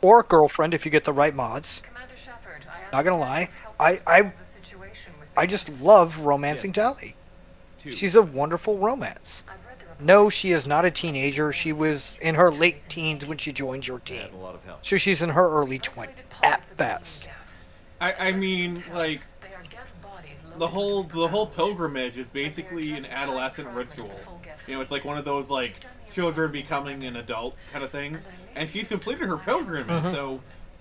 Or girlfriend if you get the right mods. Commander Shepheard, Not gonna lie, I just love romancing Tali. She's a wonderful romance. No, she is not a teenager. She was in her late teens when she joined your team. So she's in her early 20s at best. I mean, like, the whole pilgrimage is basically an adolescent ritual. You know, it's like one of those, like, children becoming an adult kind of things. And she's completed her pilgrimage, so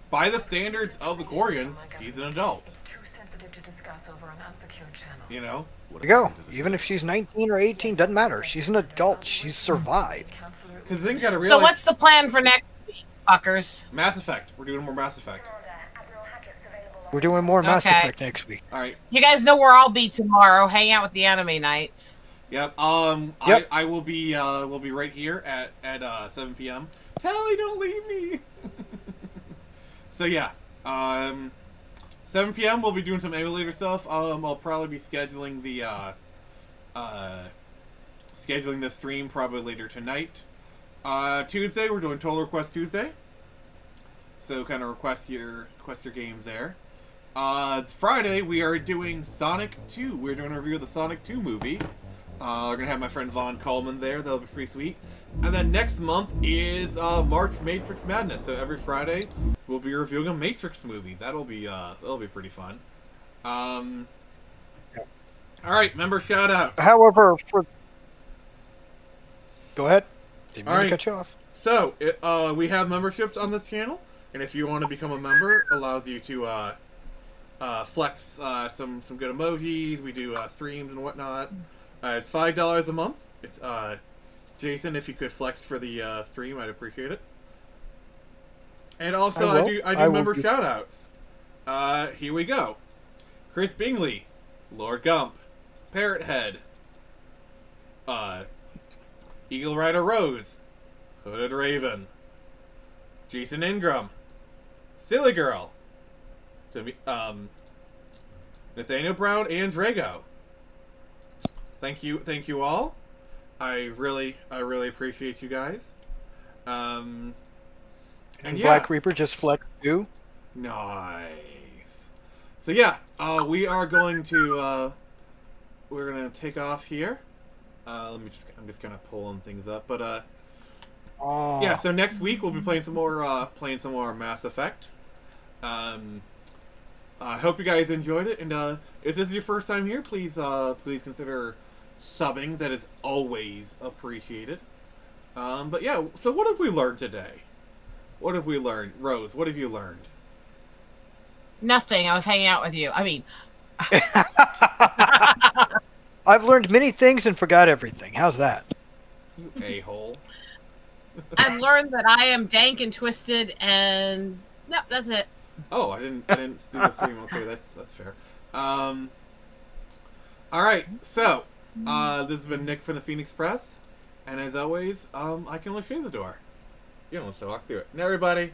by the standards of the Quarians, she's an adult. You know? There you go. Even if she's 19 or 18, doesn't matter. She's an adult. She's survived. Because then you gotta realize... So what's the plan for next week, fuckers? Mass Effect. We're doing more Mass Effect. We're doing more Mass Effect next week. Alright. You guys know where I'll be tomorrow. Hang out with the anime nights. Yep. Yep. I will be will be right here at 7 p.m. Tally, don't leave me. So yeah, 7 p.m. we'll be doing some emulator stuff. I'll probably be scheduling the stream probably later tonight. Tuesday we're doing Total Request Tuesday. So kind of request your games there. Friday we are doing Sonic 2. We're doing a review of the Sonic 2 movie. We're gonna have my friend Vaughn Coleman there. That'll be pretty sweet. And then next month is March Matrix Madness. So every Friday we'll be reviewing a Matrix movie. That'll be pretty fun. All right, member shout out. However, go ahead. Didn't mean All right. to cut you off. So we have memberships on this channel, and if you want to become a member, allows you to flex some good emojis. We do streams and whatnot. It's $5 a month. It's Jason, if you could flex for the stream, I'd appreciate it. And also, I do member shoutouts. Here we go. Chris Bingley, Lord Gump, Parrot Head, Eagle Rider Rose, Hooded Raven, Jason Ingram, Silly Girl, Nathaniel Brown, and Drago. Thank you all. I really appreciate you guys. And yeah. Black Reaper just flexed too. Nice. So yeah, we are going to we're gonna take off here. I'm just kind of pulling things up, but yeah. So next week we'll be playing some more Mass Effect. I hope you guys enjoyed it, and if this is your first time here, please consider subbing. That is always appreciated. But yeah, so what have we learned today? What have we learned? Rose, what have you learned? Nothing. I was hanging out with you. I mean... I've learned many things and forgot everything. How's that? You a-hole. I've learned that I am dank and twisted, and... No, that's it. Oh, I didn't do the stream. Okay, that's fair. Alright, so... this has been Nick from the Phoenix Press, and as always, I can only show you the door. You don't want to walk through it. And everybody,